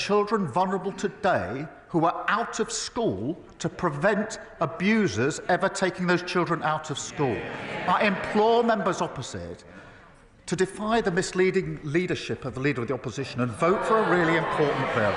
children vulnerable today who are out of school to prevent abusers ever taking those children out of school. I implore members opposite to defy the misleading leadership of the Leader of the Opposition and vote for a really important bill.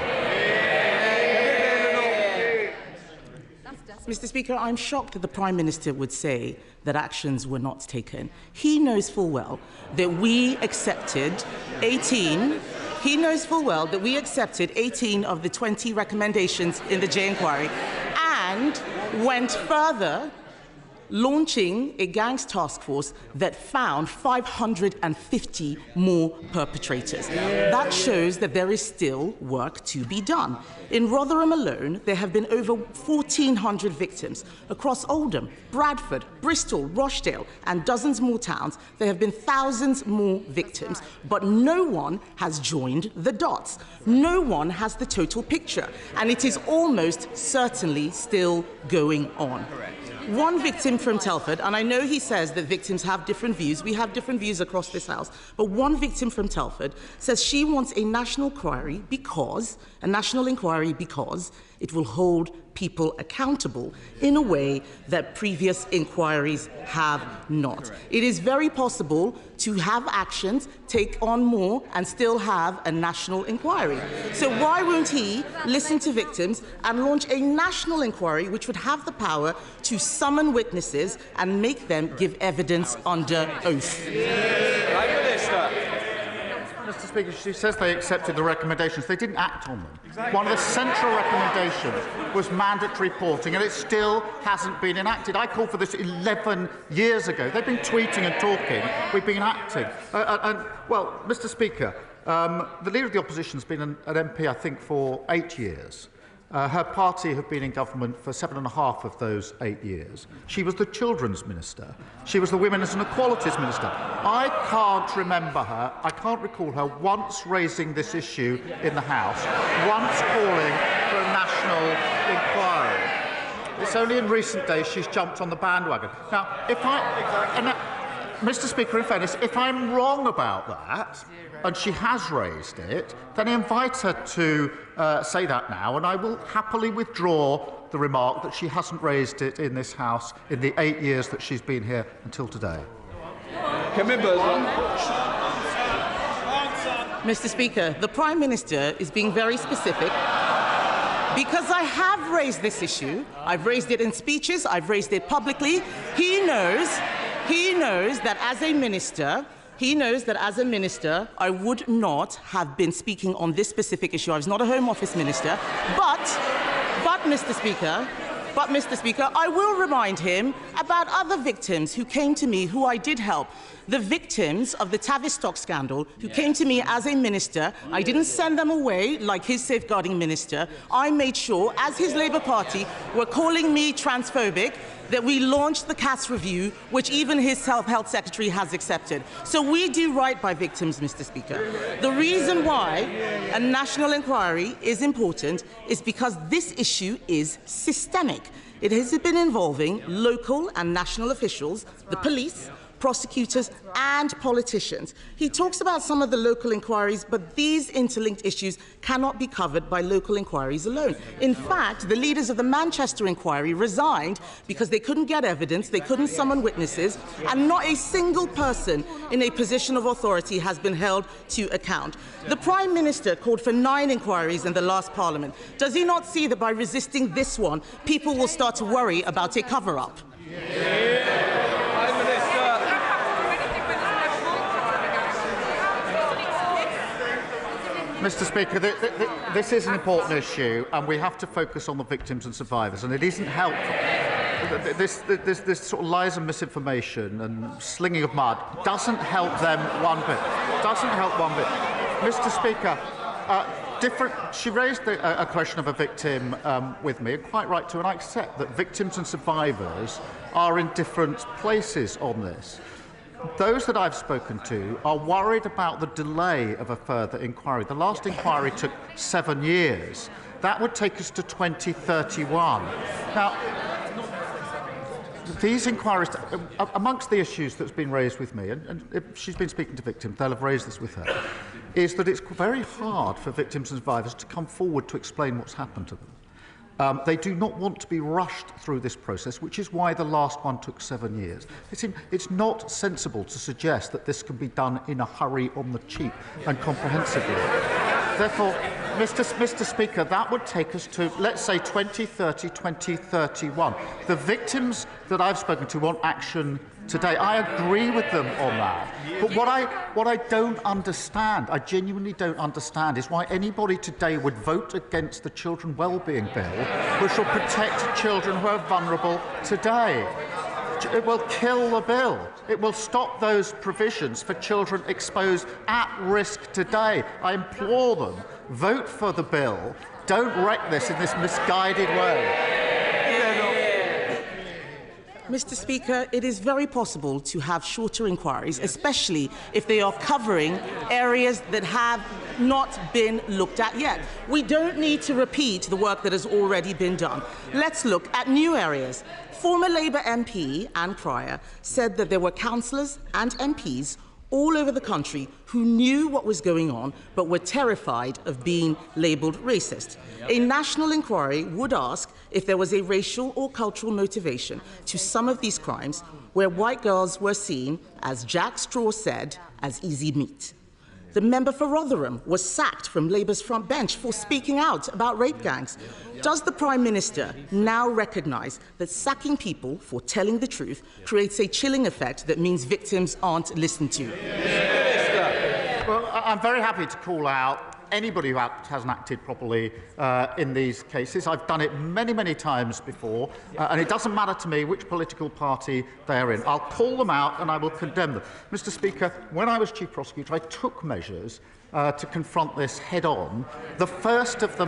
Mr. Speaker, I'm shocked that the Prime Minister would say that actions were not taken. He knows full well that we accepted 18. He knows full well that we accepted 18 of the 20 recommendations in the J inquiry and went further, launching a gangs task force that found 550 more perpetrators. That shows that there is still work to be done. In Rotherham alone, there have been over 1,400 victims. Across Oldham, Bradford, Bristol, Rochdale, and dozens more towns, there have been thousands more victims, but no one has joined the dots. No one has the total picture, and it is almost certainly still going on. One victim from Telford, and I know he says that victims have different views. We have different views across this House. But one victim from Telford says she wants a national inquiry because it will hold people accountable in a way that previous inquiries have not. It is very possible to have actions, take on more, and still have a national inquiry. So why won't he listen to victims and launch a national inquiry which would have the power to summon witnesses and make them give evidence under oath? Mr. Speaker, she says they accepted the recommendations. They didn't act on them. One of the central recommendations was mandatory reporting, and it still hasn't been enacted. I called for this 11 years ago. They've been tweeting and talking. We've been acting. Well, Mr. Speaker, the Leader of the Opposition has been an MP, I think, for 8 years. Her party have been in government for 7.5 of those 8 years. She was the Children's Minister. She was the Women's and Equalities Minister. I can't remember her, I can't recall her once raising this issue in the House, once calling for a national inquiry. It's only in recent days she's jumped on the bandwagon. Now, Mr. Speaker, in fairness, if I'm wrong about that, and she has raised it, then I invite her to say that now, and I will happily withdraw the remark that she hasn't raised it in this House in the 8 years that she's been here until today. Mr. Speaker, the Prime Minister is being very specific because I have raised this issue. I've raised it in speeches. I've raised it publicly. He knows that as a minister, I would not have been speaking on this specific issue. I was not a Home Office minister, but Mr. Speaker, I will remind him about other victims who came to me, who I did help. The victims of the Tavistock scandal, who came to me as a minister. I didn't send them away like his safeguarding minister. I made sure, as his Labour Party were calling me transphobic, that we launched the CAS review, which even his health secretary has accepted. So we do right by victims, Mr. Speaker. The reason why a national inquiry is important is because this issue is systemic. It has been involving local and national officials, the police, prosecutors and politicians. He talks about some of the local inquiries, but these interlinked issues cannot be covered by local inquiries alone. In fact, the leaders of the Manchester inquiry resigned because they couldn't get evidence, they couldn't summon witnesses, and not a single person in a position of authority has been held to account. The Prime Minister called for 9 inquiries in the last Parliament. Does he not see that by resisting this one, people will start to worry about a cover-up? Mr. Speaker, this is an important issue, and we have to focus on the victims and survivors. And it isn't helpful. This sort of lies and misinformation and slinging of mud doesn't help them one bit. Doesn't help one bit. Mr. Speaker, she raised a question of a victim with me, and quite right to, and I accept that victims and survivors are in different places on this. Those that I've spoken to are worried about the delay of a further inquiry. The last inquiry took 7 years. That would take us to 2031. Now, these inquiries, amongst the issues that's been raised with me, and if she's been speaking to victims, they'll have raised this with her, is that it's very hard for victims and survivors to come forward to explain what's happened to them. They do not want to be rushed through this process, which is why the last one took 7 years. It's not sensible to suggest that this can be done in a hurry, on the cheap and comprehensively. Therefore, Mr. Speaker, that would take us to, let's say, 2030, 2031. The victims that I've spoken to want action today. I agree with them on that. But what I don't understand, I genuinely don't understand, is why anybody today would vote against the Children Wellbeing Bill, which will protect children who are vulnerable today. It will kill the bill. It will stop those provisions for children exposed at risk today. I implore them, vote for the bill. Don't wreck this in this misguided way. Mr. Speaker, it is very possible to have shorter inquiries, especially if they are covering areas that have not been looked at yet. We don't need to repeat the work that has already been done. Let's look at new areas. Former Labour MP Anne Pryor said that there were councillors and MPs all over the country who knew what was going on but were terrified of being labelled racist. A national inquiry would ask if there was a racial or cultural motivation to some of these crimes where white girls were seen, as Jack Straw said, as easy meat. The member for Rotherham was sacked from Labour's front bench for speaking out about rape gangs. Does the Prime Minister now recognise that sacking people for telling the truth creates a chilling effect that means victims aren't listened to? Well, I'm very happy to call out anybody who hasn't acted properly in these cases. I've done it many, many times before, and it doesn't matter to me which political party they are in. I'll call them out and I will condemn them. Mr. Speaker, when I was Chief Prosecutor, I took measures to confront this head-on. The first of the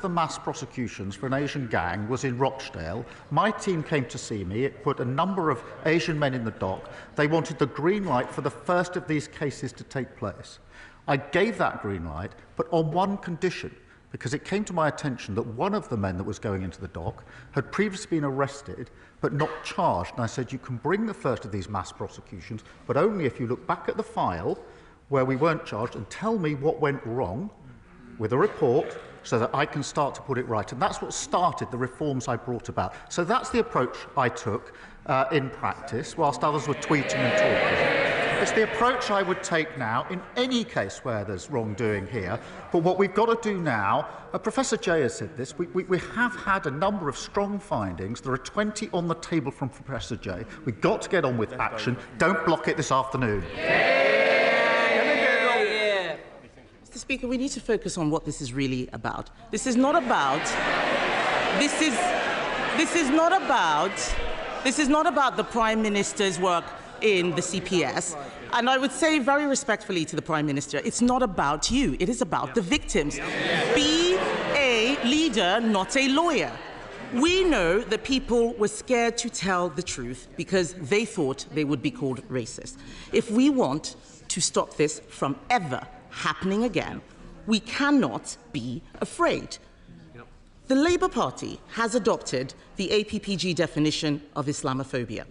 mass prosecutions for an Asian gang was in Rochdale. My team came to see me. It put a number of Asian men in the dock. They wanted the green light for the first of these cases to take place. I gave that green light, but on one condition, because it came to my attention that one of the men that was going into the dock had previously been arrested but not charged. And I said, you can bring the first of these mass prosecutions, but only if you look back at the file where we weren't charged and tell me what went wrong with a report so that I can start to put it right. And that's what started the reforms I brought about. So that's the approach I took in practice, whilst others were tweeting and talking. It's the approach I would take now in any case where there's wrongdoing here. But what we've got to do now, Professor Jay has said this, we have had a number of strong findings. There are 20 on the table from Professor Jay. We've got to get on with action. Don't block it this afternoon. Mr. Speaker, we need to focus on what this is really about. This is not about the Prime Minister's work in the CPS. And I would say very respectfully to the Prime Minister, it's not about you, it is about the victims. Be a leader, not a lawyer. We know that people were scared to tell the truth because they thought they would be called racist. If we want to stop this from ever happening again, we cannot be afraid. The Labour Party has adopted the APPG definition of Islamophobia.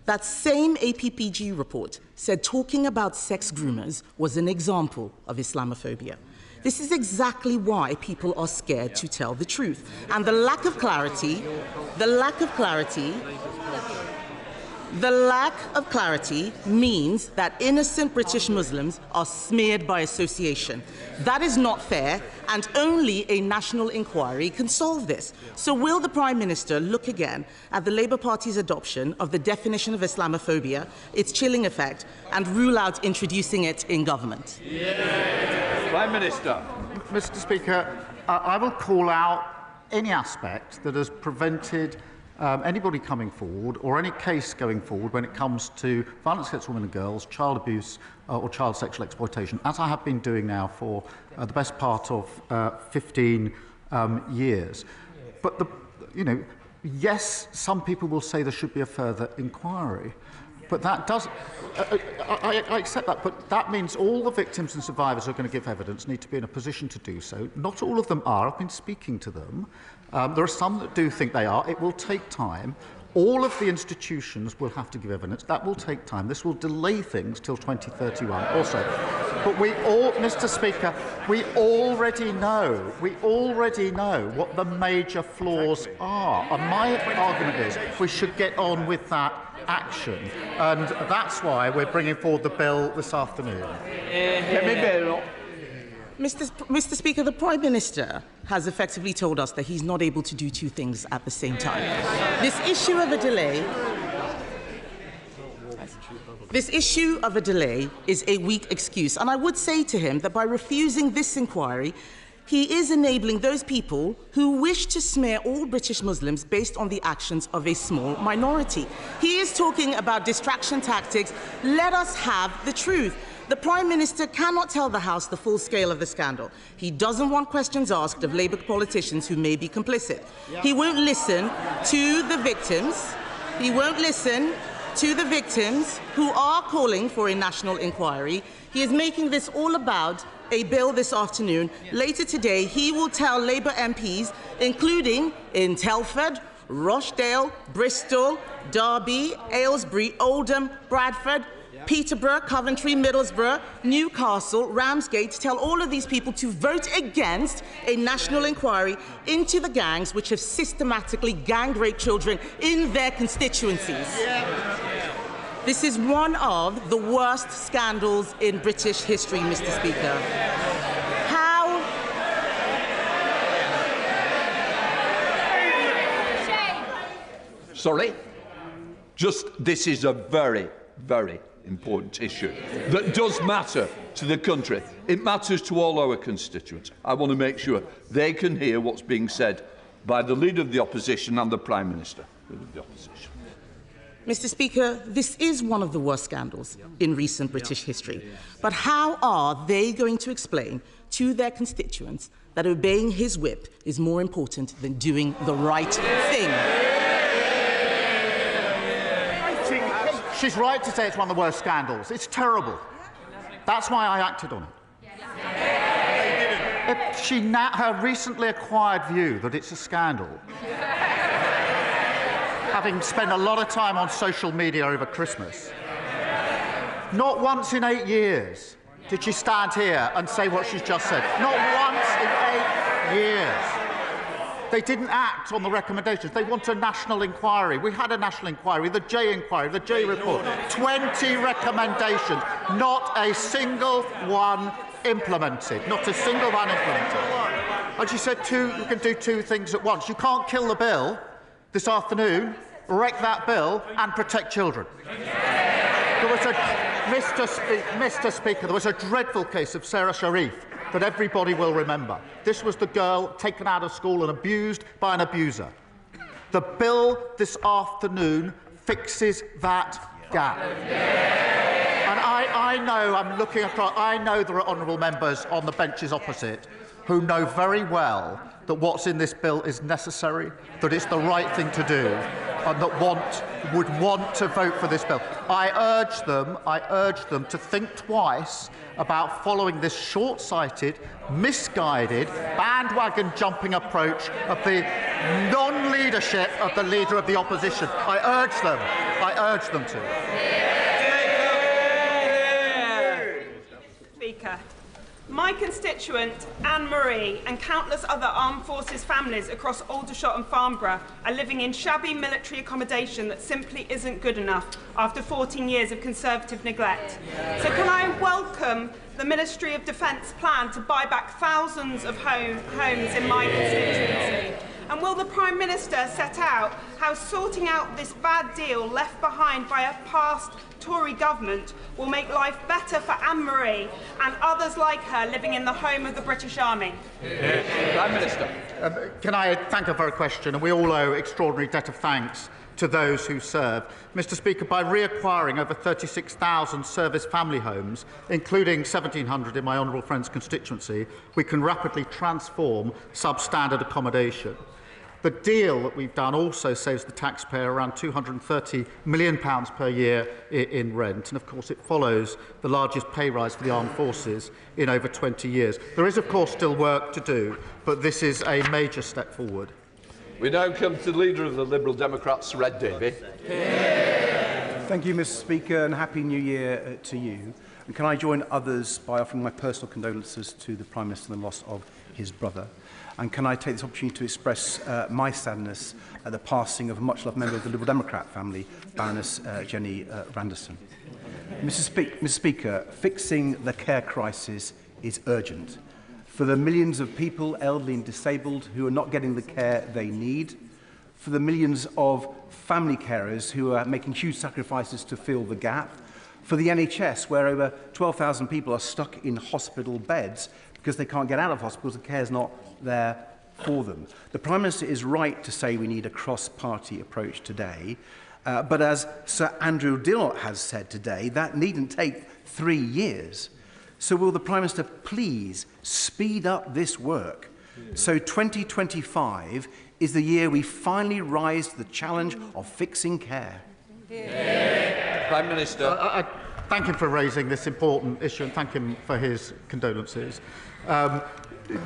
That same APPG report said talking about sex groomers was an example of Islamophobia. This is exactly why people are scared to tell the truth. And the lack of clarity means that innocent British Muslims are smeared by association. That is not fair, and only a national inquiry can solve this. So will the Prime Minister look again at the Labour Party's adoption of the definition of Islamophobia, its chilling effect, and rule out introducing it in government? Prime Minister. Mr. Speaker, I will call out any aspect that has prevented anybody coming forward or any case going forward when it comes to violence against women and girls, child abuse or child sexual exploitation, as I have been doing now for the best part of 15 years. But, yes, some people will say there should be a further inquiry. But that does, I accept that, but that means all the victims and survivors who are going to give evidence need to be in a position to do so. Not all of them are. I've been speaking to them. There are some that do think they are. It will take time. All of the institutions will have to give evidence. That will take time. This will delay things till 2031 also. But Mr. Speaker, we already know what the major flaws are. And my argument is we should get on with that action. And that's why we're bringing forward the bill this afternoon. Mr. Speaker, the Prime Minister has effectively told us that he's not able to do two things at the same time. This issue of a delay is a weak excuse, and I would say to him that by refusing this inquiry, he is enabling those people who wish to smear all British Muslims based on the actions of a small minority. He is talking about distraction tactics. Let us have the truth. The Prime Minister cannot tell the House the full scale of the scandal. He doesn't want questions asked of Labour politicians who may be complicit. He won't listen to the victims. He won't listen to the victims who are calling for a national inquiry. He is making this all about a bill this afternoon. Later today, he will tell Labour MPs, including in Telford, Rochdale, Bristol, Derby, Aylesbury, Oldham, Bradford, Peterborough, Coventry, Middlesbrough, Newcastle, Ramsgate, to tell all of these people to vote against a national inquiry into the gangs which have systematically gang raped children in their constituencies. This is one of the worst scandals in British history, Mr. Speaker. Sorry? This is a very, very important issue that does matter to the country. It matters to all our constituents. I want to make sure they can hear what's being said by the Leader of the Opposition and the Prime Minister of the Opposition. Mr. Speaker, this is one of the worst scandals in recent British history. But how are they going to explain to their constituents that obeying his whip is more important than doing the right thing? She's right to say it's one of the worst scandals. It's terrible. That's why I acted on it. Her recently acquired view that it's a scandal, having spent a lot of time on social media over Christmas, not once in 8 years did she stand here and say what she's just said. Not once in 8 years. They didn't act on the recommendations. They want a national inquiry. We had a national inquiry, the J inquiry, the J report. 20 recommendations, not a single one implemented. Not a single one implemented. And she said you can do two things at once. You can't kill the bill this afternoon, wreck that bill, and protect children. There was Mr. Speaker, there was a dreadful case of Sarah Sharif that everybody will remember. This was the girl taken out of school and abused by an abuser. The bill this afternoon fixes that gap. And I know, I'm looking across, I know there are honourable members on the benches opposite who know very well that what's in this bill is necessary, that it's the right thing to do, and that would want to vote for this bill. I urge them to think twice about following this short-sighted, misguided, bandwagon-jumping approach of the non-leadership of the Leader of the Opposition. I urge them to. Speaker, my constituent, Anne-Marie, and countless other armed forces families across Aldershot and Farnborough are living in shabby military accommodation that simply isn't good enough after 14 years of Conservative neglect. So can I welcome the Ministry of Defence plan to buy back thousands of homes in my constituency? And will the Prime Minister set out how sorting out this bad deal left behind by a past Tory government will make life better for Anne-Marie and others like her living in the home of the British Army? Prime Minister. Can I thank her for her question? And we all owe extraordinary debt of thanks to those who serve. Mr. Speaker, by reacquiring over 36,000 service family homes, including 1,700 in my honourable friend's constituency, we can rapidly transform substandard accommodation. The deal that we've done also saves the taxpayer around £230 million per year in rent, and of course it follows the largest pay rise for the armed forces in over 20 years. There is of course still work to do, but this is a major step forward. We now come to the Leader of the Liberal Democrats, Red Davey. Thank you, Mr. Speaker, and Happy New Year to you. And can I join others by offering my personal condolences to the Prime Minister on the loss of his brother? And can I take this opportunity to express my sadness at the passing of a much-loved member of the Liberal Democrat family, Baroness Jenny Randerson. Mr. Speaker, fixing the care crisis is urgent. For the millions of people, elderly and disabled, who are not getting the care they need, for the millions of family carers who are making huge sacrifices to fill the gap, for the NHS, where over 12,000 people are stuck in hospital beds because they can't get out of hospitals, the care is not there for them. The Prime Minister is right to say we need a cross-party approach today, but as Sir Andrew Dillot has said today, that needn't take 3 years. So will the Prime Minister please speed up this work so 2025 is the year we finally rise to the challenge of fixing care? Prime Minister. I thank him for raising this important issue and thank him for his condolences.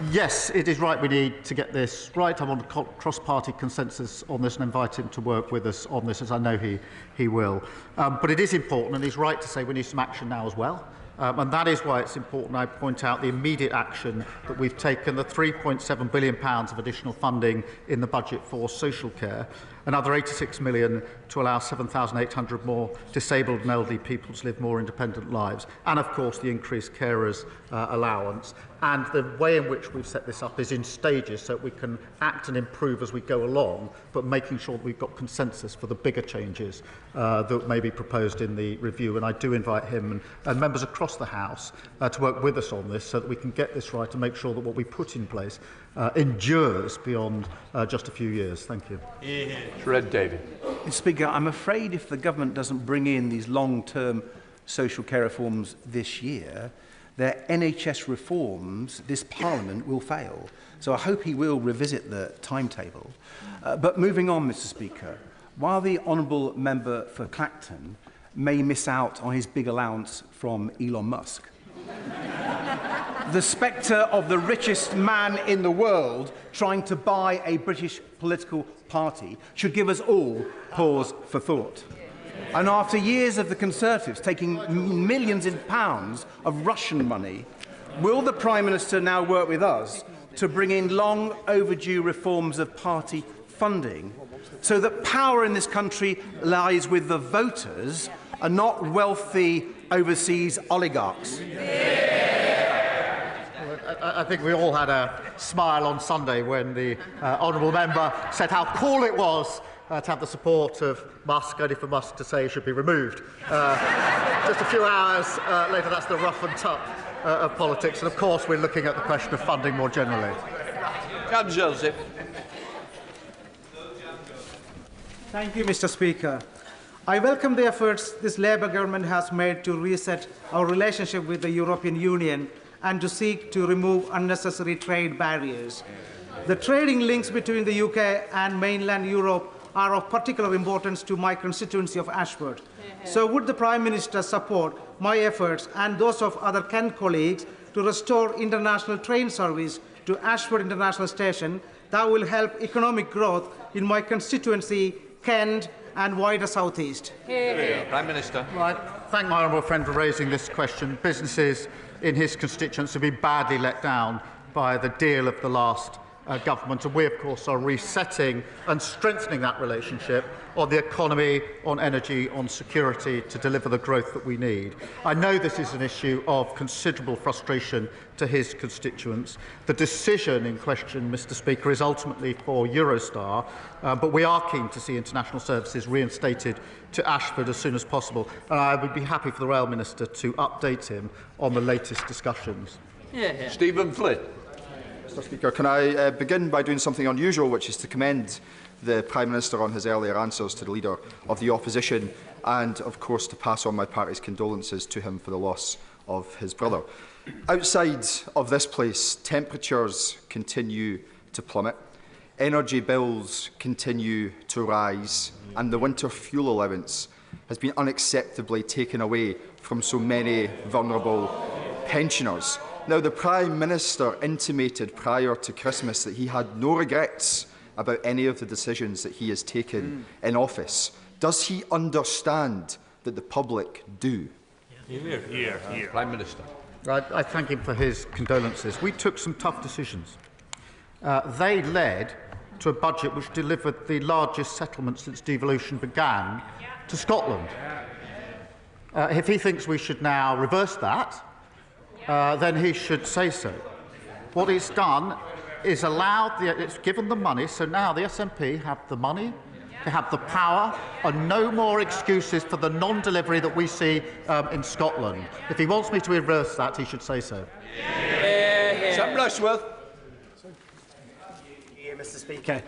Yes, it is right we need to get this right. I'm on a cross-party consensus on this and invite him to work with us on this, as I know he will. But it is important, and he's right to say we need some action now as well. And that is why it's important I point out the immediate action that we've taken, the £3.7 billion of additional funding in the budget for social care, another £86 million to allow 7,800 more disabled and elderly people to live more independent lives, and of course the increased carers allowance. And the way in which we've set this up is in stages so that we can act and improve as we go along, but making sure that we've got consensus for the bigger changes that may be proposed in the review. And I do invite him and members across the House to work with us on this so that we can get this right and make sure that what we put in place endures beyond just a few years. Thank you. Red David. Mr. Speaker, I'm afraid if the government doesn't bring in these long-term social care reforms this year, their NHS reforms, this Parliament will fail. So I hope he will revisit the timetable. But moving on, Mr. Speaker, while the honourable member for Clacton may miss out on his big allowance from Elon Musk, the spectre of the richest man in the world trying to buy a British political party should give us all pause for thought. And after years of the Conservatives taking millions in pounds of Russian money, will the Prime Minister now work with us to bring in long overdue reforms of party funding so that power in this country lies with the voters and not wealthy overseas oligarchs? I think we all had a smile on Sunday when the honourable member said how cool it was to have the support of Musk, only for Musk to say he should be removed. Just a few hours later, that's the rough and tough of politics. And of course, we're looking at the question of funding more generally. Jan Joseph. Thank you, Mr. Speaker. I welcome the efforts this Labour government has made to reset our relationship with the European Union and to seek to remove unnecessary trade barriers. The trading links between the UK and mainland Europe are of particular importance to my constituency of Ashford. So would the Prime Minister support my efforts and those of other Kent colleagues to restore international train service to Ashford International Station that will help economic growth in my constituency, Kent, and wider South East? Prime Minister. Well, I thank my honourable friend for raising this question. Businesses in his constituency have been badly let down by the deal of the last government, and we, of course, are resetting and strengthening that relationship on the economy, on energy, on security to deliver the growth that we need. I know this is an issue of considerable frustration to his constituents. The decision in question, Mr. Speaker, is ultimately for Eurostar, but we are keen to see international services reinstated to Ashford as soon as possible, and I would be happy for the Rail Minister to update him on the latest discussions. Stephen Flynn. Mr. Speaker, can I begin by doing something unusual, which is to commend the Prime Minister on his earlier answers to the Leader of the Opposition and, of course, to pass on my party's condolences to him for the loss of his brother. Outside of this place, temperatures continue to plummet, energy bills continue to rise, and the winter fuel allowance has been unacceptably taken away from so many vulnerable pensioners. Now, the Prime Minister intimated prior to Christmas that he had no regrets about any of the decisions that he has taken in office? Does he understand that the public do? Prime Minister. I thank him for his condolences. We took some tough decisions. They led to a budget which delivered the largest settlement since devolution began to Scotland. If he thinks we should now reverse that, then he should say so. What it's done is it's given the money, so now the SNP have the money, they have the power, and no more excuses for the non-delivery that we see in Scotland. If he wants me to reverse that, he should say so. Sam Rushworth. Mr. Speaker.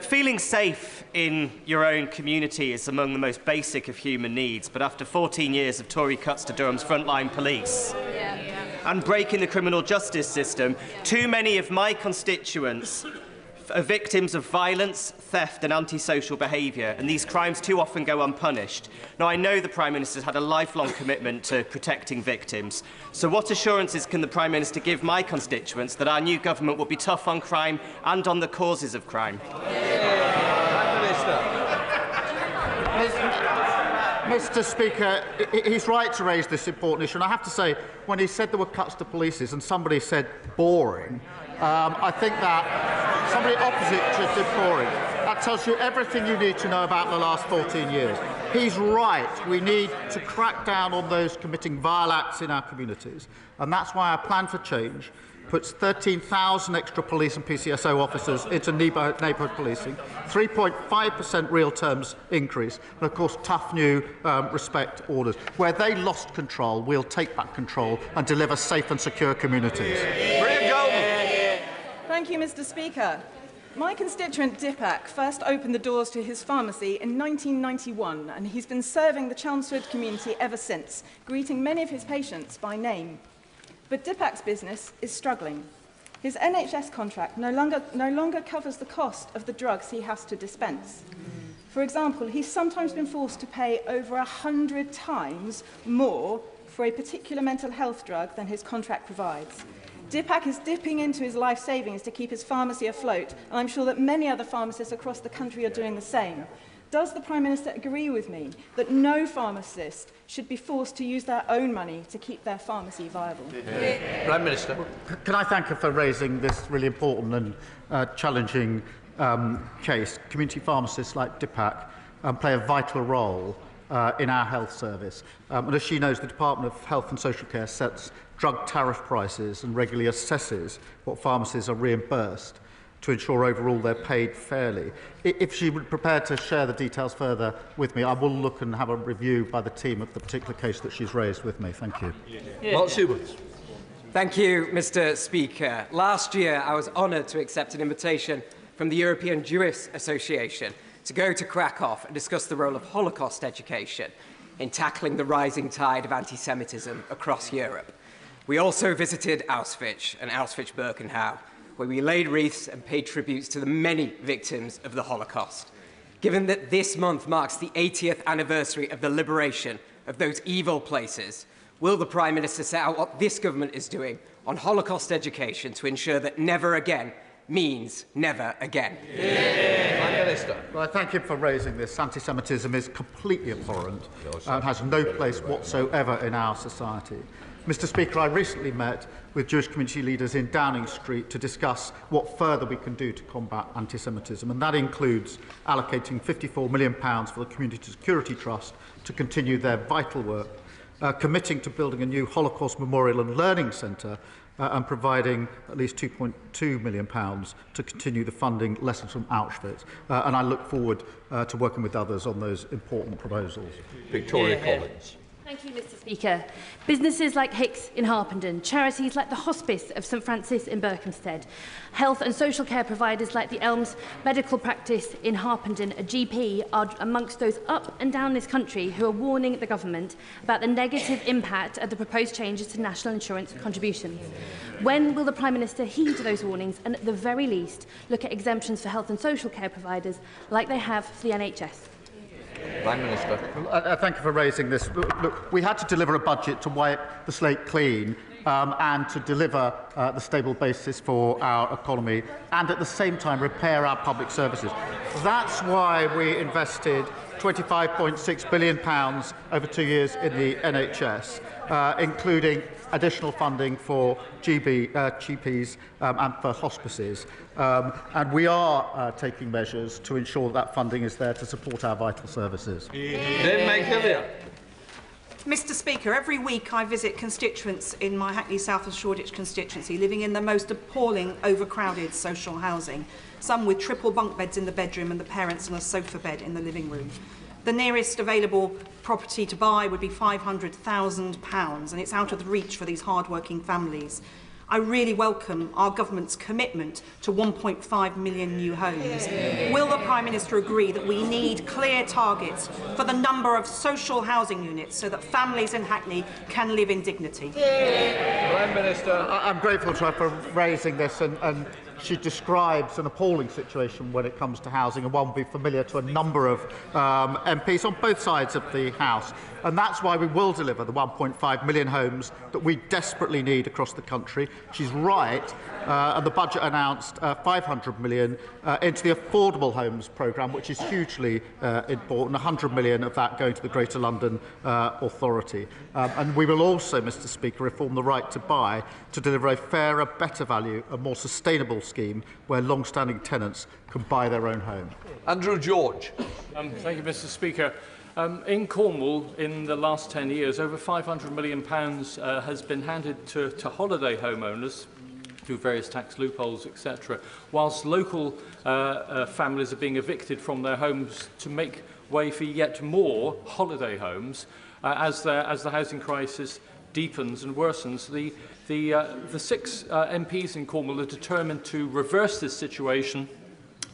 Feeling safe in your own community is among the most basic of human needs, but after 14 years of Tory cuts to Durham's frontline police and breaking the criminal justice system, too many of my constituents are victims of violence, theft and antisocial behaviour, and these crimes too often go unpunished. Now, I know the Prime Minister's had a lifelong commitment to protecting victims, so what assurances can the Prime Minister give my constituents that our new government will be tough on crime and on the causes of crime? Prime Mr. Speaker, he's right to raise this important issue, and I have to say, when he said there were cuts to polices and somebody said boring, I think that somebody opposite to boring, that tells you everything you need to know about the last 14 years. He's right. We need to crack down on those committing vile acts in our communities, and that's why our plan for change puts 13,000 extra police and PCSO officers into neighbourhood policing, 3.5% real terms increase, and of course tough new respect orders. Where they lost control, we'll take back control and deliver safe and secure communities. Thank you, Mr. Speaker. My constituent Dipak first opened the doors to his pharmacy in 1991, and he's been serving the Chelmsford community ever since, greeting many of his patients by name. But Dipak's business is struggling. His NHS contract no longer covers the cost of the drugs he has to dispense. For example, he's sometimes been forced to pay over 100 times more for a particular mental health drug than his contract provides. Dipak is dipping into his life savings to keep his pharmacy afloat, and I'm sure that many other pharmacists across the country are doing the same. Does the Prime Minister agree with me that no pharmacist should be forced to use their own money to keep their pharmacy viable? Prime Minister. Can I thank her for raising this really important and challenging case? Community pharmacists like Dipak play a vital role in our health service. And as she knows, the Department of Health and Social Care sets drug tariff prices and regularly assesses what pharmacies are reimbursed to ensure overall they're paid fairly. If she would prepare to share the details further with me, I will look and have a review by the team of the particular case that she's raised with me. Thank you. Thank you, Mr. Speaker. Last year, I was honoured to accept an invitation from the European Jewish Association to go to Krakow and discuss the role of Holocaust education in tackling the rising tide of anti-Semitism across Europe. We also visited Auschwitz and Auschwitz-Birkenau, where we laid wreaths and paid tributes to the many victims of the Holocaust. Given that this month marks the 80th anniversary of the liberation of those evil places, will the Prime Minister set out what this government is doing on Holocaust education to ensure that never again means never again? Prime Minister. Well, I thank you for raising this. Anti-Semitism is completely abhorrent and has no place whatsoever in our society. Mr. Speaker, I recently met with Jewish community leaders in Downing Street to discuss what further we can do to combat anti-Semitism, and that includes allocating £54 million for the Community Security Trust to continue their vital work, committing to building a new Holocaust Memorial and Learning Centre, and providing at least £2.2 million to continue the funding Lessons from Auschwitz. And I look forward to working with others on those important proposals. Victoria Collins. Thank you, Mr. Speaker. Businesses like Hicks in Harpenden, charities like the Hospice of St Francis in Berkhamsted, health and social care providers like the Elms Medical Practice in Harpenden, a GP, are amongst those up and down this country who are warning the government about the negative impact of the proposed changes to national insurance contributions. When will the Prime Minister heed those warnings and, at the very least, look at exemptions for health and social care providers like they have for the NHS? Prime Minister. Thank you for raising this. Look, we had to deliver a budget to wipe the slate clean and to deliver the stable basis for our economy and at the same time repair our public services. That's why we invested £25.6 billion over 2 years in the NHS, including additional funding for GPs and for hospices. And we are taking measures to ensure that funding is there to support our vital services. Mr Speaker, every week I visit constituents in my Hackney South and Shoreditch constituency living in the most appalling, overcrowded social housing, some with triple bunk beds in the bedroom and the parents on a sofa bed in the living room. The nearest available property to buy would be £500,000, and it's out of the reach for these hard-working families. I really welcome our government's commitment to 1.5 million new homes. Will the Prime Minister agree that we need clear targets for the number of social housing units so that families in Hackney can live in dignity? Prime Minister. I'm grateful to her for raising this, and she describes an appalling situation when it comes to housing, and one will be familiar to a number of MPs on both sides of the House. And that's why we will deliver the 1.5 million homes that we desperately need across the country. She's right, and the budget announced 500 million into the Affordable Homes programme, which is hugely important, 100 million of that going to the Greater London Authority. And we will also, Mr Speaker, reform the right to buy to deliver a fairer, better value, a more sustainable scheme where long-standing tenants can buy their own home. Andrew George. Thank you, Mr Speaker. In Cornwall, in the last 10 years, over £500 million has been handed to holiday homeowners through various tax loopholes, etc., whilst local families are being evicted from their homes to make way for yet more holiday homes as the housing crisis deepens and worsens. The 6 MPs in Cornwall are determined to reverse this situation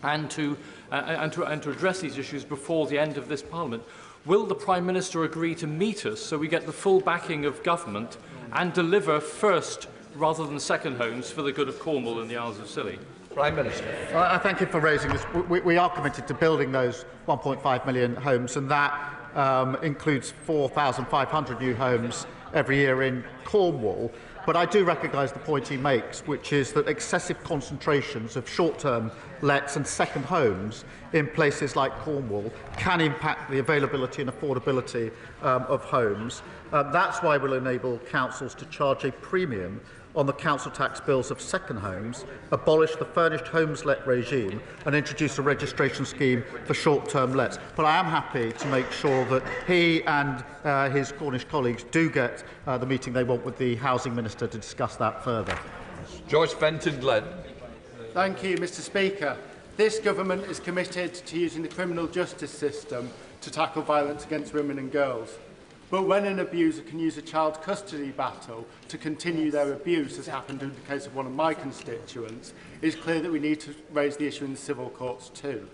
and to address these issues before the end of this Parliament. Will the Prime Minister agree to meet us so we get the full backing of government and deliver first rather than second homes for the good of Cornwall and the Isles of Scilly? Prime Minister. I thank you for raising this. We are committed to building those 1.5 million homes, and that includes 4,500 new homes every year in Cornwall. But I do recognise the point he makes, which is that excessive concentrations of short-term lets and second homes in places like Cornwall can impact the availability and affordability of homes. That's why we'll enable councils to charge a premium on the council tax bills of second homes, abolish the furnished homes let regime and introduce a registration scheme for short-term lets. But I am happy to make sure that he and his Cornish colleagues do get the meeting they want with the Housing Minister to discuss that further. Joyce Fenton-Glenn. Thank you, Mr Speaker. This government is committed to using the criminal justice system to tackle violence against women and girls. But when an abuser can use a child custody battle to continue their abuse, as happened in the case of one of my constituents, it's clear that we need to raise the issue in the civil courts too.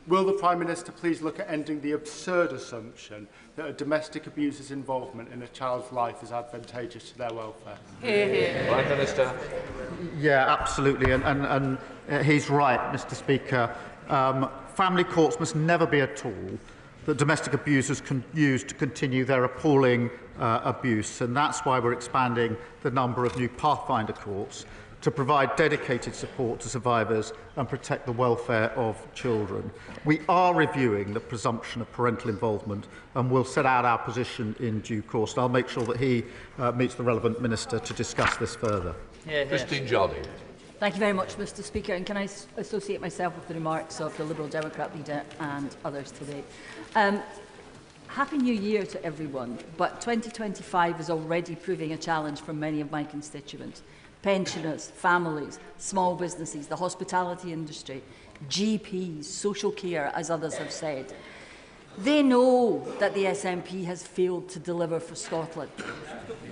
Will the Prime Minister please look at ending the absurd assumption that a domestic abuser's involvement in a child's life is advantageous to their welfare? Prime Minister. Yeah, absolutely. And he's right, Mr Speaker. Family courts must never be a tool that domestic abusers can use to continue their appalling abuse. And that's why we're expanding the number of new Pathfinder courts to provide dedicated support to survivors and protect the welfare of children. We are reviewing the presumption of parental involvement and will set out our position in due course. And I'll make sure that he meets the relevant minister to discuss this further. Christine Jolly. Thank you very much, Mr Speaker. And can I associate myself with the remarks of the Liberal Democrat leader and others today? Happy New Year to everyone, but 2025 is already proving a challenge for many of my constituents. Pensioners, families, small businesses, the hospitality industry, GPs, social care, as others have said. They know that the SNP has failed to deliver for Scotland.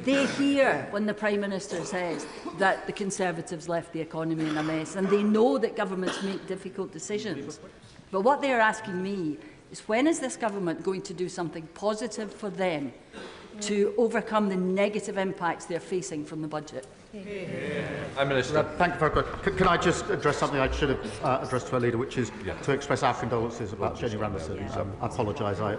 They hear when the Prime Minister says that the Conservatives left the economy in a mess, and they know that governments make difficult decisions. But what they are asking me is, when is this government going to do something positive for them to overcome the negative impacts they're facing from the budget? Prime Minister. Thank you very much. Can I just address something I should have addressed to our leader, which is to express our condolences about Jenny Randerson. I apologise, I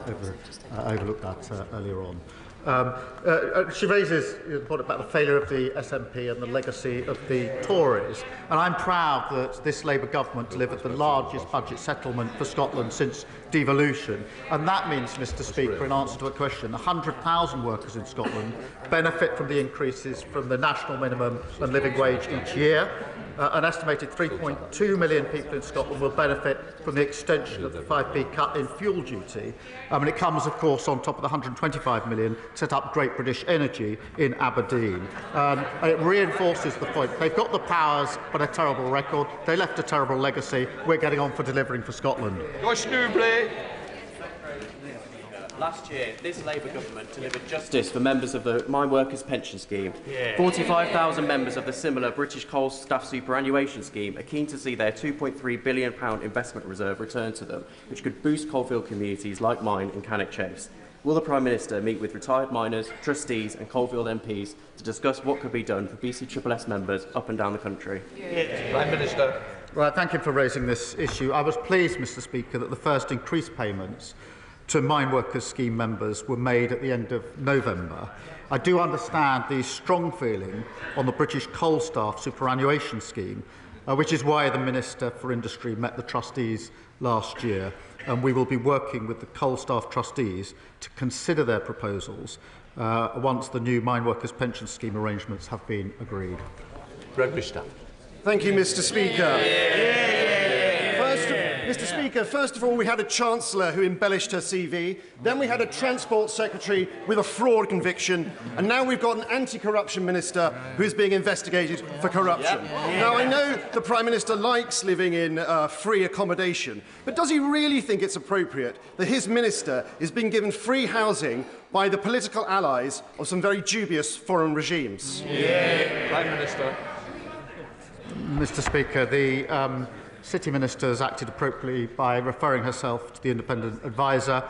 overlooked that earlier on. She raises the point about the failure of the SNP and the legacy of the Tories, and I'm proud that this Labour government delivered the largest budget settlement for Scotland since devolution, and that means, Mr Speaker, in answer to a question, 100,000 workers in Scotland benefit from the increases from the national minimum and living wage each year. An estimated 3.2 million people in Scotland will benefit from the extension of the 5p cut in fuel duty. And it comes, of course, on top of the 125 million set up Great British Energy in Aberdeen. And it reinforces the point. They've got the powers, but a terrible record. They left a terrible legacy. We're getting on for delivering for Scotland. Last year, this Labour government delivered justice for members of the Mine Workers Pension Scheme. 45,000 members of the similar British Coal Staff Superannuation Scheme are keen to see their £2.3 billion investment reserve returned to them, which could boost coalfield communities like mine in Cannock Chase. Will the Prime Minister meet with retired miners, trustees and coalfield MPs to discuss what could be done for BCSS members up and down the country? Prime Minister. Well, thank you for raising this issue. I was pleased, Mr Speaker, that the first increased payments to Mine Workers Scheme members were made at the end of November. I do understand the strong feeling on the British Coal Staff Superannuation Scheme, which is why the Minister for Industry met the trustees last year, and we will be working with the coal staff trustees to consider their proposals once the new Mine Workers Pension Scheme arrangements have been agreed. Thank you, Mr Speaker. Mr Speaker, first of all, we had a Chancellor who embellished her CV, then we had a Transport Secretary with a fraud conviction, and now we've got an anti-corruption minister who is being investigated for corruption. Now, I know the Prime Minister likes living in free accommodation, but does he really think it's appropriate that his minister is being given free housing by the political allies of some very dubious foreign regimes? Prime Minister. Mr Speaker, the City Minister has acted appropriately by referring herself to the independent adviser.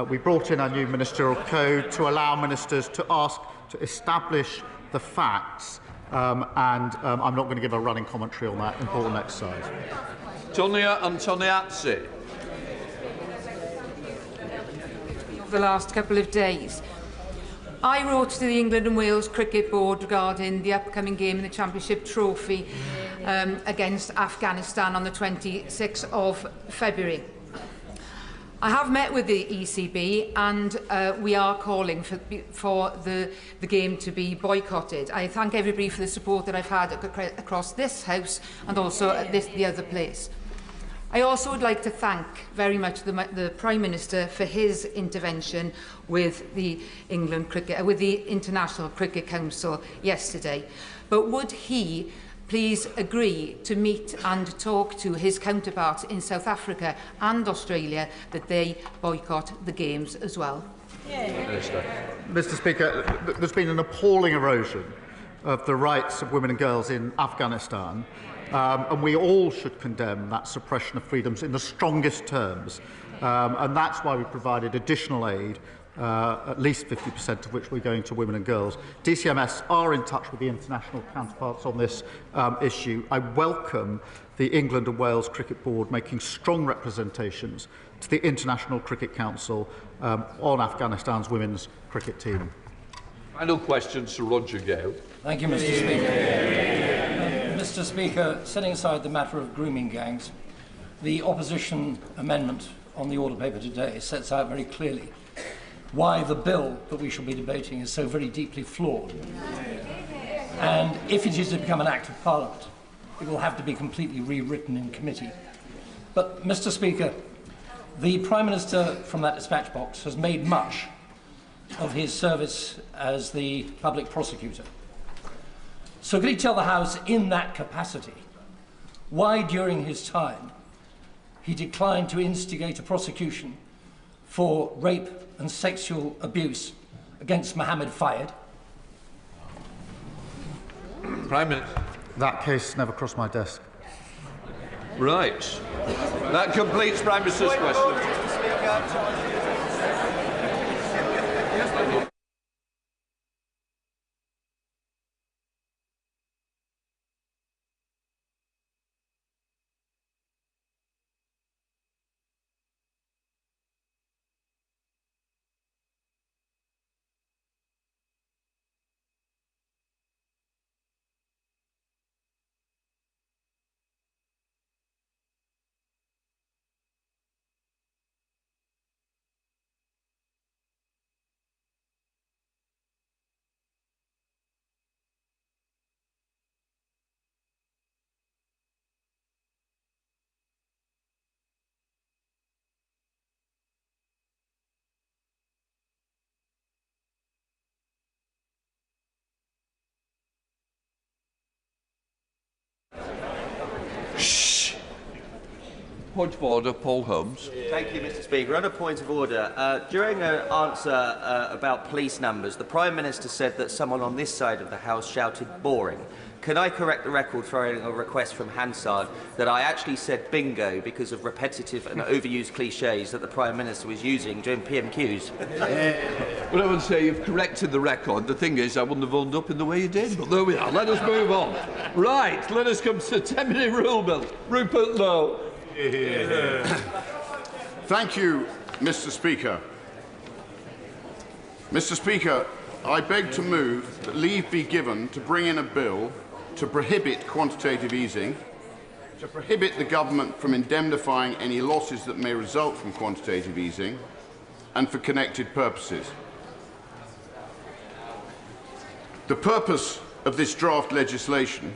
We brought in our new ministerial code to allow ministers to ask to establish the facts, and I'm not going to give a running commentary on that important exercise. Tonia Antoniazzi. The last couple of days, I wrote to the England and Wales Cricket Board regarding the upcoming game in the Championship Trophy against Afghanistan on the 26th of February. I have met with the ECB and we are calling for the game to be boycotted. I thank everybody for the support that I've had across this House and also at the other place. I also would like to thank very much the Prime Minister for his intervention with the with the International Cricket Council yesterday. But would he please agree to meet and talk to his counterparts in South Africa and Australia that they boycott the Games as well? Mr Speaker, there's been an appalling erosion of the rights of women and girls in Afghanistan. And we all should condemn that suppression of freedoms in the strongest terms. And that's why we provided additional aid, at least 50% of which we're going to women and girls. DCMS are in touch with the international counterparts on this issue. I welcome the England and Wales Cricket Board making strong representations to the International Cricket Council on Afghanistan's women's cricket team. Final question, Sir Roger Gale. Thank you, Mr Speaker. Mr Speaker, setting aside the matter of grooming gangs, the opposition amendment on the order paper today sets out very clearly why the bill that we shall be debating is so very deeply flawed. And if it is to become an Act of Parliament, it will have to be completely rewritten in committee. But, Mr Speaker, the Prime Minister from that dispatch box has made much of his service as the public prosecutor. So could he tell the House in that capacity why during his time he declined to instigate a prosecution for rape and sexual abuse against Mohammed Fayed? Prime Minister. That case never crossed my desk. Right. That completes Prime Minister's question. Point of order, Paul Holmes. Thank you, Mr. Speaker. On a point of order, during an answer about police numbers, the Prime Minister said that someone on this side of the House shouted boring. Can I correct the record following a request from Hansard that I actually said bingo because of repetitive and overused clichés that the Prime Minister was using during PMQs? Well, I would say you've corrected the record. The thing is, I wouldn't have owned up in the way you did, but there we are. Let us move on. Right, let us come to the 10-minute rule bill. Rupert Lowe. Thank you, Mr. Speaker. Mr. Speaker, I beg to move that leave be given to bring in a bill to prohibit quantitative easing, to prohibit the government from indemnifying any losses that may result from quantitative easing, and for connected purposes. The purpose of this draft legislation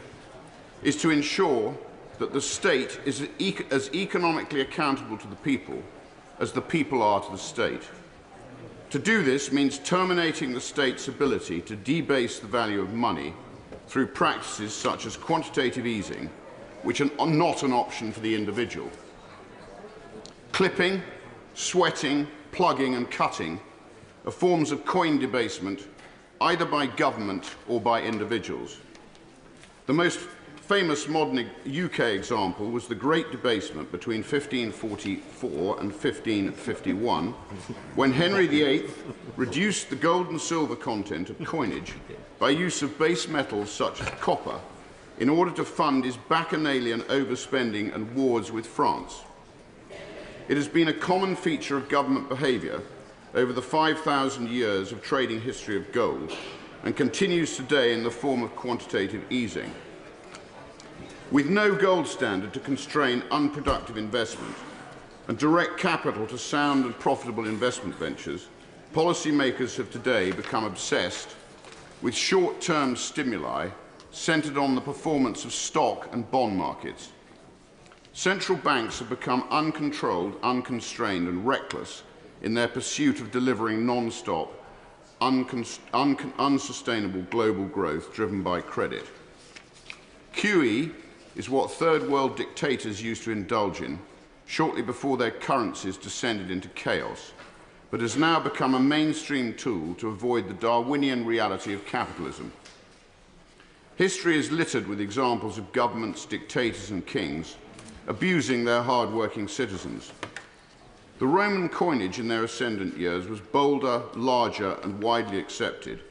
is to ensure that the state is as economically accountable to the people as the people are to the state. To do this means terminating the state's ability to debase the value of money through practices such as quantitative easing, which are not an option for the individual. Clipping, sweating, plugging and cutting are forms of coin debasement either by government or by individuals. The most famous modern UK example was the Great Debasement between 1544 and 1551, when Henry VIII reduced the gold and silver content of coinage by use of base metals such as copper in order to fund his bacchanalian overspending and wars with France. It has been a common feature of government behaviour over the 5,000 years of trading history of gold and continues today in the form of quantitative easing. With no gold standard to constrain unproductive investment and direct capital to sound and profitable investment ventures, policymakers have today become obsessed with short-term stimuli centred on the performance of stock and bond markets. Central banks have become uncontrolled, unconstrained and reckless in their pursuit of delivering non-stop, unsustainable global growth driven by credit. QE is what third world dictators used to indulge in shortly before their currencies descended into chaos, but has now become a mainstream tool to avoid the Darwinian reality of capitalism. History is littered with examples of governments, dictators and kings abusing their hard-working citizens. The Roman coinage in their ascendant years was bolder, larger and widely accepted,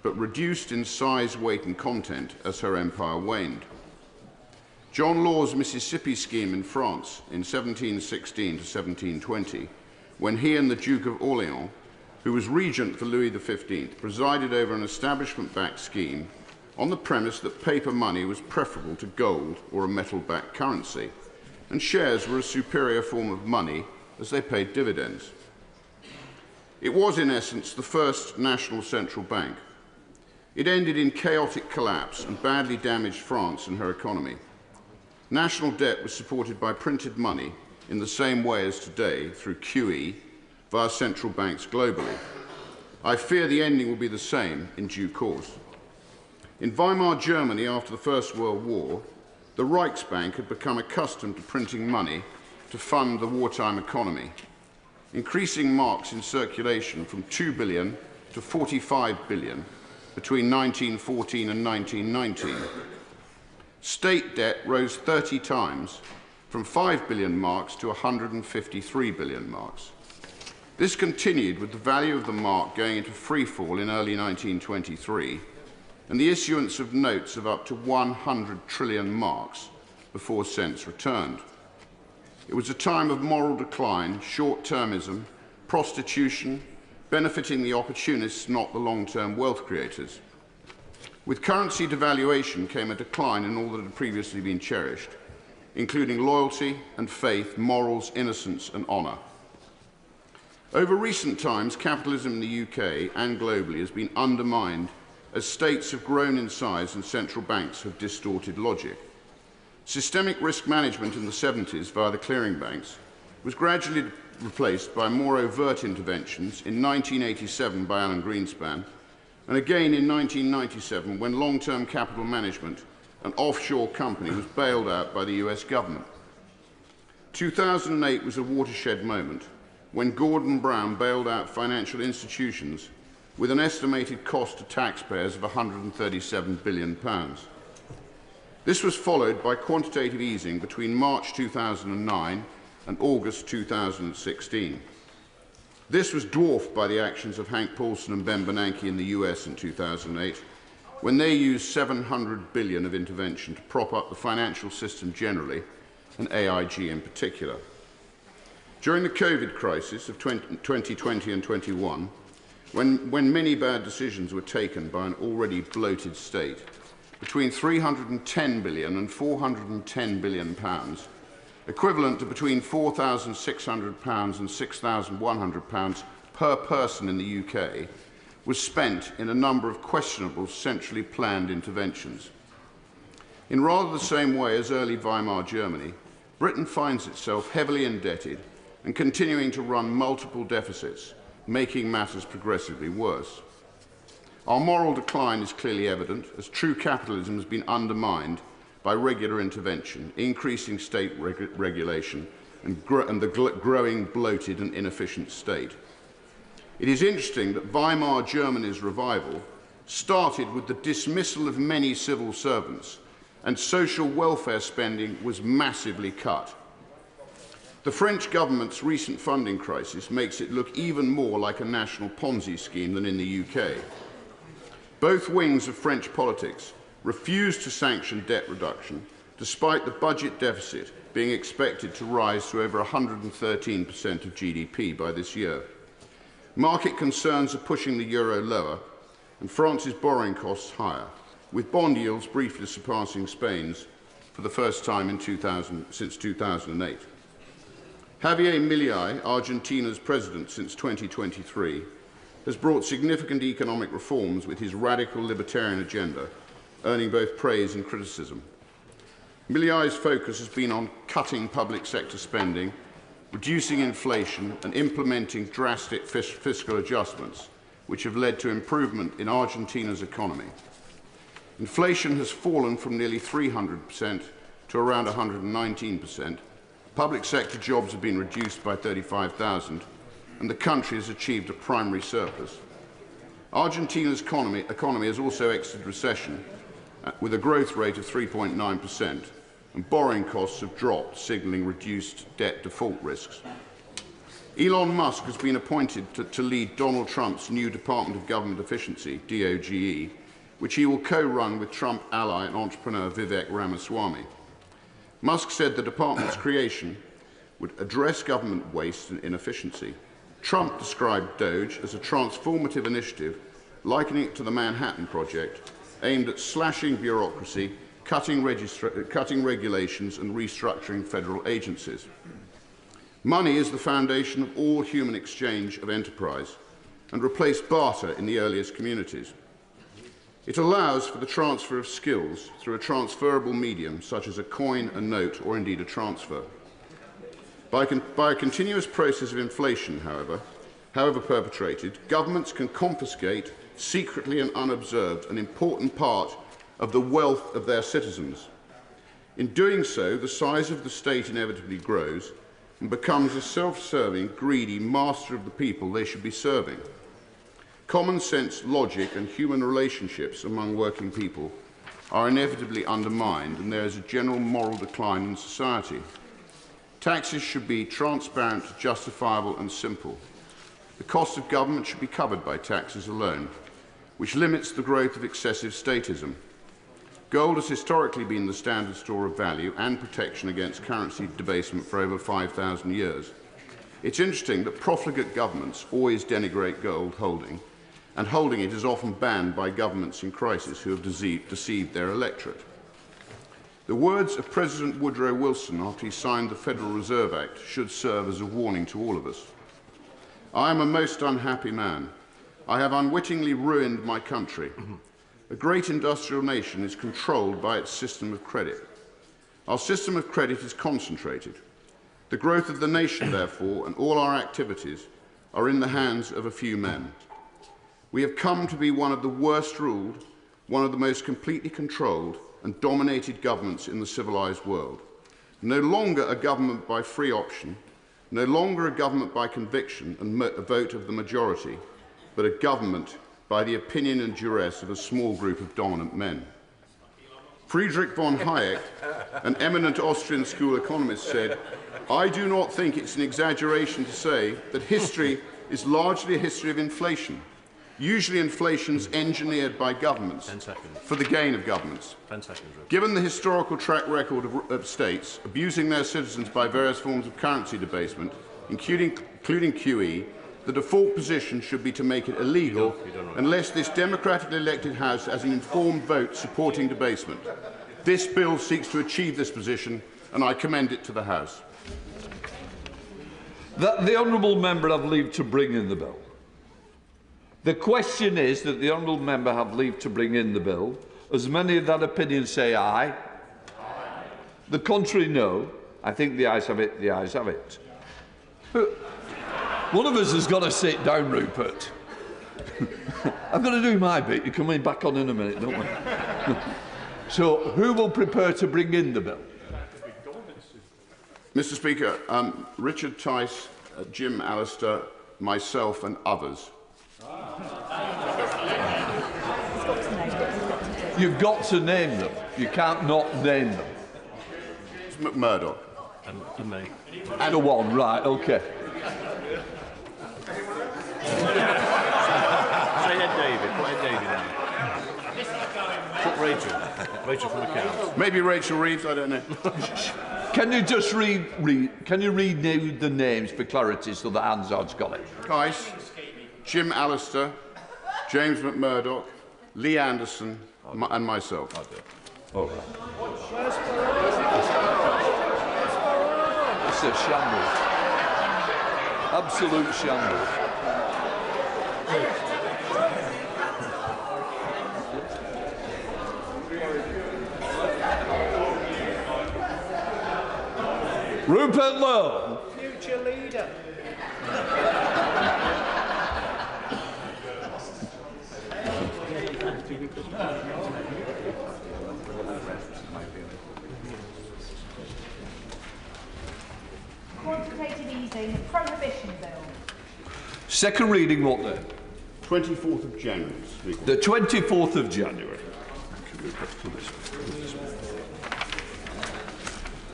but reduced in size, weight and content as her empire waned. John Law's Mississippi scheme in France in 1716 to 1720, when he and the Duke of Orleans, who was regent for Louis XV, presided over an establishment-backed scheme on the premise that paper money was preferable to gold or a metal-backed currency, and shares were a superior form of money as they paid dividends. It was, in essence, the first national central bank. It ended in chaotic collapse and badly damaged France and her economy. National debt was supported by printed money in the same way as today through QE via central banks globally. I fear the ending will be the same in due course. In Weimar Germany after the First World War, the Reichsbank had become accustomed to printing money to fund the wartime economy, increasing marks in circulation from 2 billion to 45 billion between 1914 and 1919. State debt rose 30 times, from 5 billion marks to 153 billion marks. This continued with the value of the mark going into freefall in early 1923 and the issuance of notes of up to 100 trillion marks before cents returned. It was a time of moral decline, short-termism, prostitution, benefiting the opportunists, not the long-term wealth creators. With currency devaluation came a decline in all that had previously been cherished, including loyalty and faith, morals, innocence and honour. Over recent times, capitalism in the UK and globally has been undermined as states have grown in size and central banks have distorted logic. Systemic risk management in the 70s via the clearing banks was gradually replaced by more overt interventions in 1987 by Alan Greenspan and again in 1997 when long-term capital management, an offshore company, was bailed out by the US government. 2008 was a watershed moment when Gordon Brown bailed out financial institutions with an estimated cost to taxpayers of £137 billion. This was followed by quantitative easing between March 2009 and August 2016. This was dwarfed by the actions of Hank Paulson and Ben Bernanke in the US in 2008, when they used $700 billion of intervention to prop up the financial system generally and AIG in particular. During the COVID crisis of 2020 and 21, when many bad decisions were taken by an already bloated state, between £310 billion and £410 billion, equivalent to between £4,600 and £6,100 per person in the UK, was spent in a number of questionable centrally planned interventions. In rather the same way as early Weimar Germany, Britain finds itself heavily indebted and continuing to run multiple deficits, making matters progressively worse. Our moral decline is clearly evident, as true capitalism has been undermined by regular intervention, increasing state regulation, and the growing bloated and inefficient state. It is interesting that Weimar Germany's revival started with the dismissal of many civil servants, and social welfare spending was massively cut. The French government's recent funding crisis makes it look even more like a national Ponzi scheme than in the UK. Both wings of French politics refused to sanction debt reduction, despite the budget deficit being expected to rise to over 113% of GDP by this year. Market concerns are pushing the euro lower and France's borrowing costs higher, with bond yields briefly surpassing Spain's for the first time since 2008. Javier Milei, Argentina's president since 2023, has brought significant economic reforms with his radical libertarian agenda, earning both praise and criticism. Milei's focus has been on cutting public sector spending, reducing inflation and implementing drastic fiscal adjustments, which have led to improvement in Argentina's economy. Inflation has fallen from nearly 300% to around 119%. Public sector jobs have been reduced by 35,000, and the country has achieved a primary surplus. Argentina's economy has also exited recession with a growth rate of 3.9%, and borrowing costs have dropped, signalling reduced debt default risks. Elon Musk has been appointed to lead Donald Trump's new Department of Government Efficiency, DOGE, which he will co-run with Trump ally and entrepreneur Vivek Ramaswamy. Musk said the department's creation would address government waste and inefficiency. Trump described Doge as a transformative initiative, likening it to the Manhattan Project, aimed at slashing bureaucracy, cutting regulations and restructuring federal agencies. Money is the foundation of all human exchange of enterprise and replaced barter in the earliest communities. It allows for the transfer of skills through a transferable medium such as a coin, a note, or indeed a transfer. By a continuous process of inflation, however perpetrated, governments can confiscate, secretly and unobserved, an important part of the wealth of their citizens. In doing so, the size of the state inevitably grows and becomes a self-serving, greedy master of the people they should be serving. Common sense, logic, and human relationships among working people are inevitably undermined, and there is a general moral decline in society. Taxes should be transparent, justifiable, and simple. The cost of government should be covered by taxes alone, which limits the growth of excessive statism. Gold has historically been the standard store of value and protection against currency debasement for over 5,000 years. It's interesting that profligate governments always denigrate gold holding, and holding it is often banned by governments in crisis who have deceived their electorate. The words of President Woodrow Wilson after he signed the Federal Reserve Act should serve as a warning to all of us. I am a most unhappy man. I have unwittingly ruined my country. A great industrial nation is controlled by its system of credit. Our system of credit is concentrated. The growth of the nation, therefore, and all our activities are in the hands of a few men. We have come to be one of the worst ruled, one of the most completely controlled and dominated governments in the civilized world. No longer a government by free option, no longer a government by conviction and a vote of the majority, but a government by the opinion and duress of a small group of dominant men. Friedrich von Hayek, an eminent Austrian school economist, said, "I do not think it's an exaggeration to say that history is largely a history of inflation. Usually inflation's engineered by governments for the gain of governments. Given the historical track record of states abusing their citizens by various forms of currency debasement, including QE, the default position should be to make it illegal unless this democratically elected House has an informed vote supporting debasement. This bill seeks to achieve this position, and I commend it to the House." The honourable member have leave to bring in the bill. The question is that the honourable member have leave to bring in the bill. As many of that opinion say aye. The contrary, no. I think the ayes have it. The ayes have it. One of us has got to sit down, Rupert. I've got to do my bit. You're coming back on in a minute, don't we? So, who will prepare to bring in the bill? Mr. Speaker, Richard Tice, Jim Allister, myself and others. You've got to name them. You can't not name them. It's McMurdoch. And me. And a one, right, OK. Say Ed David. Put Ed David down. Put Rachel. Rachel from accounts. Maybe Rachel Reeves, I don't know. Can you just read the names for clarity so that Hansard's got it? Tice, Jim Allister, James McMurdoch, Lee Anderson, and myself. All right. It's a shambles. Absolute shambles. Rupert Lowe. Future leader. Quantitative easing, prohibition bill. Second reading, what then? 24th of January, Speaker. The 24th of January.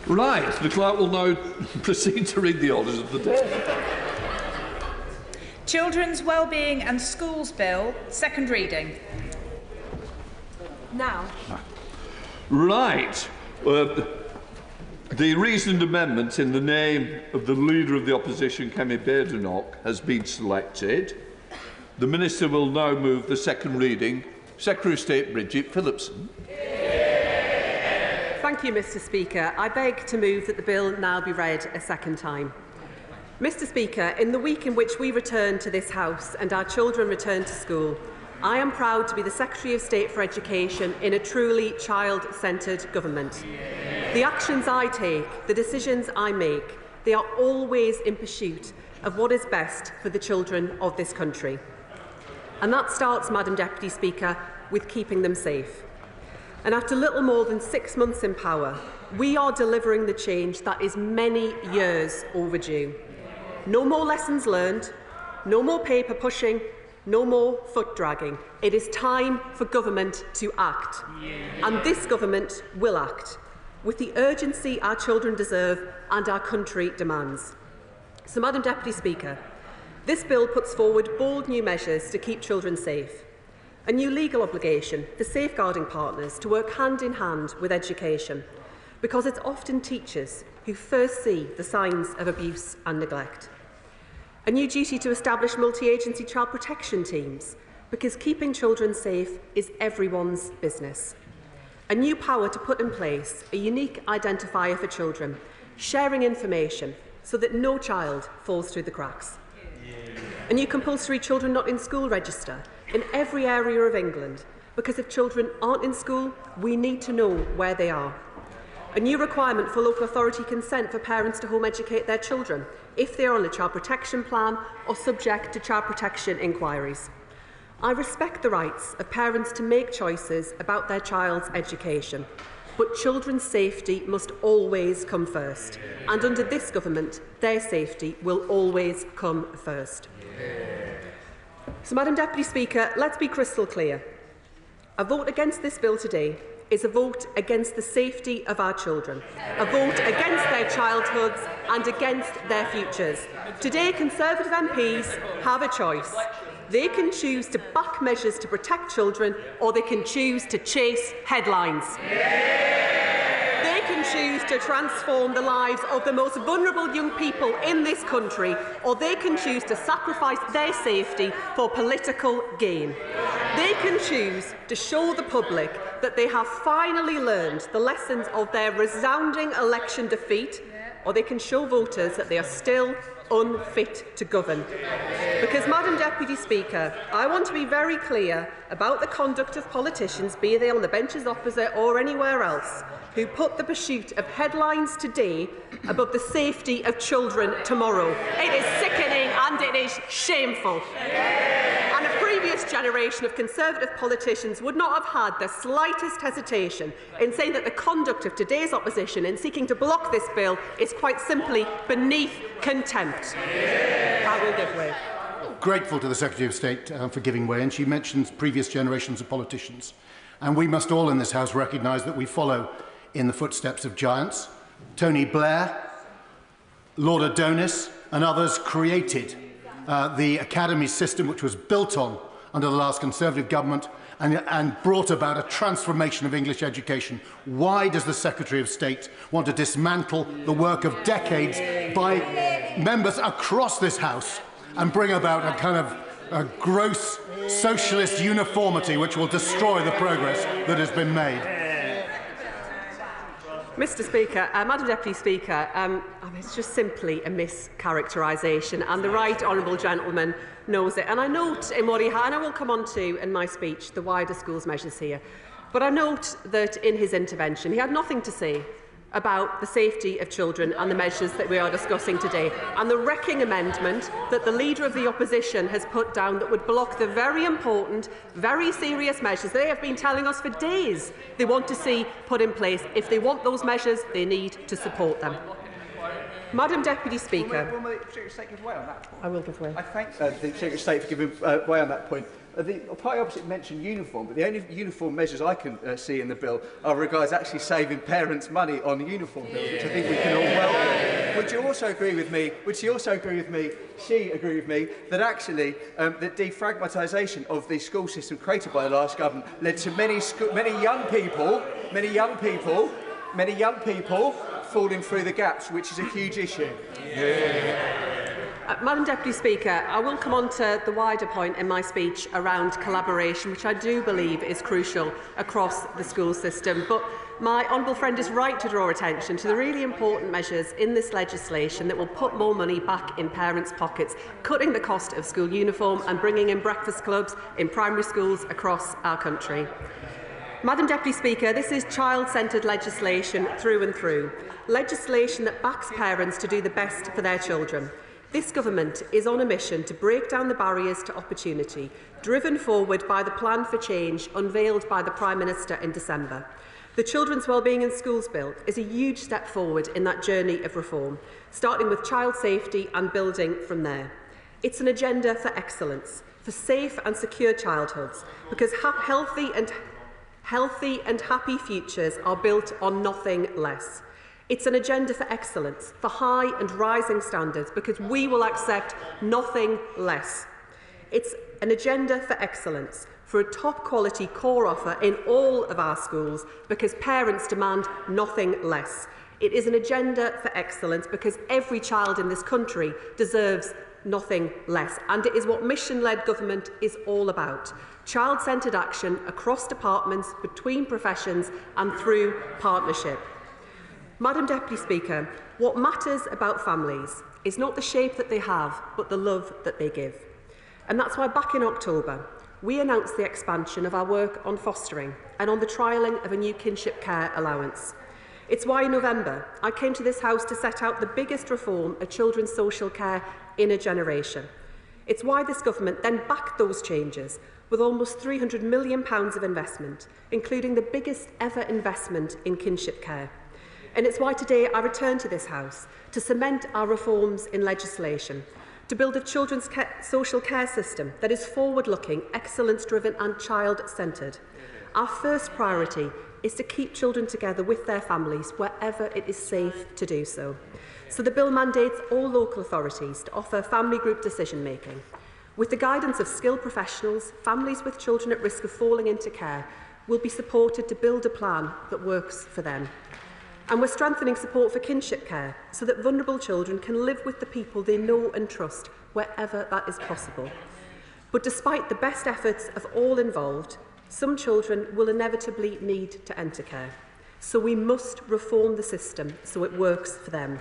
Right, the clerk will now proceed to read the orders of the day. Children's Wellbeing and Schools Bill, second reading. Now. Right. The reasoned amendment in the name of the Leader of the Opposition, Kemi Badenoch, has been selected. The Minister will now move the second reading. Secretary of State Bridget Phillipson. Thank you, Mr. Speaker. I beg to move that the bill now be read a second time. Mr. Speaker, in the week in which we return to this House and our children return to school, I am proud to be the Secretary of State for Education in a truly child-centred government. The actions I take, the decisions I make, they are always in pursuit of what is best for the children of this country. And that starts, Madam Deputy Speaker, with keeping them safe. And after little more than 6 months in power, we are delivering the change that is many years overdue. No more lessons learned, no more paper pushing, no more foot dragging. It is time for government to act. And this government will act with the urgency our children deserve and our country demands. So, Madam Deputy Speaker, this bill puts forward bold new measures to keep children safe. A new legal obligation for safeguarding partners to work hand in hand with education, because it's often teachers who first see the signs of abuse and neglect. A new duty to establish multi-agency child protection teams, because keeping children safe is everyone's business. A new power to put in place a unique identifier for children, sharing information so that no child falls through the cracks. A new compulsory children not in school register in every area of England, because if children aren't in school, we need to know where they are. A new requirement for local authority consent for parents to home educate their children if they are on a child protection plan or subject to child protection inquiries. I respect the rights of parents to make choices about their child's education, but children's safety must always come first. And under this government, their safety will always come first. So, Madam Deputy Speaker, let's be crystal clear. A vote against this bill today is a vote against the safety of our children, a vote against their childhoods and against their futures. Today, Conservative MPs have a choice. They can choose to back measures to protect children, or they can choose to chase headlines. They can choose to transform the lives of the most vulnerable young people in this country, or they can choose to sacrifice their safety for political gain. They can choose to show the public that they have finally learned the lessons of their resounding election defeat, or they can show voters that they are still unfit to govern. Because, Madam Deputy Speaker, I want to be very clear about the conduct of politicians, be they on the benches opposite or anywhere else, who put the pursuit of headlines today above the safety of children tomorrow. It is sickening and it is shameful. And a previous generation of Conservative politicians would not have had the slightest hesitation in saying that the conduct of today's opposition in seeking to block this bill is quite simply beneath contempt. I will give way. Grateful to the Secretary of State for giving way, and she mentions previous generations of politicians. And we must all in this House recognise that we follow in the footsteps of giants. Tony Blair, Lord Adonis and others created the academy system, which was built on under the last Conservative government and brought about a transformation of English education. Why does the Secretary of State want to dismantle the work of decades by members across this House and bring about a kind of a gross socialist uniformity which will destroy the progress that has been made? Mr Speaker, Madam Deputy Speaker, it's just simply a mischaracterisation, and the right honourable gentleman knows it. And I note in what he had, and I will come on to in my speech, the wider schools measures here, but I note that in his intervention he had nothing to say about the safety of children and the measures that we are discussing today, and the wrecking amendment that the Leader of the Opposition has put down that would block the very important, very serious measures they have been telling us for days they want to see put in place. If they want those measures, they need to support them. Madam Deputy Speaker. Will the Secretary of State give way on that point? I will give way. I thank the Secretary of State for giving way on that point. The party opposite mentioned uniform, but the only uniform measures I can see in the bill are regards actually saving parents money on the uniform bills, which I think we can all welcome. Would you also agree with me? Would she also agree with me? She agree with me that actually the defragmentisation of the school system created by the last government led to many young people falling through the gaps, which is a huge issue. Madam Deputy Speaker, I will come on to the wider point in my speech around collaboration, which I do believe is crucial across the school system. But my honourable friend is right to draw attention to the really important measures in this legislation that will put more money back in parents' pockets, cutting the cost of school uniform and bringing in breakfast clubs in primary schools across our country. Madam Deputy Speaker, this is child-centred legislation through and through, legislation that backs parents to do the best for their children. This government is on a mission to break down the barriers to opportunity, driven forward by the Plan for Change unveiled by the Prime Minister in December. The Children's Wellbeing in Schools Bill is a huge step forward in that journey of reform, starting with child safety and building from there. It's an agenda for excellence, for safe and secure childhoods, because healthy and happy futures are built on nothing less. It's an agenda for excellence, for high and rising standards, because we will accept nothing less. It's an agenda for excellence, for a top-quality core offer in all of our schools, because parents demand nothing less. It is an agenda for excellence, because every child in this country deserves nothing less. And it is what mission-led government is all about. Child-centred action across departments, between professions and through partnership. Madam Deputy Speaker, what matters about families is not the shape that they have, but the love that they give. And that's why back in October, we announced the expansion of our work on fostering and on the trialling of a new kinship care allowance. It's why in November, I came to this House to set out the biggest reform of children's social care in a generation. It's why this government then backed those changes with almost £300 million of investment, including the biggest ever investment in kinship care. And it's why today I return to this House to cement our reforms in legislation, to build a children's social care system that is forward-looking, excellence-driven and child-centred. Our first priority is to keep children together with their families wherever it is safe to do so. So the bill mandates all local authorities to offer family group decision-making. With the guidance of skilled professionals, families with children at risk of falling into care will be supported to build a plan that works for them. And we're strengthening support for kinship care so that vulnerable children can live with the people they know and trust wherever that is possible. But despite the best efforts of all involved, some children will inevitably need to enter care. So we must reform the system so it works for them.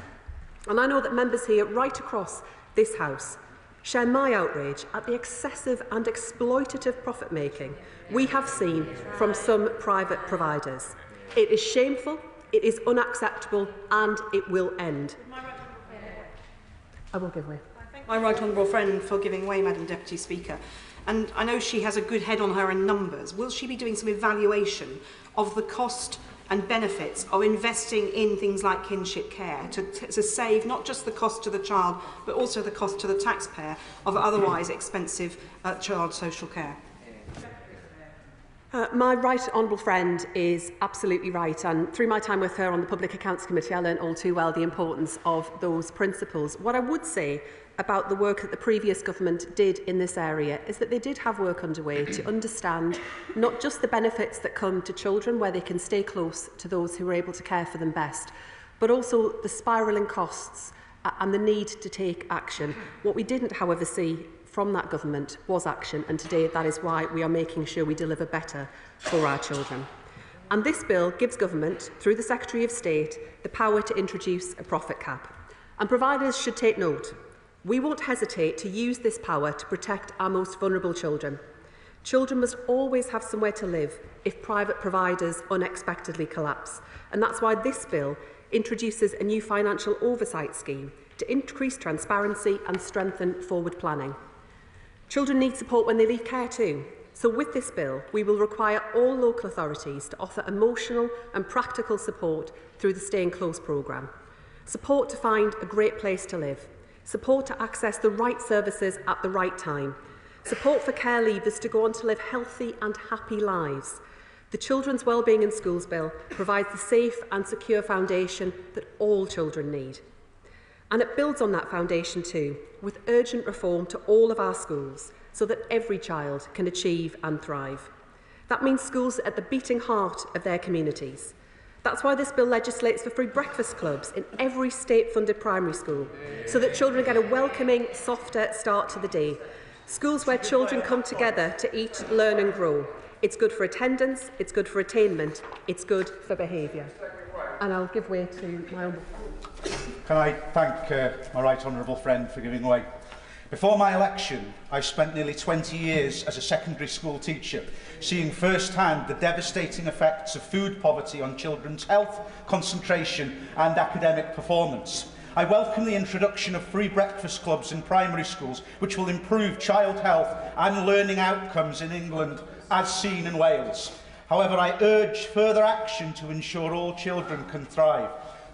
And I know that members here right across this House share my outrage at the excessive and exploitative profit-making we have seen from some private providers. It is shameful, it is unacceptable, and it will end. I will give way. I thank my right honourable friend for giving way, Madam Deputy Speaker. And I know she has a good head on her in numbers. Will she be doing some evaluation of the cost and benefits of investing in things like kinship care to save not just the cost to the child, but also the cost to the taxpayer of otherwise expensive child social care? My right honourable friend is absolutely right, and through my time with her on the Public Accounts Committee I learned all too well the importance of those principles. What I would say about the work that the previous government did in this area is that they did have work underway to understand not just the benefits that come to children where they can stay close to those who are able to care for them best, but also the spiralling costs and the need to take action. What we didn't, however, see from that government was action, and today that is why we are making sure we deliver better for our children. And this bill gives government, through the Secretary of State, the power to introduce a profit cap. And providers should take note. We won't hesitate to use this power to protect our most vulnerable children. Children must always have somewhere to live if private providers unexpectedly collapse. And that's why this bill introduces a new financial oversight scheme to increase transparency and strengthen forward planning. Children need support when they leave care too. So with this bill, we will require all local authorities to offer emotional and practical support through the Staying Close programme. Support to find a great place to live. Support to access the right services at the right time. Support for care leavers to go on to live healthy and happy lives. The Children's Wellbeing in Schools Bill provides the safe and secure foundation that all children need. And it builds on that foundation too, with urgent reform to all of our schools, so that every child can achieve and thrive. That means schools at the beating heart of their communities. That's why this bill legislates for free breakfast clubs in every state-funded primary school, so that children get a welcoming, softer start to the day. Schools where children come together to eat, learn and grow. It's good for attendance, it's good for attainment, it's good for behaviour. And I'll give way to my own. Can I thank my right honourable friend for giving way? Before my election, I spent nearly 20 years as a secondary school teacher, seeing firsthand the devastating effects of food poverty on children's health, concentration and academic performance. I welcome the introduction of free breakfast clubs in primary schools, which will improve child health and learning outcomes in England, as seen in Wales. However, I urge further action to ensure all children can thrive.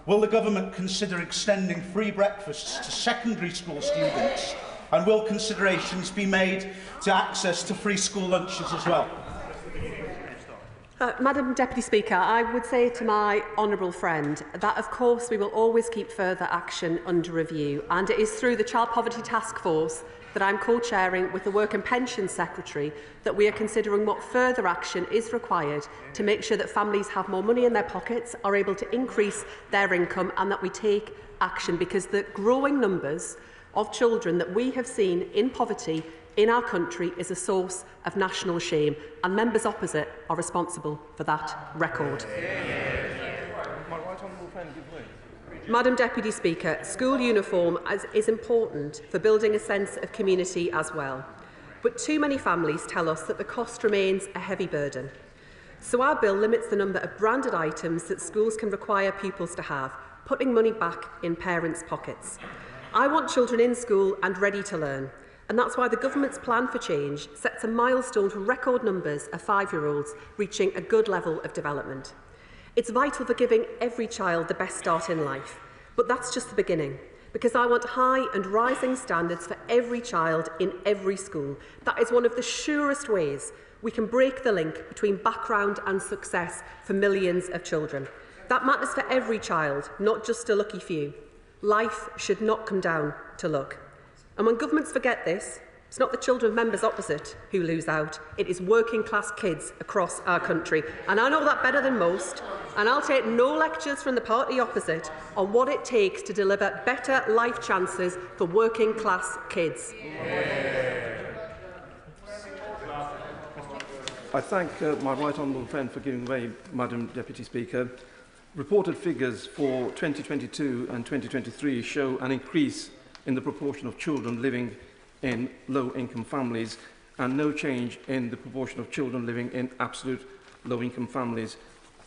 Will the government consider extending free breakfasts to secondary school students? And will considerations be made to access to free school lunches as well? Madam Deputy Speaker, I would say to my honourable friend that of course we will always keep further action under review, and it is through the Child Poverty Task Force that I'm co-chairing with the Work and Pensions Secretary that we are considering what further action is required to make sure that families have more money in their pockets, are able to increase their income, and that we take action, because the growing numbers of children that we have seen in poverty in our country is a source of national shame, and members opposite are responsible for that record. Madam Deputy Speaker, school uniform is important for building a sense of community as well. But too many families tell us that the cost remains a heavy burden. So our bill limits the number of branded items that schools can require pupils to have, putting money back in parents' pockets. I want children in school and ready to learn. And that's why the government's plan for change sets a milestone for record numbers of 5-year-olds reaching a good level of development. It's vital for giving every child the best start in life, but that's just the beginning, because I want high and rising standards for every child in every school. That is one of the surest ways we can break the link between background and success for millions of children. That matters for every child, not just a lucky few. Life should not come down to luck. And when governments forget this, it's not the children of members opposite who lose out, it is working class kids across our country. And I know that better than most, and I'll take no lectures from the party opposite on what it takes to deliver better life chances for working class kids. I thank my right honourable friend for giving way, Madam Deputy Speaker. Reported figures for 2022 and 2023 show an increase in the proportion of children living in low-income families and no change in the proportion of children living in absolute low-income families.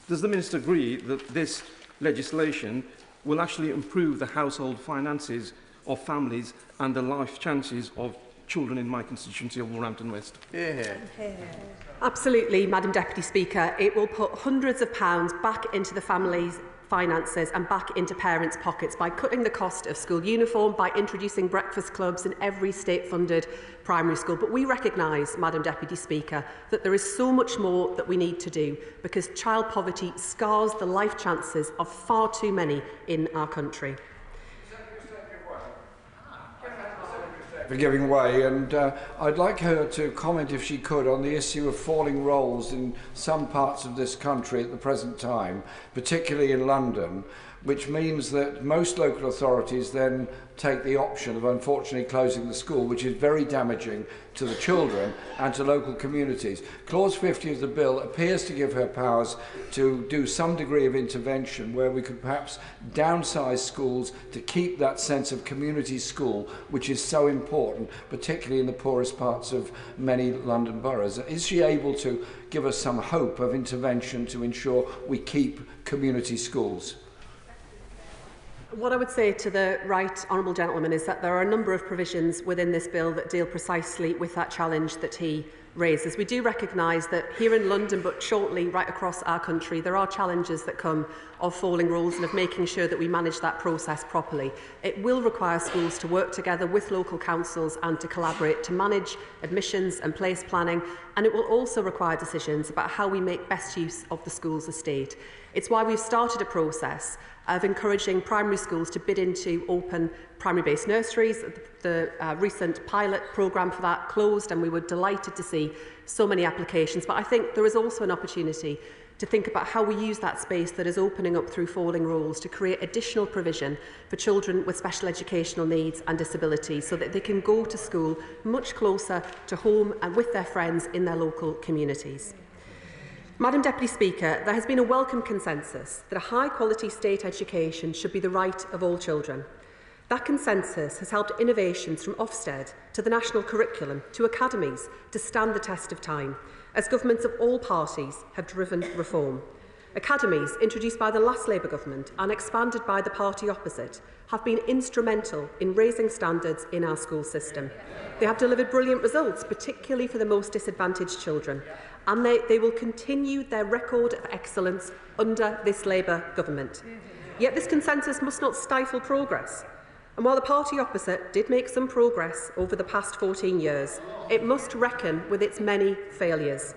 Does the Minister agree that this legislation will actually improve the household finances of families and the life chances of children in my constituency of Wolverhampton West? Absolutely, Madam Deputy Speaker. It will put hundreds of pounds back into the families' finances and back into parents' pockets by cutting the cost of school uniform, by introducing breakfast clubs in every state-funded primary school. But we recognise, Madam Deputy Speaker, that there is so much more that we need to do, because child poverty scars the life chances of far too many in our country. For giving way, and I'd like her to comment, if she could, on the issue of falling rolls in some parts of this country at the present time, particularly in London, which means that most local authorities then take the option of unfortunately closing the school, which is very damaging to the children and to local communities. Clause 50 of the bill appears to give her powers to do some degree of intervention where we could perhaps downsize schools to keep that sense of community school, which is so important, particularly in the poorest parts of many London boroughs. Is she able to give us some hope of intervention to ensure we keep community schools? What I would say to the right honourable gentleman is that there are a number of provisions within this bill that deal precisely with that challenge that he raises. We do recognise that here in London, but shortly right across our country, there are challenges that come of falling rules and of making sure that we manage that process properly. It will require schools to work together with local councils and to collaborate to manage admissions and place planning, and it will also require decisions about how we make best use of the school's estate. It's why we've started a process of encouraging primary schools to bid into open primary-based nurseries. The recent pilot programme for that closed, and we were delighted to see so many applications. But I think there is also an opportunity to think about how we use that space that is opening up through falling rules to create additional provision for children with special educational needs and disabilities, so that they can go to school much closer to home and with their friends in their local communities. Madam Deputy Speaker, there has been a welcome consensus that a high-quality state education should be the right of all children. That consensus has helped innovations from Ofsted to the national curriculum to academies to stand the test of time, as governments of all parties have driven reform. Academies, introduced by the last Labour government and expanded by the party opposite, have been instrumental in raising standards in our school system. They have delivered brilliant results, particularly for the most disadvantaged children, and they will continue their record of excellence under this Labour government. Yet this consensus must not stifle progress. And while the party opposite did make some progress over the past 14 years, it must reckon with its many failures.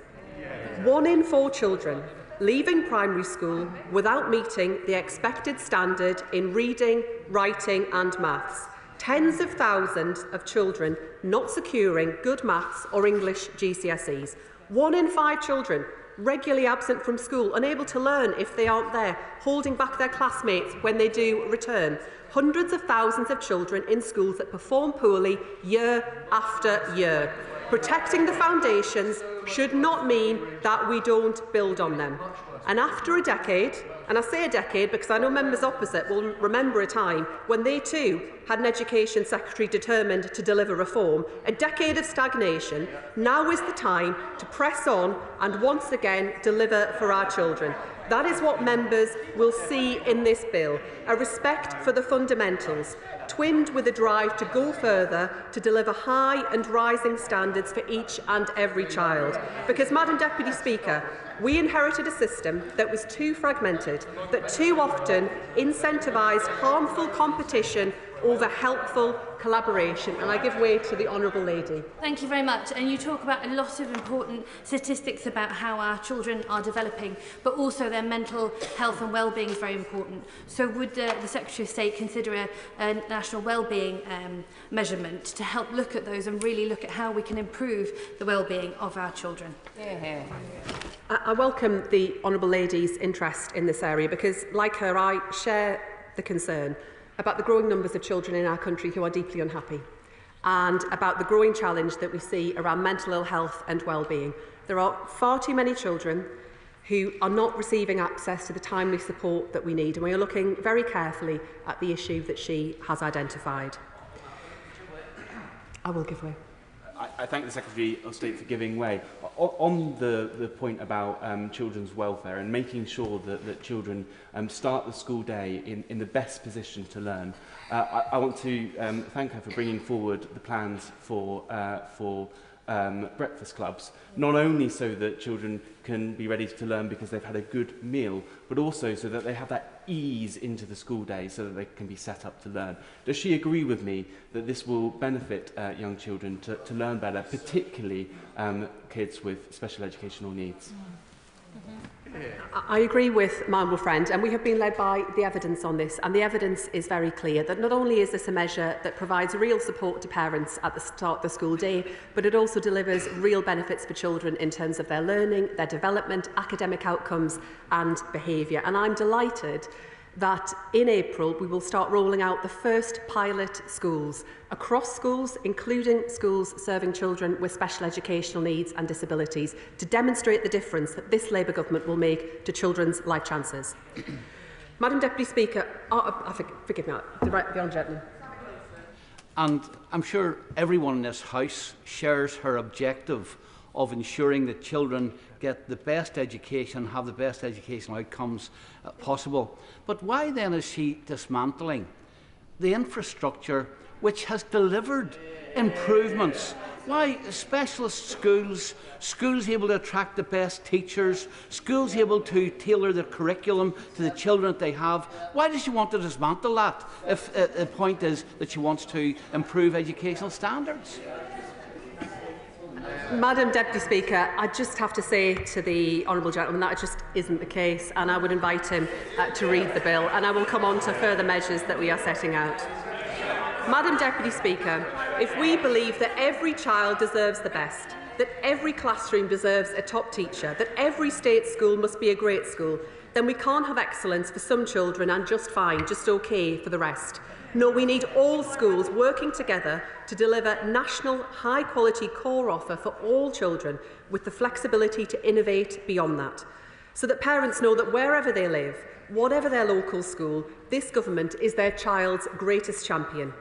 1 in 4 children leaving primary school without meeting the expected standard in reading, writing and maths. Tens of thousands of children not securing good maths or English GCSEs. 1 in 5 children regularly absent from school, unable to learn if they aren't there, holding back their classmates when they do return. Hundreds of thousands of children in schools that perform poorly year after year. Protecting the foundations should not mean that we don't build on them. And after a decade, and I say a decade because I know members opposite will remember a time when they too had an Education Secretary determined to deliver reform, a decade of stagnation, now is the time to press on and once again deliver for our children. That is what members will see in this bill, a respect for the fundamentals, twinned with a drive to go further to deliver high and rising standards for each and every child. Because, Madam Deputy Speaker, we inherited a system that was too fragmented, that too often incentivised harmful competition over helpful collaboration. And I give way to the Honourable Lady. Thank you very much. And you talk about a lot of important statistics about how our children are developing, but also their mental health and well-being is very important. So would the Secretary of State consider a national well-being measurement to help look at those and really look at how we can improve the well-being of our children? I welcome the Honourable Lady's interest in this area because, like her, I share the concern about the growing numbers of children in our country who are deeply unhappy and about the growing challenge that we see around mental ill health and well-being. There are far too many children who are not receiving access to the timely support that we need, and we are looking very carefully at the issue that she has identified. I will give way. I thank the Secretary of State for giving way. On the point about children's welfare and making sure that children start the school day in the best position to learn, I want to thank her for bringing forward the plans for breakfast clubs, not only so that children can be ready to learn because they've had a good meal, but also so that they have that ease into the school day so that they can be set up to learn. Does she agree with me that this will benefit young children to learn better, particularly kids with special educational needs? I agree with my honourable friend, and we have been led by the evidence on this, and the evidence is very clear that not only is this a measure that provides real support to parents at the start of the school day, but it also delivers real benefits for children in terms of their learning, their development, academic outcomes and behaviour. And I'm delighted that in April we will start rolling out the first pilot schools across schools, including schools serving children with special educational needs and disabilities, to demonstrate the difference that this Labour government will make to children's life chances. Madam Deputy Speaker, forgive me, the honourable gentleman. And I'm sure everyone in this House shares her objective of ensuring that children get the best education, have the best educational outcomes possible. But why then is she dismantling the infrastructure which has delivered improvements? Why specialist schools, schools able to attract the best teachers, schools able to tailor the curriculum to the children that they have? Why does she want to dismantle that if the point is that she wants to improve educational standards? Madam Deputy Speaker, I just have to say to the honourable gentleman that it just isn't the case, and I would invite him to read the bill, and I will come on to further measures that we are setting out. Madam Deputy Speaker, if we believe that every child deserves the best, that every classroom deserves a top teacher, that every state school must be a great school, then we can't have excellence for some children and just fine, just okay for the rest. No, we need all schools working together to deliver national high-quality core offer for all children with the flexibility to innovate beyond that, so that parents know that wherever they live, whatever their local school, this government is their child's greatest champion.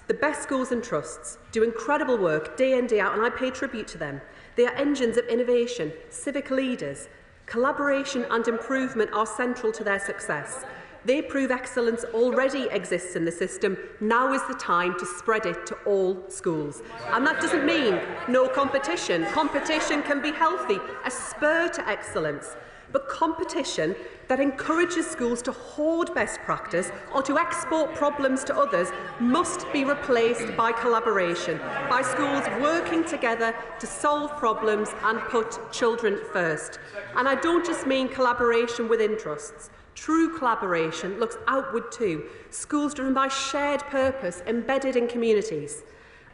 The best schools and trusts do incredible work day in, day out, and I pay tribute to them. They are engines of innovation, civic leaders. Collaboration and improvement are central to their success. They prove excellence already exists in the system. Now is the time to spread it to all schools. And that doesn't mean no competition. Competition can be healthy, a spur to excellence. But competition that encourages schools to hoard best practice or to export problems to others must be replaced by collaboration, by schools working together to solve problems and put children first. And I don't just mean collaboration within trusts. True collaboration looks outward too, schools driven by shared purpose embedded in communities.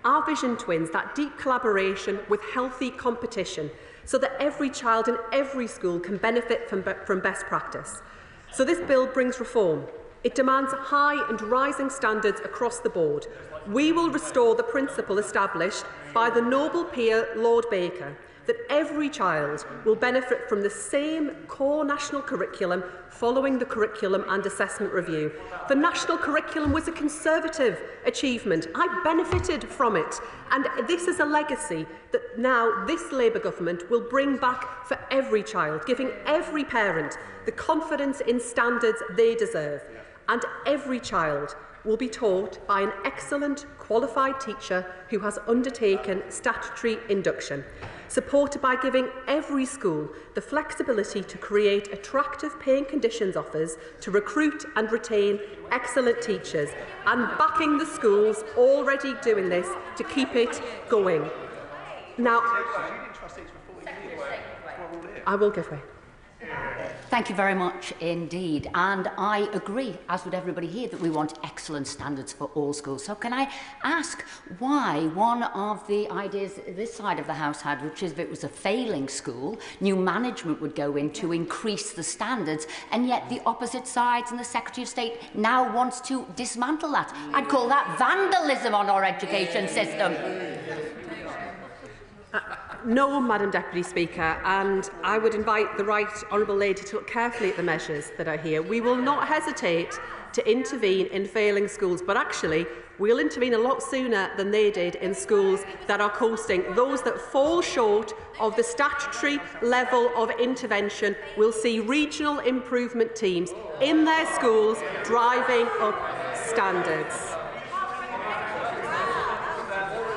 Our vision twins that deep collaboration with healthy competition so that every child in every school can benefit from best practice. So this bill brings reform. It demands high and rising standards across the board. We will restore the principle established by the noble peer Lord Baker that every child will benefit from the same core national curriculum following the Curriculum and Assessment Review. The national curriculum was a Conservative achievement. I benefited from it, and this is a legacy that now this Labour government will bring back for every child, giving every parent the confidence in standards they deserve. And every child will be taught by an excellent qualified teacher who has undertaken statutory induction, supported by giving every school the flexibility to create attractive paying conditions offers to recruit and retain excellent teachers, and backing the schools already doing this to keep it going. Now, I will give way. Thank you very much indeed. And I agree, as would everybody here, that we want excellent standards for all schools. So can I ask why one of the ideas this side of the House had, which is if it was a failing school, new management would go in to increase the standards, and yet the opposite sides and the Secretary of State now wants to dismantle that? I'd call that vandalism on our education system. No, Madam Deputy Speaker, and I would invite the Right Honourable Lady to look carefully at the measures that are here. We will not hesitate to intervene in failing schools, but actually we'll intervene a lot sooner than they did in schools that are coasting. Those that fall short of the statutory level of intervention will see regional improvement teams in their schools driving up standards.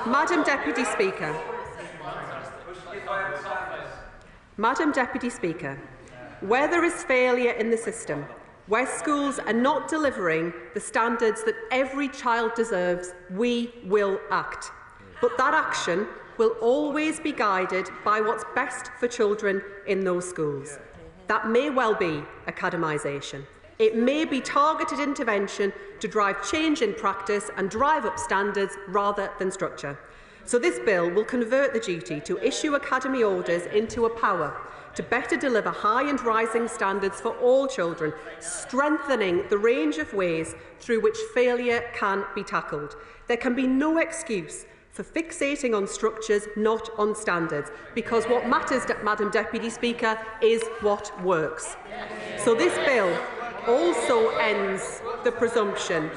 Madam Deputy Speaker. Madam Deputy Speaker, where there is failure in the system, where schools are not delivering the standards that every child deserves, we will act. But that action will always be guided by what's best for children in those schools. That may well be academisation. It may be targeted intervention to drive change in practice and drive up standards rather than structure. So this bill will convert the duty to issue academy orders into a power to better deliver high and rising standards for all children, strengthening the range of ways through which failure can be tackled. There can be no excuse for fixating on structures, not on standards, because what matters, Madam Deputy Speaker, is what works. So this bill also ends the presumption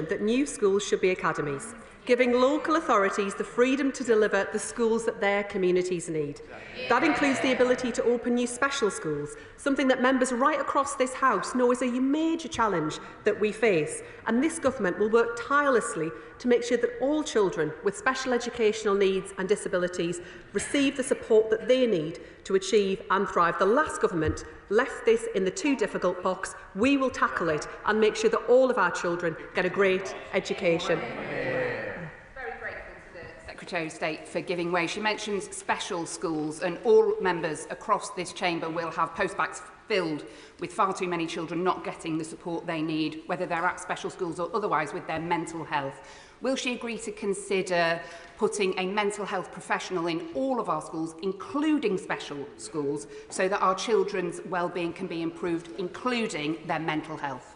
that new schools should be academies, giving local authorities the freedom to deliver the schools that their communities need. That includes the ability to open new special schools, something that members right across this House know is a major challenge that we face. And this government will work tirelessly to make sure that all children with special educational needs and disabilities receive the support that they need to achieve and thrive. The last government left this in the too difficult box. We will tackle it and make sure that all of our children get a great education. Secretary of State for giving way. She mentions special schools, and all members across this chamber will have postbacks filled with far too many children not getting the support they need, whether they're at special schools or otherwise, with their mental health. Will she agree to consider putting a mental health professional in all of our schools, including special schools, so that our children's well-being can be improved, including their mental health?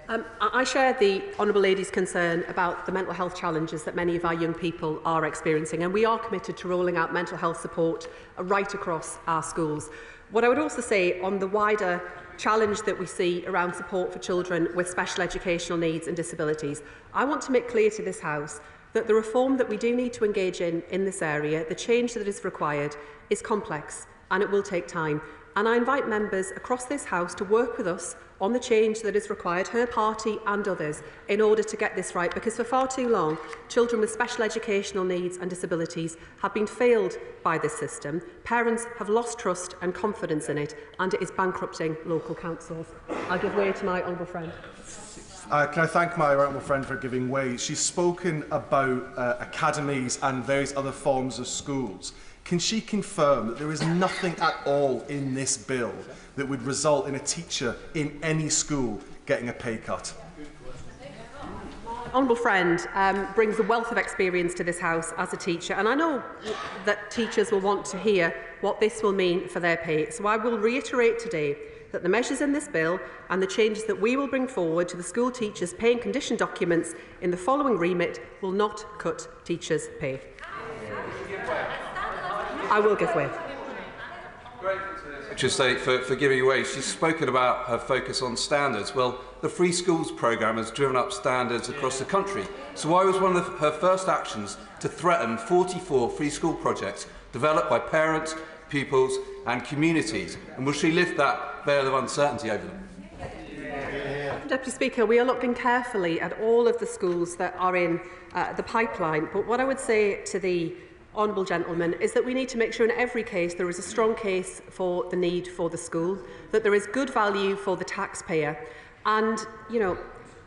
I share the Honourable Lady's concern about the mental health challenges that many of our young people are experiencing, and we are committed to rolling out mental health support right across our schools. What I would also say on the wider challenge that we see around support for children with special educational needs and disabilities, I want to make clear to this House that the reform that we do need to engage in this area, the change that is required, is complex and it will take time. And I invite members across this House to work with us on the change that is required, her party and others, in order to get this right, because for far too long, children with special educational needs and disabilities have been failed by this system. Parents have lost trust and confidence in it, and it is bankrupting local councils. I'll give way to my honourable friend. Can I thank my honourable friend for giving way? She's spoken about academies and various other forms of schools. Can she confirm that there is nothing at all in this bill that would result in a teacher in any school getting a pay cut? Honourable friend brings a wealth of experience to this House as a teacher, and I know that teachers will want to hear what this will mean for their pay. So I will reiterate today that the measures in this bill and the changes that we will bring forward to the school teachers' pay and condition documents in the following remit will not cut teachers' pay. I will give way. Secretary of State for giving way. She's spoken about her focus on standards. Well, the Free Schools programme has driven up standards across the country. So why was one of her first actions to threaten 44 free school projects developed by parents, pupils and communities? And will she lift that veil of uncertainty over them? Deputy Speaker, we are looking carefully at all of the schools that are in the pipeline. But what I would say to the honourable gentleman is that we need to make sure in every case there is a strong case for the need for the school, that there is good value for the taxpayer. And, you know,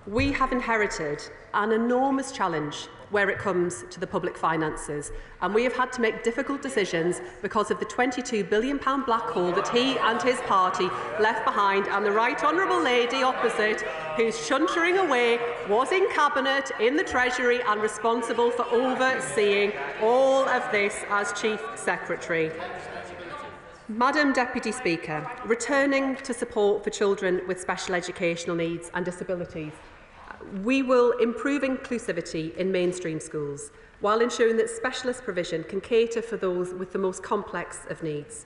we have inherited an enormous challenge where it comes to the public finances, and we have had to make difficult decisions because of the £22 billion black hole that he and his party left behind, and the right honourable lady opposite, who's shuntering away, was in Cabinet, in the Treasury and responsible for overseeing all of this as Chief Secretary. Madam Deputy Speaker, returning to support for children with special educational needs and disabilities, we will improve inclusivity in mainstream schools while ensuring that specialist provision can cater for those with the most complex of needs.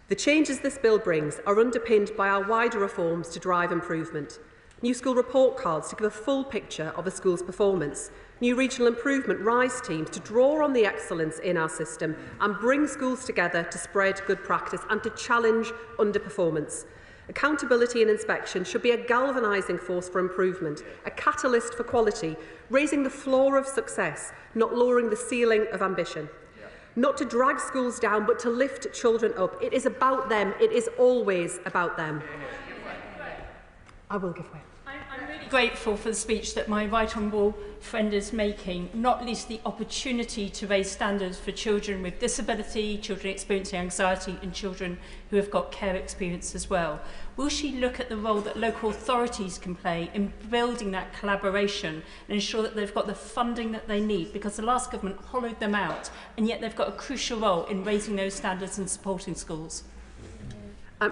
The changes this bill brings are underpinned by our wider reforms to drive improvement. New school report cards to give a full picture of a school's performance. New regional improvement RISE teams to draw on the excellence in our system and bring schools together to spread good practice and to challenge underperformance. Accountability and inspection should be a galvanising force for improvement, a catalyst for quality, raising the floor of success, not lowering the ceiling of ambition. Not to drag schools down, but to lift children up. It is about them. It is always about them. I will give way. I'm really grateful for the speech that my right honourable friend is making, not least the opportunity to raise standards for children with disability, children experiencing anxiety and children who have got care experience as well. Will she look at the role that local authorities can play in building that collaboration and ensure that they've got the funding that they need? Because the last government hollowed them out, and yet they've got a crucial role in raising those standards and supporting schools.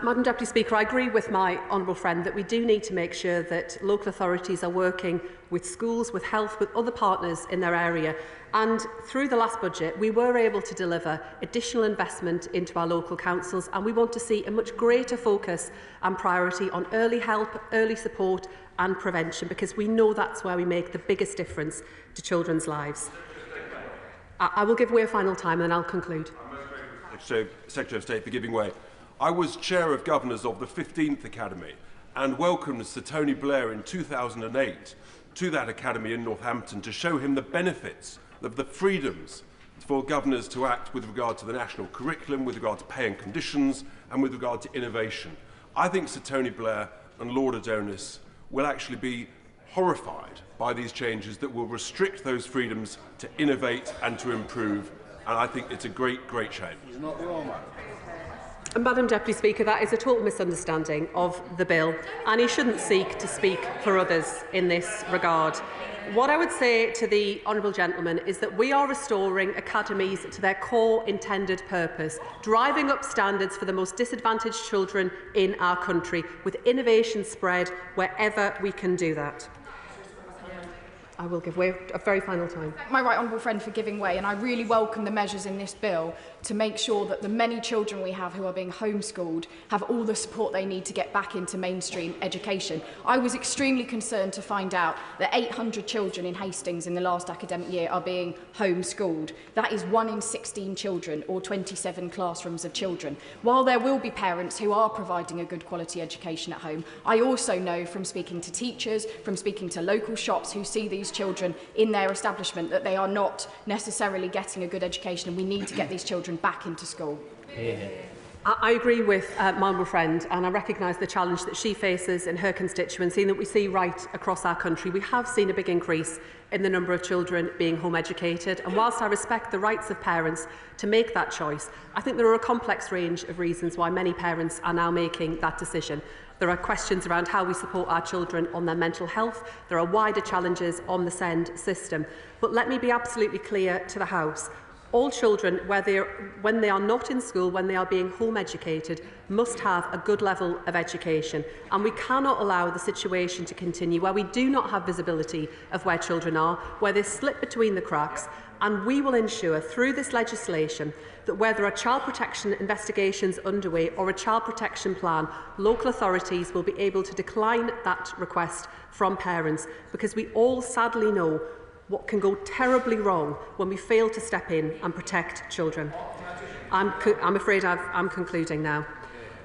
Madam Deputy Speaker, I agree with my honourable friend that we do need to make sure that local authorities are working with schools, with health, with other partners in their area. And through the last budget, we were able to deliver additional investment into our local councils, and we want to see a much greater focus and priority on early help, early support and prevention, because we know that's where we make the biggest difference to children's lives. I will give way a final time and then I'll conclude. Secretary of State for giving way. I was Chair of Governors of the 15th Academy and welcomed Sir Tony Blair in 2008 to that academy in Northampton to show him the benefits of the freedoms for governors to act with regard to the national curriculum, with regard to pay and conditions and with regard to innovation. I think Sir Tony Blair and Lord Adonis will actually be horrified by these changes that will restrict those freedoms to innovate and to improve, and I think it's a great, great shame. He's not wrong. Madam Deputy Speaker, that is a total misunderstanding of the bill, and he shouldn't seek to speak for others in this regard. What I would say to the honourable gentleman is that we are restoring academies to their core intended purpose, driving up standards for the most disadvantaged children in our country, with innovation spread wherever we can do that. I will give way a very final time. My right honourable friend for giving way, and I really welcome the measures in this bill to make sure that the many children we have who are being homeschooled have all the support they need to get back into mainstream education. I was extremely concerned to find out that 800 children in Hastings in the last academic year are being homeschooled. That is 1 in 16 children, or 27 classrooms of children. While there will be parents who are providing a good quality education at home, I also know from speaking to teachers, from speaking to local shops who see these children in their establishment, that they are not necessarily getting a good education, and we need to get these children back into school. I agree with my honourable friend, and I recognise the challenge that she faces in her constituency and that we see right across our country. We have seen a big increase in the number of children being home educated, and whilst I respect the rights of parents to make that choice, I think there are a complex range of reasons why many parents are now making that decision. There are questions around how we support our children on their mental health. There are wider challenges on the SEND system. But let me be absolutely clear to the House. All children, when they are not in school, when they are being home educated, must have a good level of education. And we cannot allow the situation to continue where we do not have visibility of where children are, where they slip between the cracks. And we will ensure through this legislation that where there are child protection investigations underway or a child protection plan, local authorities will be able to decline that request from parents, because we all sadly know what can go terribly wrong when we fail to step in and protect children. I'm afraid I'm concluding now.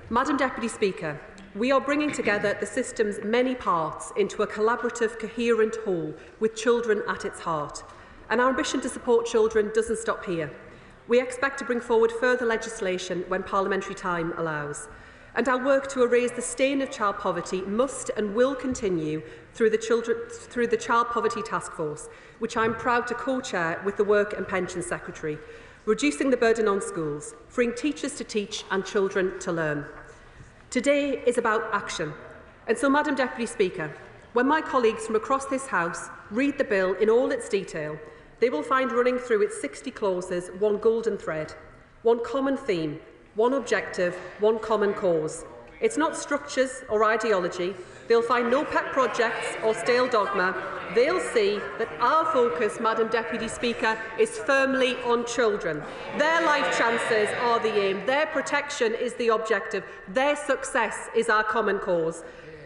Madam Deputy Speaker, We are bringing together the system's many parts into a collaborative, coherent whole with children at its heart. And our ambition to support children doesn't stop here. We expect to bring forward further legislation when parliamentary time allows. And our work to erase the stain of child poverty must and will continue through the Child Poverty Task Force, which I am proud to co-chair with the Work and Pensions Secretary, reducing the burden on schools, freeing teachers to teach and children to learn. Today is about action. And so, Madam Deputy Speaker, when my colleagues from across this House read the bill in all its detail, they will find running through its 60 clauses one golden thread, one common theme, one objective, one common cause. It's not structures or ideology. They'll find no pet projects or stale dogma. They'll see that our focus, Madam Deputy Speaker, is firmly on children. Their life chances are the aim. Their protection is the objective. Their success is our common cause.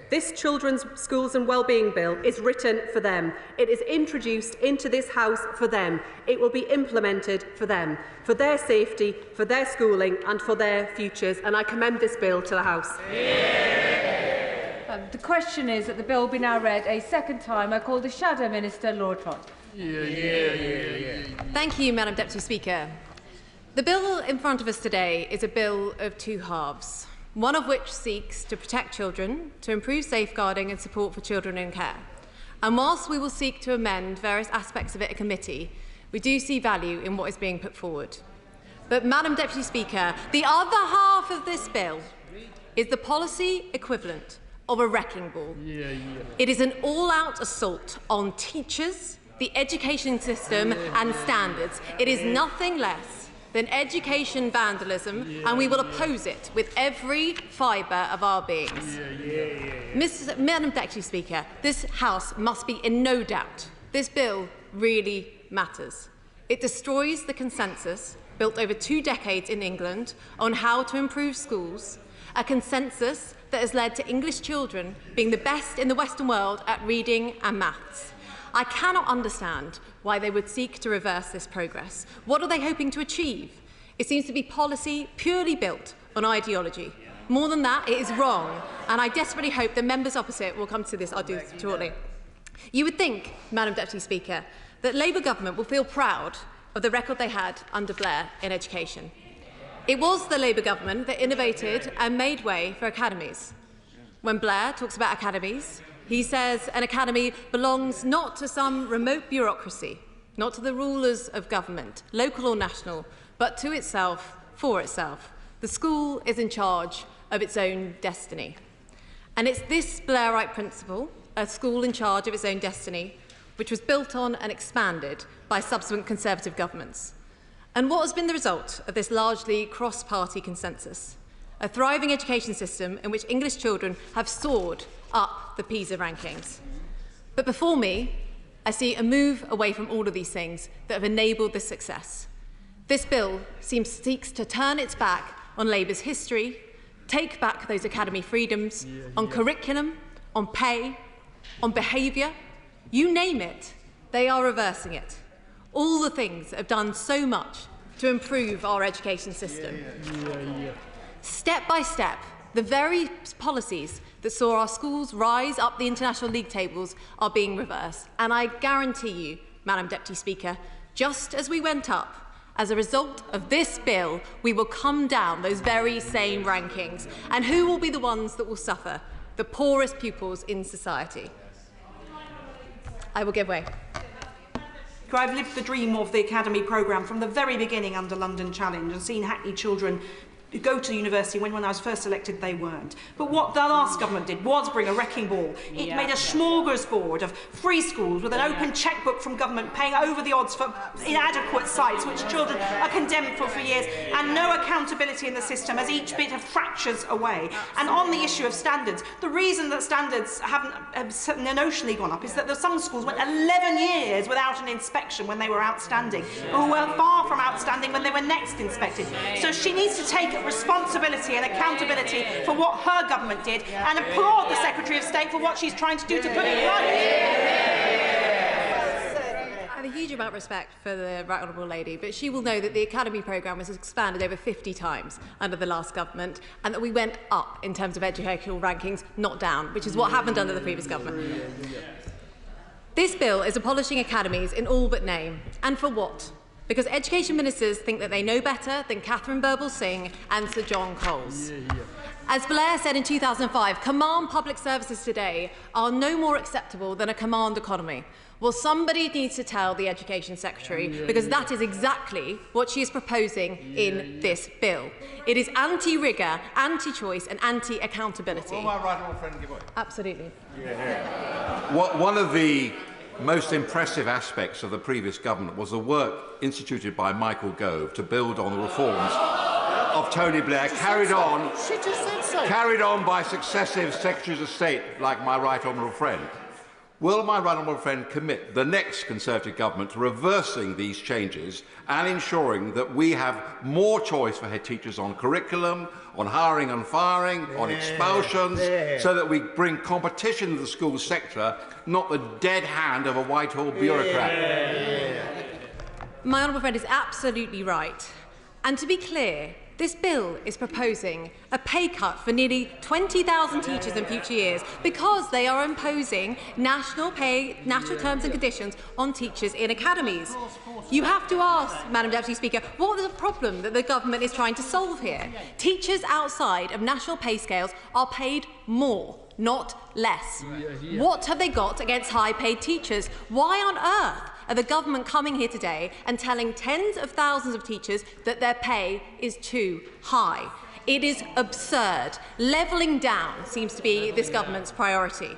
This Children's Schools and Wellbeing Bill is written for them. It is introduced into this House for them. It will be implemented for them, for their safety, for their schooling and for their futures. And I commend this bill to the House. The question is that the bill be now read a second time. I call the Shadow Minister, Lord Trott. Thank you, Madam Deputy Speaker. The bill in front of us today is a bill of two halves, one of which seeks to protect children, to improve safeguarding and support for children in care. And whilst we will seek to amend various aspects of it at committee, we do see value in what is being put forward. But, Madam Deputy Speaker, the other half of this bill is the policy equivalent of a wrecking ball. It is an all-out assault on teachers, the education system and standards. It is nothing less than education vandalism, and we will oppose it with every fibre of our beings. Madam Deputy Speaker, this House must be in no doubt. This bill really matters. It destroys the consensus built over 2 decades in England on how to improve schools, a consensus that has led to English children being the best in the Western world at reading and maths. I cannot understand why they would seek to reverse this progress. What are they hoping to achieve? It seems to be policy purely built on ideology. More than that, it is wrong, and I desperately hope the members opposite will come to this. I'll do this shortly. You would think, Madam Deputy Speaker, that Labour government will feel proud of the record they had under Blair in education. It was the Labour government that innovated and made way for academies. When Blair talks about academies, he says an academy belongs not to some remote bureaucracy, not to the rulers of government, local or national, but to itself, for itself. The school is in charge of its own destiny. And it's this Blairite principle, a school in charge of its own destiny, which was built on and expanded by subsequent Conservative governments. And what has been the result of this largely cross-party consensus? A thriving education system in which English children have soared up the PISA rankings. But before me, I see a move away from all of these things that have enabled this success. This bill seeks to turn its back on Labour's history, take back those academy freedoms, on curriculum, on pay, on behaviour. You name it, they are reversing it. All the things that have done so much to improve our education system. Step by step, the very policies that saw our schools rise up the international league tables are being reversed. And I guarantee you, Madam Deputy Speaker, just as we went up, as a result of this bill, we will come down those very same rankings. And who will be the ones that will suffer? The poorest pupils in society. I will give way. I've lived the dream of the Academy programme from the very beginning under London Challenge and seen Hackney children go to university when I was first elected they weren't. But what the last government did was bring a wrecking ball. It made a smorgasbord of free schools with an open chequebook from government paying over the odds for inadequate sites which children are condemned for years, and no accountability in the system as each bit of fractures away. And on the issue of standards, the reason that standards haven't notionally gone up is that some schools went 11 years without an inspection when they were outstanding, or were far from outstanding when they were next inspected. So she needs to take responsibility and accountability for what her government did, and applaud the Secretary of State for what she's trying to do to put it right. a huge amount of respect for the Right Honourable Lady, but she will know that the Academy programme was expanded over 50 times under the last government, and that we went up in terms of educational rankings, not down, which is what happened under the previous government. This bill is abolishing academies in all but name. And for what? Because education ministers think that they know better than Catherine Birbalsingh and Sir John Coles. As Blair said in 2005, command public services today are no more acceptable than a command economy. Well, somebody needs to tell the Education Secretary, because that is exactly what she is proposing in this bill. It is anti-rigour, anti-choice and anti-accountability. Will my right honourable friend give way? Absolutely. One of the most impressive aspects of the previous government was the work instituted by Michael Gove to build on the reforms of Tony Blair, carried on by successive Secretaries of State like my right honourable friend. Will my right honourable friend commit the next Conservative government to reversing these changes and ensuring that we have more choice for head teachers on curriculum, on hiring and firing, on expulsions, so that we bring competition to the school sector, not the dead hand of a Whitehall bureaucrat? My honourable friend is absolutely right. And to be clear, this bill is proposing a pay cut for nearly 20,000 teachers in future years because they are imposing national terms and conditions on teachers in academies. You have to ask, Madam Deputy Speaker, what is the problem that the government is trying to solve here? Teachers outside of national pay scales are paid more, not less. What have they got against high-paid teachers? Why on earth are the government coming here today and telling tens of thousands of teachers that their pay is too high? It is absurd. Levelling down seems to be this government's priority.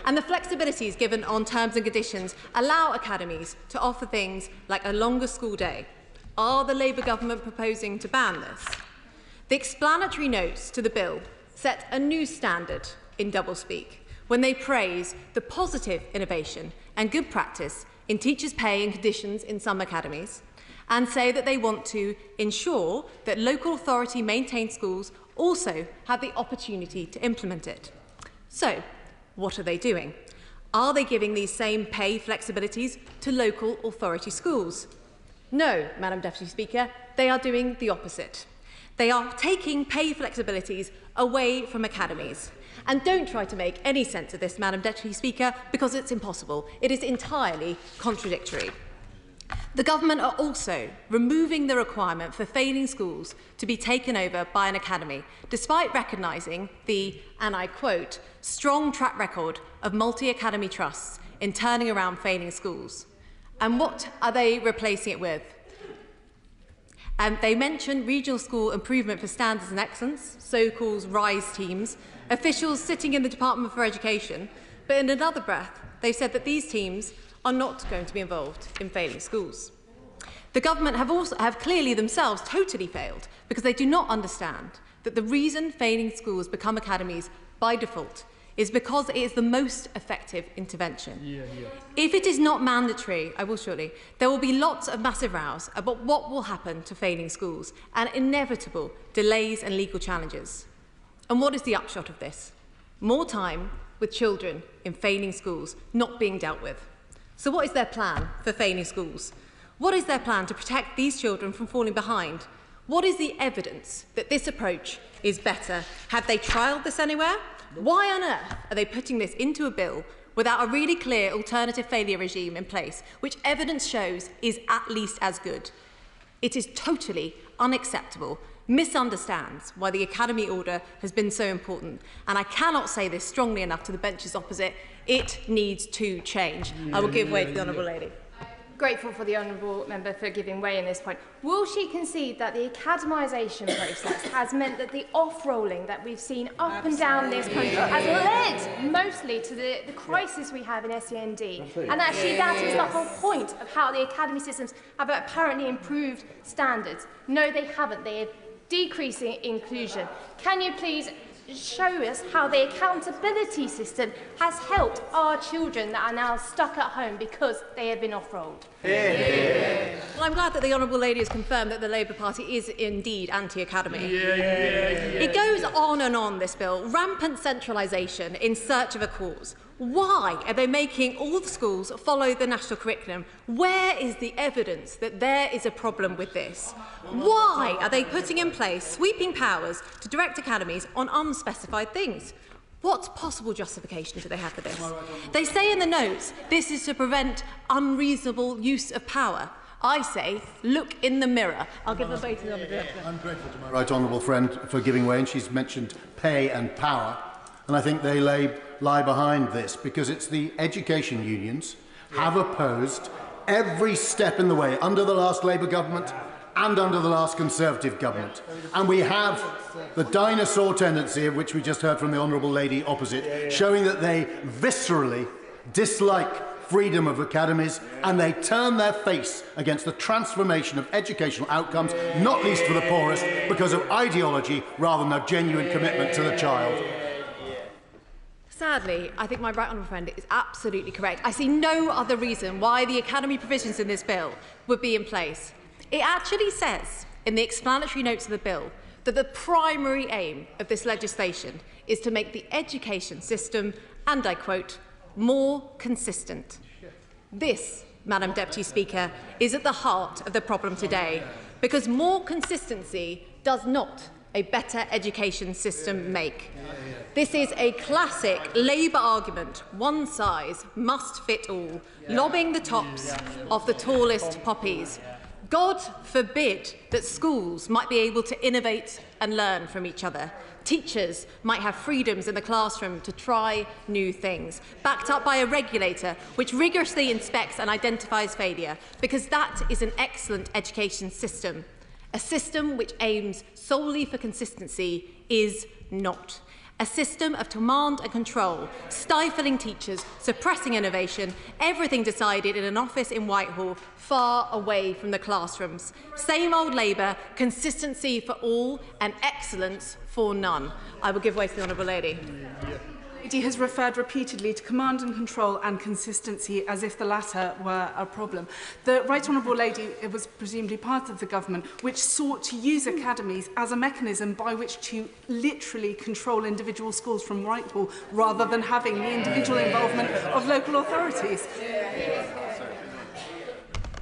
And the flexibilities given on terms and conditions allow academies to offer things like a longer school day. Are the Labour government proposing to ban this? The explanatory notes to the bill set a new standard in doublespeak when they praise the positive innovation and good practice in teachers' pay and conditions in some academies, and say that they want to ensure that local authority-maintained schools also have the opportunity to implement it. So, what are they doing? Are they giving these same pay flexibilities to local authority schools? No, Madam Deputy Speaker, they are doing the opposite. They are taking pay flexibilities away from academies. And don't try to make any sense of this, Madam Deputy Speaker, because it's impossible. It is entirely contradictory. The government are also removing the requirement for failing schools to be taken over by an academy, despite recognising the, and I quote, strong track record of multi-academy trusts in turning around failing schools. And what are they replacing it with? They mention regional school improvement for standards and excellence, so-called RISE teams, officials sitting in the Department for Education, but in another breath, they've said that these teams are not going to be involved in failing schools. The government have clearly themselves totally failed because they do not understand that the reason failing schools become academies by default is because it is the most effective intervention. If it is not mandatory, I will shortly, there will be lots of massive rows about what will happen to failing schools and inevitable delays and legal challenges. And what is the upshot of this? More time with children in failing schools not being dealt with. So what is their plan for failing schools? What is their plan to protect these children from falling behind? What is the evidence that this approach is better? Have they trialled this anywhere? Why on earth are they putting this into a bill without a really clear alternative failure regime in place, which evidence shows is at least as good? It is totally unacceptable, misunderstands why the Academy order has been so important, and I cannot say this strongly enough to the benches opposite. It needs to change. I will give way to the Honourable Lady. Grateful for the honourable member for giving way in this point. Will she concede that the academisation process has meant that the off-rolling that we've seen up and down this country has led mostly to the crisis we have in SEND, and actually that is the whole point of how the academy systems have apparently improved standards? No, they haven't. They have decreasing inclusion. Can you please show us how the accountability system has helped our children that are now stuck at home because they have been off-rolled? Well, I'm glad that the Honourable Lady has confirmed that the Labour Party is indeed anti-academy. It goes on and on, this bill. Rampant centralisation in search of a cause. Why are they making all the schools follow the national curriculum? Where is the evidence that there is a problem with this? Why are they putting in place sweeping powers to direct academies on unspecified things? What possible justification do they have for this? They say in the notes this is to prevent unreasonable use of power. I say, look in the mirror. I'll give the vote to the Honourable Director. I'm grateful to my right honourable friend for giving way, and she's mentioned pay and power. And I think they lie behind this, because it's the education unions have opposed every step in the way under the last Labour government and under the last Conservative government. And we have the dinosaur tendency, of which we just heard from the honourable lady opposite, showing that they viscerally dislike freedom of academies, and they turn their face against the transformation of educational outcomes, not least for the poorest, because of ideology rather than a genuine commitment to the child. Sadly, I think my right honourable friend is absolutely correct. I see no other reason why the academy provisions in this bill would be in place. It actually says in the explanatory notes of the bill that the primary aim of this legislation is to make the education system, and I quote, more consistent. This, Madam Deputy Speaker, is at the heart of the problem today, because more consistency does not a better education system make. This is a classic Labour argument, one size must fit all, lobbing the tops of the tallest poppies. God forbid that schools might be able to innovate and learn from each other. Teachers might have freedoms in the classroom to try new things, backed up by a regulator which rigorously inspects and identifies failure, because that is an excellent education system. A system which aims solely for consistency is not. A system of command and control, stifling teachers, suppressing innovation, everything decided in an office in Whitehall, far away from the classrooms. Same old Labour, consistency for all and excellence for none. I will give way to the Honourable Lady. He has referred repeatedly to command and control and consistency as if the latter were a problem. The Right Honourable Lady was presumably part of the government which sought to use academies as a mechanism by which to literally control individual schools from Whitehall rather than having the individual involvement of local authorities.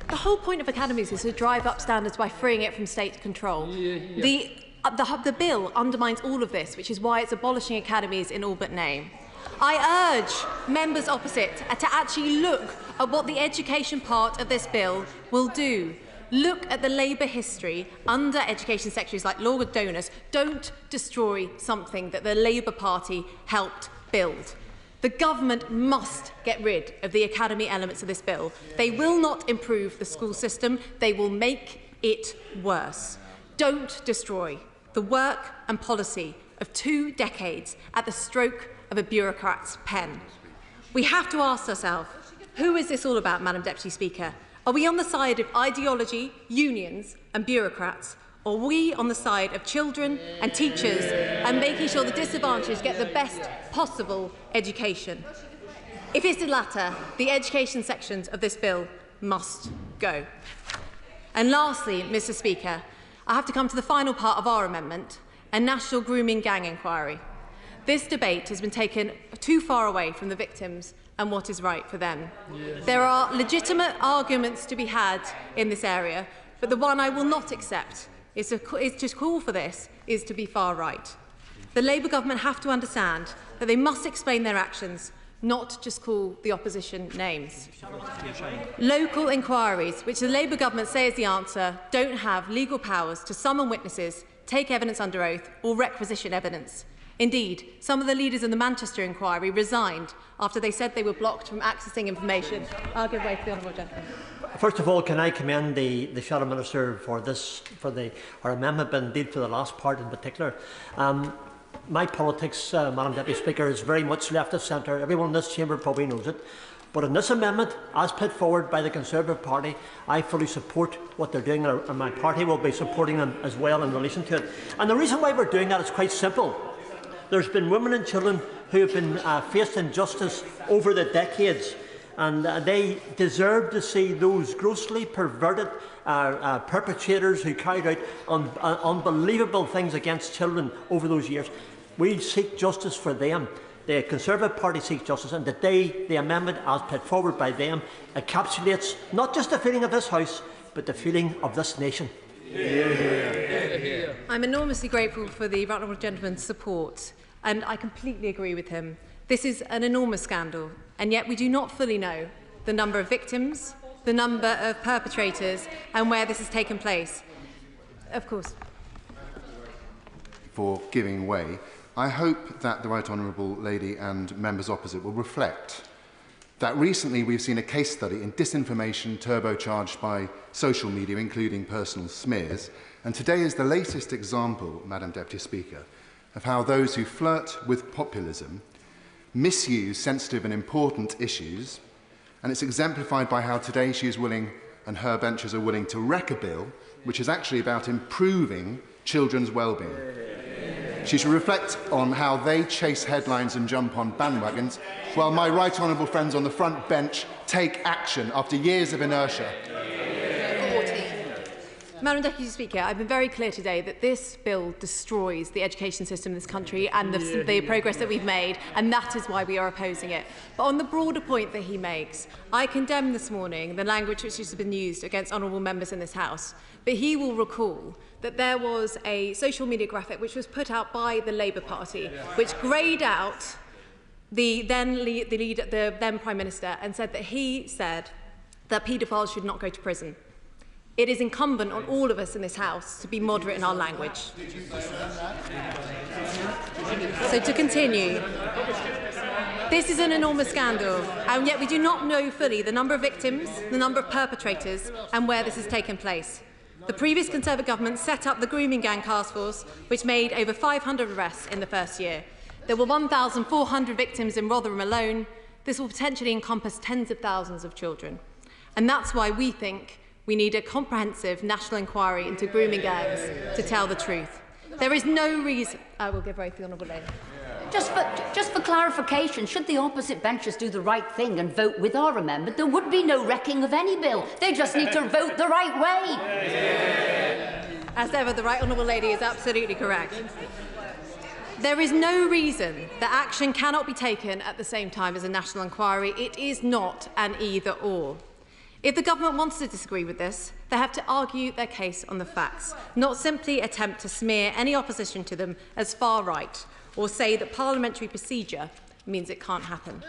The whole point of academies is to drive up standards by freeing it from state control. The bill undermines all of this, which is why it's abolishing academies in all but name. I urge members opposite to actually look at what the education part of this bill will do. Look at the Labour history under education secretaries like Lord Donors. Don't destroy something that the Labour Party helped build. The government must get rid of the academy elements of this bill. They will not improve the school system. They will make it worse. Don't destroy the work and policy of 2 decades at the stroke of a bureaucrat's pen. We have to ask ourselves, who is this all about, Madam Deputy Speaker? Are we on the side of ideology, unions and bureaucrats, or are we on the side of children and teachers and making sure the disadvantaged get the best possible education? If it's the latter, the education sections of this bill must go. And lastly, Mr. Speaker, I have to come to the final part of our amendment, a national grooming gang inquiry. This debate has been taken too far away from the victims and what is right for them. There are legitimate arguments to be had in this area, but the one I will not accept is to call for this is to be far right. The Labour government have to understand that they must explain their actions, not just call the opposition names. Local inquiries, which the Labour government say is the answer, don't have legal powers to summon witnesses, take evidence under oath or requisition evidence. Indeed, some of the leaders in the Manchester inquiry resigned after they said they were blocked from accessing information. I'll give way to the honourable gentleman. First of all, can I commend the Shadow Minister for our amendment, but indeed for the last part in particular. My politics, Madam Deputy Speaker, is very much left of centre. Everyone in this chamber probably knows it. But in this amendment, as put forward by the Conservative Party, I fully support what they're doing, and my party will be supporting them as well in relation to it. And the reason why we're doing that is quite simple. There's been women and children who have been faced injustice over the decades, and they deserve to see those grossly perverted perpetrators who carried out unbelievable things against children over those years. We seek justice for them. The Conservative Party seeks justice, and today the amendment as put forward by them encapsulates not just the feeling of this House, but the feeling of this nation. I'm enormously grateful for the right honourable gentleman's support, and I completely agree with him. This is an enormous scandal, and yet we do not fully know the number of victims, the number of perpetrators, and where this has taken place. Of course. For giving way, I hope that the Right Honourable Lady and members opposite will reflect that recently we've seen a case study in disinformation turbocharged by social media, including personal smears, and today is the latest example, Madam Deputy Speaker, of how those who flirt with populism misuse sensitive and important issues, and it's exemplified by how today she is willing, and her benches are willing, to wreck a bill which is actually about improving children's well-being. She should reflect on how they chase headlines and jump on bandwagons, while my right honourable friends on the front bench take action after years of inertia. Madam Deputy Speaker, I've been very clear today that this bill destroys the education system in this country and the progress that we've made, and that is why we are opposing it. But on the broader point that he makes, I condemn this morning the language which has been used against honourable members in this House. But he will recall that there was a social media graphic which was put out by the Labour Party, which greyed out the then Prime Minister and said that he said that paedophiles should not go to prison. It is incumbent on all of us in this House to be moderate in our language. So to continue, this is an enormous scandal, and yet we do not know fully the number of victims, the number of perpetrators, and where this has taken place. The previous Conservative government set up the Grooming Gang Task Force, which made over 500 arrests in the first year. There were 1,400 victims in Rotherham alone. This will potentially encompass tens of thousands of children. And that's why we think we need a comprehensive national inquiry into grooming gangs to tell the truth. There is no reason... I will give way to the Honourable Lady. Just for clarification, should the opposite benches do the right thing and vote with our amendment, there would be no wrecking of any bill. They just need to vote the right way. As ever, the Right Honourable Lady is absolutely correct. There is no reason that action cannot be taken at the same time as a national inquiry. It is not an either-or. If the government wants to disagree with this, they have to argue their case on the facts, not simply attempt to smear any opposition to them as far-right or say that parliamentary procedure means it can't happen.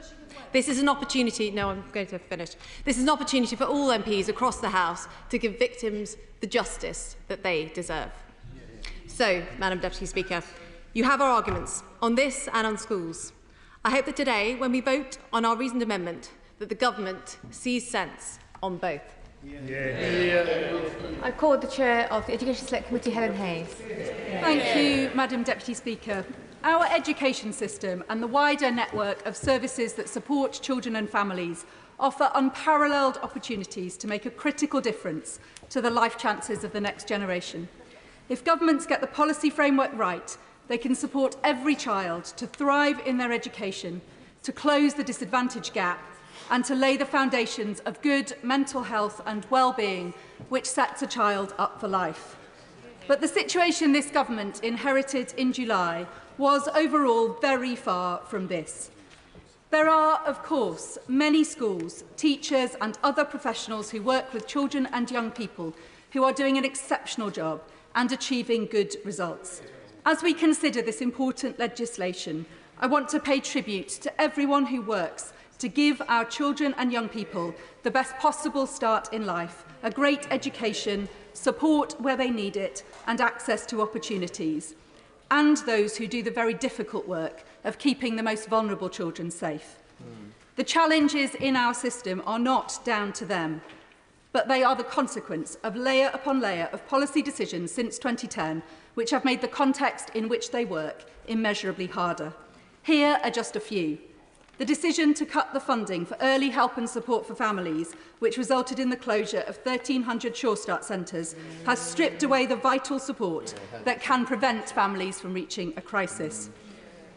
This is an opportunity... No, I'm going to finish. This is an opportunity for all MPs across the House to give victims the justice that they deserve. So, Madam Deputy Speaker, you have our arguments on this and on schools. I hope that today, when we vote on our reasoned amendment, that the government sees sense on both. I call the Chair of the Education Select Committee, Helen Hayes. Thank you, Madam Deputy Speaker. Our education system and the wider network of services that support children and families offer unparalleled opportunities to make a critical difference to the life chances of the next generation. If governments get the policy framework right, they can support every child to thrive in their education, to close the disadvantage gap, and to lay the foundations of good mental health and well-being, which sets a child up for life. But the situation this government inherited in July was overall very far from this. There are, of course, many schools, teachers and other professionals who work with children and young people who are doing an exceptional job and achieving good results. As we consider this important legislation, I want to pay tribute to everyone who works to give our children and young people the best possible start in life, a great education, support where they need it, and access to opportunities, and those who do the very difficult work of keeping the most vulnerable children safe. The challenges in our system are not down to them, but they are the consequence of layer upon layer of policy decisions since 2010, which have made the context in which they work immeasurably harder. Here are just a few. The decision to cut the funding for early help and support for families, which resulted in the closure of 1,300 Sure Start centres, has stripped away the vital support that can prevent families from reaching a crisis.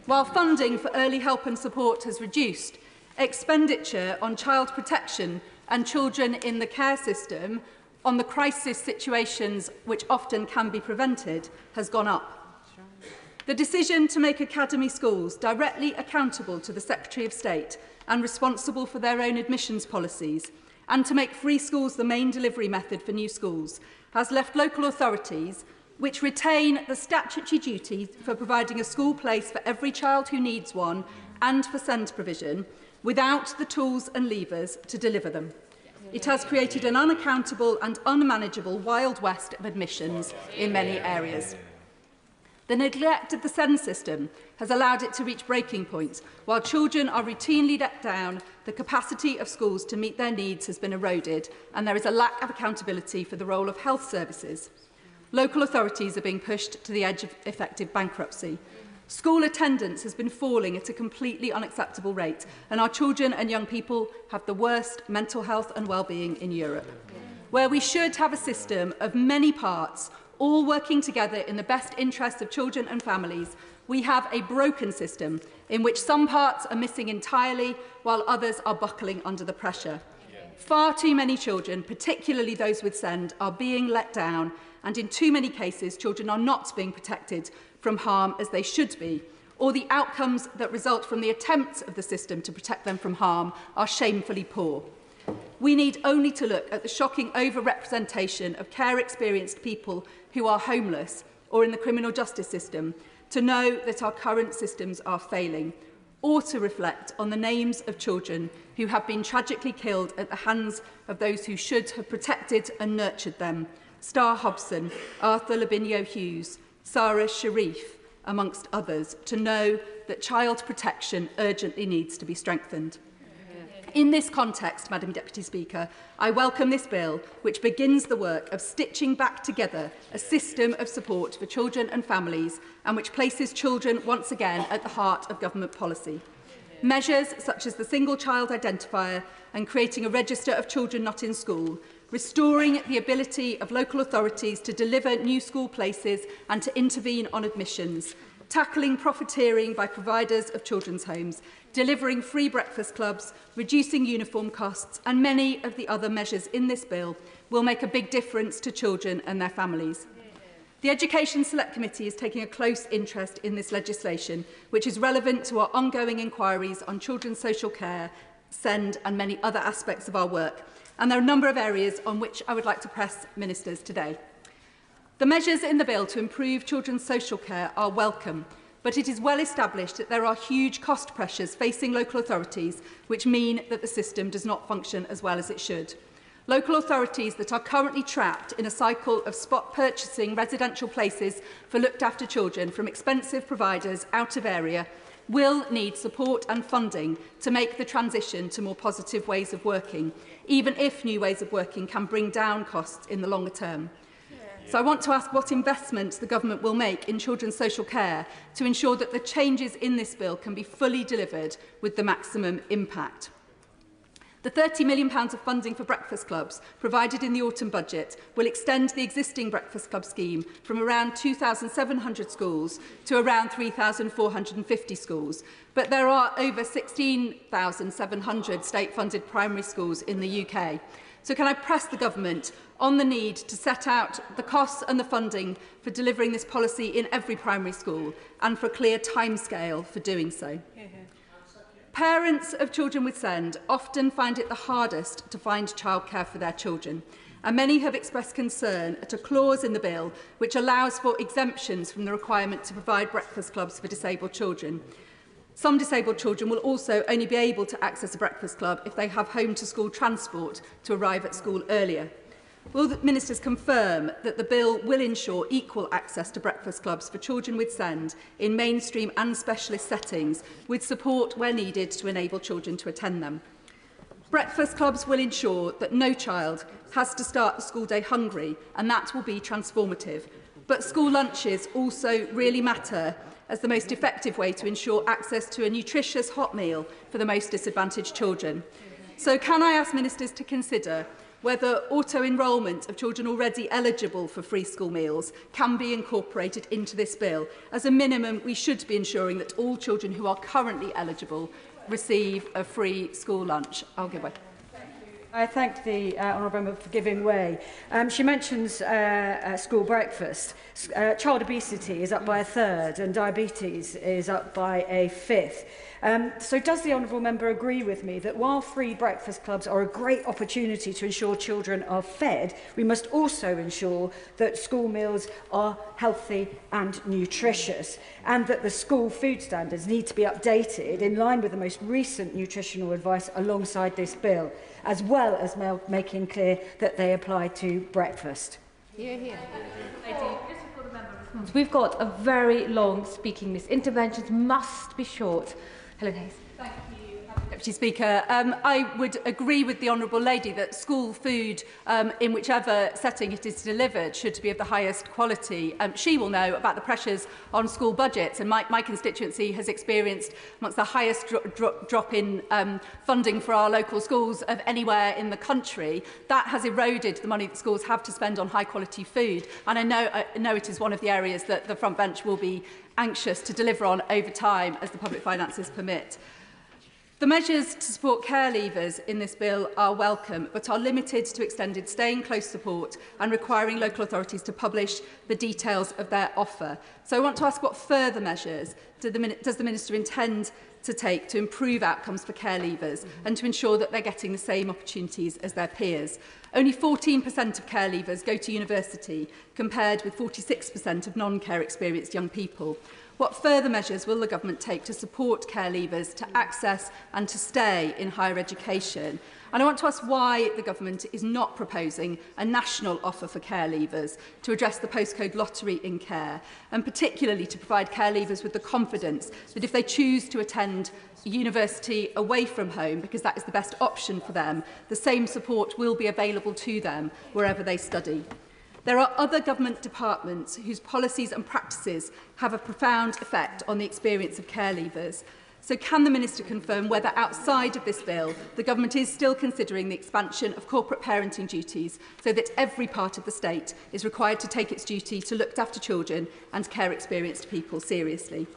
While funding for early help and support has reduced, expenditure on child protection and children in the care system, on the crisis situations which often can be prevented, has gone up. The decision to make academy schools directly accountable to the Secretary of State and responsible for their own admissions policies, and to make free schools the main delivery method for new schools, has left local authorities, which retain the statutory duty for providing a school place for every child who needs one and for SEND provision, without the tools and levers to deliver them. It has created an unaccountable and unmanageable Wild West of admissions in many areas. The neglect of the SEND system has allowed it to reach breaking points. While children are routinely let down, the capacity of schools to meet their needs has been eroded, and there is a lack of accountability for the role of health services. Local authorities are being pushed to the edge of effective bankruptcy. School attendance has been falling at a completely unacceptable rate, and our children and young people have the worst mental health and well-being in Europe. Where we should have a system of many parts, all working together in the best interests of children and families, we have a broken system in which some parts are missing entirely while others are buckling under the pressure. Far too many children, particularly those with SEND, are being let down, and in too many cases children are not being protected from harm as they should be, or the outcomes that result from the attempts of the system to protect them from harm are shamefully poor. We need only to look at the shocking over-representation of care-experienced people who are homeless or in the criminal justice system to know that our current systems are failing, or to reflect on the names of children who have been tragically killed at the hands of those who should have protected and nurtured them. Star Hobson, Arthur Lavinia Hughes, Sarah Sharif, amongst others, to know that child protection urgently needs to be strengthened. In this context, Madam Deputy Speaker, I welcome this bill, which begins the work of stitching back together a system of support for children and families, and which places children once again at the heart of government policy. Measures such as the single child identifier and creating a register of children not in school, restoring the ability of local authorities to deliver new school places and to intervene on admissions, tackling profiteering by providers of children's homes, delivering free breakfast clubs, reducing uniform costs, and many of the other measures in this bill will make a big difference to children and their families. The Education Select Committee is taking a close interest in this legislation, which is relevant to our ongoing inquiries on children's social care, SEND, and many other aspects of our work. And there are a number of areas on which I would like to press ministers today. The measures in the bill to improve children's social care are welcome, but it is well established that there are huge cost pressures facing local authorities, which mean that the system does not function as well as it should. Local authorities that are currently trapped in a cycle of spot purchasing residential places for looked after children from expensive providers out of area will need support and funding to make the transition to more positive ways of working, even if new ways of working can bring down costs in the longer term. So I want to ask what investments the government will make in children's social care to ensure that the changes in this bill can be fully delivered with the maximum impact. The £30 million of funding for breakfast clubs provided in the autumn budget will extend the existing breakfast club scheme from around 2,700 schools to around 3,450 schools. But there are over 16,700 state-funded primary schools in the UK. So can I press the government on the need to set out the costs and the funding for delivering this policy in every primary school and for a clear timescale for doing so? Parents of children with SEND often find it the hardest to find childcare for their children, and many have expressed concern at a clause in the bill which allows for exemptions from the requirement to provide breakfast clubs for disabled children. Some disabled children will also only be able to access a breakfast club if they have home-to-school transport to arrive at school earlier. Will the ministers confirm that the bill will ensure equal access to breakfast clubs for children with SEND in mainstream and specialist settings, with support where needed to enable children to attend them? Breakfast clubs will ensure that no child has to start the school day hungry, and that will be transformative. But school lunches also really matter as the most effective way to ensure access to a nutritious hot meal for the most disadvantaged children. So can I ask ministers to consider whether auto-enrolment of children already eligible for free school meals can be incorporated into this bill? As a minimum, we should be ensuring that all children who are currently eligible receive a free school lunch. I'll give way. I thank the honourable member for giving way. She mentions school breakfast. Child obesity is up by 1/3 and diabetes is up by 1/5. So does the honourable member agree with me that while free breakfast clubs are a great opportunity to ensure children are fed, we must also ensure that school meals are healthy and nutritious, and that the school food standards need to be updated in line with the most recent nutritional advice alongside this bill, as well as making clear that they apply to breakfast? We've got a very long speaking list. Interventions must be short. Helen Hayes. Thank you, Deputy Speaker. I would agree with the Honourable Lady that school food, in whichever setting it is delivered, should be of the highest quality. She will know about the pressures on school budgets, and my constituency has experienced amongst the highest drop in funding for our local schools of anywhere in the country. That has eroded the money that schools have to spend on high quality food, and I know it is one of the areas that the front bench will be anxious to deliver on over time as the public finances permit. The measures to support care leavers in this bill are welcome, but are limited to extended staying close support and requiring local authorities to publish the details of their offer. So I want to ask what further measures does the Minister intend to take to improve outcomes for care leavers and to ensure that they're getting the same opportunities as their peers. Only 14% of care leavers go to university, compared with 46% of non-care experienced young people. What further measures will the government take to support care leavers to access and to stay in higher education? And I want to ask why the government is not proposing a national offer for care leavers to address the postcode lottery in care, and particularly to provide care leavers with the confidence that if they choose to attend university away from home, because that is the best option for them, the same support will be available to them wherever they study. There are other government departments whose policies and practices have a profound effect on the experience of care leavers. So can the Minister confirm whether outside of this bill the government is still considering the expansion of corporate parenting duties so that every part of the state is required to take its duty to look after children and care experienced people seriously?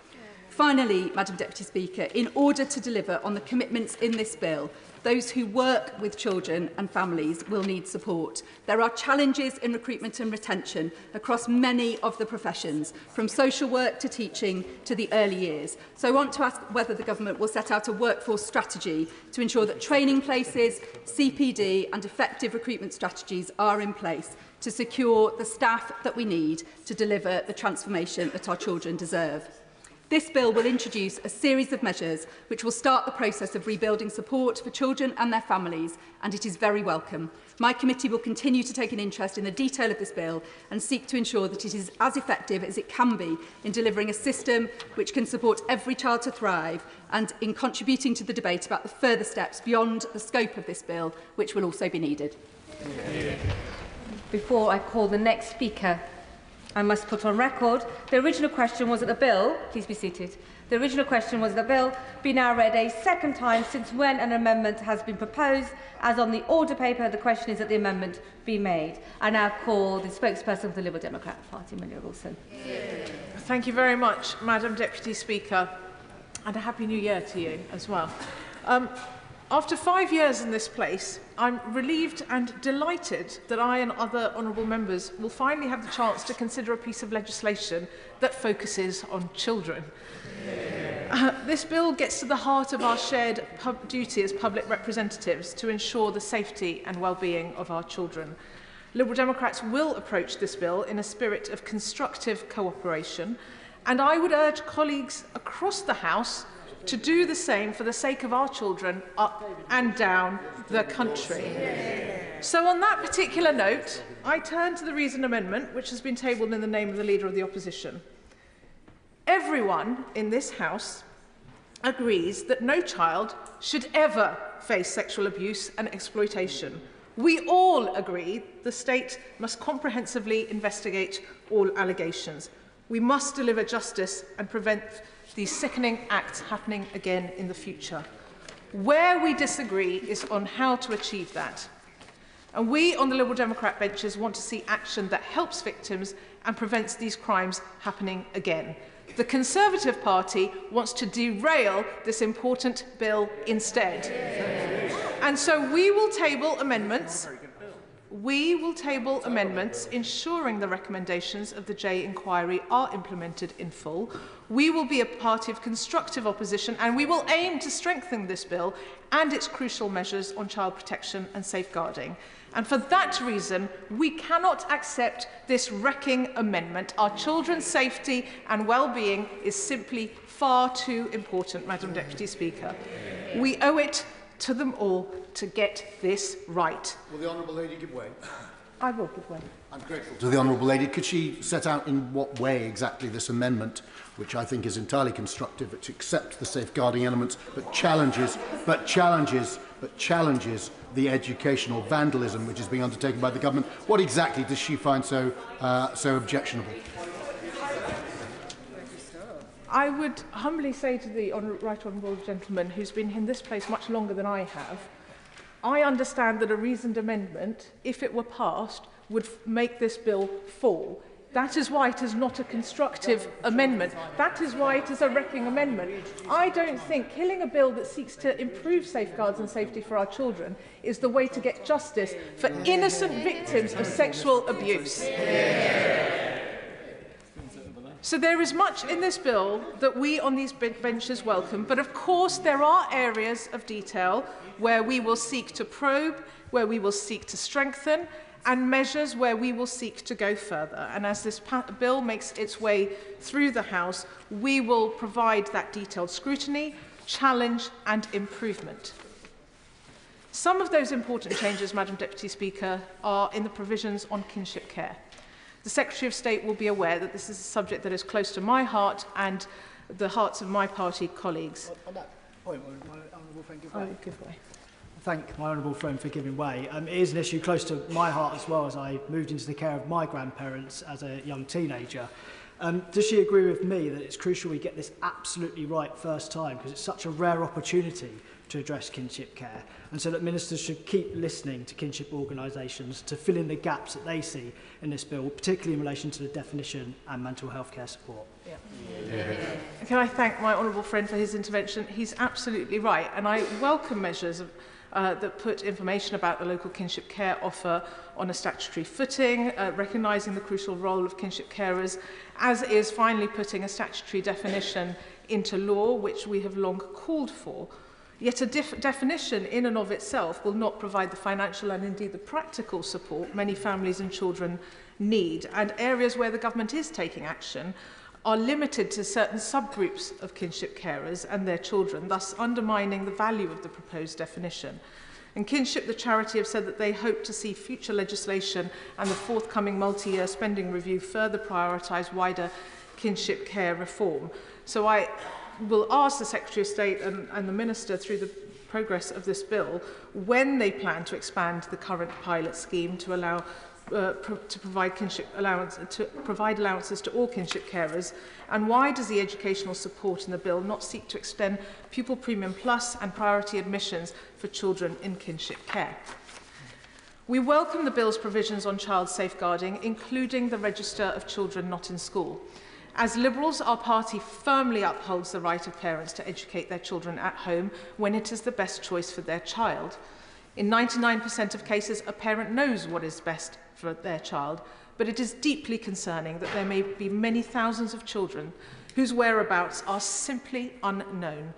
Finally, Madam Deputy Speaker, in order to deliver on the commitments in this bill, those who work with children and families will need support. There are challenges in recruitment and retention across many of the professions, from social work to teaching to the early years. So I want to ask whether the government will set out a workforce strategy to ensure that training places, CPD and effective recruitment strategies are in place to secure the staff that we need to deliver the transformation that our children deserve. This bill will introduce a series of measures which will start the process of rebuilding support for children and their families, and it is very welcome. My committee will continue to take an interest in the detail of this bill and seek to ensure that it is as effective as it can be in delivering a system which can support every child to thrive, and in contributing to the debate about the further steps beyond the scope of this bill, which will also be needed. Before I call the next speaker, I must put on record, the original question was that the bill, please be seated, the original question was that the bill be now read a second time since when an amendment has been proposed. As on the order paper, the question is that the amendment be made. I now call the spokesperson of the Liberal Democratic Party, Amelia Wilson. Thank you very much, Madam Deputy Speaker, and a Happy New Year to you as well. After 5 years in this place, I'm relieved and delighted that I and other honourable members will finally have the chance to consider a piece of legislation that focuses on children. This bill gets to the heart of our shared duty as public representatives to ensure the safety and well-being of our children. Liberal Democrats will approach this bill in a spirit of constructive cooperation, and I would urge colleagues across the House to do the same for the sake of our children up and down the country. So on that particular note, I turn to the Reason Amendment, which has been tabled in the name of the Leader of the Opposition. Everyone in this House agrees that no child should ever face sexual abuse and exploitation. We all agree the state must comprehensively investigate all allegations. We must deliver justice and prevent these sickening acts happening again in the future. Where we disagree is on how to achieve that. And we on the Liberal Democrat benches want to see action that helps victims and prevents these crimes happening again. The Conservative Party wants to derail this important bill instead. And so we will table amendments. We will table amendments ensuring the recommendations of the J inquiry are implemented in full. We will be a party of constructive opposition, and we will aim to strengthen this bill and its crucial measures on child protection and safeguarding. And for that reason, we cannot accept this wrecking amendment. Our children's safety and well-being is simply far too important, Madam Deputy Speaker. We owe it to them all to get this right. Will the Honourable Lady give way? I will give way. I'm grateful to the Honourable Lady. Could she set out in what way exactly this amendment, which I think is entirely constructive, which accepts the safeguarding elements, but challenges the educational vandalism which is being undertaken by the government? What exactly does she find so objectionable? I would humbly say to the Right Honourable Gentleman, who's been in this place much longer than I have, I understand that a reasoned amendment, if it were passed, would make this bill fall. That is why it is not a constructive amendment. That is why it is a wrecking amendment. I don't think killing a bill that seeks to improve safeguards and safety for our children is the way to get justice for innocent victims of sexual abuse. So there is much in this bill that we on these benches welcome, but of course there are areas of detail where we will seek to probe, where we will seek to strengthen, and measures where we will seek to go further. And as this bill makes its way through the House, we will provide that detailed scrutiny, challenge and improvement. Some of those important changes, Madam Deputy Speaker, are in the provisions on kinship care. The Secretary of State will be aware that this is a subject that is close to my heart and the hearts of my party colleagues. On that point, my honourable friend give way. I will give way. Thank my honourable friend for giving way. It is an issue close to my heart as well, as I moved into the care of my grandparents as a young teenager. Does she agree with me that it's crucial we get this absolutely right first time, because it's such a rare opportunity to address kinship care, and so that ministers should keep listening to kinship organisations to fill in the gaps that they see in this bill, particularly in relation to the definition and mental health care support? Can I thank my honourable friend for his intervention? He's absolutely right, and I welcome measures that put information about the local kinship care offer on a statutory footing, recognising the crucial role of kinship carers, as is finally putting a statutory definition into law, which we have long called for. Yet a definition in and of itself will not provide the financial and indeed the practical support many families and children need, and areas where the government is taking action are limited to certain subgroups of kinship carers and their children, thus undermining the value of the proposed definition. And Kinship, the charity, have said that they hope to see future legislation and the forthcoming multi-year spending review further prioritise wider kinship care reform. So I will ask the Secretary of State and the Minister through the progress of this bill when they plan to expand the current pilot scheme to allow to provide allowances to all kinship carers, and why does the educational support in the bill not seek to extend Pupil Premium Plus and priority admissions for children in kinship care? We welcome the bill's provisions on child safeguarding, including the register of children not in school. As Liberals, our party firmly upholds the right of parents to educate their children at home when it is the best choice for their child. In 99% of cases, a parent knows what is best for their child, but it is deeply concerning that there may be many thousands of children whose whereabouts are simply unknown.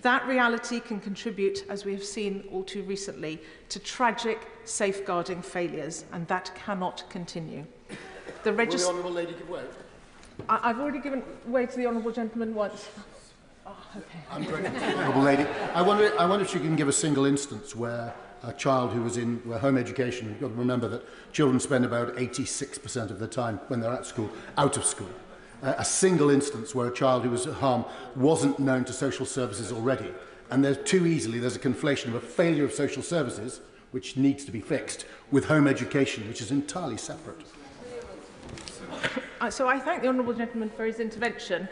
That reality can contribute, as we have seen all too recently, to tragic safeguarding failures, and that cannot continue. Will the Honourable Lady give way? I've already given way to the Honourable Gentleman once. Oh, okay. I'm grateful. Honourable Lady, I wonder if you can give a single instance where a child who was in home education, you've got to remember that children spend about 86% of their time when they're at school, out of school. A single instance where a child who was at harm wasn't known to social services already. And there's a conflation of a failure of social services, which needs to be fixed, with home education, which is entirely separate. So I thank the Honourable Gentleman for his intervention.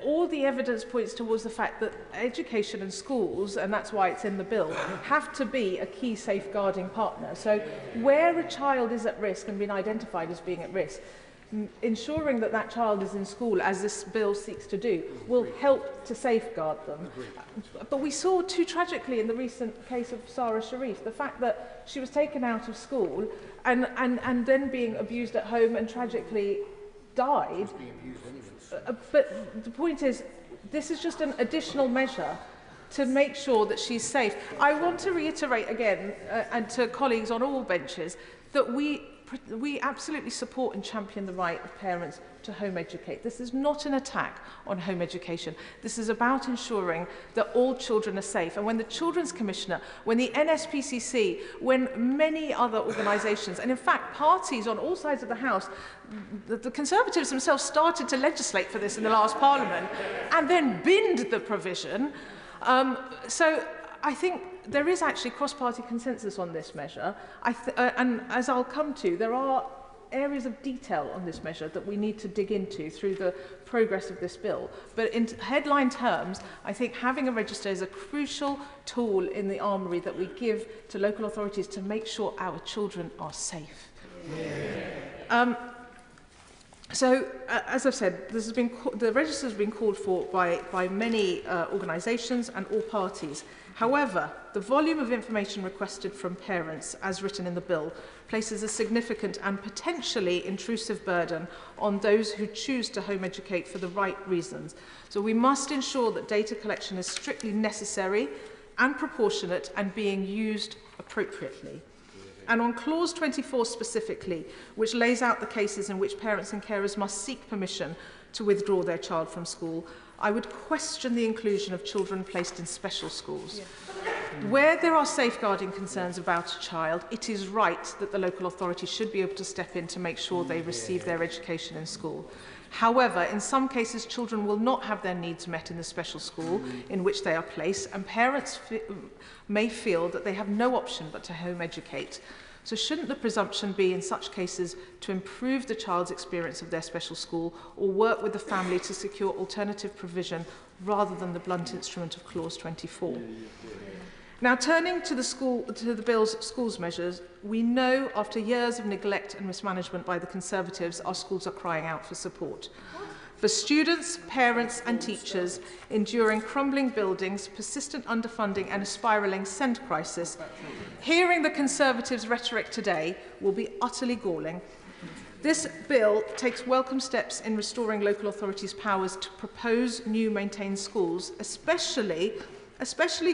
All the evidence points towards the fact that education and schools, and that's why it's in the bill, have to be a key safeguarding partner. So where a child is at risk and been identified as being at risk, ensuring that that child is in school, as this bill seeks to do, will help to safeguard them. But we saw too tragically in the recent case of Sarah Sharif, the fact that she was taken out of school and then being abused at home and tragically died. But the point is, this is just an additional measure to make sure that she's safe. I want to reiterate again, and to colleagues on all benches, that we absolutely support and champion the right of parents to home educate. This is not an attack on home education. This is about ensuring that all children are safe. And when the Children's Commissioner, when the NSPCC, when many other organisations, and in fact parties on all sides of the House, the Conservatives themselves started to legislate for this in the last Parliament and then binned the provision. So I think there is actually cross-party consensus on this measure. And as I'll come to, there are areas of detail on this measure that we need to dig into through the progress of this bill. But in headline terms, I think having a register is a crucial tool in the armoury that we give to local authorities to make sure our children are safe. As I've said, the register has been called for by many organisations and all parties. However, the volume of information requested from parents, as written in the bill, places a significant and potentially intrusive burden on those who choose to home educate for the right reasons. So we must ensure that data collection is strictly necessary and proportionate and being used appropriately. And on clause 24 specifically, which lays out the cases in which parents and carers must seek permission to withdraw their child from school, I would question the inclusion of children placed in special schools. Where there are safeguarding concerns about a child, it is right that the local authority should be able to step in to make sure they receive their education in school. However, in some cases, children will not have their needs met in the special school in which they are placed, and parents may feel that they have no option but to home educate. So shouldn't the presumption be in such cases to improve the child's experience of their special school or work with the family to secure alternative provision rather than the blunt instrument of clause 24? Now, turning to the bill's schools measures, we know after years of neglect and mismanagement by the Conservatives, our schools are crying out for support. For students, parents and teachers enduring crumbling buildings, persistent underfunding and a spiralling SEND crisis, hearing the Conservatives' rhetoric today will be utterly galling. This bill takes welcome steps in restoring local authorities' powers to propose new maintained schools, especially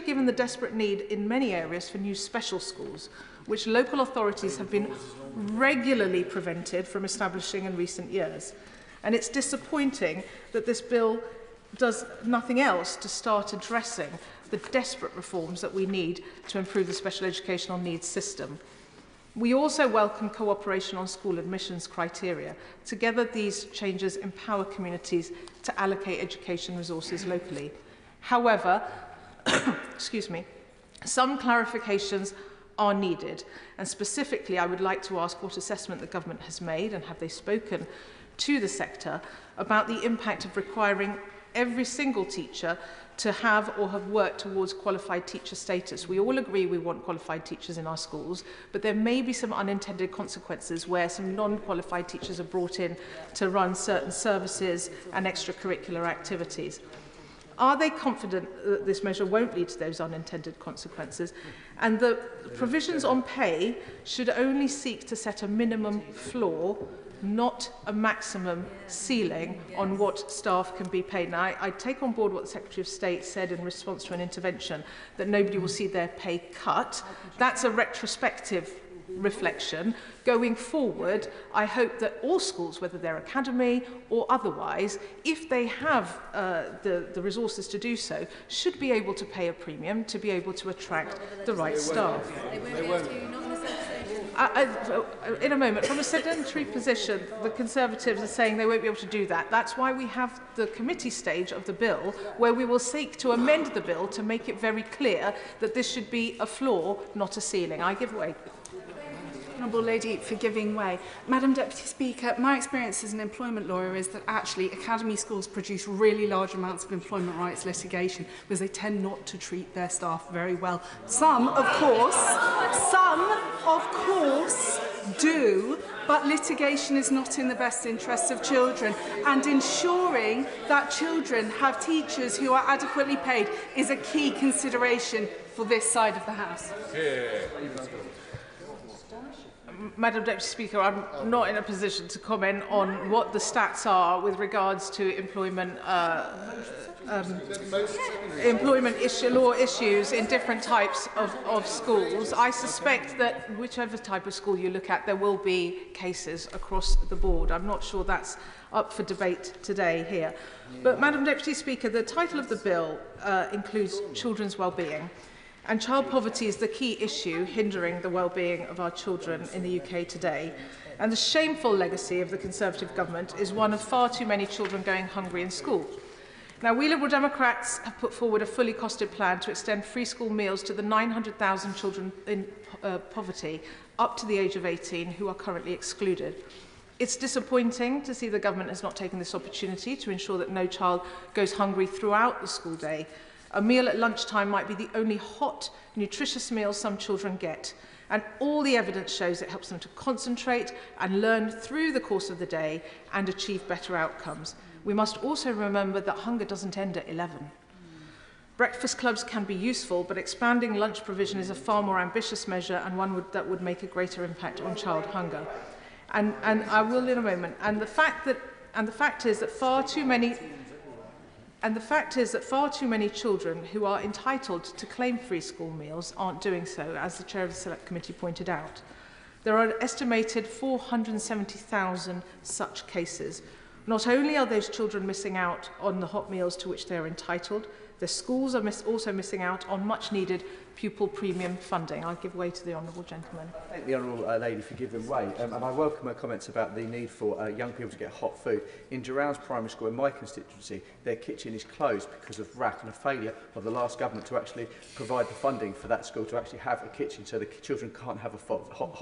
given the desperate need in many areas for new special schools, which local authorities have been regularly prevented from establishing in recent years. And it's disappointing that this bill does nothing else to start addressing the desperate reforms that we need to improve the special educational needs system. We also welcome cooperation on school admissions criteria. Together, these changes empower communities to allocate education resources locally. However, excuse me, some clarifications are needed, and specifically I would like to ask what assessment the government has made, and have they spoken to the sector about the impact of requiring every single teacher to have or have worked towards qualified teacher status. We all agree we want qualified teachers in our schools, but there may be some unintended consequences where some non-qualified teachers are brought in to run certain services and extracurricular activities. Are they confident that this measure won't lead to those unintended consequences? And the provisions on pay should only seek to set a minimum floor, not a maximum ceiling on what staff can be paid. Now, I take on board what the Secretary of State said in response to an intervention, that nobody will see their pay cut. That's a retrospective reflection. Going forward, I hope that all schools, whether they're academy or otherwise, if they have the resources to do so, should be able to pay a premium to be able to attract the right staff. In a moment, from a sedentary position, the Conservatives are saying they won't be able to do that. That's why we have the committee stage of the bill, where we will seek to amend the bill to make it very clear that this should be a floor, not a ceiling. I give way. Honourable Lady for giving way. Madam Deputy Speaker, my experience as an employment lawyer is that actually academy schools produce really large amounts of employment rights litigation because they tend not to treat their staff very well. Some, of course, do, but litigation is not in the best interests of children. And ensuring that children have teachers who are adequately paid is a key consideration for this side of the House. Madam Deputy Speaker, I'm not in a position to comment on what the stats are with regards to employment law issues in different types of schools. I suspect that whichever type of school you look at, there will be cases across the board. I'm not sure that's up for debate today here. But, Madam Deputy Speaker, the title of the bill includes children's well-being. And child poverty is the key issue hindering the well-being of our children in the UK today. And the shameful legacy of the Conservative government is one of far too many children going hungry in school. Now, we Liberal Democrats have put forward a fully costed plan to extend free school meals to the 900,000 children in poverty up to the age of 18 who are currently excluded. It's disappointing to see the government has not taken this opportunity to ensure that no child goes hungry throughout the school day. A meal at lunchtime might be the only hot, nutritious meal some children get. And all the evidence shows it helps them to concentrate and learn through the course of the day and achieve better outcomes. We must also remember that hunger doesn't end at 11. Breakfast clubs can be useful, but expanding lunch provision is a far more ambitious measure and one that would make a greater impact on child hunger. And I will in a moment. And the fact is that far too many children who are entitled to claim free school meals aren't doing so, as the Chair of the Select Committee pointed out. There are an estimated 470,000 such cases. Not only are those children missing out on the hot meals to which they are entitled, the schools are also missing out on much-needed pupil premium funding. I'll give way to the Honourable Gentleman. I thank the Honourable Lady for giving way, and I welcome her comments about the need for young people to get hot food. In Durand's primary school in my constituency, their kitchen is closed because of RAC and a failure of the last government to actually provide the funding for that school to actually have a kitchen, so the children can't have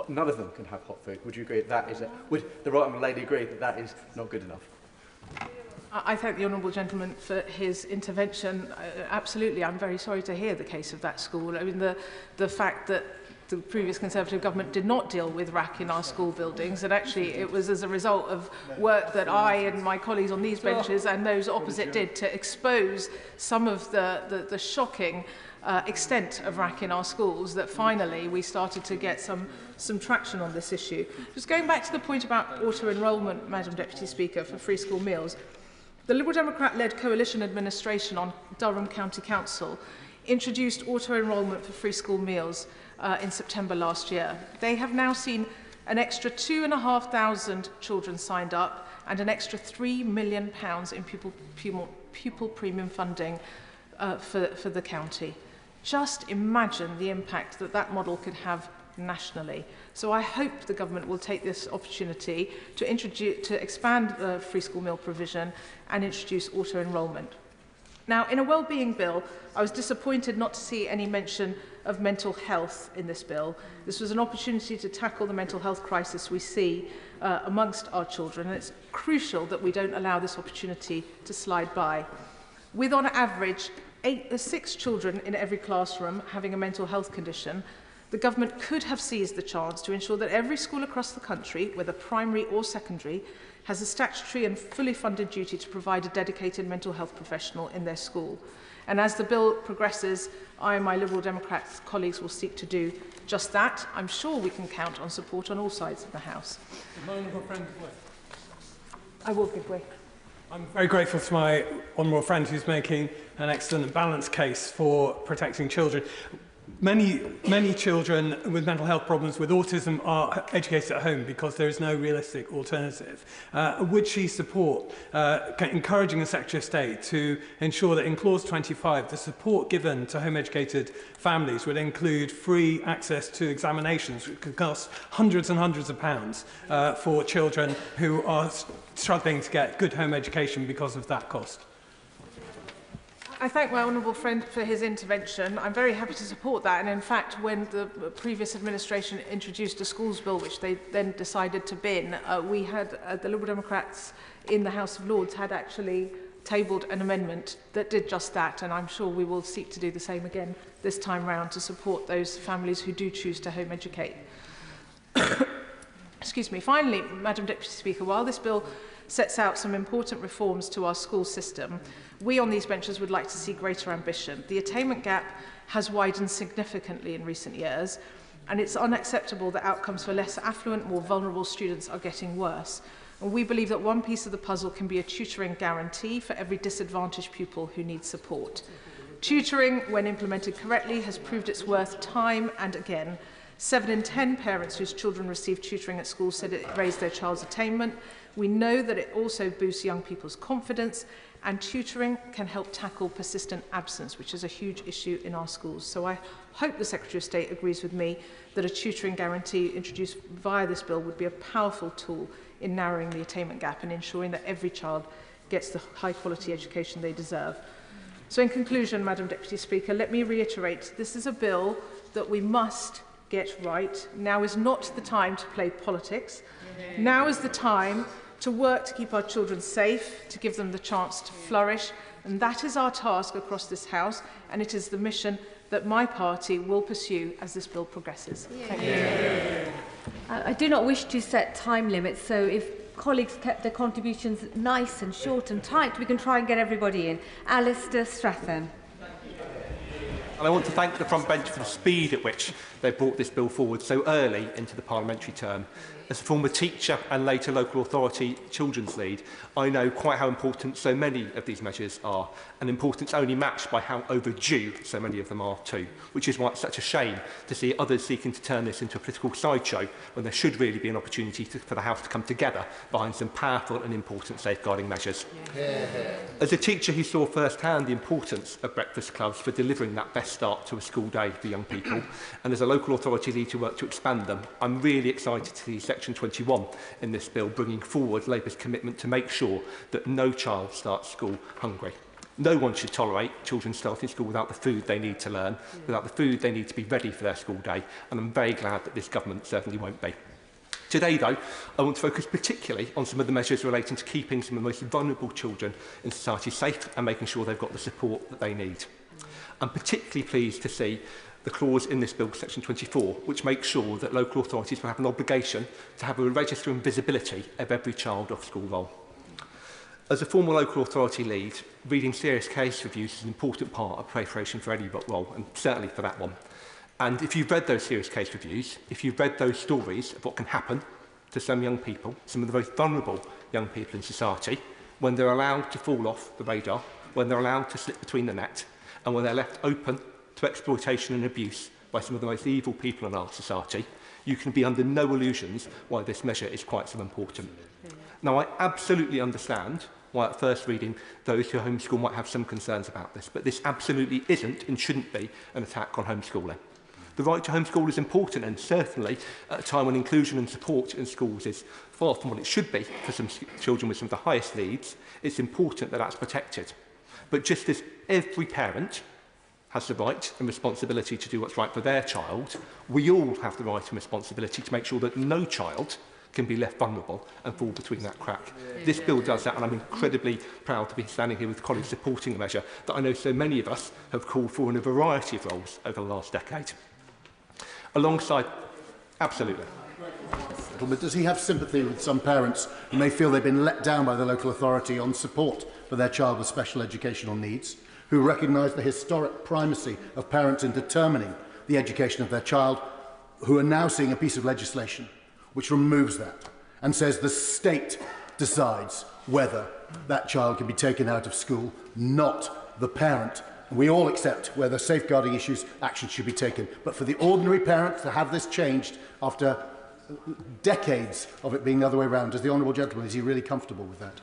none of them can have hot food. Would you agree that is would the Right Honourable Lady agree that that is not good enough? I thank the Honourable Gentleman for his intervention. Absolutely, I'm very sorry to hear the case of that school. I mean, the fact that the previous Conservative government did not deal with RAC in our school buildings, and actually it was as a result of work that I and my colleagues on these benches and those opposite did to expose some of the shocking extent of RAC in our schools that finally we started to get some traction on this issue. Just going back to the point about auto-enrolment, Madam Deputy Speaker, for free school meals, the Liberal Democrat-led coalition administration on Durham County Council introduced auto-enrolment for free school meals in September last year. They have now seen an extra 2,500 children signed up and an extra £3 million in pupil premium funding for the county. Just imagine the impact that model could have nationally. So I hope the government will take this opportunity to expand the free school meal provision and introduce auto-enrolment. Now, in a wellbeing bill, I was disappointed not to see any mention of mental health in this bill. This was an opportunity to tackle the mental health crisis we see amongst our children, and it's crucial that we don't allow this opportunity to slide by. With, on average, 6 children in every classroom having a mental health condition, the government could have seized the chance to ensure that every school across the country, whether primary or secondary, has a statutory and fully funded duty to provide a dedicated mental health professional in their school. And as the bill progresses, I and my Liberal Democrats colleagues will seek to do just that. I'm sure we can count on support on all sides of the House. I will give way. I'm very grateful to my honourable friend who's making an excellent and balanced case for protecting children. Many children with mental health problems with autism are educated at home because there is no realistic alternative. Would she support encouraging the Secretary of State to ensure that in Clause 25 the support given to home-educated families would include free access to examinations, which could cost hundreds and hundreds of pounds for children who are struggling to get good home education because of that cost? I thank my honourable friend for his intervention. I'm very happy to support that. And in fact, when the previous administration introduced a schools bill, which they then decided to bin, we had the Liberal Democrats in the House of Lords had actually tabled an amendment that did just that. And I'm sure we will seek to do the same again this time round to support those families who do choose to home educate. Excuse me. Finally, Madam Deputy Speaker, while this bill sets out some important reforms to our school system, we on these benches would like to see greater ambition. The attainment gap has widened significantly in recent years, and it's unacceptable that outcomes for less affluent, more vulnerable students are getting worse. And we believe that one piece of the puzzle can be a tutoring guarantee for every disadvantaged pupil who needs support. Tutoring, when implemented correctly, has proved its worth time and again. 7 in 10 parents whose children receive tutoring at school said it raised their child's attainment. We know that it also boosts young people's confidence, and tutoring can help tackle persistent absence, which is a huge issue in our schools. So I hope the Secretary of State agrees with me that a tutoring guarantee introduced via this bill would be a powerful tool in narrowing the attainment gap and ensuring that every child gets the high-quality education they deserve. So in conclusion, Madam Deputy Speaker, let me reiterate, this is a bill that we must get right. Now is not the time to play politics. Now is the time to work to keep our children safe, to give them the chance to flourish, and that is our task across this House, and it is the mission that my party will pursue as this bill progresses. Thank you. I do not wish to set time limits, so if colleagues kept their contributions nice and short and tight, we can try and get everybody in. Alistair Strathern. And I want to thank the front bench for the speed at which they brought this bill forward so early into the parliamentary term. As a former teacher and later local authority children's lead, I know quite how important so many of these measures are, and importance only matched by how overdue so many of them are too, which is why it's such a shame to see others seeking to turn this into a political sideshow when there should really be an opportunity for the House to come together behind some powerful and important safeguarding measures. As a teacher who saw firsthand the importance of breakfast clubs for delivering that best start to a school day for young people, and as a local authority lead to work to expand them, I'm really excited to see Section 21 in this bill bringing forward Labour's commitment to make sure that no child starts school hungry. No one should tolerate children starting school without the food they need to learn, without the food they need to be ready for their school day, and I'm very glad that this government certainly won't be. Today, though, I want to focus particularly on some of the measures relating to keeping some of the most vulnerable children in society safe and making sure they've got the support that they need. I'm particularly pleased to see the clause in this bill, Section 24, which makes sure that local authorities will have an obligation to have a register and visibility of every child off school roll. As a former local authority lead, reading serious case reviews is an important part of preparation for any role, and certainly for that one. And if you've read those serious case reviews, if you've read those stories of what can happen to some young people, some of the most vulnerable young people in society, when they're allowed to fall off the radar, when they're allowed to slip between the net, and when they're left open to exploitation and abuse by some of the most evil people in our society, you can be under no illusions why this measure is quite so important. Now, I absolutely understand why at first reading those who homeschool might have some concerns about this, but this absolutely isn't and shouldn't be an attack on homeschooling. The right to homeschool is important, and certainly at a time when inclusion and support in schools is far from what it should be for some children with some of the highest needs, it's important that that's protected. But just as every parent has the right and responsibility to do what's right for their child, we all have the right and responsibility to make sure that no child can be left vulnerable and fall between that crack. This bill does that, and I'm incredibly proud to be standing here with colleagues supporting a measure that I know so many of us have called for in a variety of roles over the last decade. Alongside, absolutely. But does he have sympathy with some parents who may feel they've been let down by the local authority on support for their child with special educational needs, who recognise the historic primacy of parents in determining the education of their child, who are now seeing a piece of legislation which removes that and says the state decides whether that child can be taken out of school, not the parent? We all accept where the safeguarding issues, action should be taken. But for the ordinary parent to have this changed after decades of it being the other way around, as the Honourable Gentleman, is he really comfortable with that?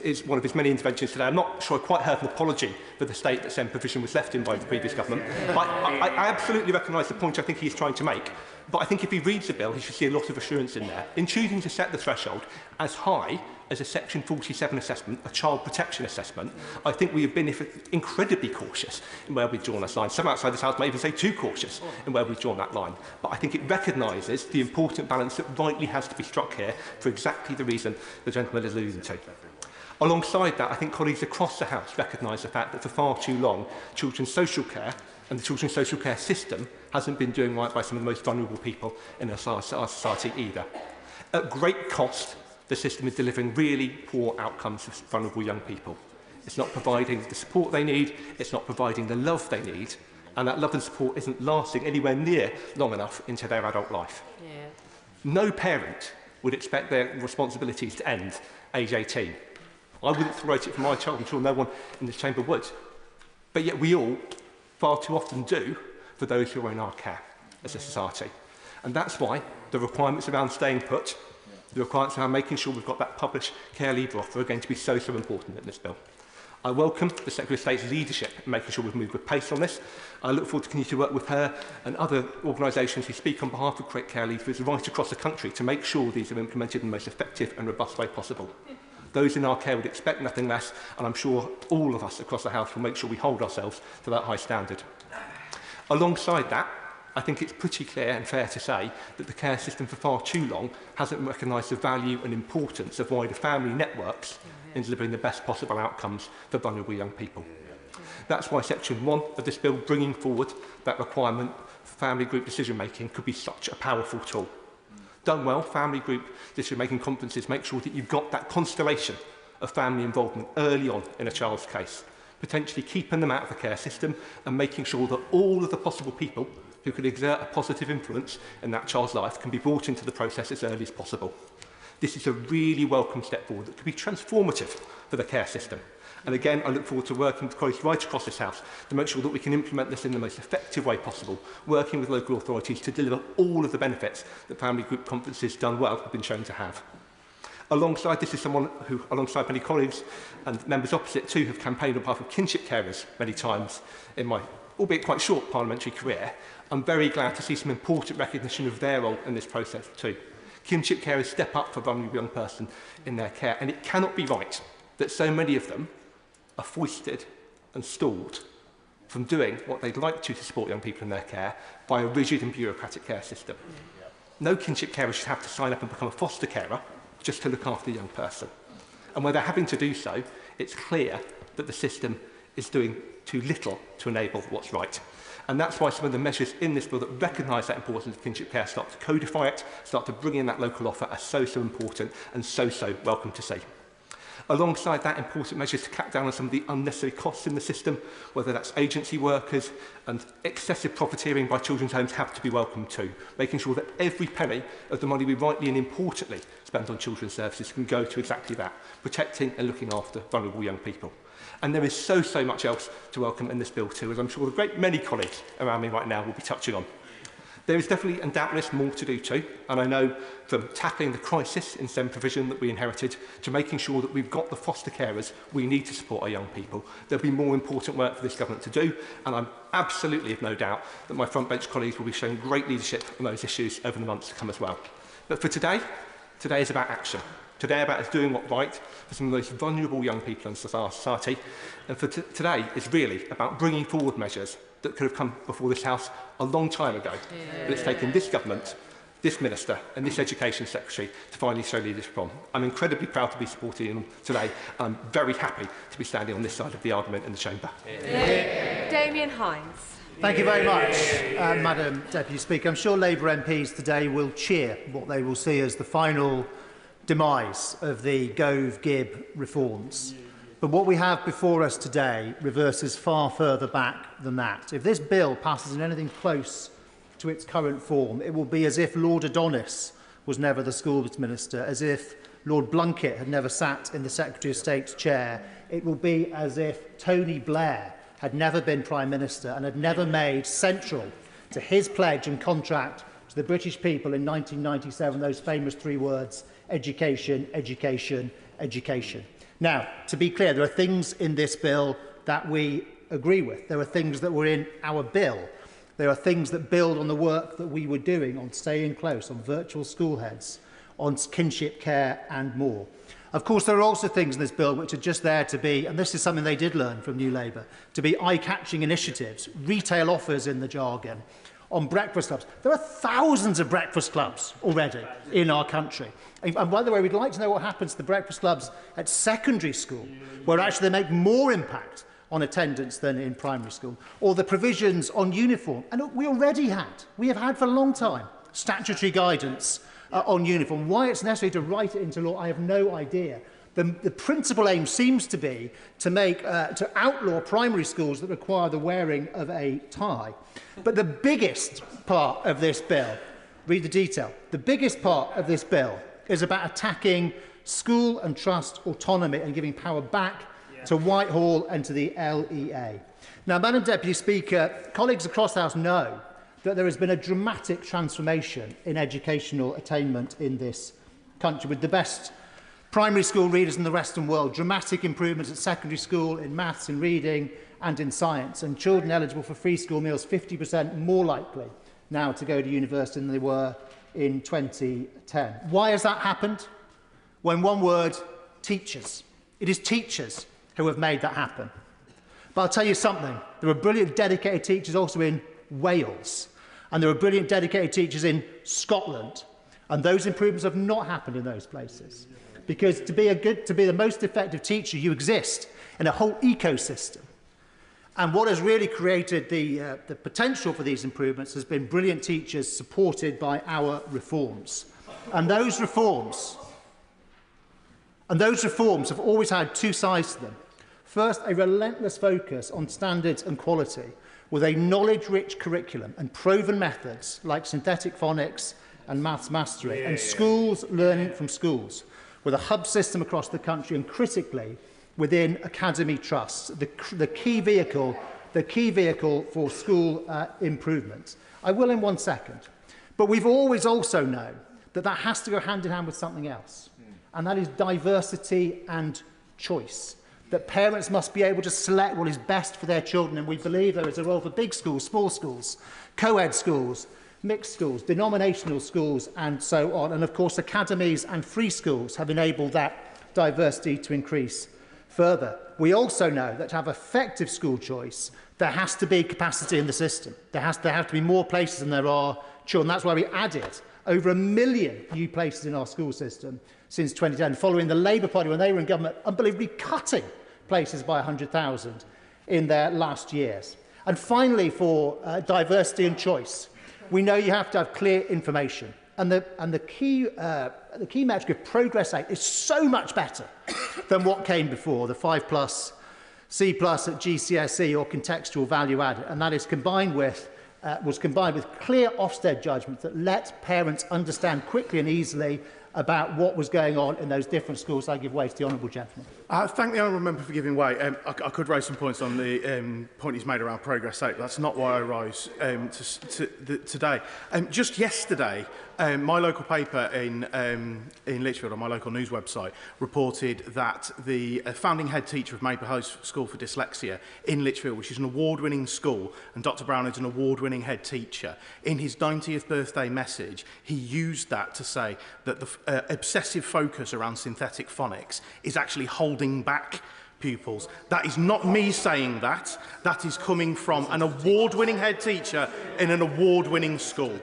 Is one of his many interventions today. I'm not sure I quite heard an apology for the state that same provision was left in by the previous government. I absolutely recognise the point I think he's trying to make. But I think if he reads the bill, he should see a lot of assurance in there. In choosing to set the threshold as high as a Section 47 assessment, a child protection assessment, I think we have been incredibly cautious in where we've drawn this line. Some outside this House may even say too cautious in where we've drawn that line. But I think it recognises the important balance that rightly has to be struck here for exactly the reason the gentleman is alluding to. Alongside that, I think colleagues across the House recognise the fact that for far too long, children's social care And the children's social care system hasn't been doing right by some of the most vulnerable people in our society either. At great cost, the system is delivering really poor outcomes for vulnerable young people. It's not providing the support they need, it's not providing the love they need, and that love and support isn't lasting anywhere near long enough into their adult life. Yeah. No parent would expect their responsibilities to end age 18. I wouldn't write it for my child, I'm sure no one in this chamber would. But yet we all, far too often do, for those who are in our care as a society. And that's why the requirements around staying put, the requirements around making sure we've got that published care leaver offer are going to be so important in this bill. I welcome the Secretary of State's leadership in making sure we've moved with pace on this. I look forward to continuing to work with her and other organisations who speak on behalf of create care leavers right across the country to make sure these are implemented in the most effective and robust way possible. Those in our care would expect nothing less, and I'm sure all of us across the House will make sure we hold ourselves to that high standard. Alongside that, I think it's pretty clear and fair to say that the care system for far too long hasn't recognised the value and importance of wider family networks in delivering the best possible outcomes for vulnerable young people. That's why Section 1 of this bill, bringing forward that requirement for family group decision-making, could be such a powerful tool. Done well, family group decision-making conferences make sure that you've got that constellation of family involvement early on in a child's case, potentially keeping them out of the care system and making sure that all of the possible people who could exert a positive influence in that child's life can be brought into the process as early as possible. This is a really welcome step forward that could be transformative for the care system. And again, I look forward to working with colleagues right across this House to make sure that we can implement this in the most effective way possible, working with local authorities to deliver all of the benefits that family group conferences done well have been shown to have. Alongside this is someone who, alongside many colleagues and members opposite too, have campaigned on behalf of kinship carers many times in my, albeit quite short, parliamentary career. I'm very glad to see some important recognition of their role in this process too. Kinship carers step up for a vulnerable young person in their care, and it cannot be right that so many of them are foisted and stalled from doing what they'd like to support young people in their care by a rigid and bureaucratic care system. No kinship carer should have to sign up and become a foster carer just to look after a young person. And where they're having to do so, it's clear that the system is doing too little to enable what's right. And that's why some of the measures in this bill that recognise that importance of kinship care start to codify it, start to bring in that local offer are so important and so welcome to see. Alongside that, important measures to cut down on some of the unnecessary costs in the system, whether that's agency workers and excessive profiteering by children's homes, have to be welcomed too, making sure that every penny of the money we rightly and importantly spend on children's services can go to exactly that, protecting and looking after vulnerable young people. And there is so much else to welcome in this bill too, as I'm sure a great many colleagues around me right now will be touching on. There is definitely and doubtless more to do too, and I know from tackling the crisis in STEM provision that we inherited to making sure that we've got the foster carers we need to support our young people, there'll be more important work for this government to do, and I'm absolutely have no doubt that my front bench colleagues will be showing great leadership on those issues over the months to come as well. But for today is about action. Today about us doing what's right for some of the most vulnerable young people in society, and for today is really about bringing forward measures that could have come before this House a long time ago. But it's taken this government, this minister and this education secretary to finally show leadership on. I'm incredibly proud to be supporting them today. I'm very happy to be standing on this side of the argument in the chamber. Damien Hines. Thank you very much, Madam Deputy Speaker. I'm sure Labour MPs today will cheer what they will see as the final demise of the Gove-Gibb reforms. But what we have before us today reverses far further back than that. If this bill passes in anything close to its current form, it will be as if Lord Adonis was never the schools minister, as if Lord Blunkett had never sat in the Secretary of State's chair. It will be as if Tony Blair had never been Prime Minister and had never made central to his pledge and contract to the British people in 1997 those famous three words: education, education, education. Now, to be clear, there are things in this bill that we agree with. There are things that were in our bill. There are things that build on the work that we were doing on staying close, on virtual school heads, on kinship care and more. Of course, there are also things in this bill which are just there to be, and this is something they did learn from New Labour, to be eye-catching initiatives, retail offers in the jargon, on breakfast clubs. There are thousands of breakfast clubs already in our country. And by the way, we'd like to know what happens to the breakfast clubs at secondary school, where actually they make more impact on attendance than in primary school, or the provisions on uniform. And we have had for a long time, statutory guidance on uniform. Why it's necessary to write it into law, I have no idea. The principal aim seems to be to outlaw primary schools that require the wearing of a tie. But the biggest part of this bill, read the detail, the biggest part of this bill is about attacking school and trust autonomy and giving power back to Whitehall and to the LEA. Now, Madam Deputy Speaker, colleagues across the House know that there has been a dramatic transformation in educational attainment in this country, with the best primary school readers in the Western world, dramatic improvements at secondary school in maths and reading and in science, and children eligible for free school meals 50% more likely now to go to university than they were in 2010. Why has that happened? Well, in one word, teachers. It is teachers who have made that happen. But I'll tell you something, there are brilliant dedicated teachers also in Wales, and there are brilliant dedicated teachers in Scotland, and those improvements have not happened in those places. Because to be the most effective teacher, you exist in a whole ecosystem. And what has really created the potential for these improvements has been brilliant teachers supported by our reforms. And those reforms have always had two sides to them. First, a relentless focus on standards and quality, with a knowledge-rich curriculum and proven methods like synthetic phonics and maths mastery, and schools learning from schools, with a hub system across the country, and critically within academy trusts, the key vehicle for school improvements. I will in 1 second. But we've always also known that that has to go hand in hand with something else, and that is diversity and choice. That parents must be able to select what is best for their children, and we believe there is a role for big schools, small schools, co-ed schools, mixed schools, denominational schools, and so on. And of course, academies and free schools have enabled that diversity to increase further. We also know that to have effective school choice, there has to be capacity in the system. There have to be more places than there are children. That's why we added over 1 million new places in our school system since 2010, following the Labour Party, when they were in government, unbelievably cutting places by 100,000 in their last years. And finally, for diversity and choice, we know you have to have clear information. And the key metric of progress rate is so much better than what came before, the 5+, C+ at GCSE or contextual value added. And that is was combined with clear Ofsted judgments that let parents understand quickly and easily about what was going on in those different schools. I give way to the honourable gentleman. Thank the honourable member for giving way. I could raise some points on the point he's made around progress rate. That's not why I rose today. Just yesterday, my local paper in Lichfield, on my local news website, reported that the founding head teacher of Maple House School for Dyslexia in Lichfield, which is an award-winning school, and Dr Brown is an award-winning head teacher, in his 90th birthday message, he used that to say that the obsessive focus around synthetic phonics is actually holding back pupils. That is not me saying that. That is coming from an award-winning head teacher in an award-winning school.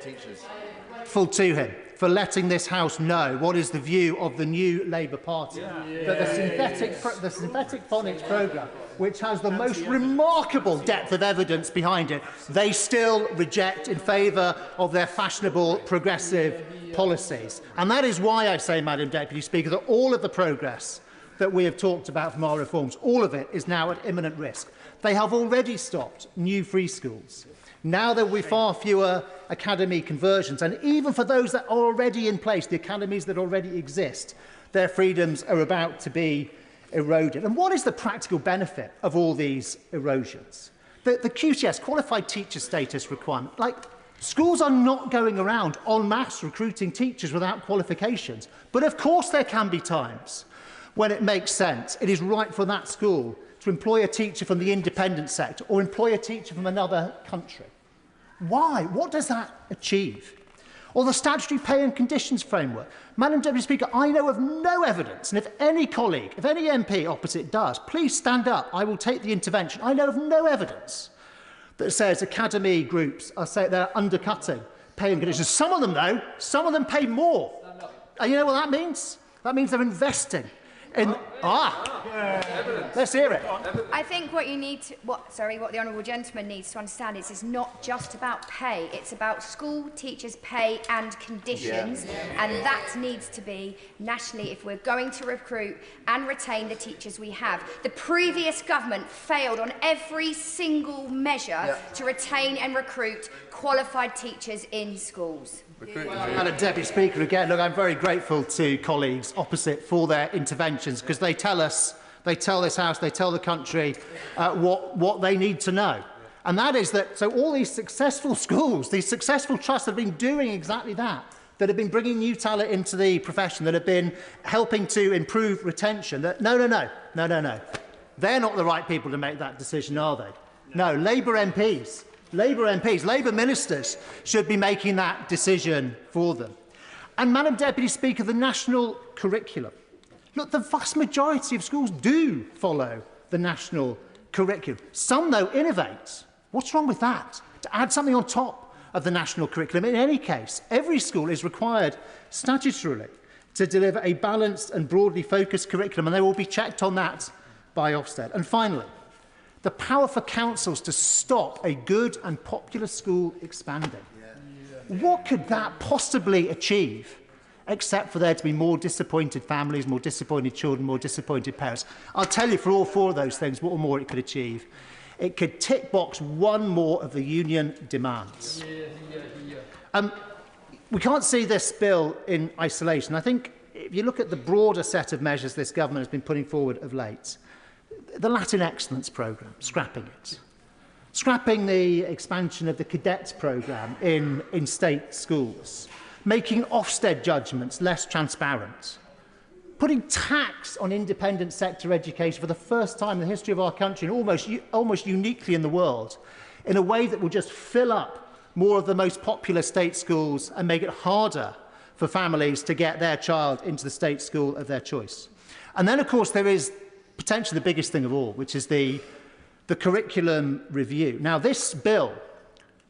Full to him for letting this House know what is the view of the new Labour Party. That the synthetic phonics programme, which has the most remarkable depth of evidence behind it, they still reject in favour of their fashionable progressive policies. And that is why I say, Madam Deputy Speaker, that all of the progress that we have talked about from our reforms, all of it is now at imminent risk. They have already stopped new free schools. Now there will be far fewer academy conversions, and even for those that are already in place, the academies that already exist, their freedoms are about to be eroded. And what is the practical benefit of all these erosions? The QTS, Qualified Teacher Status requirement, like schools are not going around en masse recruiting teachers without qualifications. But of course there can be times when it makes sense. It is right for that school to employ a teacher from the independent sector or employ a teacher from another country. Why? What does that achieve? Or the statutory pay and conditions framework. Madam Deputy Speaker, I know of no evidence, and if any colleague, if any MP opposite does, please stand up. I will take the intervention. I know of no evidence that says academy groups are saying they're undercutting pay and conditions. Some of them, though, pay more. And you know what that means? That means they're investing in Let's hear it. I think what you need to, what the honourable gentleman needs to understand is it's not just about pay. It's about school teachers' pay and conditions, and that needs to be nationally if we're going to recruit and retain the teachers we have. The previous government failed on every single measure to retain and recruit qualified teachers in schools. Madam Deputy Speaker, again, look, I'm very grateful to colleagues opposite for their interventions, because they tell us, they tell this House, they tell the country what they need to know. And that is that, so all these successful schools, these successful trusts have been doing exactly that, that have been bringing new talent into the profession, that have been helping to improve retention. That, no. They're not the right people to make that decision, are they? No, Labour MPs, Labour ministers should be making that decision for them. And, Madam Deputy Speaker, the national curriculum. Look, the vast majority of schools do follow the national curriculum. Some, though, innovate. What's wrong with that? To add something on top of the national curriculum. In any case, every school is required statutorily to deliver a balanced and broadly focused curriculum, and they will be checked on that by Ofsted. And finally, the power for councils to stop a good and popular school expanding. What could that possibly achieve, except for there to be more disappointed families, more disappointed children, more disappointed parents? I'll tell you, for all four of those things, what more it could achieve. It could tick box one more of the union demands. We can't see this bill in isolation. I think if you look at the broader set of measures this government has been putting forward of late, the Latin Excellence Programme, scrapping it. Scrapping the expansion of the cadets programme in state schools. Making Ofsted judgments less transparent. Putting tax on independent sector education for the first time in the history of our country, and almost uniquely in the world, in a way that will just fill up more of the most popular state schools and make it harder for families to get their child into the state school of their choice. And then, of course, there is potentially the biggest thing of all, which is the curriculum review. Now, this bill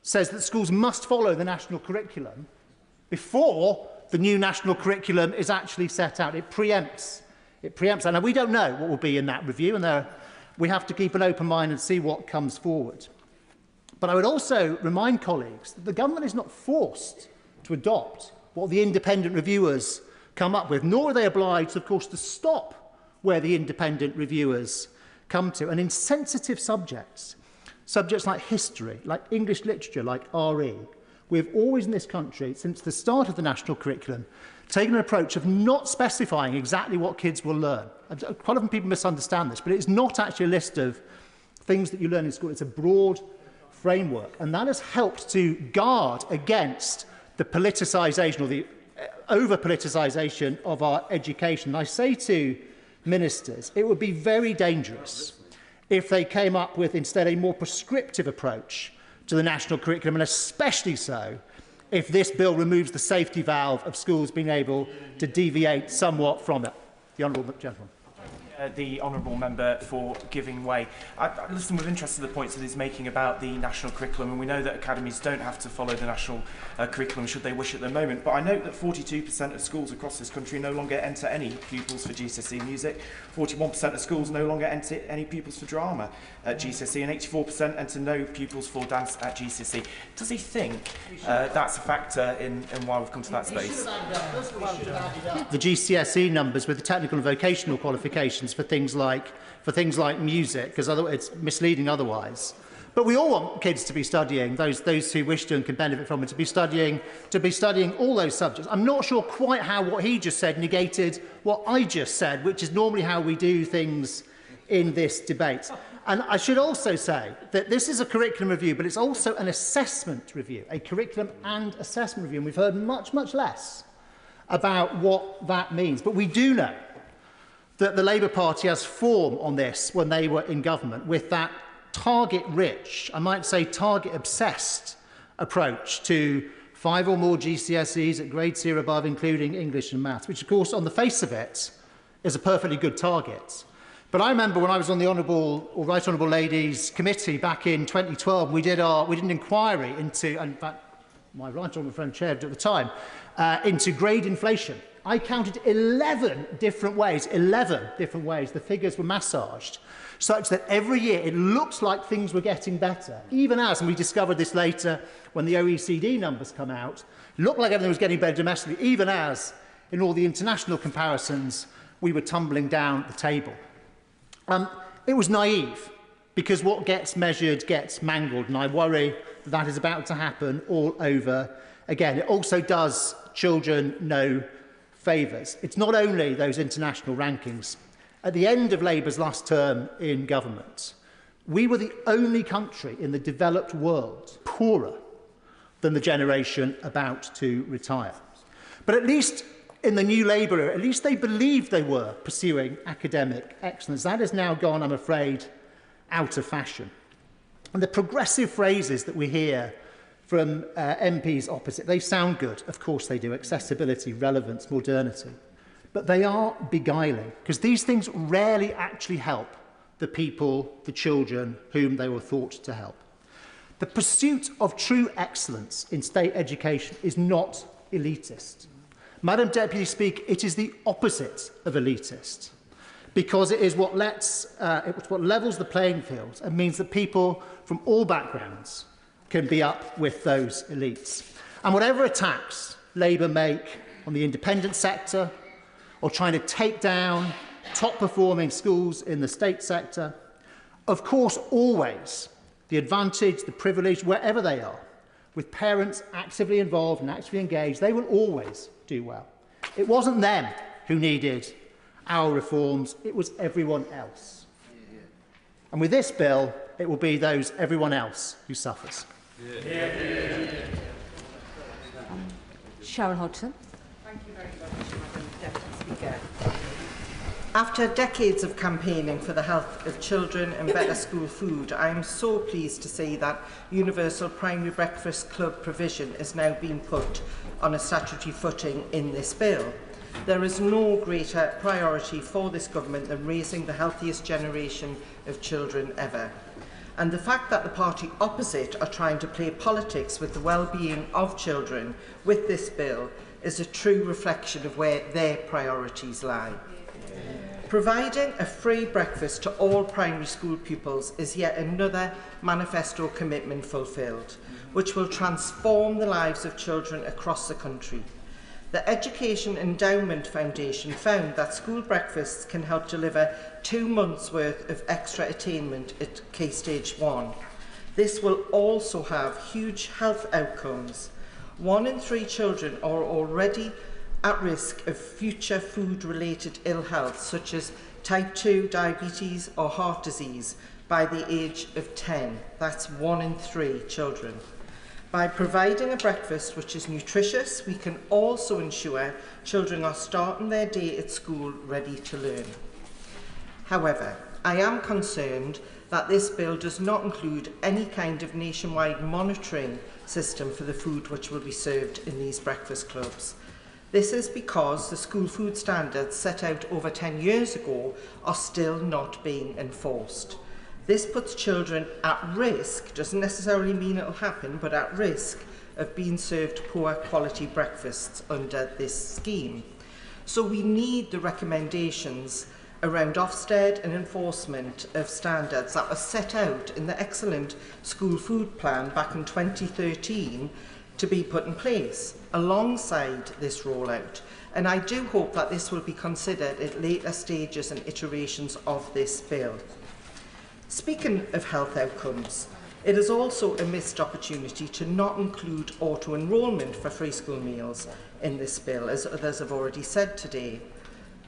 says that schools must follow the national curriculum before the new national curriculum is actually set out. It preempts. And we don't know what will be in that review, and we have to keep an open mind and see what comes forward. But I would also remind colleagues that the government is not forced to adopt what the independent reviewers come up with, nor are they obliged, of course, to stop where the independent reviewers come to. And in sensitive subjects like history, like English literature, like RE, we've always in this country, since the start of the national curriculum, taken an approach of not specifying exactly what kids will learn. Quite often people misunderstand this, but it's not actually a list of things that you learn in school. It's a broad framework, and that has helped to guard against the politicisation or the over-politicisation of our education. And I say to ministers, it would be very dangerous if they came up with instead a more prescriptive approach to the national curriculum, and especially so if this bill removes the safety valve of schools being able to deviate somewhat from it. The honourable gentleman. The honourable member for giving way. I listened with interest to the points that he's making about the national curriculum, and we know that academies don't have to follow the national curriculum should they wish at the moment. But I note that 42% of schools across this country no longer enter any pupils for GCSE music, 41% of schools no longer enter any pupils for drama at GCSE, and 84% enter no pupils for dance at GCSE. Does he think that's a factor in why we've come to that space? The GCSE numbers with the technical and vocational qualifications for things like music, because it's misleading otherwise. But we all want kids to be studying, those who wish to and can benefit from it, to be studying all those subjects. I'm not sure quite how what he just said negated what I just said, which is normally how we do things in this debate. And I should also say that this is a curriculum review, but it's also an assessment review, a curriculum and assessment review. And we've heard much, much less about what that means. But we do know that the Labour Party has form on this when they were in government, with that target-rich, I might say target-obsessed approach to 5 or more GCSEs at grade C or above, including English and maths, which, of course, on the face of it, is a perfectly good target. But I remember when I was on the Right Honourable Ladies Committee back in 2012, we did an inquiry into, in fact, my right honourable friend chaired at the time, into grade inflation. I counted 11 different ways the figures were massaged, such that every year it looks like things were getting better, even as, and we discovered this later when the OECD numbers come out, looked like everything was getting better domestically, even as, in all the international comparisons, we were tumbling down the table. It was naive, because what gets measured gets mangled, and I worry that is about to happen all over again. It also does children no favours. It's not only those international rankings. At the end of Labour's last term in government, we were the only country in the developed world poorer than the generation about to retire. But at least in the new Labour era, at least they believed they were pursuing academic excellence. That has now gone, I'm afraid, out of fashion. And the progressive phrases that we hear from MPs opposite, they sound good. Of course they do. Accessibility, relevance, modernity. But they are beguiling, because these things rarely actually help the people, the children, whom they were thought to help. The pursuit of true excellence in state education is not elitist. Madam Deputy Speaker, it is the opposite of elitist, because it is what levels the playing field and means that people from all backgrounds can be up with those elites. And whatever attacks Labour make on the independent sector, or trying to take down top-performing schools in the state sector, of course, always the advantage, the privilege, wherever they are, with parents actively involved and actively engaged, they will always do well. It wasn't them who needed our reforms, it was everyone else. And with this bill, it will be those everyone else who suffers. Sharon Hodgson. Thank you very much, Madam Deputy Speaker. After decades of campaigning for the health of children and better school food, I am so pleased to see that universal primary breakfast club provision is now being put on a statutory footing in this bill. There is no greater priority for this government than raising the healthiest generation of children ever. And the fact that the party opposite are trying to play politics with the well-being of children with this bill is a true reflection of where their priorities lie. Providing a free breakfast to all primary school pupils is yet another manifesto commitment fulfilled, which will transform the lives of children across the country. The Education Endowment Foundation found that school breakfasts can help deliver 2 months' worth of extra attainment at Key Stage 1. This will also have huge health outcomes. 1 in 3 children are already at risk of future food-related ill health, such as type 2 diabetes or heart disease, by the age of 10. That's 1 in 3 children. By providing a breakfast which is nutritious, we can also ensure children are starting their day at school ready to learn. However, I am concerned that this bill does not include any kind of nationwide monitoring system for the food which will be served in these breakfast clubs. This is because the school food standards set out over 10 years ago are still not being enforced. This puts children at risk, doesn't necessarily mean it will happen, but at risk of being served poor quality breakfasts under this scheme. So we need the recommendations around Ofsted and enforcement of standards that were set out in the excellent school food plan back in 2013 to be put in place alongside this rollout. And I do hope that this will be considered at later stages and iterations of this bill. Speaking of health outcomes, it is also a missed opportunity to not include auto-enrolment for free school meals in this bill, as others have already said today.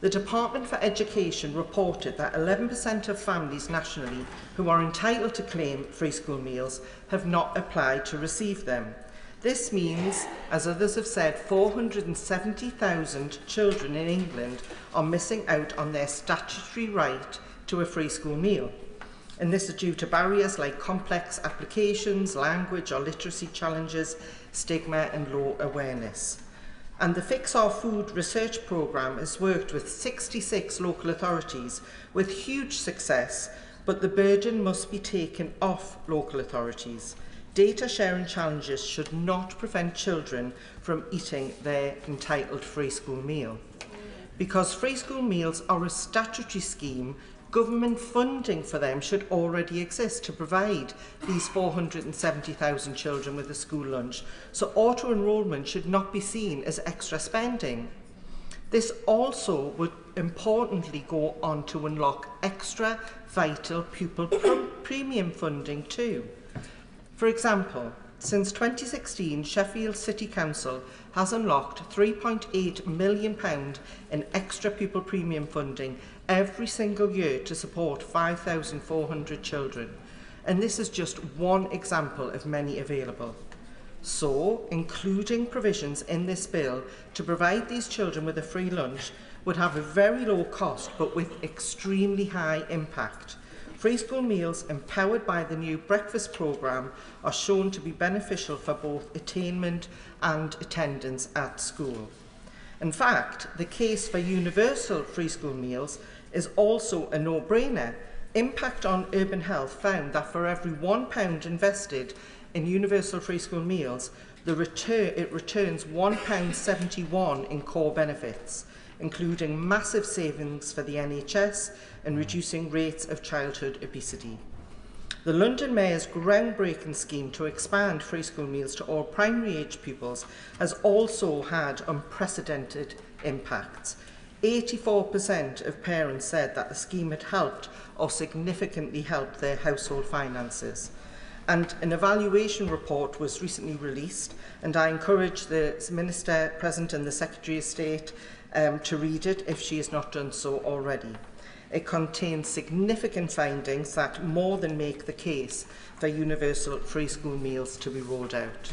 The Department for Education reported that 11% of families nationally who are entitled to claim free school meals have not applied to receive them. This means, as others have said, 470,000 children in England are missing out on their statutory right to a free school meal. And this is due to barriers like complex applications, language or literacy challenges, stigma and low awareness. And the Fix Our Food research programme has worked with 66 local authorities with huge success, but the burden must be taken off local authorities. Data sharing challenges should not prevent children from eating their entitled free school meal. Because free school meals are a statutory scheme, government funding for them should already exist to provide these 470,000 children with a school lunch, so auto-enrolment should not be seen as extra spending. This also would importantly go on to unlock extra vital pupil premium funding too. For example, since 2016, Sheffield City Council has unlocked £3.8 million in extra pupil premium funding every single year to support 5,400 children. And this is just one example of many available. So, including provisions in this bill to provide these children with a free lunch would have a very low cost but with extremely high impact. Free school meals empowered by the new breakfast programme are shown to be beneficial for both attainment and attendance at school. In fact, the case for universal free school meals is also a no-brainer. Impact on Urban Health found that for every £1 invested in universal free school meals, it returns £1.71 in core benefits, including massive savings for the NHS and reducing rates of childhood obesity. The London Mayor's groundbreaking scheme to expand free school meals to all primary age pupils has also had unprecedented impacts. 84% of parents said that the scheme had helped or significantly helped their household finances. And an evaluation report was recently released, and I encourage the Minister present and the Secretary of State to read it if she has not done so already. It contains significant findings that more than make the case for universal free school meals to be rolled out.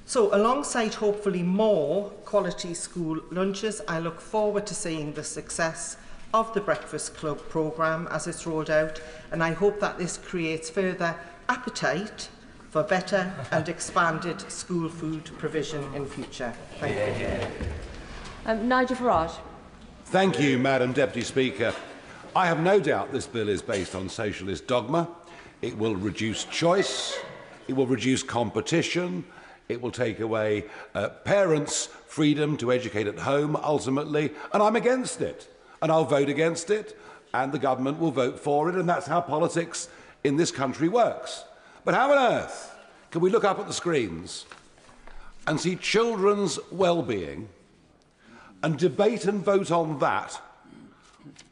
So, alongside hopefully more quality school lunches, I look forward to seeing the success of the Breakfast Club programme as it's rolled out, and I hope that this creates further appetite for better and expanded school food provision in future. Thank you. Nigel Farage. Thank you, Madam Deputy Speaker. I have no doubt this bill is based on socialist dogma. It will reduce choice, it will reduce competition, it will take away parents' freedom to educate at home, ultimately, and I'm against it. And I'll vote against it, and the government will vote for it, and that's how politics in this country works. But how on earth can we look up at the screens and see children's well-being and debate and vote on that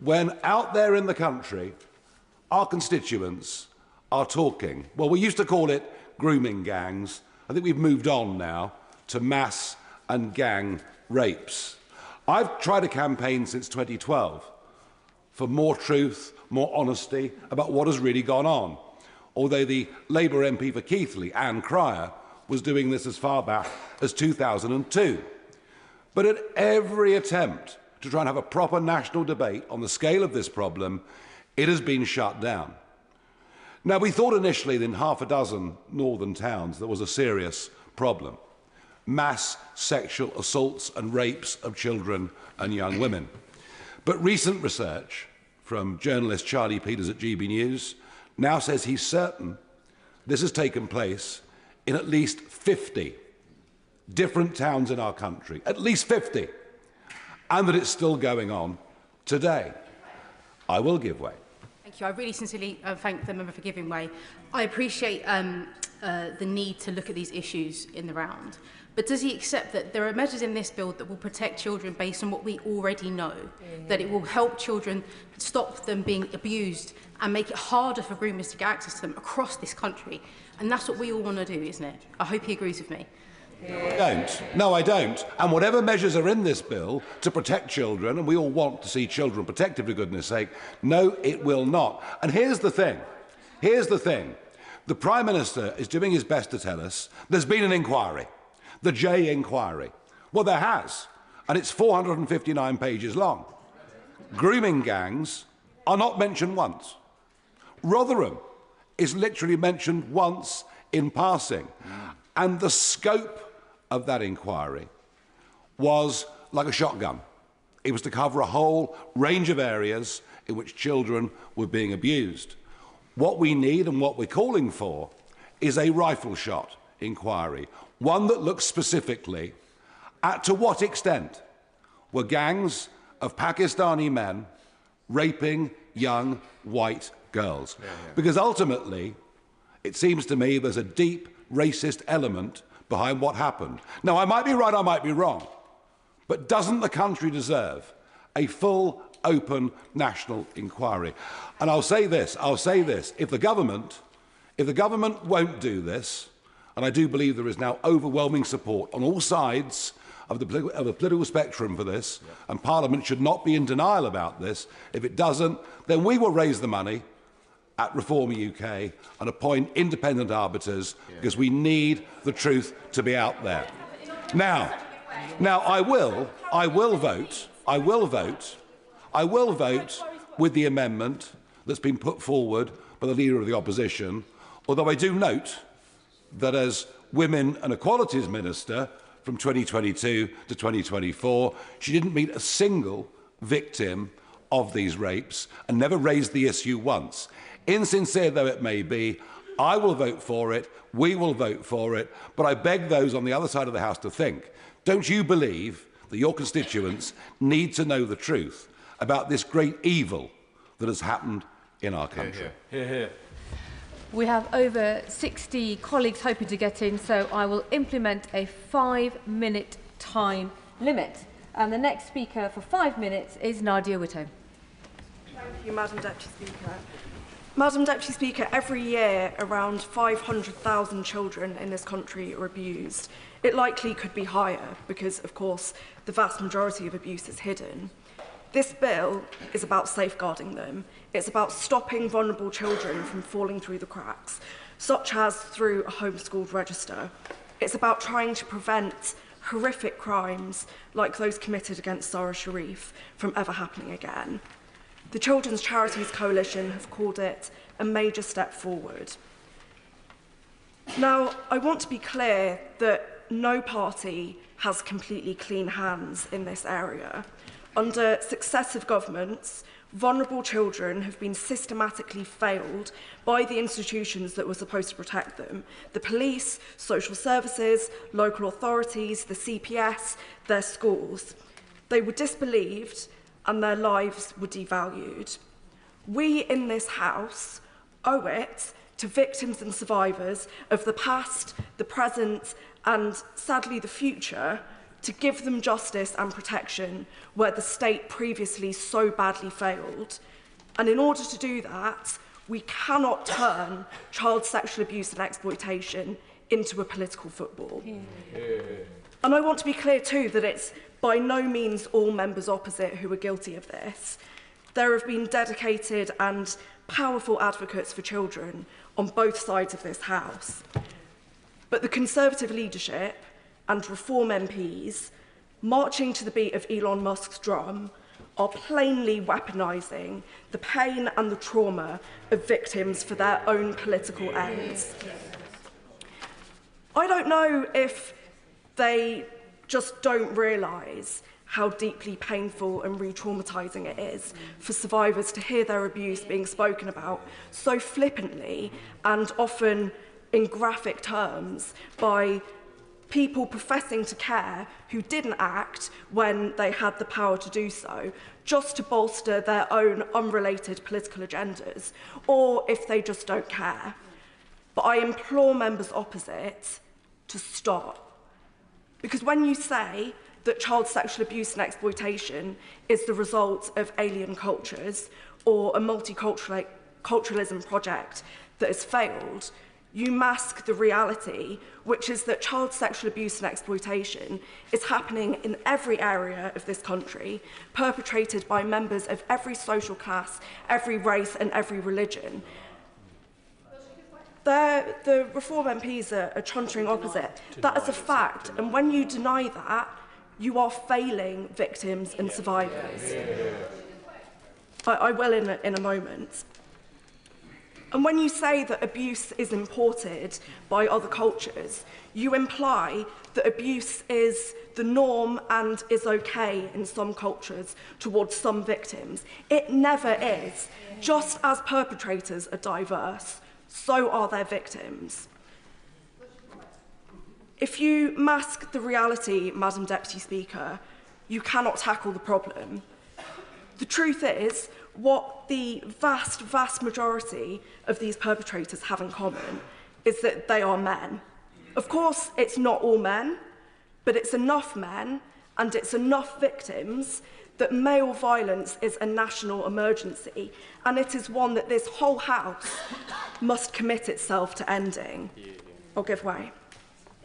when out there in the country our constituents are talking? Well, we used to call it grooming gangs. I think we've moved on now to mass and gang rapes. I've tried a campaign since 2012 for more truth, more honesty about what has really gone on, although the Labour MP for Keighley, Anne Cryer, was doing this as far back as 2002. But at every attempt to try and have a proper national debate on the scale of this problem, it has been shut down. Now, we thought initially that in half a dozen northern towns there was a serious problem: mass sexual assaults and rapes of children and young women. But recent research from journalist Charlie Peters at GB News now says he's certain this has taken place in at least 50 different towns in our country, at least 50, and that it's still going on today. I will give way. Thank you. I really sincerely thank the member for giving way. I appreciate the need to look at these issues in the round. But does he accept that there are measures in this bill that will protect children based on what we already know? That it will help children, stop them being abused and make it harder for groomers to get access to them across this country? And that's what we all want to do, isn't it? I hope he agrees with me. I don't. No, I don't. And whatever measures are in this bill to protect children, and we all want to see children protected for goodness sake, no, it will not. And here's the thing. Here's the thing. The Prime Minister is doing his best to tell us there's been an inquiry. The J inquiry. Well, there has, and it's 459 pages long. Grooming gangs are not mentioned once. Rotherham is literally mentioned once in passing. And the scope of that inquiry was like a shotgun. It was to cover a whole range of areas in which children were being abused. What we need and what we're calling for is a rifle shot inquiry, one that looks specifically at to what extent were gangs of Pakistani men raping young white girls. Because ultimately, it seems to me there's a deep racist element behind what happened. Now, I might be right, I might be wrong, but doesn't the country deserve a full, open national inquiry? And I'll say this, if the government won't do this, and I do believe there is now overwhelming support on all sides of the political spectrum for this, and Parliament should not be in denial about this. If it doesn't, then we will raise the money at Reform UK and appoint independent arbiters, because we need the truth to be out there. Now I will vote with the amendment that's been put forward by the Leader of the Opposition, although I do note that as Women and Equalities Minister from 2022 to 2024, she didn't meet a single victim of these rapes and never raised the issue once. Insincere though it may be, I will vote for it, we will vote for it, but I beg those on the other side of the House to think, don't you believe that your constituents need to know the truth about this great evil that has happened in our country? Hear, hear. We have over 60 colleagues hoping to get in, so I will implement a 5-minute time limit. And the next speaker for 5 minutes is Nadia Whitto. Thank you, Madam Deputy Speaker. Madam Deputy Speaker, every year around 500,000 children in this country are abused. It likely could be higher because, of course, the vast majority of abuse is hidden. This bill is about safeguarding them. It's about stopping vulnerable children from falling through the cracks, such as through a homeschooled register. It's about trying to prevent horrific crimes like those committed against Sarah Sharif from ever happening again. The Children's Charities Coalition have called it a major step forward. Now, I want to be clear that no party has completely clean hands in this area. Under successive governments, vulnerable children have been systematically failed by the institutions that were supposed to protect them: the police, social services, local authorities, the CPS, their schools. They were disbelieved and their lives were devalued. We in this House owe it to victims and survivors of the past, the present, and sadly the future, to give them justice and protection where the state previously so badly failed. And in order to do that, we cannot turn child sexual abuse and exploitation into a political football. And I want to be clear too that it's by no means all members opposite who are guilty of this. There have been dedicated and powerful advocates for children on both sides of this House. But the Conservative leadership and Reform MPs, marching to the beat of Elon Musk's drum, are plainly weaponising the pain and the trauma of victims for their own political ends. I don't know if they just don't realise how deeply painful and re-traumatising it is for survivors to hear their abuse being spoken about so flippantly and often in graphic terms by people professing to care who didn't act when they had the power to do so, just to bolster their own unrelated political agendas, or if they just don't care. But I implore members opposite to stop. Because when you say that child sexual abuse and exploitation is the result of alien cultures or a multiculturalism project that has failed, you mask the reality, which is that child sexual abuse and exploitation is happening in every area of this country, perpetrated by members of every social class, every race and every religion. The Reform MPs are chuntering opposite. That is a fact, and when you deny that, you are failing victims and survivors. I will in a moment. And when you say that abuse is imported by other cultures, you imply that abuse is the norm and is okay in some cultures towards some victims. It never is. Just as perpetrators are diverse, so are their victims. If you mask the reality, Madam Deputy Speaker, you cannot tackle the problem. The truth is, what the vast, vast majority of these perpetrators have in common is that they are men. Of course, it's not all men, but it's enough men and it's enough victims that male violence is a national emergency, and it is one that this whole House must commit itself to ending. I'll give way.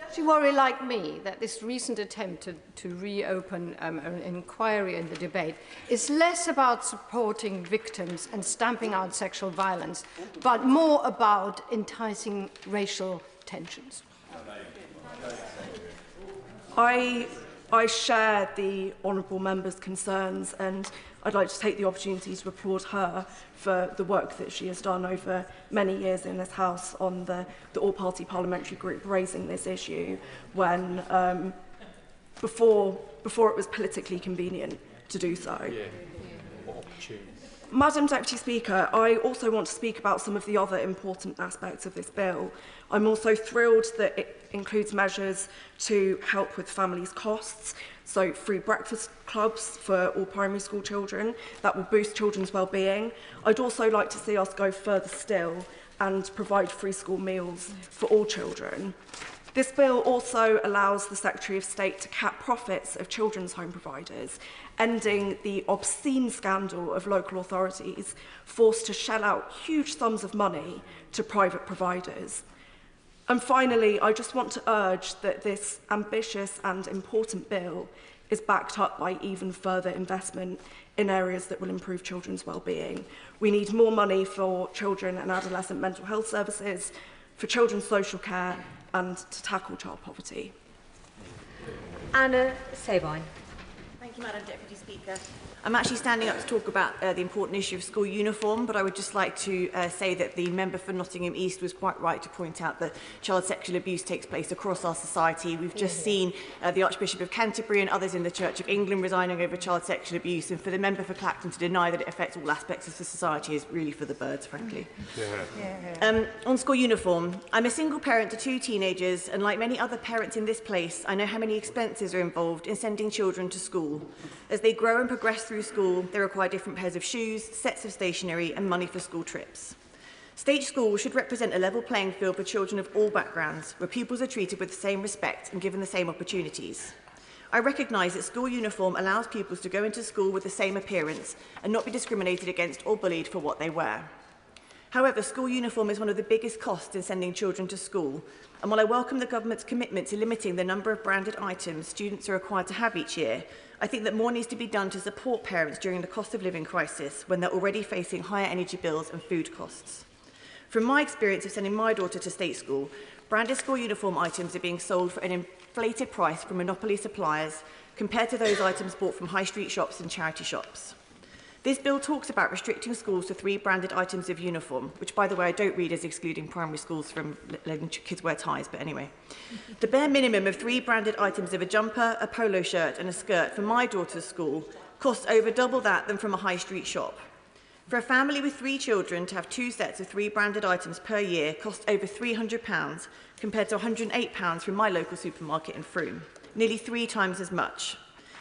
Does you worry, like me, that this recent attempt to reopen an inquiry and the debate is less about supporting victims and stamping out sexual violence, but more about enticing racial tensions? I share the honourable member's concerns, and I'd like to take the opportunity to applaud her for the work that she has done over many years in this House on the all-party parliamentary group raising this issue when before it was politically convenient to do so. Madam Deputy Speaker, I also want to speak about some of the other important aspects of this bill. I'm also thrilled that it includes measures to help with families' costs, so free breakfast clubs for all primary school children. That will boost children's well-being. I'd also like to see us go further still and provide free school meals for all children. This bill also allows the Secretary of State to cap profits of children's home providers, ending the obscene scandal of local authorities forced to shell out huge sums of money to private providers. And finally, I just want to urge that this ambitious and important bill is backed up by even further investment in areas that will improve children's well-being. We need more money for children and adolescent mental health services, for children's social care, and to tackle child poverty. Anna Sabine. Thank you, Madam Deputy Speaker. I'm actually standing up to talk about the important issue of school uniform, but I would just like to say that the member for Nottingham East was quite right to point out that child sexual abuse takes place across our society. We've just seen the Archbishop of Canterbury and others in the Church of England resigning over child sexual abuse, and for the member for Clacton to deny that it affects all aspects of the society is really for the birds, frankly. On school uniform, I'm a single parent to 2 teenagers, and like many other parents in this place, I know how many expenses are involved in sending children to school. As they grow and progress through school, they require different pairs of shoes, sets of stationery, and money for school trips. State schools should represent a level playing field for children of all backgrounds, where pupils are treated with the same respect and given the same opportunities. I recognise that school uniform allows pupils to go into school with the same appearance and not be discriminated against or bullied for what they wear. However, school uniform is one of the biggest costs in sending children to school, and while I welcome the government's commitment to limiting the number of branded items students are required to have each year, I think that more needs to be done to support parents during the cost of living crisis when they're already facing higher energy bills and food costs. From my experience of sending my daughter to state school, branded school uniform items are being sold for an inflated price from monopoly suppliers compared to those items bought from high street shops and charity shops. This bill talks about restricting schools to 3 branded items of uniform, which, by the way, I don't read as excluding primary schools from letting kids wear ties, but anyway. The bare minimum of 3 branded items of a jumper, a polo shirt and a skirt for my daughter's school costs over double that than from a high street shop. For a family with 3 children to have 2 sets of 3 branded items per year costs over £300 compared to £108 from my local supermarket in Frome, nearly 3 times as much.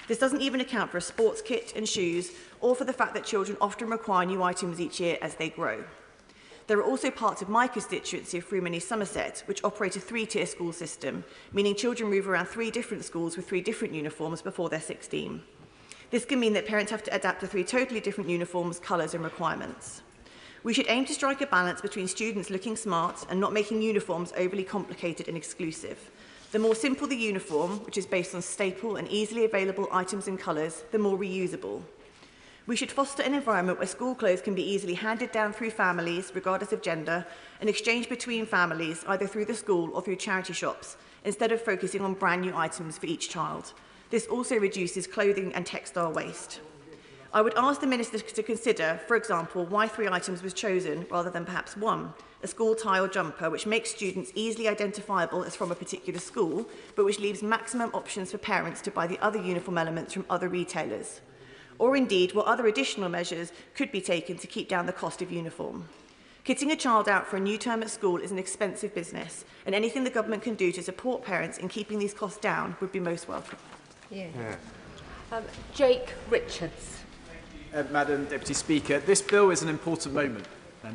This doesn't even account for a sports kit and shoes, or for the fact that children often require new items each year as they grow. There are also parts of my constituency of Frome and East Somerset which operate a 3-tier school system, meaning children move around 3 different schools with 3 different uniforms before they're 16. This can mean that parents have to adapt to 3 totally different uniforms, colours and requirements. We should aim to strike a balance between students looking smart and not making uniforms overly complicated and exclusive. The more simple the uniform, which is based on staple and easily available items and colours, the more reusable. We should foster an environment where school clothes can be easily handed down through families, regardless of gender, and exchanged between families, either through the school or through charity shops, instead of focusing on brand new items for each child. This also reduces clothing and textile waste. I would ask the Minister to consider, for example, why 3 items was chosen rather than perhaps 1, a school tie or jumper, which makes students easily identifiable as from a particular school, but which leaves maximum options for parents to buy the other uniform elements from other retailers. Or indeed, what other additional measures could be taken to keep down the cost of uniform. Kitting a child out for a new term at school is an expensive business, and anything the government can do to support parents in keeping these costs down would be most welcome. Jake Richards. Madam Deputy Speaker, this bill is an important moment.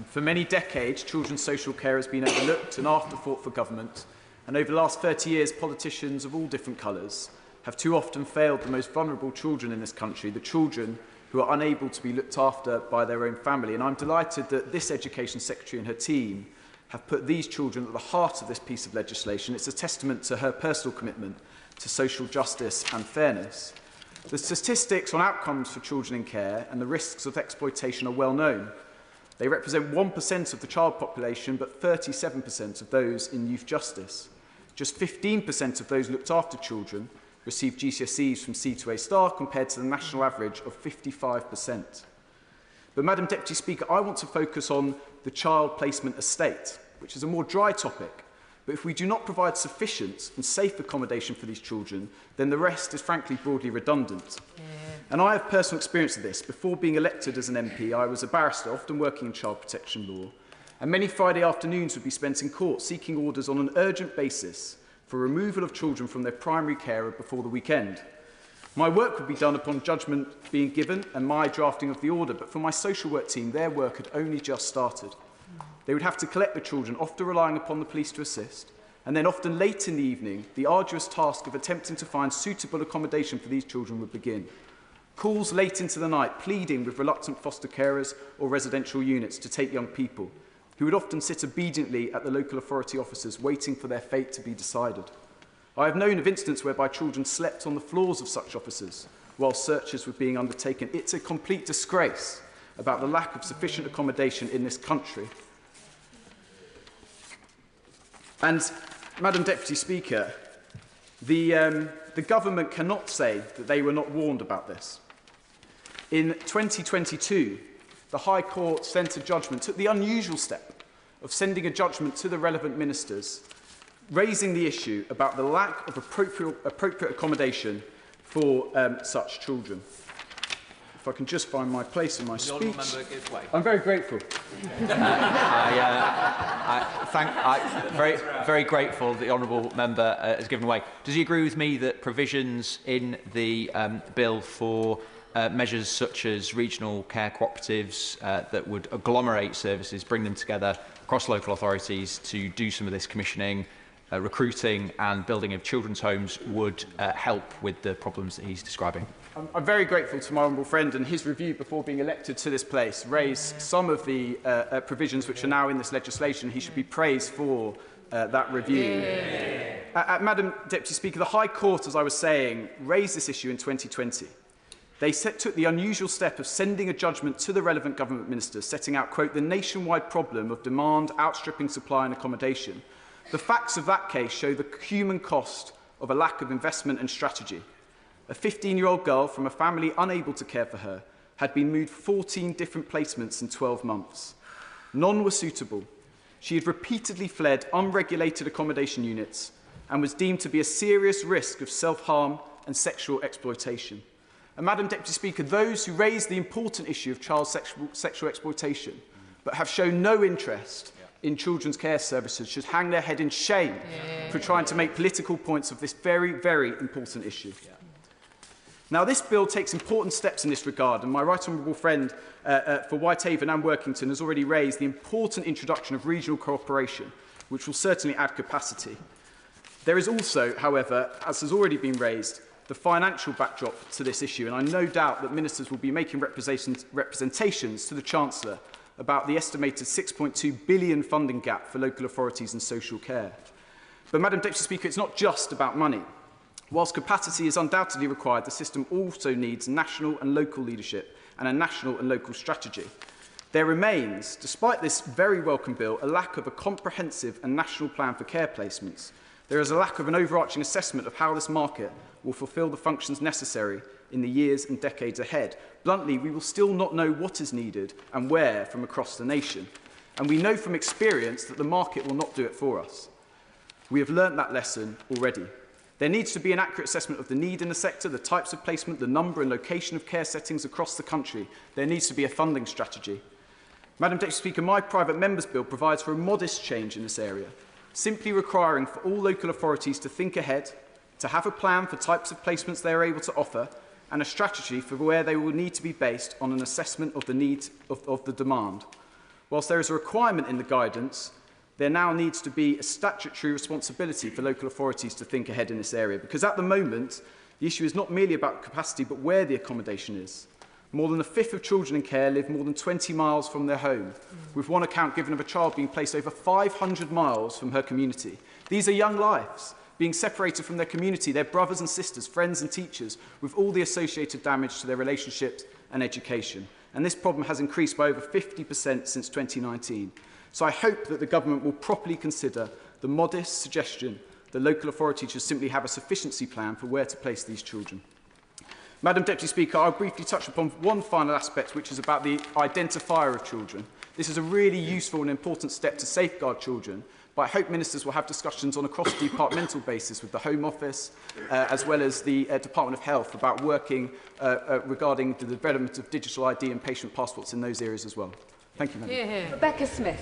For many decades, children's social care has been overlooked and afterthought for government. And over the last 30 years, politicians of all different colours have too often failed the most vulnerable children in this country, the children who are unable to be looked after by their own family. And I'm delighted that this Education Secretary and her team have put these children at the heart of this piece of legislation. It's a testament to her personal commitment to social justice and fairness. The statistics on outcomes for children in care and the risks of exploitation are well known. They represent 1% of the child population, but 37% of those in youth justice. Just 15% of those looked after children receive GCSEs from C to A star, compared to the national average of 55%. But, Madam Deputy Speaker, I want to focus on the child placement estate, which is a more dry topic. But if we do not provide sufficient and safe accommodation for these children, then the rest is frankly broadly redundant. And I have personal experience of this. Before being elected as an MP, I was a barrister, often working in child protection law, and many Friday afternoons would be spent in court seeking orders on an urgent basis for removal of children from their primary carer before the weekend. My work would be done upon judgment being given and my drafting of the order, but for my social work team, their work had only just started. They would have to collect the children, often relying upon the police to assist, and then often late in the evening, the arduous task of attempting to find suitable accommodation for these children would begin. Calls late into the night, pleading with reluctant foster carers or residential units to take young people, who would often sit obediently at the local authority offices waiting for their fate to be decided. I have known of incidents whereby children slept on the floors of such offices while searches were being undertaken. It's a complete disgrace about the lack of sufficient accommodation in this country. And, Madam Deputy Speaker, the government cannot say that they were not warned about this. In 2022, the High Court sent a judgment, took the unusual step of sending a judgment to the relevant ministers, raising the issue about the lack of appropriate accommodation for such children. If I can just find my place in my speech. I'm very grateful. Very grateful that the honourable member has given way. Does he agree with me that provisions in the bill for measures such as regional care cooperatives that would agglomerate services, bring them together across local authorities to do some of this commissioning, recruiting and building of children's homes would help with the problems that he's describing? I'm very grateful to my honourable friend, and his review before being elected to this place raised some of the provisions which are now in this legislation. He should be praised for that review. Madam Deputy Speaker, the High Court, as I was saying, raised this issue in 2020. They took the unusual step of sending a judgment to the relevant government ministers, setting out, quote, the nationwide problem of demand outstripping supply and accommodation. The facts of that case show the human cost of a lack of investment and strategy. A 15-year-old girl from a family unable to care for her had been moved 14 different placements in 12 months. None were suitable. She had repeatedly fled unregulated accommodation units and was deemed to be a serious risk of self-harm and sexual exploitation. And, Madam Deputy Speaker, those who raise the important issue of child sexual exploitation but have shown no interest in children's care services should hang their head in shame for trying to make political points of this very, very important issue. Now, this bill takes important steps in this regard, and my right honourable friend for Whitehaven and Workington has already raised the important introduction of regional cooperation, which will certainly add capacity. There is also, however, as has already been raised, the financial backdrop to this issue, and I no doubt that ministers will be making representations to the Chancellor about the estimated £6.2 billion funding gap for local authorities and social care. But, Madam Deputy Speaker, it's not just about money. Whilst capacity is undoubtedly required, the system also needs national and local leadership and a national and local strategy. There remains, despite this very welcome bill, a lack of a comprehensive and national plan for care placements. There is a lack of an overarching assessment of how this market will fulfil the functions necessary in the years and decades ahead. Bluntly, we will still not know what is needed and where from across the nation. And we know from experience that the market will not do it for us. We have learnt that lesson already. There needs to be an accurate assessment of the need in the sector, the types of placement, the number and location of care settings across the country. There needs to be a funding strategy. Madam Deputy Speaker, my private member's bill provides for a modest change in this area, simply requiring for all local authorities to think ahead, to have a plan for types of placements they are able to offer, and a strategy for where they will need to be based on an assessment of the needs of the demand. Whilst there is a requirement in the guidance, there now needs to be a statutory responsibility for local authorities to think ahead in this area, because at the moment, the issue is not merely about capacity, but where the accommodation is. More than a fifth of children in care live more than 20 miles from their home, with one account given of a child being placed over 500 miles from her community. These are young lives being separated from their community, their brothers and sisters, friends and teachers, with all the associated damage to their relationships and education. And this problem has increased by over 50% since 2019. So I hope that the government will properly consider the modest suggestion that local authorities should simply have a sufficiency plan for where to place these children. Madam Deputy Speaker, I'll briefly touch upon one final aspect, which is about the identifier of children. This is a really useful and important step to safeguard children, but I hope ministers will have discussions on a cross-departmental basis with the Home Office, as well as the Department of Health, about working regarding the development of digital ID and patient passports in those areas as well. Thank you, Madam. Rebecca Smith.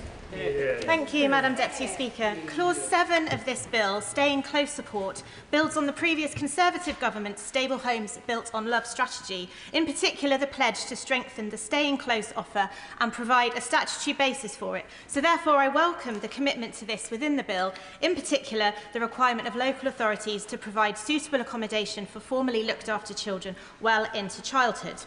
Thank you, Madam Deputy Speaker. Clause 7 of this bill, Stay in Close Support, builds on the previous Conservative government's Stable Homes Built on Love strategy, in particular the pledge to strengthen the Stay in Close offer and provide a statutory basis for it. So therefore I welcome the commitment to this within the bill, in particular the requirement of local authorities to provide suitable accommodation for formerly looked after children well into childhood.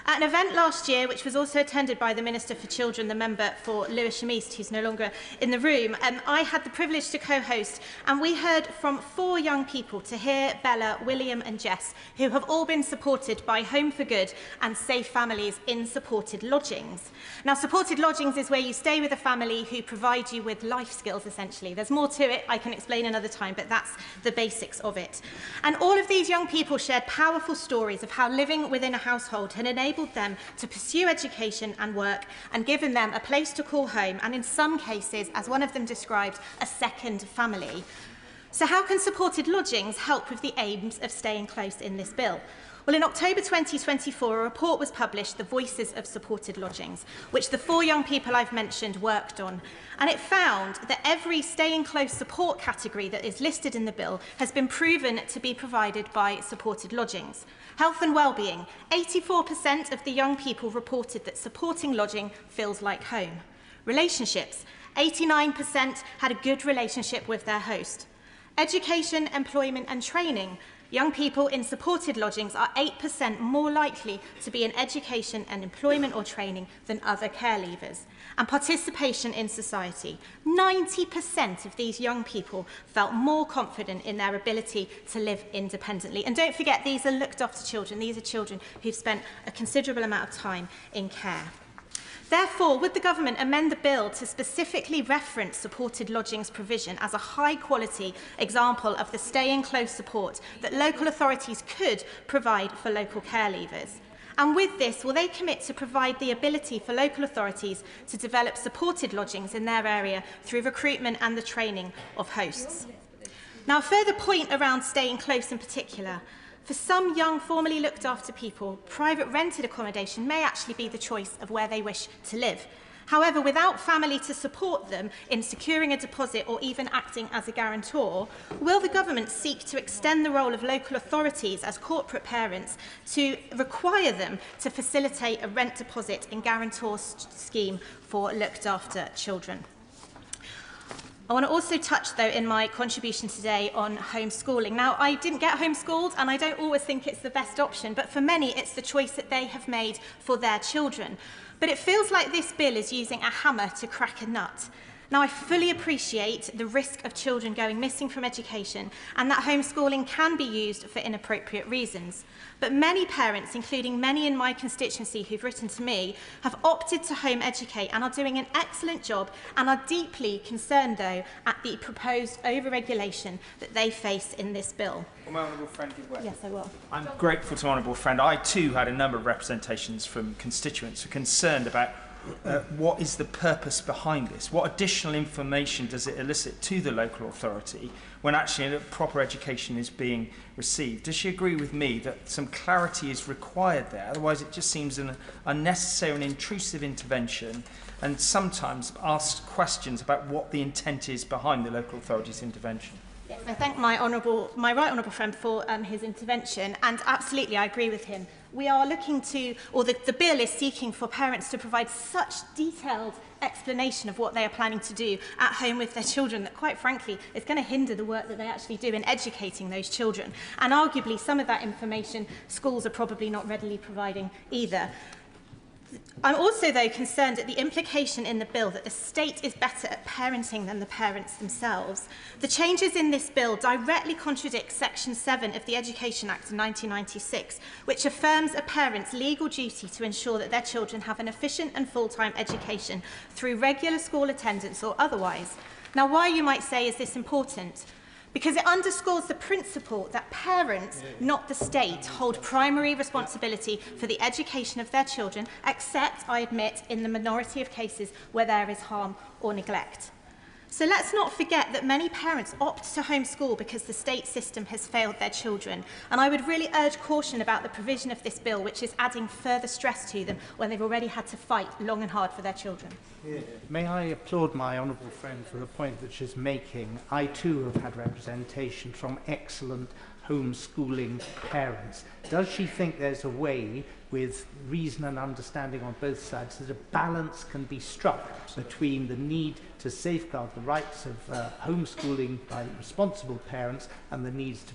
At an event last year, which was also attended by the Minister for Children, the member for Lewisham East, who's no longer in the room, I had the privilege to co-host, and we heard from 4 young people, Tahir, Bella, William and Jess, who have all been supported by Home for Good and Safe Families in supported lodgings. Now, supported lodgings is where you stay with a family who provide you with life skills, essentially. There's more to it, I can explain another time, but that's the basics of it. And all of these young people shared powerful stories of how living within a household had enabled them to pursue education and work and given them a place to call home and in some cases, as one of them described, a second family. So how can supported lodgings help with the aims of staying close in this bill? Well, in October 2024, a report was published, The Voices of Supported Lodgings, which the 4 young people I've mentioned worked on. And it found that every staying close support category that is listed in the bill has been proven to be provided by supported lodgings. Health and well-being. 84% of the young people reported that supporting lodging feels like home. Relationships. 89% had a good relationship with their host. Education, employment and training. Young people in supported lodgings are 8% more likely to be in education and employment or training than other care leavers. And participation in society. 90% of these young people felt more confident in their ability to live independently. And don't forget, these are looked after children. These are children who've spent a considerable amount of time in care. Therefore, would the government amend the bill to specifically reference supported lodgings provision as a high-quality example of the stay-in-close support that local authorities could provide for local care leavers? And with this, will they commit to provide the ability for local authorities to develop supported lodgings in their area through recruitment and the training of hosts? Now, a further point around staying close in particular. For some young, formerly looked after people, private rented accommodation may actually be the choice of where they wish to live. However, without family to support them in securing a deposit or even acting as a guarantor, will the government seek to extend the role of local authorities as corporate parents to require them to facilitate a rent deposit and guarantor scheme for looked after children? I want to also touch, though, in my contribution today on homeschooling. Now, I didn't get homeschooled, and I don't always think it's the best option, but for many, it's the choice that they have made for their children. But it feels like this bill is using a hammer to crack a nut. Now, I fully appreciate the risk of children going missing from education and that homeschooling can be used for inappropriate reasons. But many parents, including many in my constituency who've written to me, have opted to home educate and are doing an excellent job and are deeply concerned, though, at the proposed over-regulation that they face in this bill. Well, my honourable friend, give way. Yes, I will. I'm grateful to my honourable friend. I too had a number of representations from constituents who are concerned about what is the purpose behind this? What additional information does it elicit to the local authority when actually a proper education is being received? Does she agree with me that some clarity is required there? Otherwise, it just seems an unnecessary and intrusive intervention, and sometimes ask questions about what the intent is behind the local authority's intervention. Yes, I thank my right honourable friend for his intervention, and absolutely I agree with him. We are looking to, or the bill is seeking for parents to provide such detailed explanation of what they are planning to do at home with their children that, quite frankly, it's going to hinder the work that they actually do in educating those children. And arguably, some of that information schools are probably not readily providing either. I'm also, though, concerned at the implication in the bill that the state is better at parenting than the parents themselves. The changes in this bill directly contradict Section 7 of the Education Act of 1996, which affirms a parent's legal duty to ensure that their children have an efficient and full-time education through regular school attendance or otherwise. Now, why, you might say, is this important? Because it underscores the principle that parents, not the state, hold primary responsibility for the education of their children, except, I admit, in the minority of cases where there is harm or neglect. So let's not forget that many parents opt to homeschool because the state system has failed their children. And I would really urge caution about the provision of this bill, which is adding further stress to them when they've already had to fight long and hard for their children. May I applaud my honourable friend for the point that she's making. I too have had representation from excellent homeschooling parents. Does she think there's a way, with reason and understanding on both sides, that a balance can be struck between the need to safeguard the rights of homeschooling by responsible parents and the needs to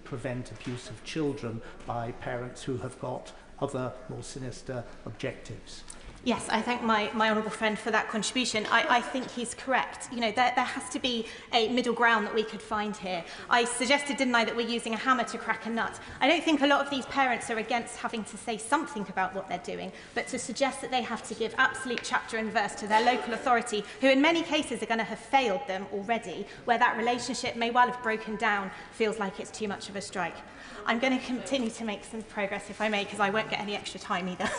prevent abuse of children by parents who have got other more sinister objectives? Yes, I thank my honourable friend for that contribution. I think he's correct. You know, there has to be a middle ground that we could find here. I suggested, didn't I, that we're using a hammer to crack a nut. I don't think a lot of these parents are against having to say something about what they're doing, but to suggest that they have to give absolute chapter and verse to their local authority, who in many cases are going to have failed them already, where that relationship may well have broken down, feels like it's too much of a strike. I'm going to continue to make some progress, if I may, because I won't get any extra time either.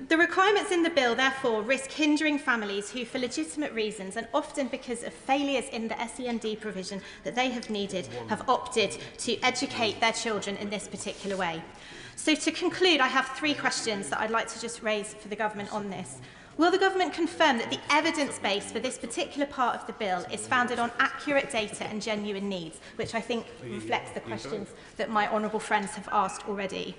The requirements in the bill, therefore, risk hindering families who, for legitimate reasons, and often because of failures in the SEND provision that they have needed, have opted to educate their children in this particular way. So to conclude, I have 3 questions that I'd like to just raise for the government on this. Will the government confirm that the evidence base for this particular part of the bill is founded on accurate data and genuine needs, which I think reflects the questions that my honourable friends have asked already?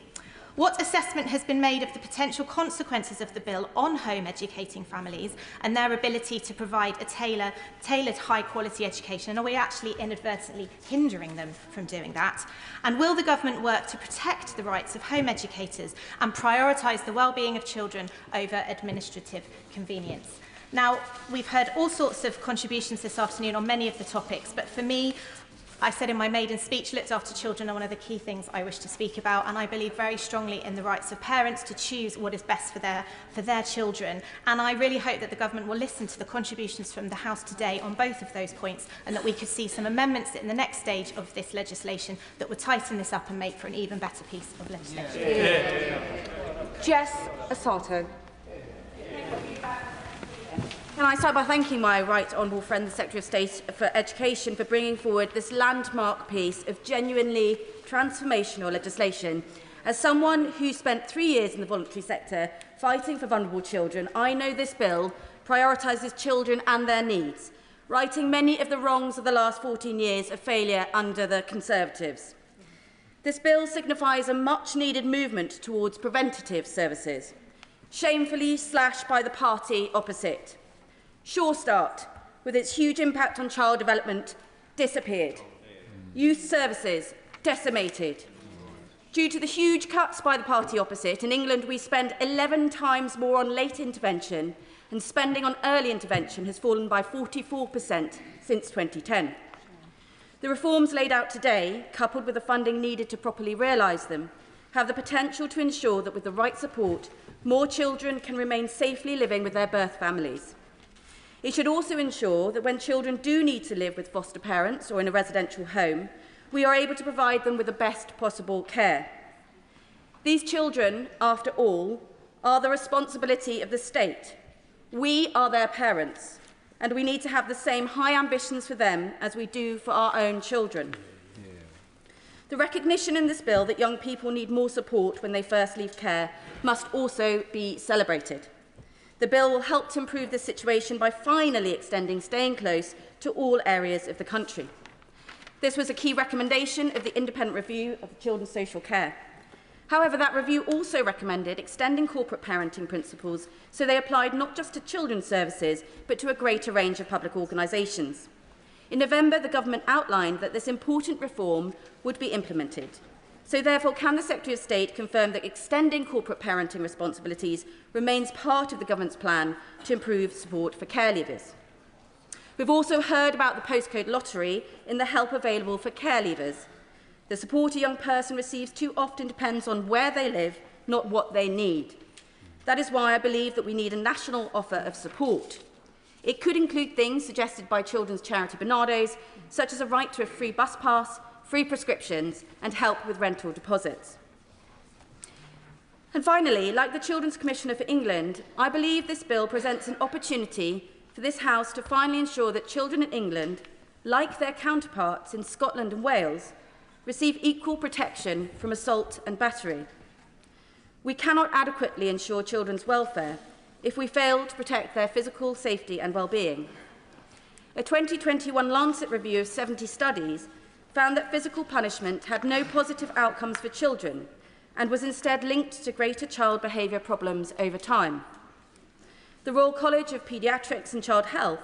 What assessment has been made of the potential consequences of the bill on home educating families and their ability to provide a tailored high-quality education? And are we actually inadvertently hindering them from doing that? And will the government work to protect the rights of home educators and prioritise the well-being of children over administrative convenience? Now, we've heard all sorts of contributions this afternoon on many of the topics, but for me, I said in my maiden speech, looked after children are one of the key things I wish to speak about, and I believe very strongly in the rights of parents to choose what is best for their children. And I really hope that the government will listen to the contributions from the House today on both of those points, and that we could see some amendments in the next stage of this legislation that would tighten this up and make for an even better piece of legislation. Jess Assato. Can I start by thanking my right honourable friend, the Secretary of State for Education, for bringing forward this landmark piece of genuinely transformational legislation. As someone who spent 3 years in the voluntary sector fighting for vulnerable children, I know this bill prioritises children and their needs, righting many of the wrongs of the last 14 years of failure under the Conservatives. This bill signifies a much-needed movement towards preventative services, shamefully slashed by the party opposite. Sure Start, with its huge impact on child development, disappeared. Youth services, decimated. Due to the huge cuts by the party opposite, in England we spend 11 times more on late intervention, and spending on early intervention has fallen by 44% since 2010. The reforms laid out today, coupled with the funding needed to properly realise them, have the potential to ensure that with the right support, more children can remain safely living with their birth families. It should also ensure that when children do need to live with foster parents or in a residential home, we are able to provide them with the best possible care. These children, after all, are the responsibility of the state. We are their parents, and we need to have the same high ambitions for them as we do for our own children. The recognition in this bill that young people need more support when they first leave care must also be celebrated. The bill will help to improve the situation by finally extending staying close to all areas of the country. This was a key recommendation of the independent review of children's social care. However, that review also recommended extending corporate parenting principles so they applied not just to children's services, but to a greater range of public organisations. In November, the government outlined that this important reform would be implemented. So therefore, can the Secretary of State confirm that extending corporate parenting responsibilities remains part of the government's plan to improve support for care leavers? We've also heard about the postcode lottery in the help available for care leavers. The support a young person receives too often depends on where they live, not what they need. That is why I believe that we need a national offer of support. It could include things suggested by children's charity Barnardo's, such as a right to a free bus pass, free prescriptions and help with rental deposits. And finally, like the Children's Commissioner for England, I believe this bill presents an opportunity for this House to finally ensure that children in England, like their counterparts in Scotland and Wales, receive equal protection from assault and battery. We cannot adequately ensure children's welfare if we fail to protect their physical safety and well-being. A 2021 Lancet review of 70 studies found that physical punishment had no positive outcomes for children and was instead linked to greater child behaviour problems over time. The Royal College of Paediatrics and Child Health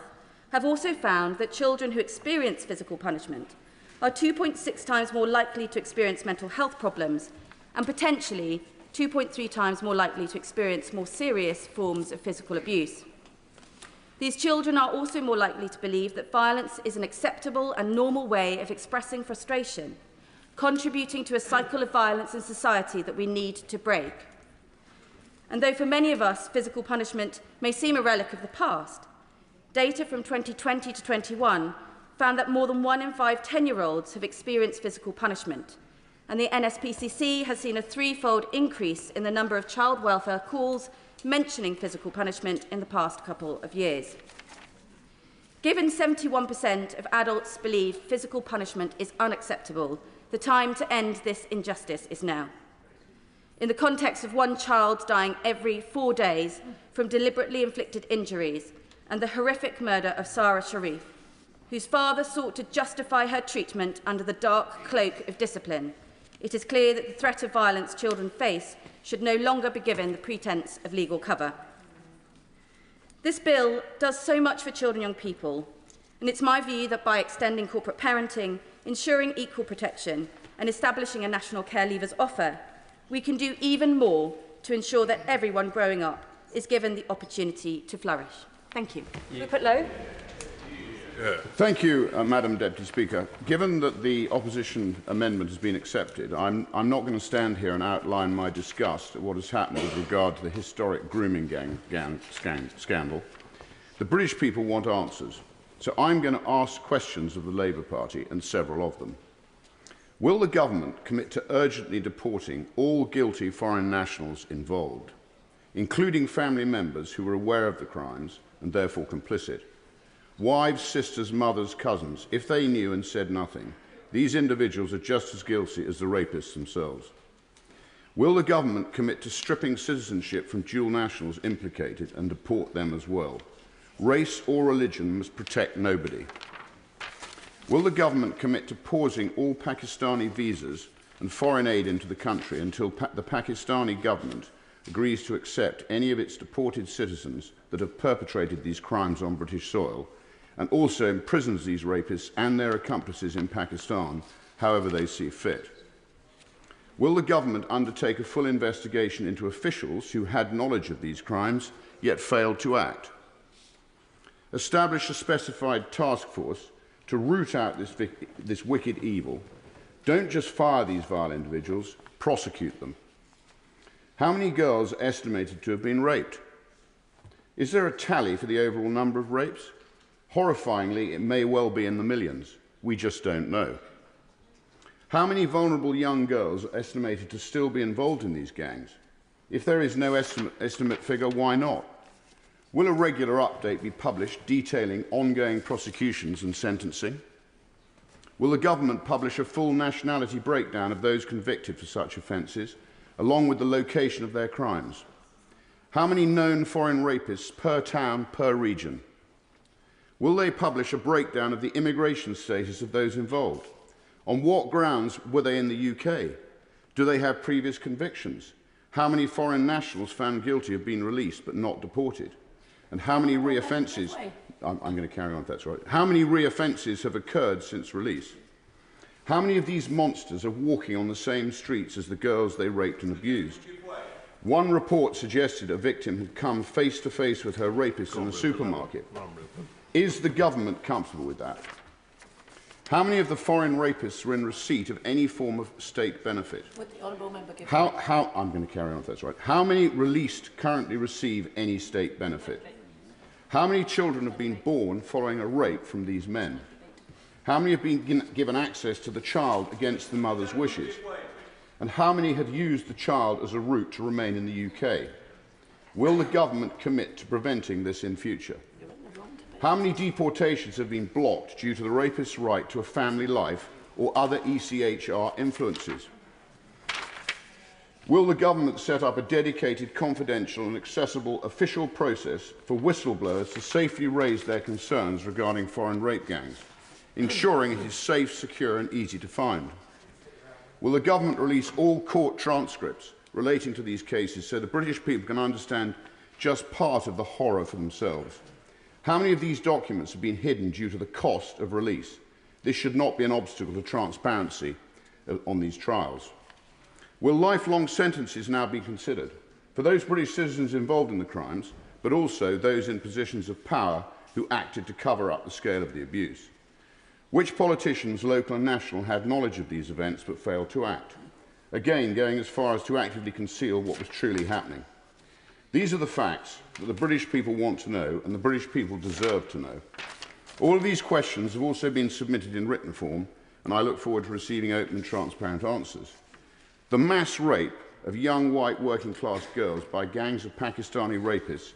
have also found that children who experience physical punishment are 2.6 times more likely to experience mental health problems and potentially 2.3 times more likely to experience more serious forms of physical abuse. These children are also more likely to believe that violence is an acceptable and normal way of expressing frustration, contributing to a cycle of violence in society that we need to break. And though for many of us physical punishment may seem a relic of the past, data from 2020 to 21 found that more than 1 in 5 10-year-olds have experienced physical punishment, and the NSPCC has seen a 3-fold increase in the number of child welfare calls mentioning physical punishment in the past couple of years. Given 71% of adults believe physical punishment is unacceptable, the time to end this injustice is now. In the context of one child dying every 4 days from deliberately inflicted injuries and the horrific murder of Sarah Sharif, whose father sought to justify her treatment under the dark cloak of discipline, it is clear that the threat of violence children face should no longer be given the pretence of legal cover. This bill does so much for children and young people, and it's my view that by extending corporate parenting, ensuring equal protection and establishing a national care leavers offer, we can do even more to ensure that everyone growing up is given the opportunity to flourish. Thank you. Rupert Lowe. Thank you, Madam Deputy Speaker. Given that the opposition amendment has been accepted, I'm not going to stand here and outline my disgust at what has happened with regard to the historic grooming scandal. The British people want answers, so I'm going to ask questions of the Labour Party and several of them. Will the government commit to urgently deporting all guilty foreign nationals involved, including family members who were aware of the crimes and therefore complicit? Wives, sisters, mothers, cousins, if they knew and said nothing, these individuals are just as guilty as the rapists themselves. Will the government commit to stripping citizenship from dual nationals implicated and deport them as well? Race or religion must protect nobody. Will the government commit to pausing all Pakistani visas and foreign aid into the country until the Pakistani government agrees to accept any of its deported citizens that have perpetrated these crimes on British soil, and also imprisons these rapists and their accomplices in Pakistan, however they see fit? Will the government undertake a full investigation into officials who had knowledge of these crimes yet failed to act? Establish a specified task force to root out this wicked evil. Don't just fire these vile individuals, prosecute them. How many girls are estimated to have been raped? Is there a tally for the overall number of rapes? Horrifyingly, it may well be in the millions. We just don't know. How many vulnerable young girls are estimated to still be involved in these gangs? If there is no estimate figure, why not? Will a regular update be published detailing ongoing prosecutions and sentencing? Will the government publish a full nationality breakdown of those convicted for such offences, along with the location of their crimes? How many known foreign rapists per town, per region? Will they publish a breakdown of the immigration status of those involved? On what grounds were they in the UK? Do they have previous convictions? How many foreign nationals found guilty have been released but not deported? And how many re-offences... I'm going to carry on if that's right. How many re-offences have occurred since release? How many of these monsters are walking on the same streets as the girls they raped and abused? One report suggested a victim had come face to face with her rapist in a supermarket. Is the government comfortable with that? How many of the foreign rapists were in receipt of any form of state benefit? Would the honourable member give I'm going to carry on if that's right. How many released currently receive any state benefit? How many children have been born following a rape from these men? How many have been given access to the child against the mother's wishes? And how many had used the child as a route to remain in the UK? Will the government commit to preventing this in future? How many deportations have been blocked due to the rapist's right to a family life or other ECHR influences? Will the government set up a dedicated, confidential and accessible official process for whistleblowers to safely raise their concerns regarding foreign rape gangs, ensuring it is safe, secure and easy to find? Will the government release all court transcripts relating to these cases so the British people can understand just part of the horror for themselves? How many of these documents have been hidden due to the cost of release? This should not be an obstacle to transparency on these trials. Will lifelong sentences now be considered for those British citizens involved in the crimes, but also those in positions of power who acted to cover up the scale of the abuse? Which politicians, local and national, had knowledge of these events but failed to act? Again, going as far as to actively conceal what was truly happening. These are the facts that the British people want to know and the British people deserve to know. All of these questions have also been submitted in written form, and I look forward to receiving open and transparent answers. The mass rape of young white working class girls by gangs of Pakistani rapists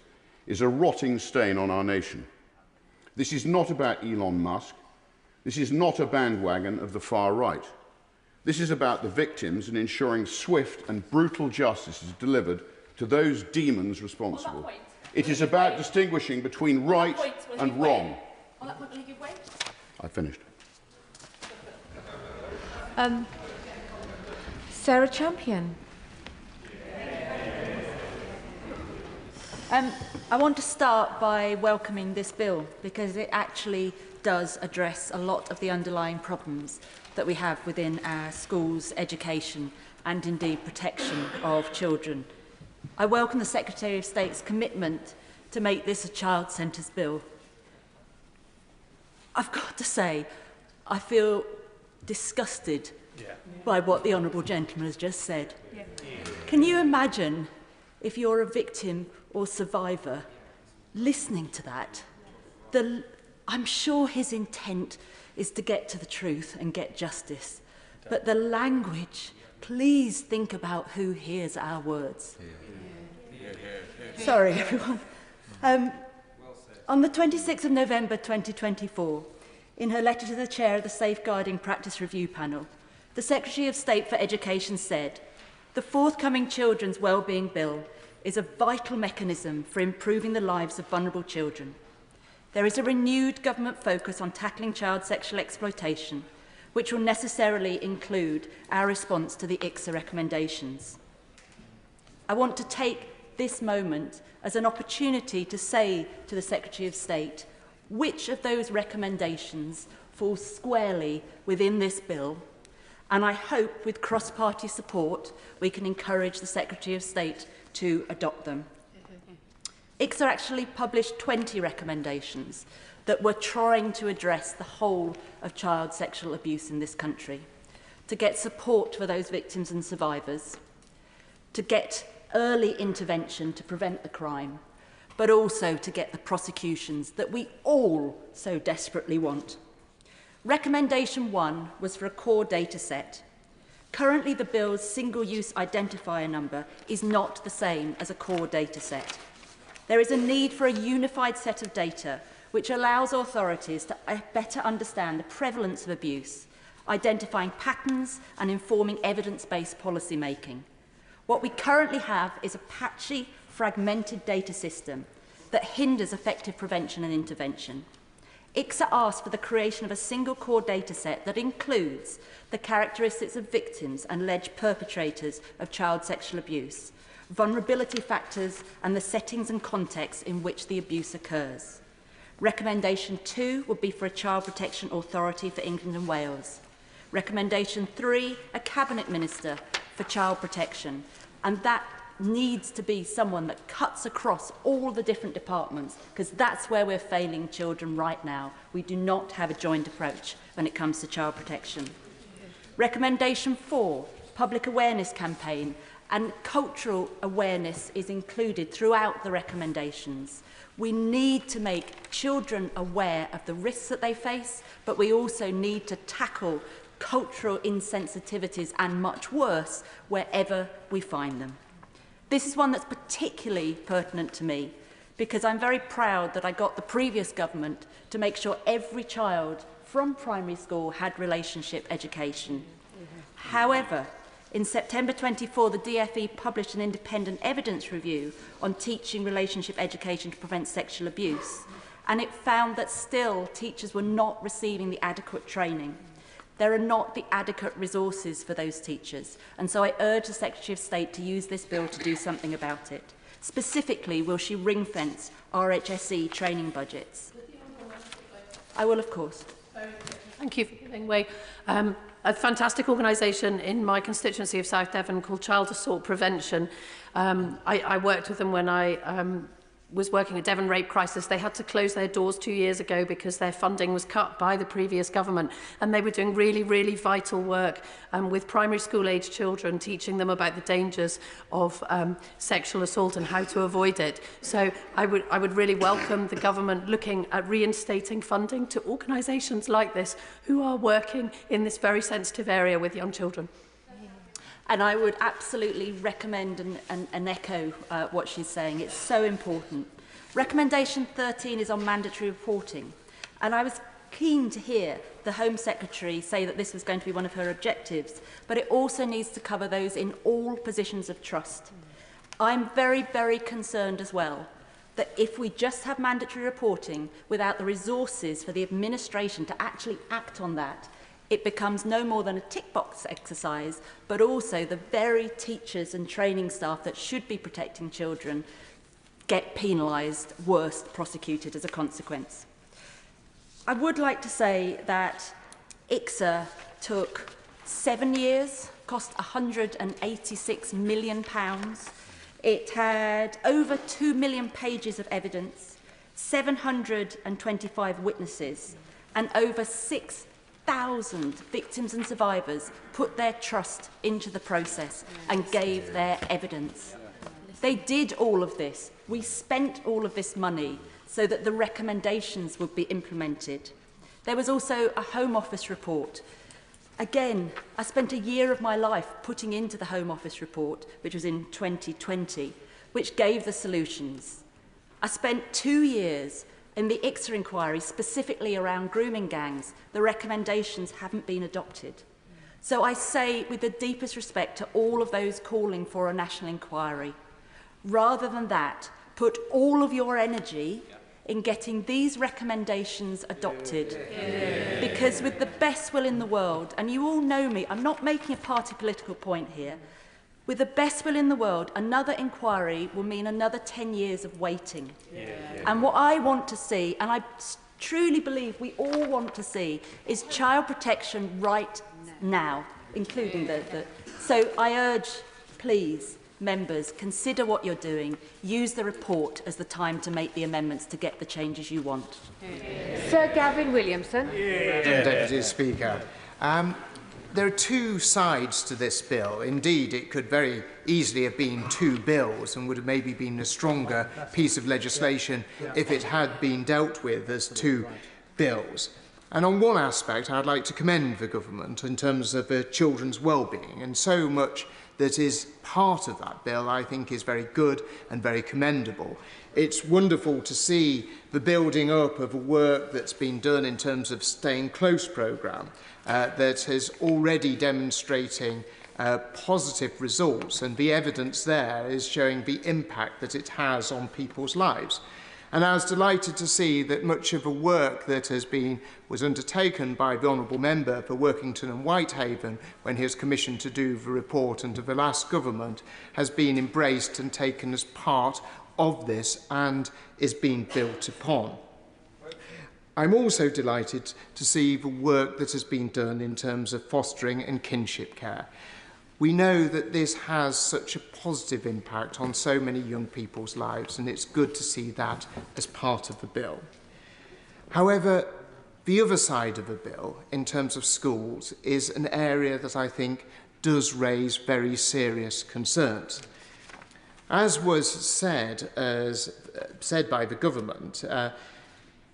is a rotting stain on our nation. This is not about Elon Musk. This is not a bandwagon of the far right. This is about the victims and ensuring swift and brutal justice is delivered to those demons responsible. It is about distinguishing between right and wrong. I finished. Sarah Champion. I want to start by welcoming this bill because it actually does address a lot of the underlying problems that we have within our schools, education and indeed protection of children. I welcome the Secretary of State's commitment to make this a child-centred bill. I've got to say, I feel disgusted by what the Honourable Gentleman has just said. Can you imagine if you're a victim or survivor listening to that? I'm sure his intent is to get to the truth and get justice. But the language, please think about who hears our words. Sorry, everyone. On the 26th of November 2024, in her letter to the chair of the Safeguarding Practice Review Panel, the Secretary of State for Education said, "The forthcoming Children's Wellbeing Bill is a vital mechanism for improving the lives of vulnerable children. There is a renewed government focus on tackling child sexual exploitation, which will necessarily include our response to the ICSA recommendations. I want to take this moment as an opportunity to say to the Secretary of State which of those recommendations falls squarely within this bill, and I hope with cross-party support we can encourage the Secretary of State to adopt them. ICSA actually published 20 recommendations that were trying to address the whole of child sexual abuse in this country, to get support for those victims and survivors, to get early intervention to prevent the crime, but also to get the prosecutions that we all so desperately want. Recommendation 1 was for a core data set Currently, the bill's single-use identifier number is not the same as a core data set. There is a need for a unified set of data which allows authorities to better understand the prevalence of abuse, identifying patterns and informing evidence-based policy making. What we currently have is a patchy, fragmented data system that hinders effective prevention and intervention. ICSA asked for the creation of a single core data set that includes the characteristics of victims and alleged perpetrators of child sexual abuse, vulnerability factors and the settings and contexts in which the abuse occurs. Recommendation 2 would be for a Child Protection Authority for England and Wales. Recommendation 3, a Cabinet Minister for Child Protection, and that needs to be someone that cuts across all the different departments, because that's where we're failing children right now. We do not have a joint approach when it comes to child protection. Recommendation 4, public awareness campaign, and cultural awareness is included throughout the recommendations. We need to make children aware of the risks that they face, but we also need to tackle cultural insensitivities and much worse wherever we find them. This is one that's particularly pertinent to me because I'm very proud that I got the previous government to make sure every child from primary school had relationship education. However, in September 24, the DfE published an independent evidence review on teaching relationship education to prevent sexual abuse, and it found that still teachers were not receiving the adequate training. There are not the adequate resources for those teachers, and so I urge the Secretary of State to use this bill to do something about it. Specifically, will she ring-fence RHSE training budgets? I will, of course. Thank you for giving way. A fantastic organisation in my constituency of South Devon called Child Assault Prevention. I worked with them when I was working at Devon Rape Crisis. They had to close their doors 2 years ago because their funding was cut by the previous government, and they were doing really, really vital work with primary school age children, teaching them about the dangers of sexual assault and how to avoid it. So I would really welcome the government looking at reinstating funding to organisations like this who are working in this very sensitive area with young children. And I would absolutely recommend and echo what she's saying. It's so important. Recommendation 13 is on mandatory reporting. And I was keen to hear the Home Secretary say that this was going to be one of her objectives, but it also needs to cover those in all positions of trust. I'm very, very concerned as well that if we just have mandatory reporting without the resources for the administration to actually act on that, it becomes no more than a tick box exercise, but also the very teachers and training staff that should be protecting children get penalised, worse, prosecuted as a consequence. I would like to say that ICSA took 7 years, cost £186 million. It had over 2 million pages of evidence, 725 witnesses, and over 6,000 victims and survivors put their trust into the process and gave their evidence. They did all of this. We spent all of this money so that the recommendations would be implemented. There was also a Home Office report. Again, I spent a year of my life putting into the Home Office report, which was in 2020, which gave the solutions. I spent 2 years in the ICSA inquiry, specifically around grooming gangs. The recommendations haven't been adopted. So I say, with the deepest respect to all of those calling for a national inquiry, rather than that, put all of your energy in getting these recommendations adopted. Because with the best will in the world, and you all know me, I'm not making a party political point here, with the best will in the world, another inquiry will mean another 10 years of waiting. And what I want to see, and I truly believe we all want to see, is child protection right now, including the... So I urge, please, members, consider what you're doing. Use the report as the time to make the amendments to get the changes you want. Sir Gavin Williamson. Deputy Speaker. There are two sides to this bill. Indeed, it could very easily have been two bills and would have maybe been a stronger piece of legislation if it had been dealt with as two bills. And on one aspect, I'd like to commend the government in terms of children's well-being, and so much that is part of that bill I think is very good and very commendable. It's wonderful to see the building up of work that's been done in terms of Staying Close programme that is already demonstrating positive results, and the evidence there is showing the impact that it has on people's lives. And I was delighted to see that much of the work that was undertaken by the Honourable Member for Workington and Whitehaven when he was commissioned to do the report under the last government has been embraced and taken as part of this and is being built upon. I'm also delighted to see the work that has been done in terms of fostering and kinship care. We know that this has such a positive impact on so many young people's lives, and it's good to see that as part of the bill. However, the other side of the bill, in terms of schools, is an area that I think does raise very serious concerns. As was said by the government,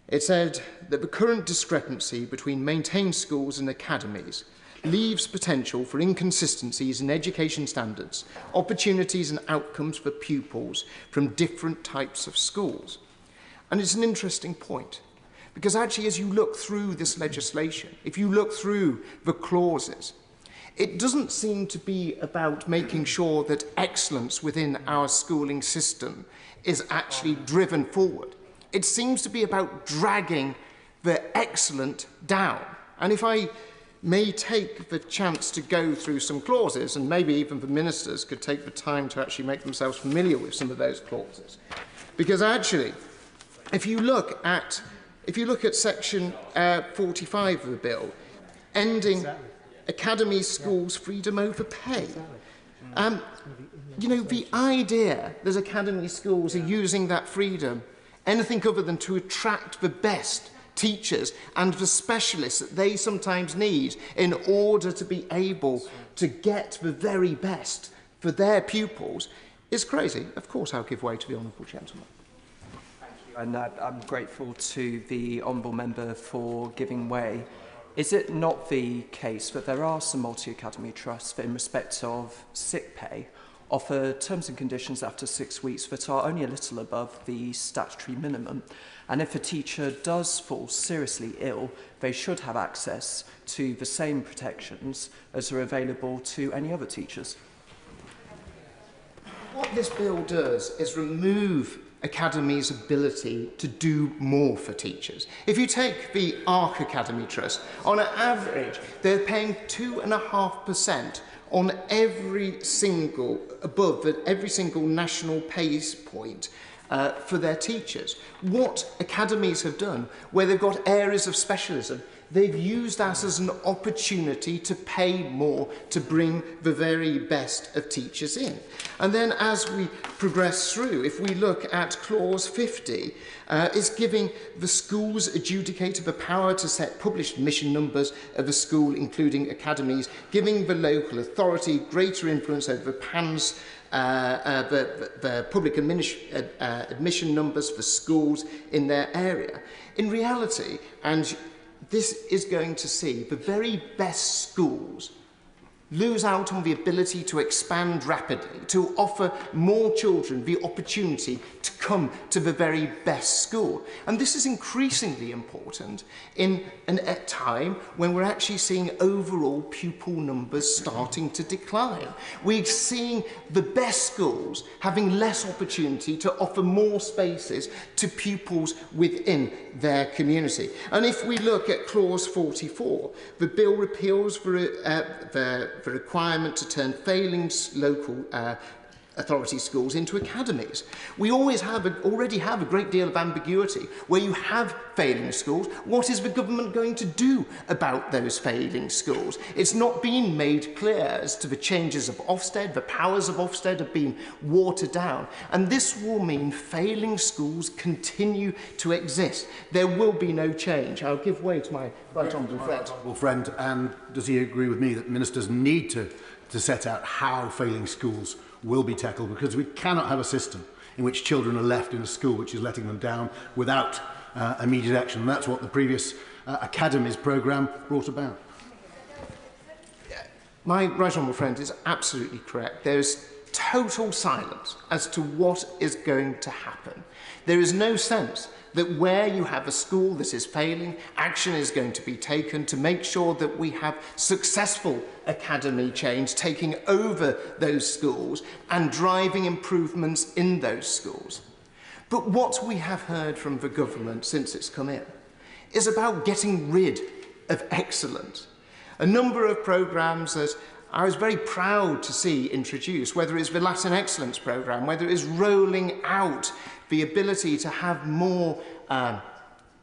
it said that the current discrepancy between maintained schools and academies leaves potential for inconsistencies in education standards, opportunities and outcomes for pupils from different types of schools. And it's an interesting point, because actually as you look through this legislation, if you look through the clauses, it doesn't seem to be about making sure that excellence within our schooling system is actually driven forward. It seems to be about dragging the excellent down. And if I may take the chance to go through some clauses, and maybe even the ministers could take the time to actually make themselves familiar with some of those clauses. Because actually, if you look at section 45 of the bill, ending academy schools' freedom over pay. You know, the idea that academy schools are using that freedom anything other than to attract the best teachers and the specialists that they sometimes need in order to be able to get the very best for their pupils is crazy. Of course, I'll give way to the honourable gentleman. Thank you. And I'm grateful to the honourable member for giving way. Is it not the case that there are some multi-academy trusts that in respect of sick pay offer terms and conditions after 6 weeks that are only a little above the statutory minimum? And if a teacher does fall seriously ill, they should have access to the same protections as are available to any other teachers. What this bill does is remove academies' ability to do more for teachers. If you take the ARC Academy Trust, on average, they're paying 2.5% on every single national pay point for their teachers. What academies have done, where they've got areas of specialism, they've used that as an opportunity to pay more to bring the very best of teachers in. And then as we progress through, if we look at clause 50, it's giving the school's adjudicator the power to set published admission numbers of a school, including academies, giving the local authority greater influence over the PANS, the public admission numbers for schools in their area. In reality, and this is going to see the very best schools lose out on the ability to expand rapidly, to offer more children the opportunity to come to the very best school. And this is increasingly important in a time when we're actually seeing overall pupil numbers starting to decline. We're seeing the best schools having less opportunity to offer more spaces to pupils within their community. And if we look at clause 44, the bill repeals the requirement to turn failing local authority schools into academies. We already have a great deal of ambiguity where you have failing schools. What is the government going to do about those failing schools? It's not been made clear as to the changes of Ofsted. The powers of Ofsted have been watered down. And this will mean failing schools continue to exist. There will be no change. I'll give way to my right honourable friend. And does he agree with me that ministers need to set out how failing schools will be tackled, because we cannot have a system in which children are left in a school which is letting them down without immediate action? And that's what the previous Academies programme brought about. My right honourable friend is absolutely correct. There is total silence as to what is going to happen. There is no sense that where you have a school that is failing, action is going to be taken to make sure that we have successful academy change taking over those schools and driving improvements in those schools. But what we have heard from the government since it's come in is about getting rid of excellence. A number of programmes that I was very proud to see introduced, whether it's the Latin Excellence Programme, whether it is rolling out the ability to have more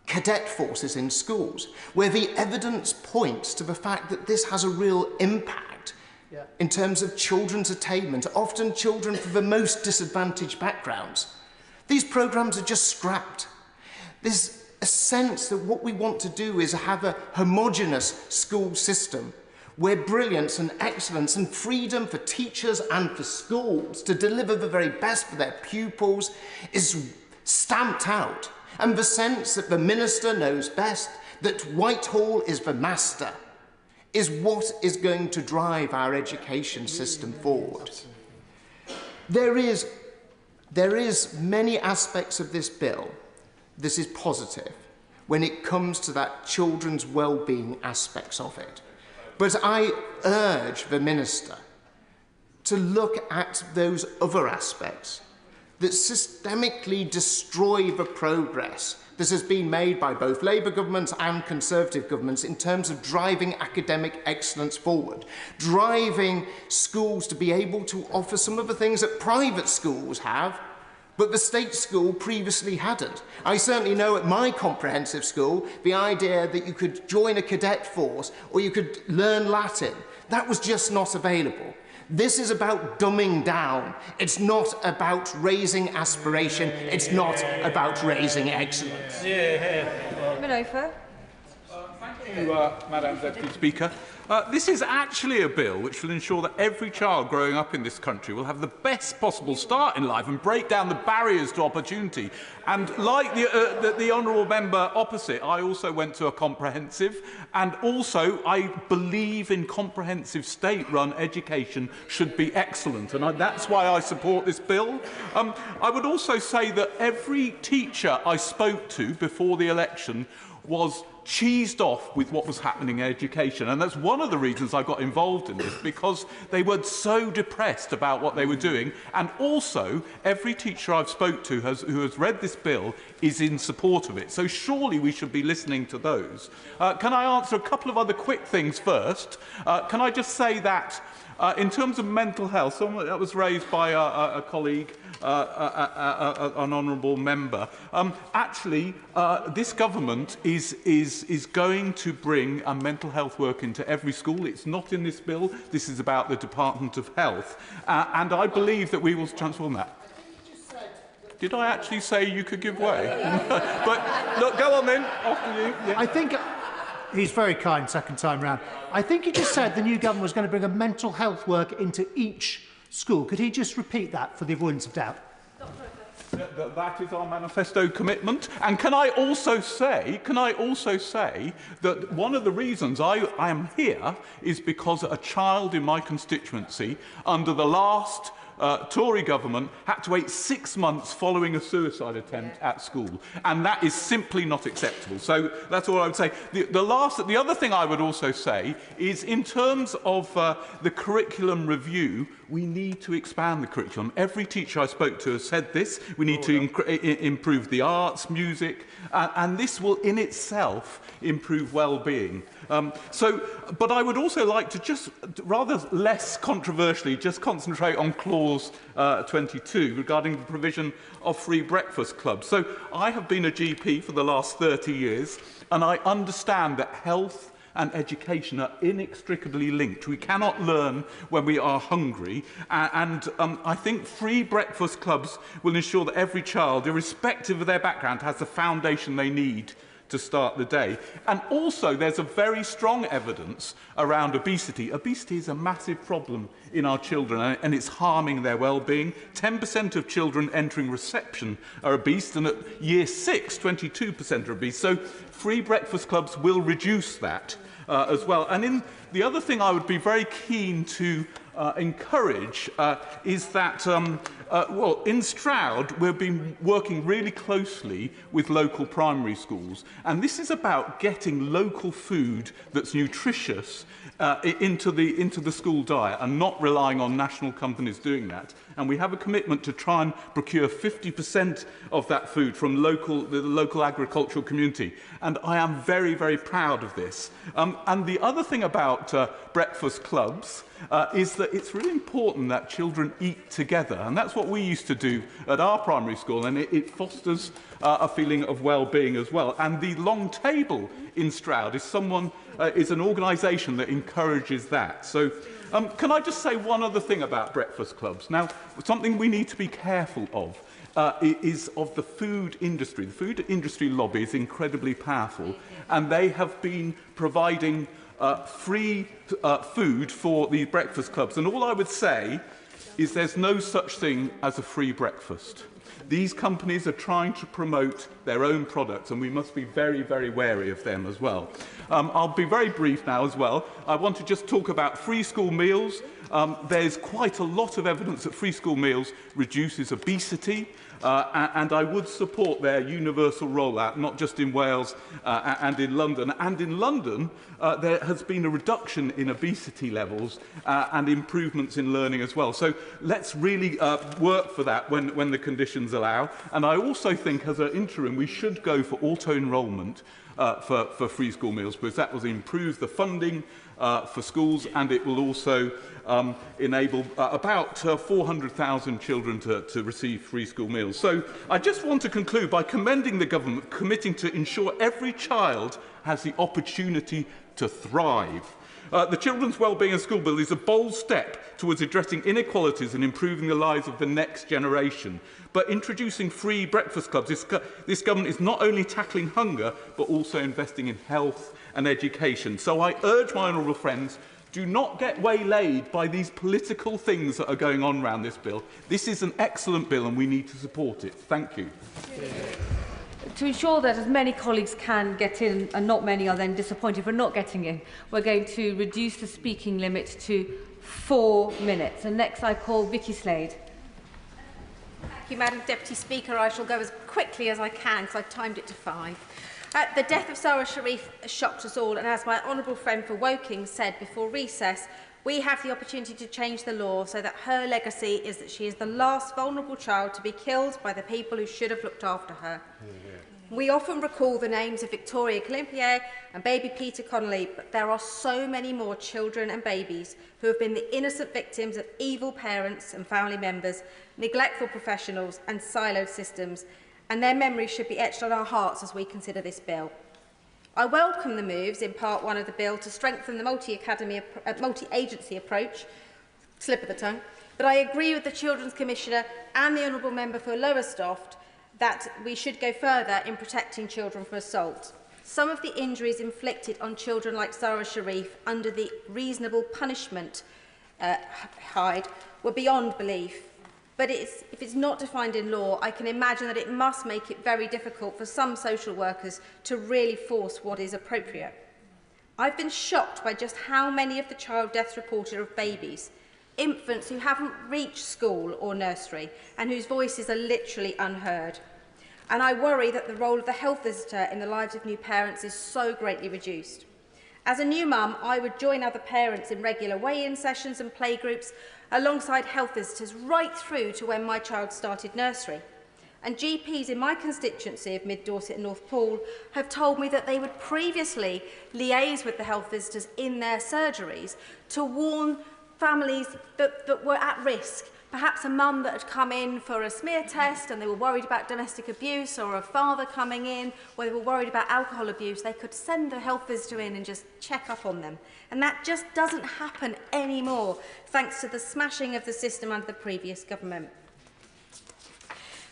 cadet forces in schools, where the evidence points to the fact that this has a real impact in terms of children's attainment, often children from the most disadvantaged backgrounds. These programmes are just scrapped. There's a sense that what we want to do is have a homogenous school system where brilliance and excellence and freedom for teachers and for schools to deliver the very best for their pupils is stamped out, and the sense that the minister knows best, that Whitehall is the master, is what is going to drive our education system forward. There is many aspects of this bill that is positive when it comes to that children's well-being aspects of it. But I urge the Minister to look at those other aspects that systemically destroy the progress that has been made by both Labour governments and Conservative governments in terms of driving academic excellence forward, driving schools to be able to offer some of the things that private schools have, but the state school previously hadn't. I certainly know at my comprehensive school, the idea that you could join a cadet force or you could learn Latin, that was just not available. This is about dumbing down. It's not about raising aspiration. It's not about raising excellence. Minofa. Thank you, Madam Deputy Speaker. This is actually a bill which will ensure that every child growing up in this country will have the best possible start in life and break down the barriers to opportunity. And like the honourable member opposite, I also went to a comprehensive, and also I believe in comprehensive state-run education should be excellent, and that's why I support this bill. I would also say that every teacher I spoke to before the election was cheesed off with what was happening in education. And that's one of the reasons I got involved in this, because they were so depressed about what they were doing. And also, every teacher I've spoke to who has read this bill is in support of it. So surely we should be listening to those. Can I answer a couple of other quick things first? Can I just say that in terms of mental health, that was raised by a colleague, an honourable member. Actually, this government is going to bring a mental health work into every school. It's not in this bill. This is about the Department of Health. And I believe that we will transform that. Did I actually say you could give way? But look, go on then. After you. Yeah. I think he's very kind second time round. I think he just said the new government was going to bring a mental health work into each school. Could he just repeat that for the avoidance of doubt? That is our manifesto commitment. And can I also say that one of the reasons I am here is because a child in my constituency under the last Tory government had to wait 6 months following a suicide attempt at school, and that is simply not acceptable. So that's all I would say. The other thing I would also say is, in terms of the curriculum review, we need to expand the curriculum. Every teacher I spoke to has said this. We need to improve the arts, music, and this will in itself improve well-being. But I would also like to just, rather less controversially, just concentrate on clause 22 regarding the provision of free breakfast clubs. So I have been a GP for the last 30 years, and I understand that health and education are inextricably linked. We cannot learn when we are hungry, and I think free breakfast clubs will ensure that every child, irrespective of their background, has the foundation they need to start the day. And also, there's a very strong evidence around obesity. Obesity is a massive problem in our children, and it's harming their well-being. 10% of children entering reception are obese, and at year 6, 22% are obese. So free breakfast clubs will reduce that as well. And the other thing I would be very keen to encourage is that, well, in Stroud, we've been working really closely with local primary schools, and this is about getting local food that's nutritious into the school diet and not relying on national companies doing that. And we have a commitment to try and procure 50% of that food from the local agricultural community. And I am very, very proud of this. And the other thing about breakfast clubs is that it's really important that children eat together. And that's what we used to do at our primary school, and it fosters a feeling of well-being as well. And the Long Table in Stroud is an organisation that encourages that. So can I just say one other thing about breakfast clubs? Now, something we need to be careful of is of the food industry. The food industry lobby is incredibly powerful, and they have been providing free food for these breakfast clubs. And all I would say is there's no such thing as a free breakfast. These companies are trying to promote their own products, and we must be very, very wary of them as well. I'll be very brief now as well. I want to just talk about free school meals. There's quite a lot of evidence that free school meals reduces obesity, and I would support their universal rollout, not just in Wales and in London. And in London, there has been a reduction in obesity levels and improvements in learning as well. So let's really work for that when the conditions allow. And I also think, as an interim, we should go for auto-enrolment for free school meals, because that will improve the funding for schools, and it will also enable about 400,000 children to receive free school meals. So I just want to conclude by commending the government committing to ensure every child has the opportunity to thrive. The Children's Wellbeing and School Bill is a bold step towards addressing inequalities and improving the lives of the next generation. But introducing free breakfast clubs, this government is not only tackling hunger, but also investing in health and education. So I urge my honourable friends, do not get waylaid by these political things that are going on around this bill. This is an excellent bill, and we need to support it. Thank you. To ensure that as many colleagues can get in and not many are then disappointed for not getting in, we're going to reduce the speaking limit to 4 minutes. And next I call Vicky Slade. Thank you, Madam Deputy Speaker. I shall go as quickly as I can because I've timed it to 5. The death of Sarah Sharif shocked us all, and as my honourable friend for Woking said before recess, we have the opportunity to change the law so that her legacy is that she is the last vulnerable child to be killed by the people who should have looked after her. We often recall the names of Victoria Climpier and baby Peter Connolly, but there are so many more children and babies who have been the innocent victims of evil parents and family members, neglectful professionals and siloed systems, and their memories should be etched on our hearts as we consider this bill. I welcome the moves in Part 1 of the bill to strengthen the multi-agency approach, slip of the tongue, but I agree with the Children's Commissioner and the Honourable Member for Lowestoft that we should go further in protecting children from assault. Some of the injuries inflicted on children like Sarah Sharif under the reasonable punishment hide were beyond belief. But if it's not defined in law, I can imagine that it must make it very difficult for some social workers to really force what is appropriate. I've been shocked by just how many of the child deaths reported are of babies, infants who haven't reached school or nursery and whose voices are literally unheard. And I worry that the role of the health visitor in the lives of new parents is so greatly reduced. As a new mum, I would join other parents in regular weigh-in sessions and playgroups alongside health visitors right through to when my child started nursery. And GPs in my constituency of Mid Dorset and North Poole have told me that they would previously liaise with the health visitors in their surgeries to warn families that were at risk. Perhaps a mum that had come in for a smear test and they were worried about domestic abuse, or a father coming in where they were worried about alcohol abuse. They could send the health visitor in and just check up on them. And that just doesn't happen anymore, thanks to the smashing of the system under the previous government.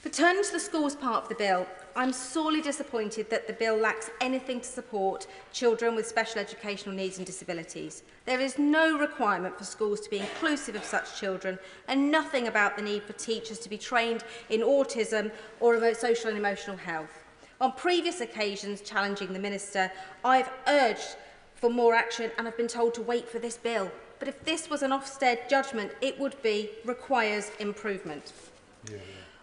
But turning to the schools part of the bill, I'm sorely disappointed that the bill lacks anything to support children with special educational needs and disabilities. There is no requirement for schools to be inclusive of such children, and nothing about the need for teachers to be trained in autism or social and emotional health. On previous occasions challenging the Minister, I've urged for more action and have been told to wait for this bill. But if this was an Ofsted judgment, it would be requires improvement.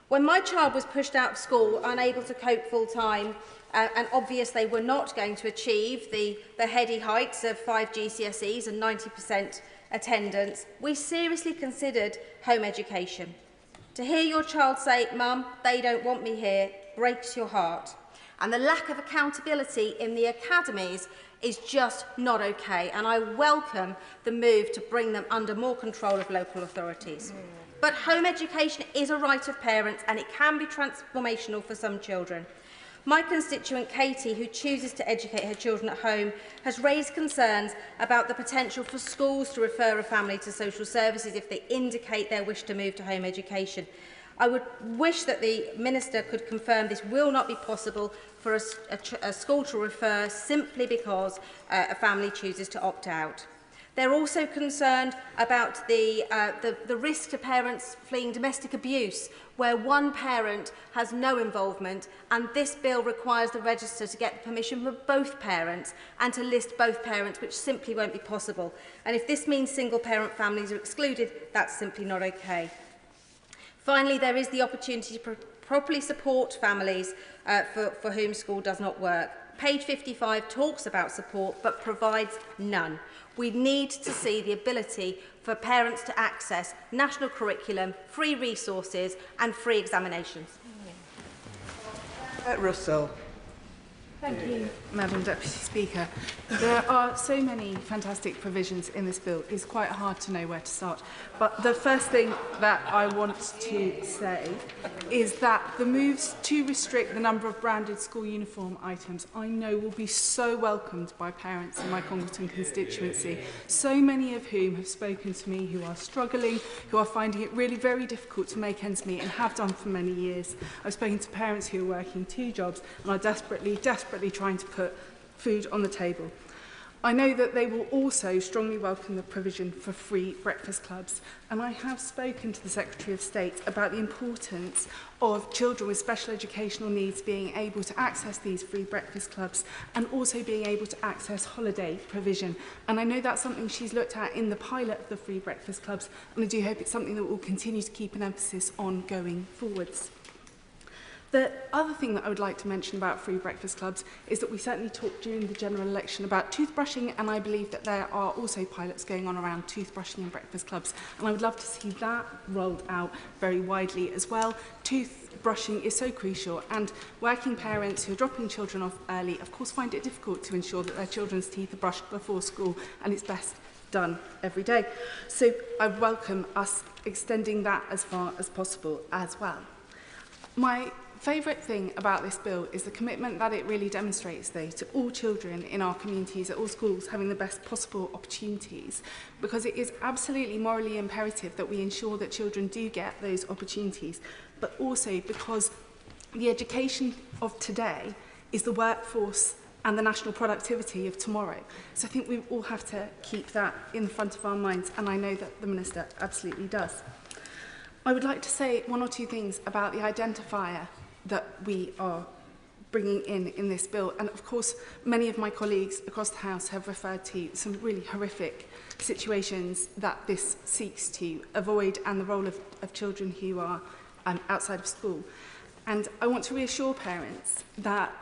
When my child was pushed out of school, unable to cope full-time, and obvious they were not going to achieve the heady heights of 5 GCSEs and 90% attendance, we seriously considered home education. To hear your child say, "Mum, they don't want me here," breaks your heart. And the lack of accountability in the academies is just not okay, and I welcome the move to bring them under more control of local authorities. But home education is a right of parents, and it can be transformational for some children. My constituent Katie, who chooses to educate her children at home, has raised concerns about the potential for schools to refer a family to social services if they indicate their wish to move to home education. I would wish that the Minister could confirm this will not be possible for a school to refer simply because a family chooses to opt out. They're also concerned about the risk to parents fleeing domestic abuse, where one parent has no involvement, and this bill requires the register to get the permission for both parents and to list both parents, which simply won't be possible. And if this means single-parent families are excluded, that's simply not okay. Finally, there is the opportunity to properly support families for whom school does not work. Page 55 talks about support but provides none. We need to see the ability for parents to access national curriculum, free resources and free examinations. Russell. Thank you, Madam Deputy Speaker. There are so many fantastic provisions in this bill, it's quite hard to know where to start. But the first thing that I want to say is that the moves to restrict the number of branded school uniform items I know will be so welcomed by parents in my Congleton constituency, so many of whom have spoken to me who are struggling, who are finding it really very difficult to make ends meet and have done for many years. I've spoken to parents who are working 2 jobs and are desperately trying to put food on the table. I know that they will also strongly welcome the provision for free breakfast clubs, and I have spoken to the Secretary of State about the importance of children with special educational needs being able to access these free breakfast clubs and also being able to access holiday provision. And I know that's something she's looked at in the pilot of the free breakfast clubs, and I do hope it's something that we'll continue to keep an emphasis on going forwards. The other thing that I would like to mention about free breakfast clubs is that we certainly talked during the general election about toothbrushing, and I believe that there are also pilots going on around toothbrushing and breakfast clubs, and I would love to see that rolled out very widely as well. Toothbrushing is so crucial, and working parents who are dropping children off early of course find it difficult to ensure that their children's teeth are brushed before school, and it's best done every day. So I welcome us extending that as far as possible as well. My favourite thing about this bill is the commitment that it really demonstrates, though, to all children in our communities, at all schools, having the best possible opportunities, because it is absolutely morally imperative that we ensure that children do get those opportunities, but also because the education of today is the workforce and the national productivity of tomorrow. So I think we all have to keep that in front of our minds, and I know that the Minister absolutely does. I would like to say 1 or 2 things about the identifier that we are bringing in this bill. And of course, many of my colleagues across the House have referred to some really horrific situations that this seeks to avoid, and the role of children who are outside of school. And I want to reassure parents that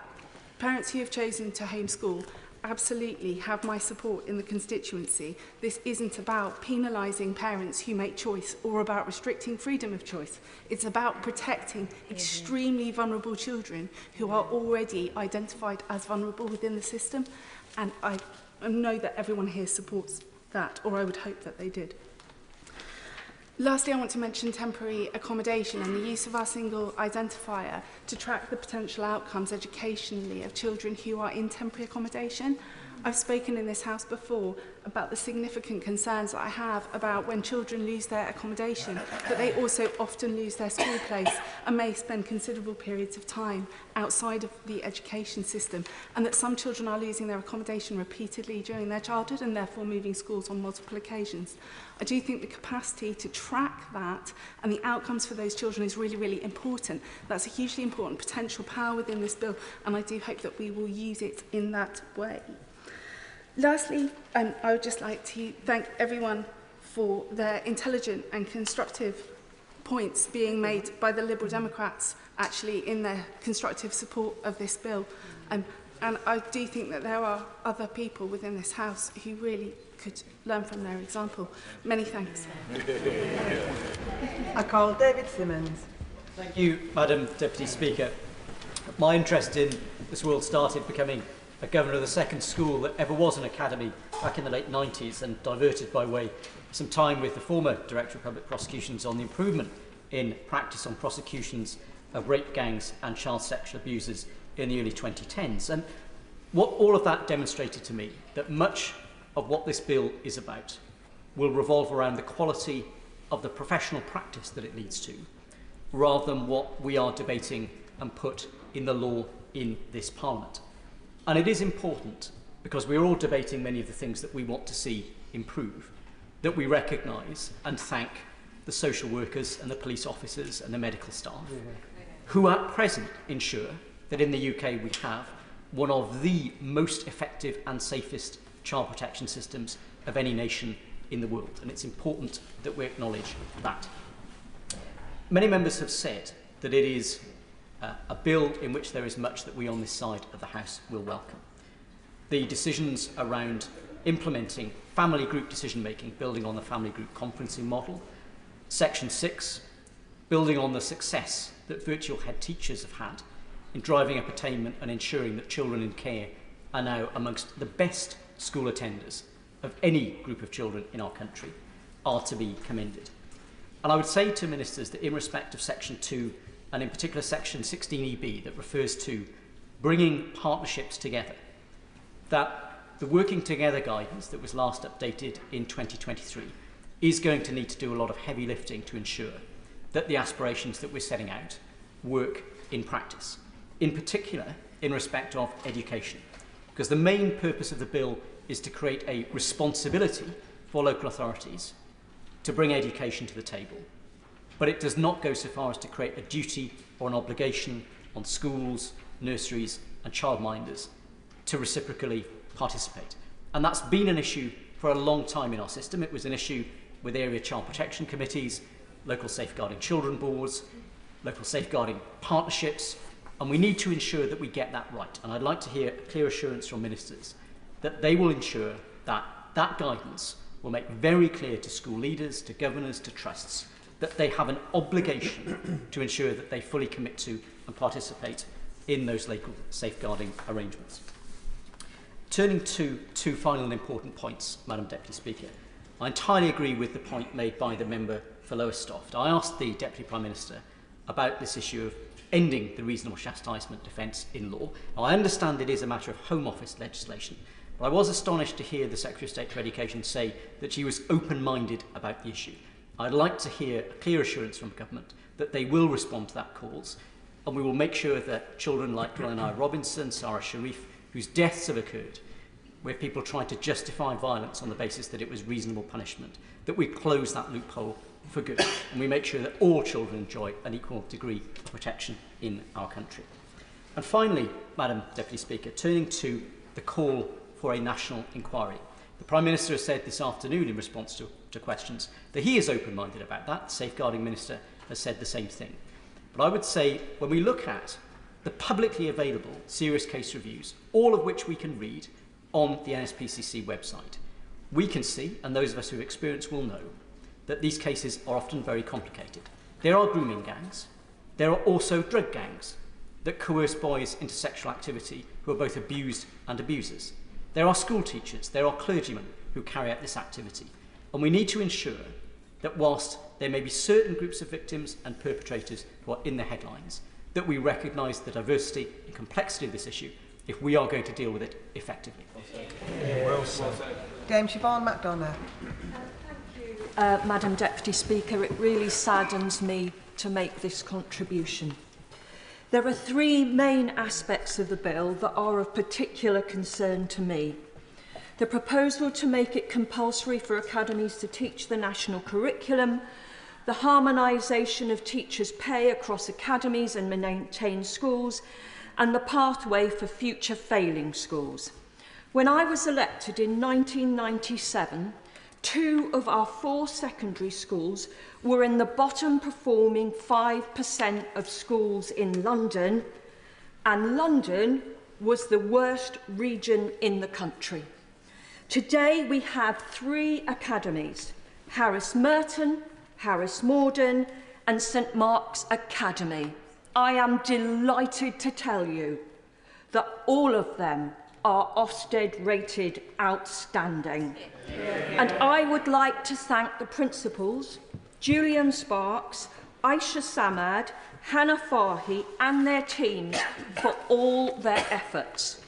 parents who have chosen to homeschool absolutely have my support in the constituency. This isn't about penalising parents who make choice or about restricting freedom of choice. It's about protecting extremely vulnerable children who are already identified as vulnerable within the system. And I know that everyone here supports that, or I would hope that they did. Lastly, I want to mention temporary accommodation and the use of our single identifier to track the potential outcomes educationally of children who are in temporary accommodation. I've spoken in this House before about the significant concerns that I have about when children lose their accommodation, that they also often lose their school place and may spend considerable periods of time outside of the education system, and that some children are losing their accommodation repeatedly during their childhood and therefore moving schools on multiple occasions. I do think the capacity to track that and the outcomes for those children is really, really important. That's a hugely important potential power within this bill, and I do hope that we will use it in that way. Lastly, I would just like to thank everyone for their intelligent and constructive points being made by the Liberal Democrats actually in their constructive support of this bill. And I do think that there are other people within this House who really could learn from their example. Many thanks. I call David Simmons. Thank you, Madam Deputy Speaker. My interest in this world started becoming a governor of the second school that ever was an academy back in the late 90s, and diverted by way of some time with the former Director of Public Prosecutions on the improvement in practice on prosecutions of rape gangs and child sexual abusers in the early 2010s. And what all of that demonstrated to me, that much of what this bill is about will revolve around the quality of the professional practice that it leads to, rather than what we are debating and put in the law in this Parliament. And it is important, because we're all debating many of the things that we want to see improve, that we recognise and thank the social workers and the police officers and the medical staff who at present ensure that in the UK we have one of the most effective and safest child protection systems of any nation in the world. And it's important that we acknowledge that. Many members have said that it is a bill in which there is much that we on this side of the House will welcome. The decisions around implementing family group decision making, building on the family group conferencing model. Section 6, building on the success that virtual head teachers have had in driving up attainment and ensuring that children in care are now amongst the best school attenders of any group of children in our country, are to be commended. And I would say to ministers that in respect of Section 2, and in particular Section 16EB that refers to bringing partnerships together, that the working together guidance that was last updated in 2023 is going to need to do a lot of heavy lifting to ensure that the aspirations that we're setting out work in practice, in particular in respect of education. Because the main purpose of the bill is to create a responsibility for local authorities to bring education to the table. But it does not go so far as to create a duty or an obligation on schools, nurseries and childminders to reciprocally participate. And that's been an issue for a long time in our system. It was an issue with area child protection committees, local safeguarding children boards, local safeguarding partnerships, and we need to ensure that we get that right. And I'd like to hear a clear assurance from ministers that they will ensure that that guidance will make very clear to school leaders, to governors, to trusts, that they have an obligation to ensure that they fully commit to and participate in those local safeguarding arrangements. Turning to two final and important points, Madam Deputy Speaker. I entirely agree with the point made by the member for Lowestoft. I asked the Deputy Prime Minister about this issue of ending the reasonable chastisement defence in law. Now, I understand it is a matter of Home Office legislation, but I was astonished to hear the Secretary of State for Education say that she was open-minded about the issue. I'd like to hear a clear assurance from government that they will respond to that calls, and we will make sure that children like Glenn Robinson, Sarah Sharif, whose deaths have occurred, where people tried to justify violence on the basis that it was reasonable punishment, that we close that loophole for good, and we make sure that all children enjoy an equal degree of protection in our country. And finally, Madam Deputy Speaker, turning to the call for a national inquiry. The Prime Minister has said this afternoon in response to questions that he is open-minded about that. The Safeguarding Minister has said the same thing. But I would say when we look at the publicly available serious case reviews, all of which we can read on the NSPCC website, we can see, and those of us who have experience will know, that these cases are often very complicated. There are grooming gangs. There are also drug gangs that coerce boys into sexual activity who are both abused and abusers. There are school teachers, there are clergymen who carry out this activity. And we need to ensure that whilst there may be certain groups of victims and perpetrators who are in the headlines, that we recognise the diversity and complexity of this issue if we are going to deal with it effectively. Well said. Dame Siobhan MacDonough. Madam Deputy Speaker, it really saddens me to make this contribution. There are three main aspects of the bill that are of particular concern to me. The proposal to make it compulsory for academies to teach the national curriculum, the harmonisation of teachers' pay across academies and maintained schools, and the pathway for future failing schools. When I was elected in 1997, 2 of our 4 secondary schools were in the bottom performing 5% of schools in London, and London was the worst region in the country. Today we have 3 academies: Harris Merton, Harris Morden and St Mark's Academy. I am delighted to tell you that all of them are Ofsted rated outstanding. And I would like to thank the principals, Julian Sparks, Aisha Samad, Hannah Farhi and their teams for all their efforts.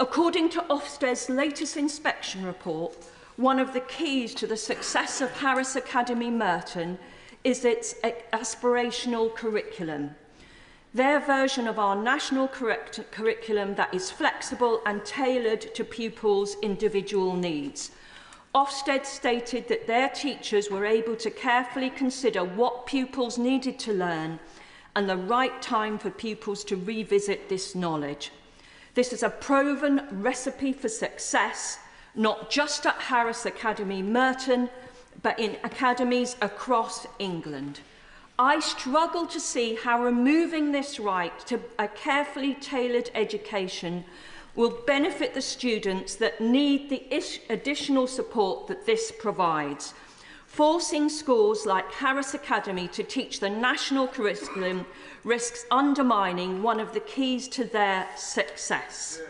According to Ofsted's latest inspection report, one of the keys to the success of Harris Academy Merton is its aspirational curriculum. Their version of our national curriculum that is flexible and tailored to pupils' individual needs. Ofsted stated that their teachers were able to carefully consider what pupils needed to learn and the right time for pupils to revisit this knowledge. This is a proven recipe for success, not just at Harris Academy Merton, but in academies across England. I struggle to see how removing this right to a carefully tailored education will benefit the students that need the additional support that this provides. Forcing schools like Harris Academy to teach the national curriculum risks undermining one of the keys to their success.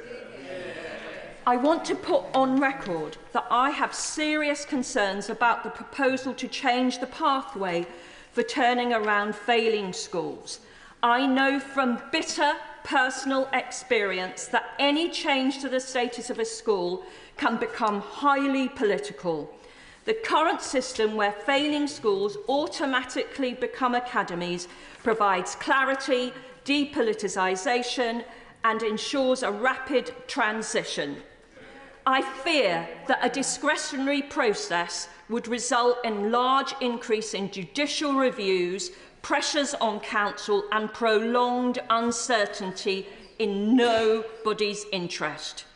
I want to put on record that I have serious concerns about the proposal to change the pathway for turning around failing schools. I know from bitter personal experience that any change to the status of a school can become highly political. The current system where failing schools automatically become academies provides clarity, depoliticisation and ensures a rapid transition. I fear that a discretionary process would result in large increase in judicial reviews, pressures on council and prolonged uncertainty in nobody's interest.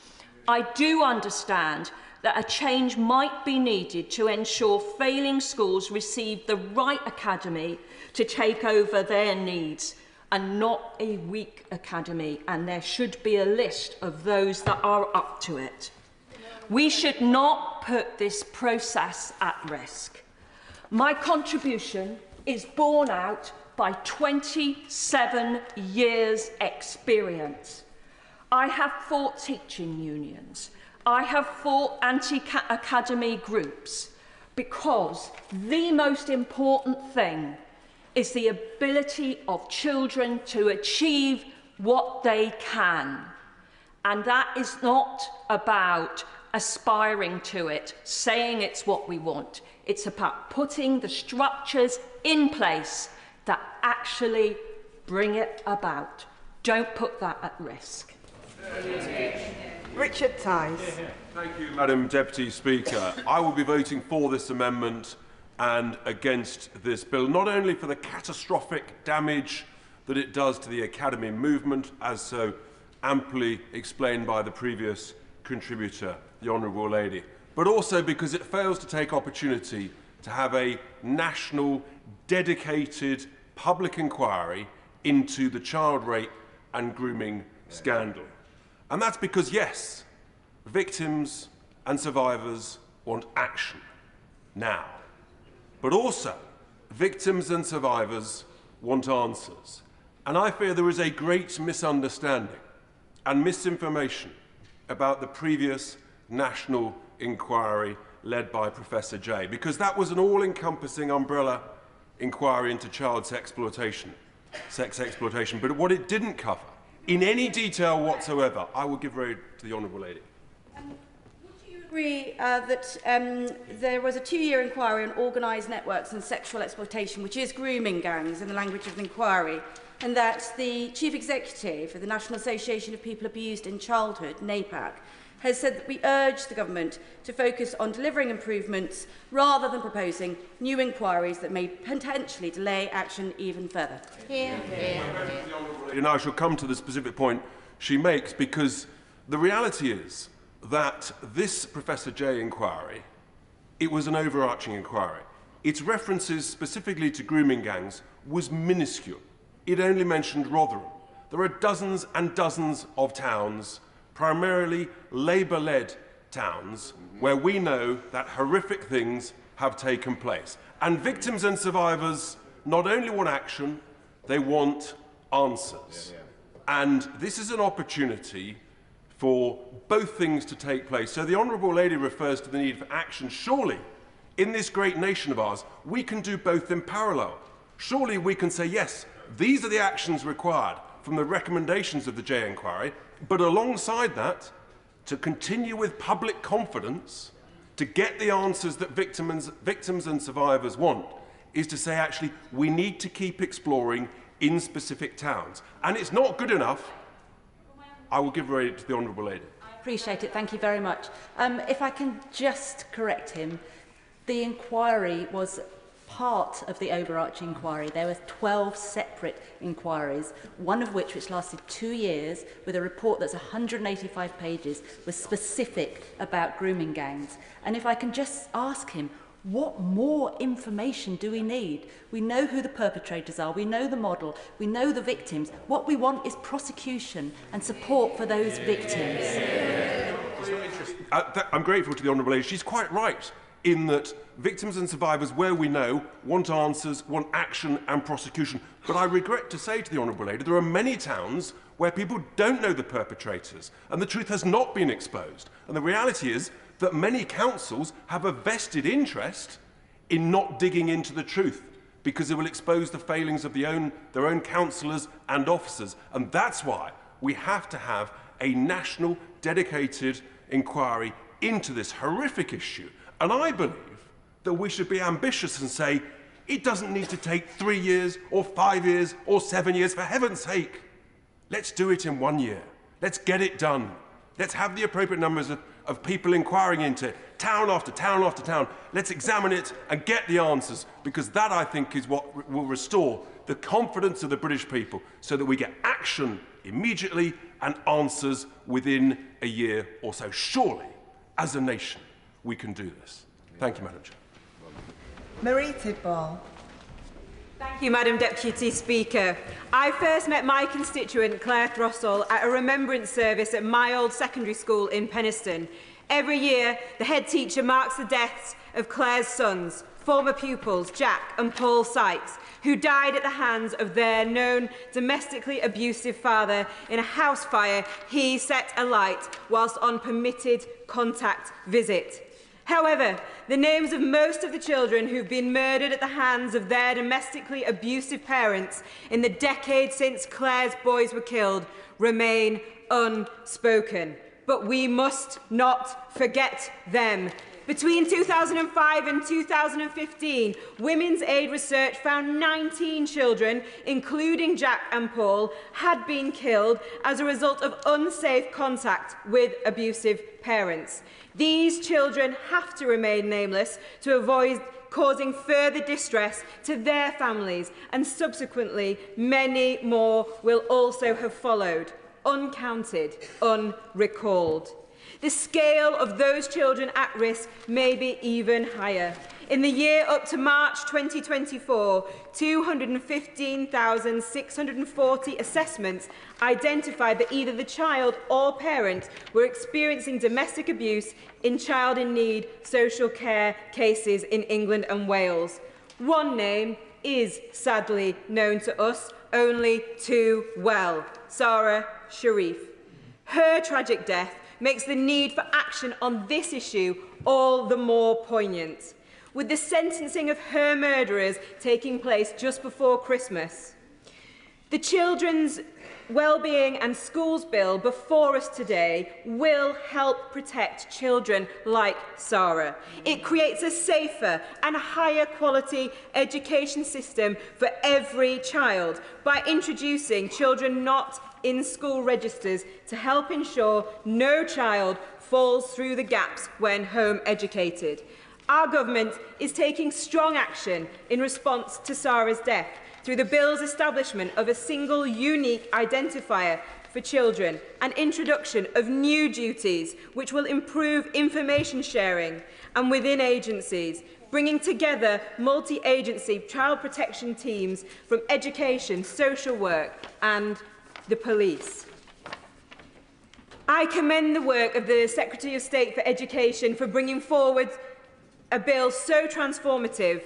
I do understand that a change might be needed to ensure failing schools receive the right academy to take over their needs and not a weak academy, and there should be a list of those that are up to it. We should not put this process at risk. My contribution is borne out by 27 years' experience. I have fought teaching unions. I have fought anti-academy groups because the most important thing is the ability of children to achieve what they can. And that is not about aspiring to it, saying it's what we want. It's about putting the structures in place that actually bring it about. Don't put that at risk. Richard Tice. Thank you, Madam Deputy Speaker. I will be voting for this amendment and against this bill, not only for the catastrophic damage that it does to the academy movement, as so amply explained by the previous contributor, the Honourable Lady, but also because it fails to take opportunity to have a national, dedicated public inquiry into the child rape and grooming scandal. And that's because, yes, victims and survivors want action now. But also, victims and survivors want answers. And I fear there is a great misunderstanding and misinformation about the previous national inquiry led by Professor Jay, because that was an all-encompassing umbrella inquiry into child sex exploitation. But what it didn't cover in any detail whatsoever, I will give way to the Honourable Lady. Agree that there was a 2-year inquiry on organised networks and sexual exploitation, which is grooming gangs in the language of the inquiry, and that the Chief Executive of the National Association of People Abused in Childhood, NAPAC, has said that we urge the government to focus on delivering improvements rather than proposing new inquiries that may potentially delay action even further. And I shall come to the specific point she makes, because the reality is that this Professor J inquiry, it was an overarching inquiry. Its references specifically to grooming gangs was minuscule. It only mentioned Rotherham. There are dozens and dozens of towns, primarily Labour-led towns, where we know that horrific things have taken place. And victims and survivors not only want action, they want answers. And this is an opportunity for both things to take place. So the Honourable Lady refers to the need for action. Surely, in this great nation of ours, we can do both in parallel. Surely we can say, yes, these are the actions required from the recommendations of the J inquiry, but alongside that, to continue with public confidence, to get the answers that victims and survivors want, is to say, actually, we need to keep exploring in specific towns. And it's not good enough. I will give way to the Honourable Lady. I appreciate it. Thank you very much. If I can just correct him, the inquiry was part of the overarching inquiry. There were 12 separate inquiries, one of which lasted 2 years, with a report that's 185 pages, was specific about grooming gangs. And if I can just ask him, what more information do we need? We know who the perpetrators are, we know the model, we know the victims. What we want is prosecution and support for those victims. I'm grateful to the Honourable Lady. She's quite right in that victims and survivors, where we know, want answers, want action and prosecution. But I regret to say to the Honourable Lady, there are many towns where people don't know the perpetrators and the truth has not been exposed. And the reality is that many councils have a vested interest in not digging into the truth, because it will expose the failings of their own councillors and officers. And that's why we have to have a national dedicated inquiry into this horrific issue. And I believe that we should be ambitious and say, it doesn't need to take 3 years or 5 years or 7 years, for heaven's sake. Let's do it in 1 year. Let's get it done. Let's have the appropriate numbers of people inquiring into it, town after town after town. Let's examine it and get the answers, because that, I think, is what will restore the confidence of the British people, so that we get action immediately and answers within a year or so. Surely, as a nation, we can do this. Thank you, Madam Chair. Marie Tidball. Thank you, Madam Deputy Speaker. I first met my constituent, Claire Throssell, at a remembrance service at my old secondary school in Penistone. Every year, the head teacher marks the deaths of Claire's sons, former pupils Jack and Paul Sykes, who died at the hands of their known domestically abusive father in a house fire he set alight whilst on permitted contact visit. However, the names of most of the children who've been murdered at the hands of their domestically abusive parents in the decade since Claire's boys were killed remain unspoken. But we must not forget them. Between 2005 and 2015, Women's Aid research found 19 children, including Jack and Paul, had been killed as a result of unsafe contact with abusive parents. These children have to remain nameless to avoid causing further distress to their families, and subsequently many more will also have followed, uncounted, unrecalled. The scale of those children at risk may be even higher. In the year up to March 2024, 215,640 assessments identified that either the child or parent were experiencing domestic abuse in child in need social care cases in England and Wales. One name is sadly known to us only too well: Sarah Sharif. Her tragic death makes the need for action on this issue all the more poignant. With the sentencing of her murderers taking place just before Christmas, The Children's Wellbeing and Schools Bill before us today will help protect children like Sarah. It creates a safer and higher quality education system for every child by introducing children not in school registers to help ensure no child falls through the gaps when home educated. Our government is taking strong action in response to Sarah's death through the bill's establishment of a single unique identifier for children and introduction of new duties which will improve information sharing and within agencies, bringing together multi-agency child protection teams from education, social work and the police. I commend the work of the Secretary of State for Education for bringing forward a bill so transformative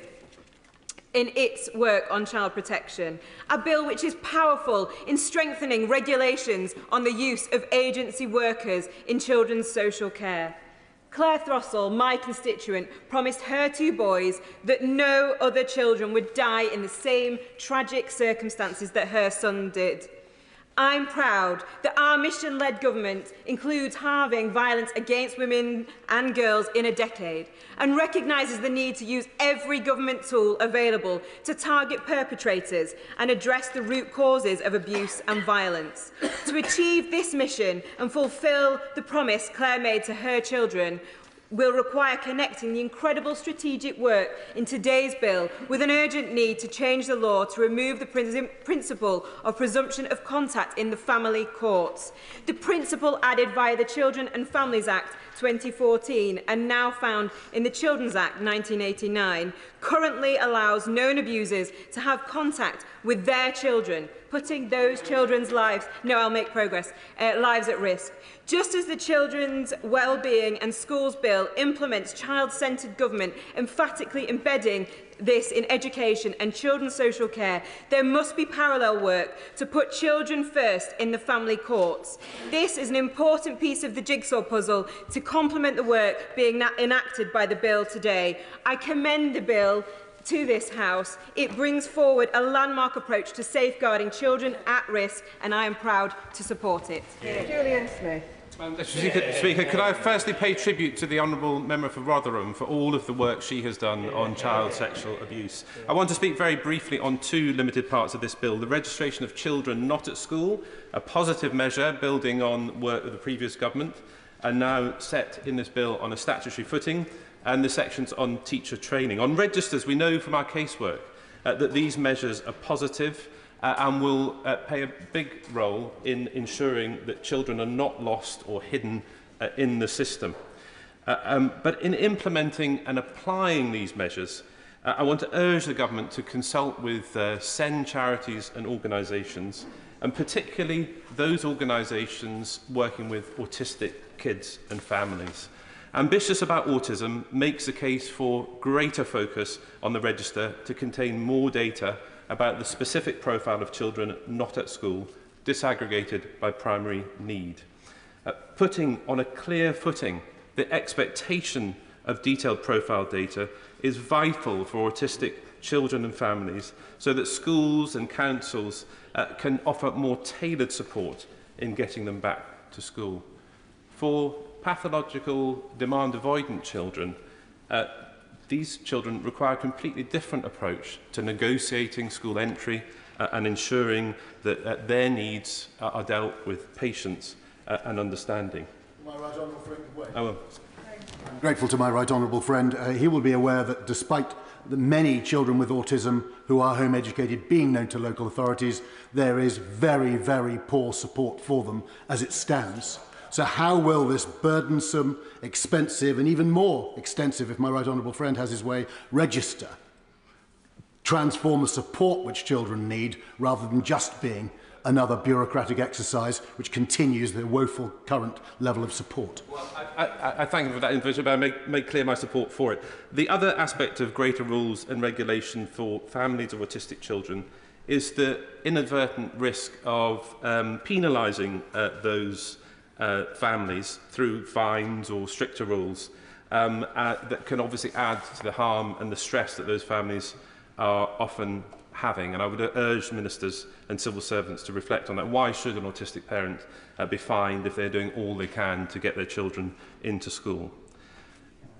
in its work on child protection, a bill which is powerful in strengthening regulations on the use of agency workers in children's social care. Claire Throssell, my constituent, promised her 2 boys that no other children would die in the same tragic circumstances that her son did. I'm proud that our mission-led government includes halving violence against women and girls in a decade and recognises the need to use every government tool available to target perpetrators and address the root causes of abuse and violence. To achieve this mission and fulfil the promise Claire made to her children will require connecting the incredible strategic work in today's bill with an urgent need to change the law to remove the principle of presumption of contact in the family courts. The principle added via the Children and Families Act 2014 and now found in the Children's Act 1989 currently allows known abusers to have contact with their children, putting those children's lives, lives at risk. Just as the Children's Wellbeing and Schools Bill implements child-centred government, emphatically embedding this in education and children's social care, there must be parallel work to put children first in the family courts. This is an important piece of the jigsaw puzzle to complement the work being enacted by the bill today. I commend the bill to this House. It brings forward a landmark approach to safeguarding children at risk, and I am proud to support it. Julian Smith. Speaker, could I firstly pay tribute to the Honourable Member for Rotherham for all of the work she has done on child sexual abuse. I want to speak very briefly on 2 limited parts of this bill. The registration of children not at school, a positive measure building on work of the previous government, and now set in this bill on a statutory footing, and the sections on teacher training. On registers, we know from our casework that these measures are positive and will play a big role in ensuring that children are not lost or hidden in the system. But in implementing and applying these measures, I want to urge the government to consult with SEND charities and organisations, and particularly those organisations working with autistic kids and families. Ambitious About Autism makes a case for greater focus on the register to contain more data about the specific profile of children not at school, disaggregated by primary need. Putting on a clear footing the expectation of detailed profile data is vital for autistic children and families so that schools and councils can offer more tailored support in getting them back to school. For pathological demand-avoidant children, these children require a completely different approach to negotiating school entry and ensuring that their needs are dealt with patience and understanding. My right honourable friend, I'm grateful to my right honourable friend. He will be aware that despite the many children with autism who are home educated being known to local authorities, there is very, very poor support for them as it stands. So how will this burdensome, expensive and even more extensive, if my right honourable friend has his way, register transform the support which children need rather than just being another bureaucratic exercise which continues the woeful current level of support? Well, I thank you for that information, but I make clear my support for it. The other aspect of greater rules and regulation for families of autistic children is the inadvertent risk of penalising those families through fines or stricter rules that can obviously add to the harm and the stress that those families are often having, and I would urge ministers and civil servants to reflect on that. Why should an autistic parent be fined if they're doing all they can to get their children into school?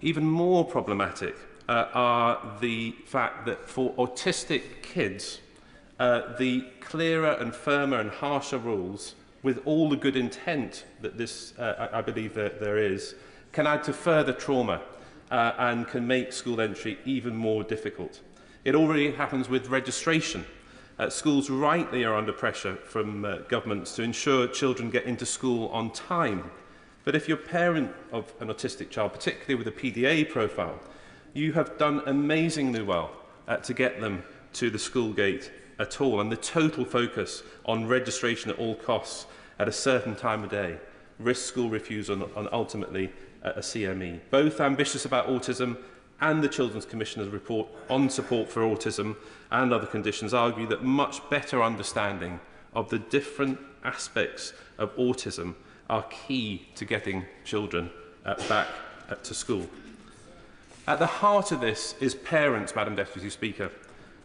Even more problematic are the fact that for autistic kids, the clearer and firmer and harsher rules, with all the good intent that this, I believe that there is, can add to further trauma and can make school entry even more difficult. It already happens with registration. Schools rightly are under pressure from governments to ensure children get into school on time. But if you're a parent of an autistic child, particularly with a PDA profile, you have done amazingly well to get them to the school gate at all. And the total focus on registration at all costs at a certain time of day risks school refusal and ultimately a CME. Both ambitious about autism and the Children's Commissioner's report on support for autism and other conditions argue that much better understanding of the different aspects of autism are key to getting children back to school. At the heart of this is parents, Madam Deputy Speaker.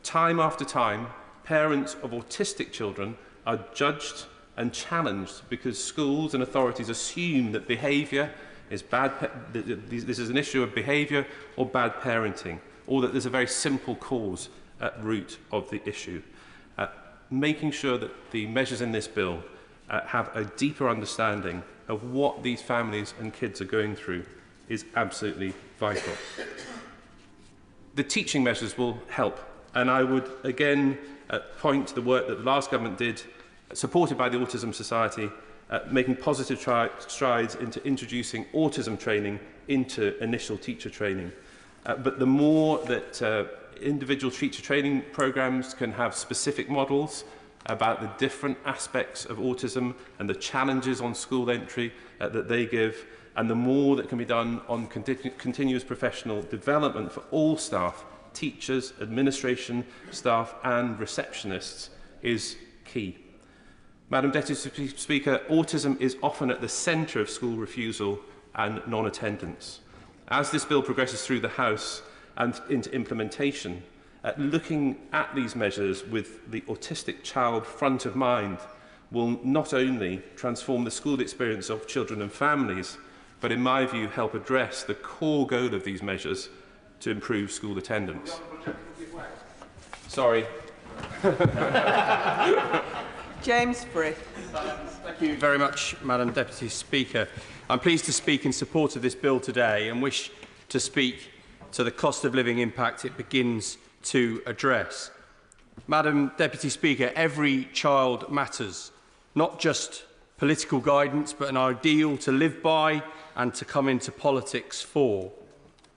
Time after time, parents of autistic children are judged and challenged because schools and authorities assume that behaviour is bad, this is an issue of behaviour or bad parenting, or that there's a very simple cause at root of the issue. Making sure that the measures in this bill have a deeper understanding of what these families and kids are going through is absolutely vital. The teaching measures will help, and I would again point to the work that the last government did, supported by the Autism Society, making positive strides into introducing autism training into initial teacher training. But the more that individual teacher training programs can have specific models about the different aspects of autism and the challenges on school entry that they give, and the more that can be done on continuous professional development for all staff, teachers, administration staff and receptionists, is key. Madam Deputy Speaker, autism is often at the centre of school refusal and non-attendance. As this bill progresses through the House and into implementation, looking at these measures with the autistic child front of mind will not only transform the school experience of children and families, but in my view help address the core goal of these measures to improve school attendance. Sorry. James Frith. Thank you very much, Madam Deputy Speaker. I'm pleased to speak in support of this bill today and wish to speak to the cost of living impact it begins to address. Madam Deputy Speaker, every child matters, not just political guidance, but an ideal to live by and to come into politics for.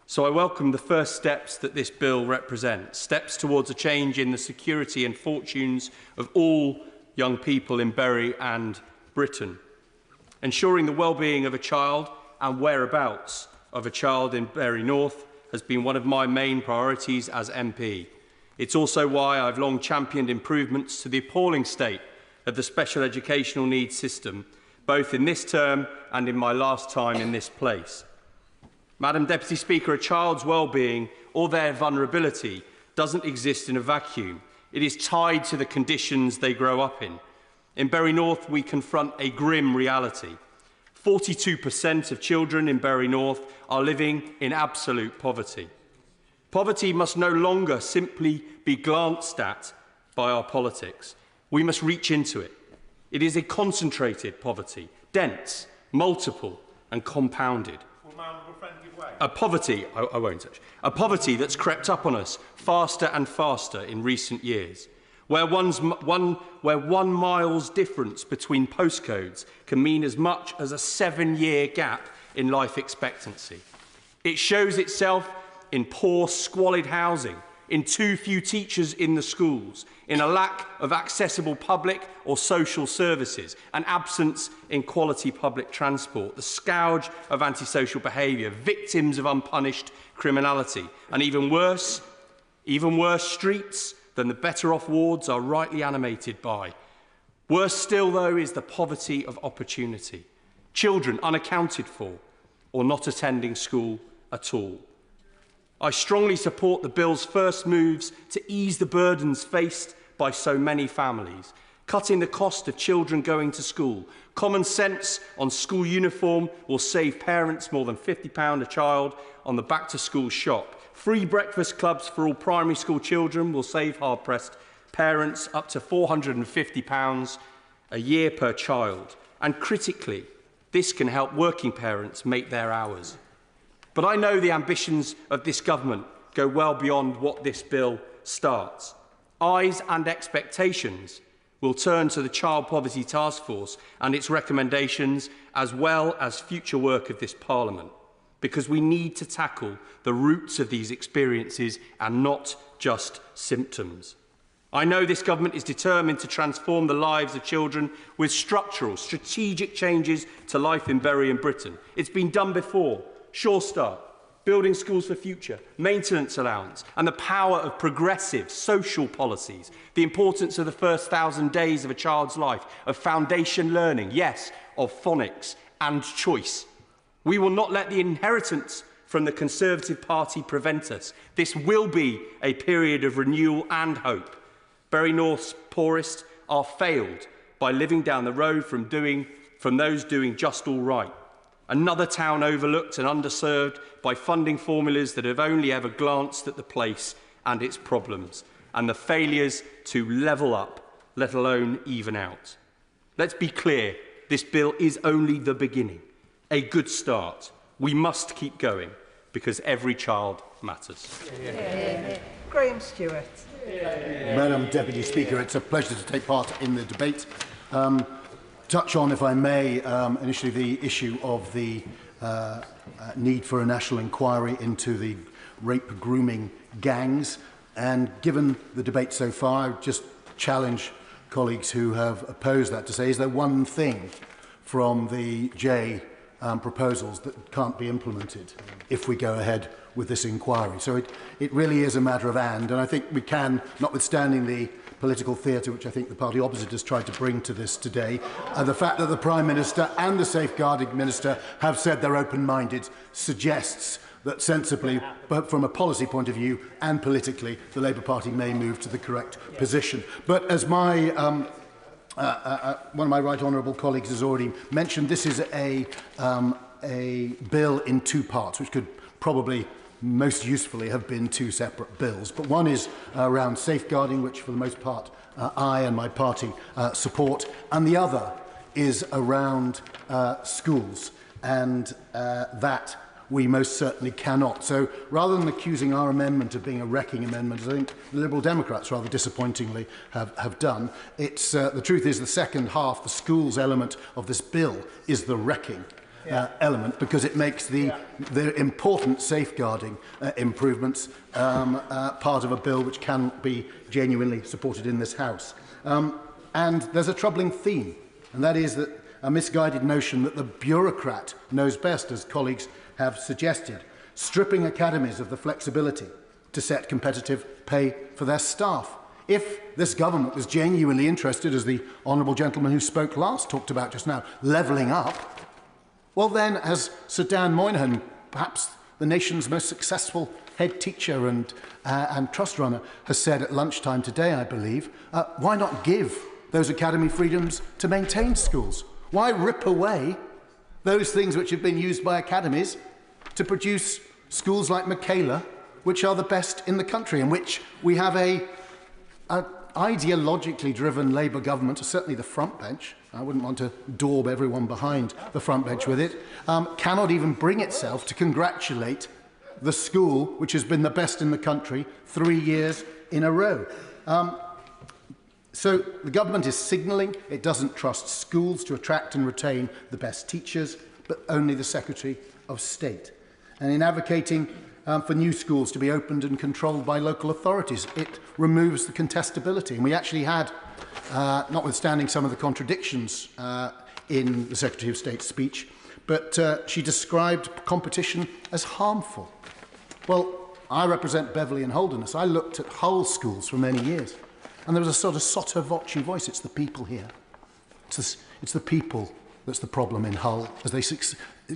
So I welcome the first steps that this bill represents, steps towards a change in the security and fortunes of all young people in Bury and Britain. Ensuring the well-being of a child and whereabouts of a child in Bury North has been one of my main priorities as MP. It's also why I've long championed improvements to the appalling state of the special educational needs system, both in this term and in my last time in this place. Madam Deputy Speaker, a child's well-being or their vulnerability doesn't exist in a vacuum. It is tied to the conditions they grow up in. In Bury North, we confront a grim reality. 42% of children in Bury North are living in absolute poverty. Poverty must no longer simply be glanced at by our politics. We must reach into it. It is a concentrated poverty, dense, multiple and compounded. A poverty, I won't touch, a poverty that's crept up on us faster and faster in recent years, where one mile's difference between postcodes can mean as much as a 7-year gap in life expectancy. It shows itself in poor, squalid housing, in too few teachers in the schools, in a lack of accessible public or social services, an absence in quality public transport, the scourge of antisocial behaviour, victims of unpunished criminality, and even worse, streets than the better-off wards are rightly animated by. Worse still, though, is the poverty of opportunity. Children unaccounted for or not attending school at all. I strongly support the bill's first moves to ease the burdens faced by so many families, cutting the cost of children going to school. Common sense on school uniform will save parents more than £50 a child on the back-to-school shop. Free breakfast clubs for all primary school children will save hard-pressed parents up to £450 a year per child. And critically, this can help working parents make their hours. But I know the ambitions of this government go well beyond what this bill starts. Eyes and expectations will turn to the Child Poverty Task Force and its recommendations, as well as future work of this Parliament, because we need to tackle the roots of these experiences and not just symptoms. I know this government is determined to transform the lives of children with structural, strategic changes to life in Bury and Britain. It's been done before. Sure Start, building schools for future, maintenance allowance, and the power of progressive social policies, the importance of the first 1,000 days of a child's life, of foundation learning, yes, of phonics and choice. We will not let the inheritance from the Conservative Party prevent us. This will be a period of renewal and hope. Bury North's poorest are failed by living down the road from those doing just all right. Another town overlooked and underserved by funding formulas that have only ever glanced at the place and its problems, and the failures to level up, let alone even out. Let's be clear, this bill is only the beginning, a good start. We must keep going, because every child matters. Graham Stewart. Madam Deputy Speaker, it's a pleasure to take part in the debate. Touch on, if I may, initially the issue of the need for a national inquiry into the rape grooming gangs. And given the debate so far, I just challenge colleagues who have opposed that to say, is there one thing from the proposals that can't be implemented if we go ahead with this inquiry? So it really is a matter of and I think we can, notwithstanding the political theatre which I think the party opposite has tried to bring to this today, the fact that the Prime Minister and the Safeguarding Minister have said they're open-minded suggests that sensibly, but from a policy point of view and politically, the Labour Party may move to the correct position. But as my one of my right honourable colleagues has already mentioned, this is a bill in two parts, which could probably most usefully have been two separate bills. But one is around safeguarding, which for the most part I and my party support, and the other is around schools, and that we most certainly cannot. So rather than accusing our amendment of being a wrecking amendment, as I think the Liberal Democrats rather disappointingly have done, it's, the truth is the second half, the schools element of this bill, is the wrecking element, because it makes the important safeguarding improvements part of a bill which cannot be genuinely supported in this House. And there's a troubling theme, and that is that a misguided notion that the bureaucrat knows best, as colleagues have suggested, stripping academies of the flexibility to set competitive pay for their staff. If this government was genuinely interested, as the honourable gentleman who spoke last talked about just now, levelling up, well then, as Sir Dan Moynihan, perhaps the nation's most successful head teacher and trust runner, has said at lunchtime today, I believe, why not give those academy freedoms to maintain schools? Why rip away those things which have been used by academies to produce schools like Michaela, which are the best in the country, and which we have a ideologically driven Labour government, certainly the front bench, I wouldn't want to daub everyone behind the front bench with it, cannot even bring itself to congratulate the school which has been the best in the country 3 years in a row. So the government is signalling it doesn't trust schools to attract and retain the best teachers, but only the Secretary of State. And in advocating for new schools to be opened and controlled by local authorities, it removes the contestability. And we actually had, notwithstanding some of the contradictions in the Secretary of State's speech, but she described competition as harmful. Well, I represent Beverley and Holderness. I looked at Hull schools for many years. And there was a sort of sotto voce voice. It's the people here. It's the people that's the problem in Hull, as they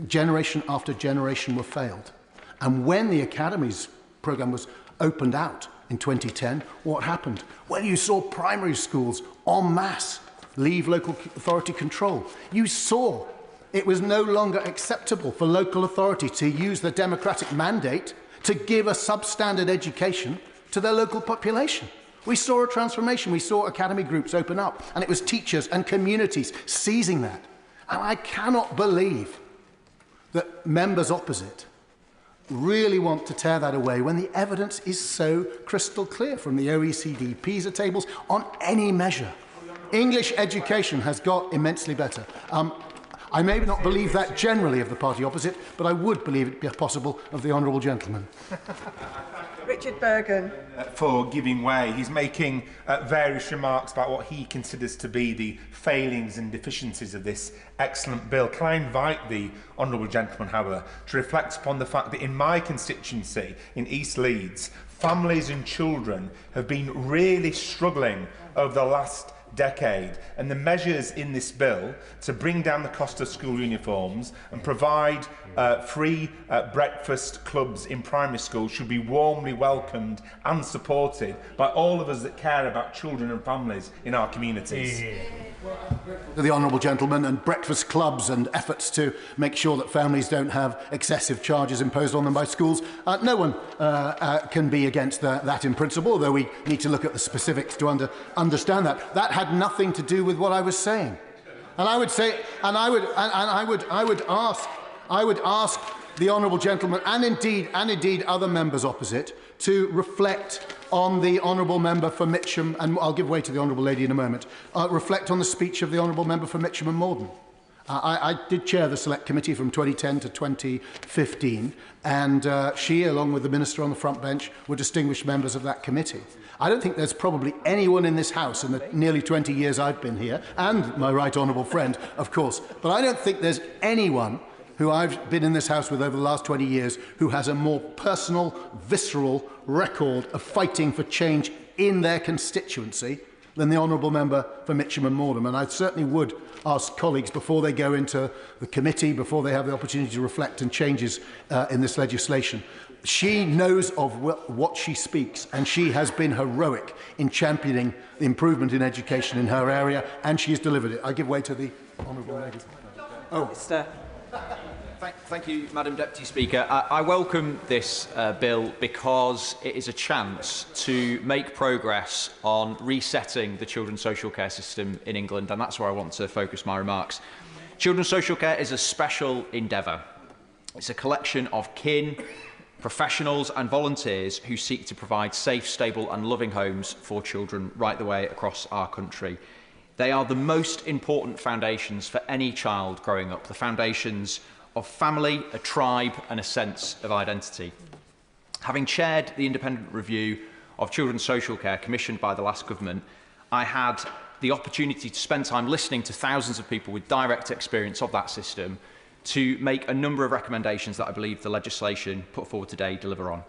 generation after generation were failed. And when the academies programme was opened out in 2010, what happened? Well, you saw primary schools en masse leave local authority control. You saw it was no longer acceptable for local authority to use the democratic mandate to give a substandard education to their local population. We saw a transformation. We saw academy groups open up, and it was teachers and communities seizing that. And I cannot believe that members opposite really want to tear that away when the evidence is so crystal clear from the OECD PISA tables on any measure. English education has got immensely better. I may not believe that generally of the party opposite, but I would believe it be possible of the honourable gentleman. Richard Bergen. For giving way. He's making various remarks about what he considers to be the failings and deficiencies of this excellent bill. Can I invite the honourable gentleman, however, to reflect upon the fact that in my constituency, in East Leeds, families and children have been really struggling over the last decade, and the measures in this bill to bring down the cost of school uniforms and provide free breakfast clubs in primary schools should be warmly welcomed and supported by all of us that care about children and families in our communities. To the honourable gentleman, and breakfast clubs and efforts to make sure that families don't have excessive charges imposed on them by schools. No one can be against that in principle, although we need to look at the specifics to understand that. That had nothing to do with what I was saying. And I would say, I would ask the honourable gentleman, and indeed other members opposite, to reflect on the honourable member for Mitcham, and I'll give way to the honourable lady in a moment, reflect on the speech of the honourable member for Mitcham and Morden. I did chair the select committee from 2010 to 2015, and she, along with the minister on the front bench, were distinguished members of that committee. I don't think there's probably anyone in this House in the nearly 20 years I've been here, and my right honourable friend, of course, but I don't think there's anyone who I've been in this House with over the last 20 years who has a more personal, visceral record of fighting for change in their constituency than the honourable member for Mitcham and Morden. And I certainly would ask colleagues, before they go into the committee, before they have the opportunity to reflect on changes in this legislation, she knows of what she speaks, and she has been heroic in championing the improvement in education in her area, and she has delivered it. I give way to the honourable lady. Mr. Thank you, Madam Deputy Speaker. I welcome this bill because it is a chance to make progress on resetting the children's social care system in England, and that's where I want to focus my remarks. Children's social care is a special endeavour. It's a collection of kin, professionals and volunteers who seek to provide safe, stable and loving homes for children right the way across our country. They are the most important foundations for any child growing up, the foundations of family, a tribe and a sense of identity. Having chaired the independent review of children's social care commissioned by the last government, I had the opportunity to spend time listening to thousands of people with direct experience of that system to make a number of recommendations that I believe the legislation put forward today deliver on.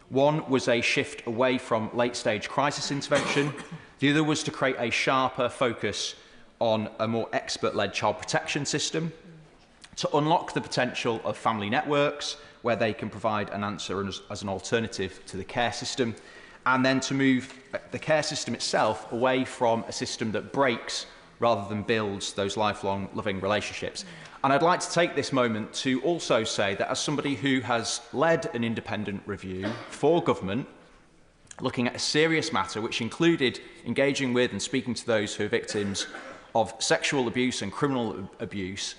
One was a shift away from late-stage crisis intervention. The other was to create a sharper focus on a more expert-led child protection system, to unlock the potential of family networks, where they can provide an answer as an alternative to the care system, and then to move the care system itself away from a system that breaks rather than builds those lifelong loving relationships. And I'd like to take this moment to also say that as somebody who has led an independent review for government, looking at a serious matter which included engaging with and speaking to those who are victims of sexual abuse and criminal abuse,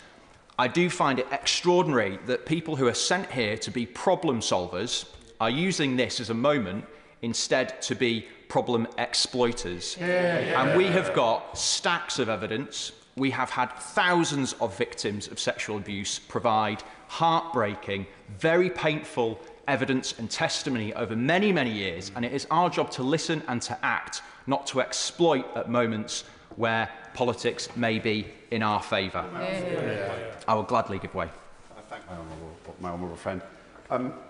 I do find it extraordinary that people who are sent here to be problem solvers are using this as a moment instead to be problem exploiters. And we have got stacks of evidence. We have had thousands of victims of sexual abuse provide heartbreaking, very painful evidence and testimony over many, many years. And it is our job to listen and to act, not to exploit at moments where politics may be in our favour. I will gladly give way. I thank my honourable friend.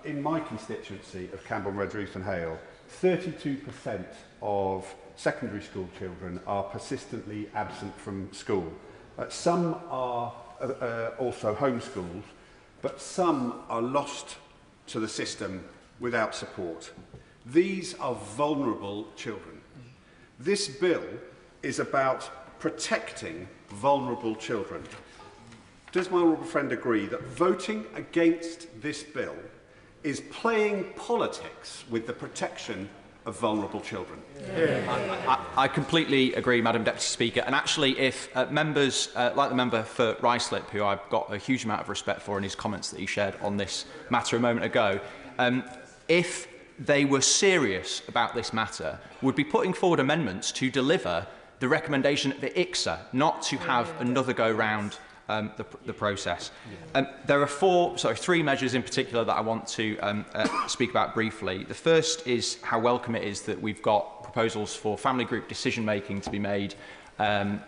In my constituency of Camborne, Redruth and Hale, 32% of secondary school children are persistently absent from school. Some are also homeschooled, but some are lost to the system without support. These are vulnerable children. This bill is about protecting vulnerable children. Does my honourable friend agree that voting against this bill is playing politics with the protection of vulnerable children? I completely agree, Madam Deputy Speaker. And actually, if members, like the member for Ruislip, who I've got a huge amount of respect for in his comments that he shared on this matter a moment ago, if they were serious about this matter, would be putting forward amendments to deliver the recommendation at the ICSA, not to have another go round the process. There are three measures in particular that I want to speak about briefly. The first is how welcome it is that we've got proposals for family group decision making to be made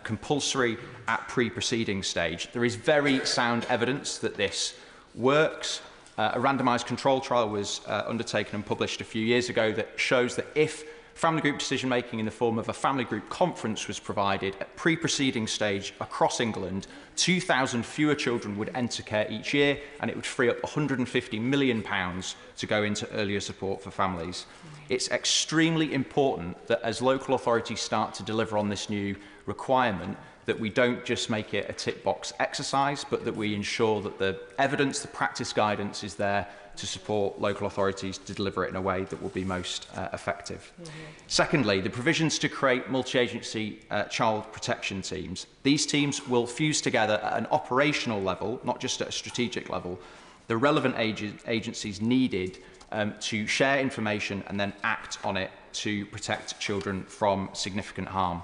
compulsory at pre-proceeding stage. There is very sound evidence that this works. A randomised control trial was undertaken and published a few years ago that shows that if family group decision making in the form of a family group conference was provided at pre-proceeding stage across England, 2,000 fewer children would enter care each year, and it would free up £150 million to go into earlier support for families. It's extremely important that as local authorities start to deliver on this new requirement, that we don't just make it a tick box exercise, but that we ensure that the evidence, the practice guidance is there to support local authorities to deliver it in a way that will be most effective. Secondly, the provisions to create multi-agency child protection teams. These teams will fuse together at an operational level, not just at a strategic level, the relevant agencies needed to share information and then act on it to protect children from significant harm.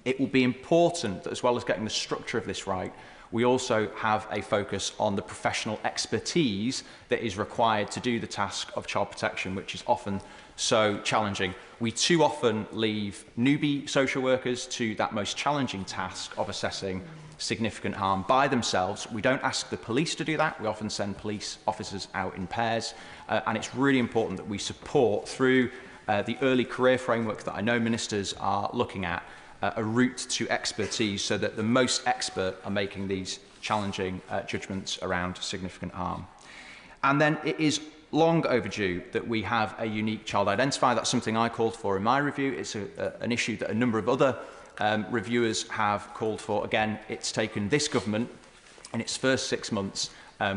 It will be important that, as well as getting the structure of this right, we also have a focus on the professional expertise that is required to do the task of child protection, which is often so challenging. We too often leave newbie social workers to that most challenging task of assessing significant harm by themselves. We don't ask the police to do that. We often send police officers out in pairs. And it's really important that we support, through the early career framework that I know ministers are looking at, a route to expertise so that the most expert are making these challenging judgments around significant harm. And then it is long overdue that we have a unique child identifier. That's something I called for in my review. It's an issue that a number of other reviewers have called for. Again, it's taken this government in its first 6 months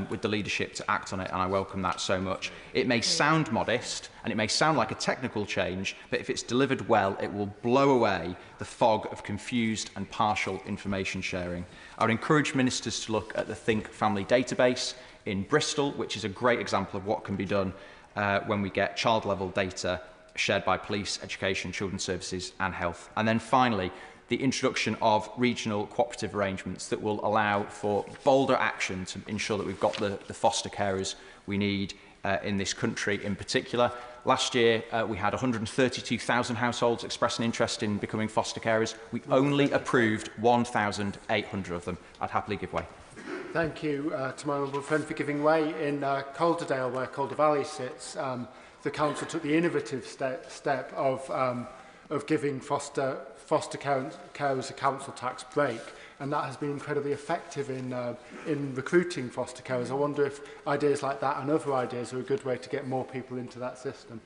with the leadership to act on it, and I welcome that so much. It may sound modest, and it may sound like a technical change, but if it's delivered well, it will blow away the fog of confused and partial information sharing. I would encourage ministers to look at the Think Family database in Bristol, which is a great example of what can be done when we get child-level data shared by police, education, children's services and health. And then finally, the introduction of regional cooperative arrangements that will allow for bolder action to ensure that we've got the foster carers we need in this country in particular. Last year, we had 132,000 households express an interest in becoming foster carers. We only approved 1,800 of them. I'd happily give way. Thank you to my honourable friend for giving way. In Calderdale, where Calder Valley sits, the council took the innovative step of giving foster carers a council tax break, and that has been incredibly effective in recruiting foster carers. I wonder if ideas like that and other ideas are a good way to get more people into that system.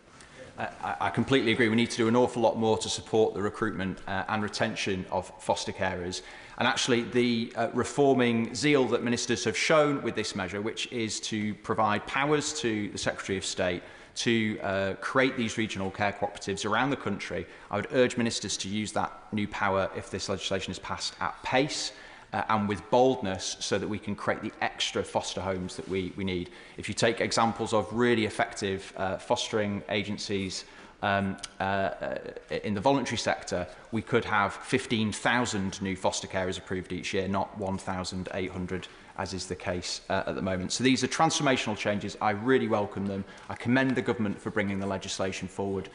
I completely agree. We need to do an awful lot more to support the recruitment and retention of foster carers. And actually, the reforming zeal that ministers have shown with this measure, which is to provide powers to the Secretary of State to create these regional care cooperatives around the country, I would urge ministers to use that new power, if this legislation is passed, at pace and with boldness, so that we can create the extra foster homes that we need. If you take examples of really effective fostering agencies in the voluntary sector, we could have 15,000 new foster carers approved each year, not 1,800 as is the case at the moment. So these are transformational changes. I really welcome them. I commend the government for bringing the legislation forward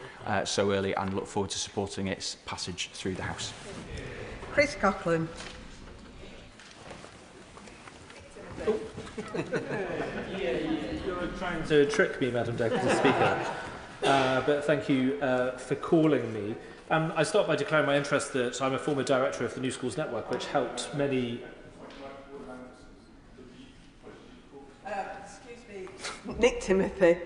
so early, and look forward to supporting its passage through the House. Chris Coughlin. You're trying to trick me, Madam Deputy Speaker, but thank you for calling me. I start by declaring my interest that I'm a former director of the New Schools Network, which helped many... Excuse me. Nick Timothy.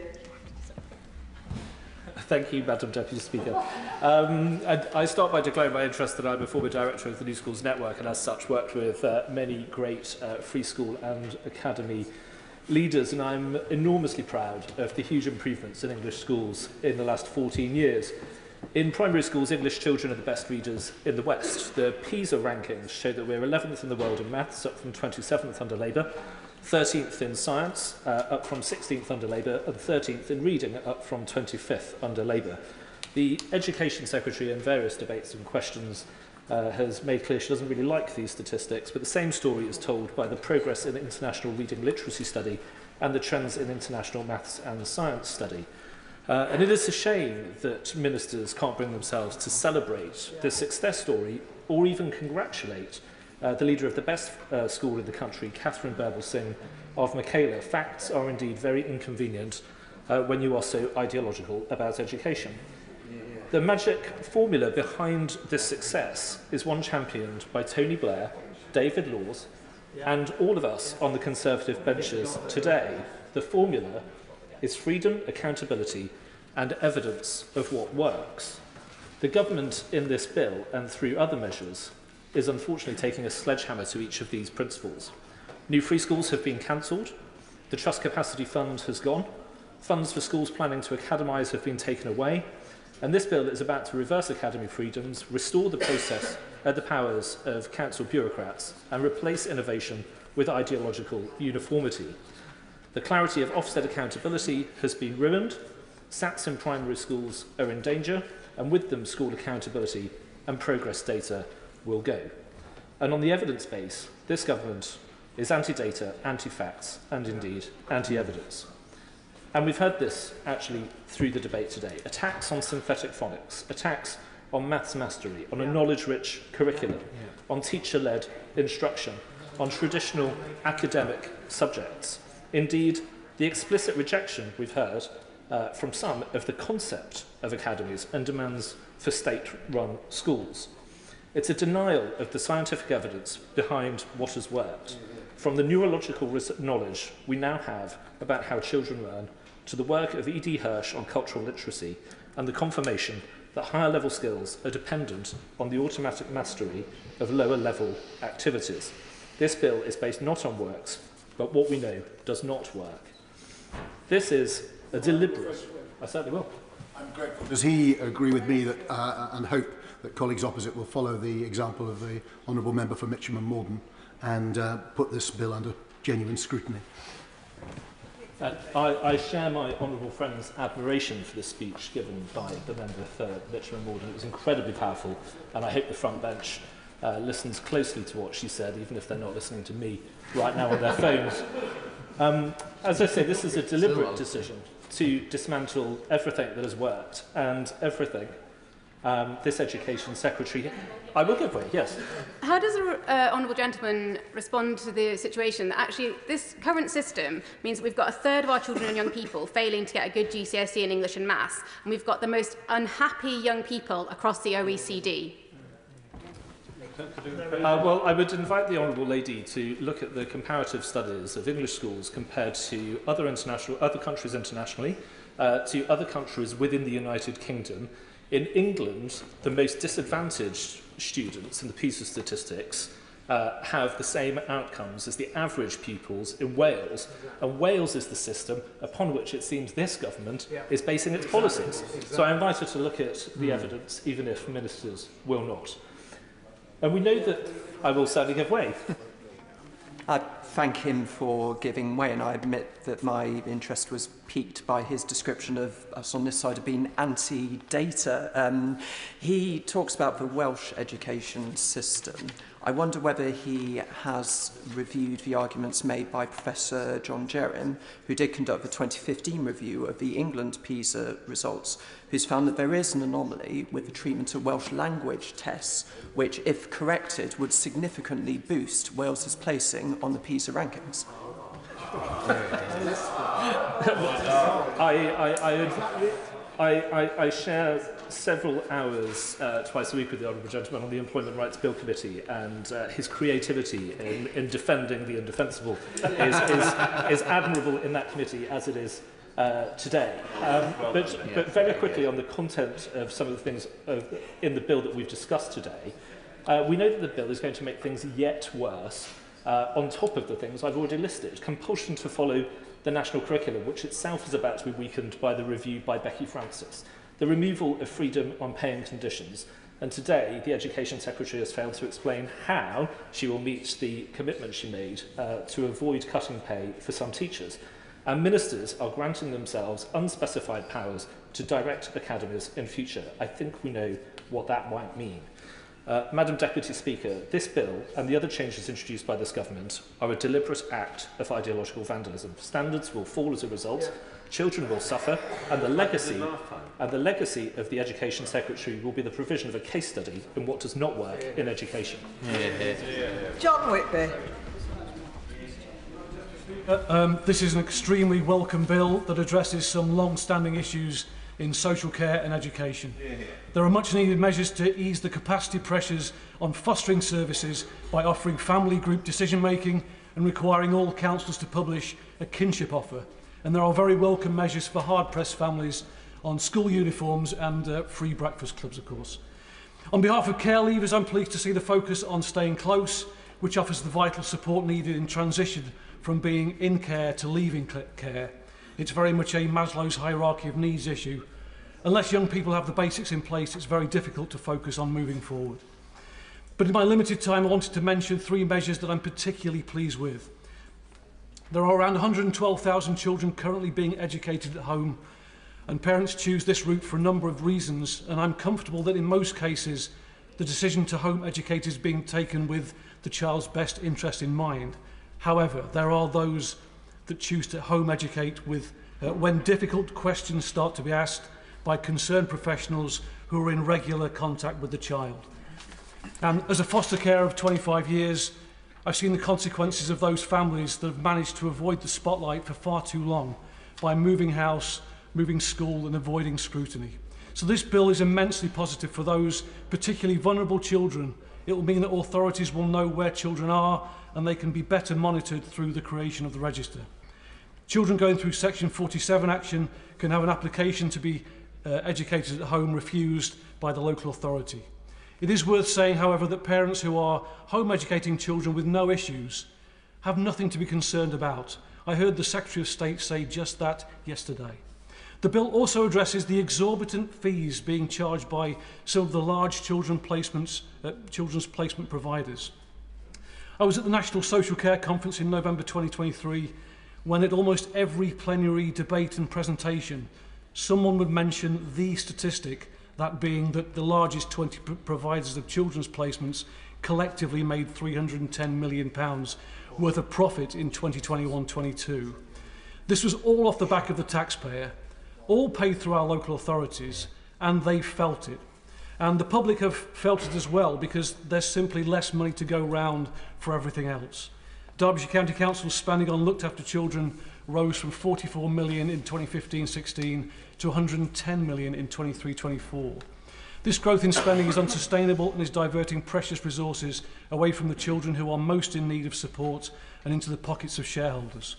Thank you, Madam Deputy Speaker. I start by declaring my interest that I'm a former director of the New Schools Network and as such worked with many great free school and academy leaders, and I'm enormously proud of the huge improvements in English schools in the last 14 years. In primary schools, English children are the best readers in the West. The PISA rankings show that we're 11th in the world in maths, up from 27th under Labour, 13th in science, up from 16th under Labour, and 13th in reading, up from 25th under Labour. The Education Secretary in various debates and questions has made clear she doesn't really like these statistics, but the same story is told by the progress in international reading literacy study and the trends in international maths and science study. And it is a shame that ministers can't bring themselves to celebrate this success story or even congratulate the leader of the best school in the country, Catherine Berbel-Singh of Michaela. Facts are indeed very inconvenient when you are so ideological about education. The magic formula behind this success is one championed by Tony Blair, David Laws, and all of us on the Conservative benches today. The formula is freedom, accountability, and evidence of what works. The government in this bill and through other measures is unfortunately taking a sledgehammer to each of these principles. New free schools have been cancelled, the Trust Capacity Fund has gone, funds for schools planning to academise have been taken away, and this bill is about to reverse academy freedoms, restore the process and the powers of council bureaucrats, and replace innovation with ideological uniformity. The clarity of Ofsted accountability has been ruined, SATs in primary schools are in danger, and with them school accountability and progress data will go. And on the evidence base, this government is anti-data, anti-facts, and indeed anti-evidence. And we've heard this actually through the debate today. Attacks on synthetic phonics, attacks on maths mastery, on a knowledge-rich curriculum, on teacher-led instruction, on traditional academic subjects. Indeed, the explicit rejection we've heard from some of the concept of academies and demands for state-run schools. It's a denial of the scientific evidence behind what has worked, from the neurological knowledge we now have about how children learn, to the work of E.D. Hirsch on cultural literacy, and the confirmation that higher level skills are dependent on the automatic mastery of lower level activities. This bill is based not on works, but what we know does not work. This is a deliberate... I certainly will. I'm grateful. Does he agree with me that, and hope that colleagues opposite will follow the example of the Honourable Member for Mitcham and Morden and put this bill under genuine scrutiny? I share my honourable friend's admiration for the speech given by the member for Mitcham and Morden. It was incredibly powerful, and I hope the front bench listens closely to what she said, even if they're not listening to me right now on their phones. As I say, this is a deliberate decision to dismantle everything that has worked and everything this Education Secretary... I will give way, yes. How does the Honourable Gentleman respond to the situation that actually this current system means that we've got a third of our children and young people failing to get a good GCSE in English and Maths, and we've got the most unhappy young people across the OECD? Well, I would invite the Honourable Lady to look at the comparative studies of English schools compared to other countries internationally, to other countries within the United Kingdom. In England, the most disadvantaged students in the PISA statistics have the same outcomes as the average pupils in Wales. And Wales is the system upon which it seems this government is basing its policies. So I invite her to look at the evidence, even if ministers will not. And we know that I will certainly give way. I thank him for giving way, and I admit that my interest was piqued by his description of us on this side of being anti-data. He talks about the Welsh education system. I wonder whether he has reviewed the arguments made by Professor John Jerrin, who did conduct the 2015 review of the England PISA results, who's found that there is an anomaly with the treatment of Welsh language tests, which, if corrected, would significantly boost Wales's placing on the PISA rankings. I share several hours twice a week with the Honourable Gentleman on the Employment Rights Bill Committee, and his creativity in defending the indefensible is admirable in that committee, as it is today. But very quickly on the content of some of the things in the bill that we've discussed today, we know that the bill is going to make things yet worse on top of the things I've already listed. Compulsion to follow the national curriculum, which itself is about to be weakened by the review by Becky Francis. The removal of freedom on paying conditions. And today, the Education Secretary has failed to explain how she will meet the commitment she made to avoid cutting pay for some teachers. And ministers are granting themselves unspecified powers to direct academies in future. I think we know what that might mean. Madam Deputy Speaker, this bill and the other changes introduced by this government are a deliberate act of ideological vandalism. Standards will fall as a result, children will suffer, and the legacy of the Education Secretary will be the provision of a case study in what does not work in education. John Whitby. This is an extremely welcome bill that addresses some long-standing issues in social care and education. There are much needed measures to ease the capacity pressures on fostering services by offering family group decision making and requiring all councils to publish a kinship offer. And there are very welcome measures for hard-pressed families on school uniforms and free breakfast clubs, of course. On behalf of care leavers, I'm pleased to see the focus on staying close, which offers the vital support needed in transition from being in care to leaving care. It's very much a Maslow's hierarchy of needs issue. Unless young people have the basics in place, it's very difficult to focus on moving forward. But in my limited time, I wanted to mention 3 measures that I'm particularly pleased with. There are around 112,000 children currently being educated at home, and parents choose this route for a number of reasons, and I'm comfortable that in most cases the decision to home educate is being taken with the child's best interest in mind. However, there are those that choose to home educate with when difficult questions start to be asked by concerned professionals who are in regular contact with the child. And as a foster carer of 25 years, I've seen the consequences of those families that have managed to avoid the spotlight for far too long by moving house, moving school and avoiding scrutiny. So this bill is immensely positive for those particularly vulnerable children. It will mean that authorities will know where children are and they can be better monitored through the creation of the register. Children going through Section 47 action can have an application to be educated at home refused by the local authority. It is worth saying, however, that parents who are home educating children with no issues have nothing to be concerned about. I heard the Secretary of State say just that yesterday. The bill also addresses the exorbitant fees being charged by some of the large children's placement providers. I was at the National Social Care Conference in November 2023 when at almost every plenary debate and presentation someone would mention the statistic, that being that the largest 20 providers of children's placements collectively made £310 million worth of profit in 2021-22. This was all off the back of the taxpayer, all paid through our local authorities, and they felt it. And the public have felt it as well because there's simply less money to go round for everything else. Derbyshire County Council's spending on looked after children rose from 44 million in 2015-16 to 110 million in 23-24. This growth in spending is unsustainable and is diverting precious resources away from the children who are most in need of support and into the pockets of shareholders.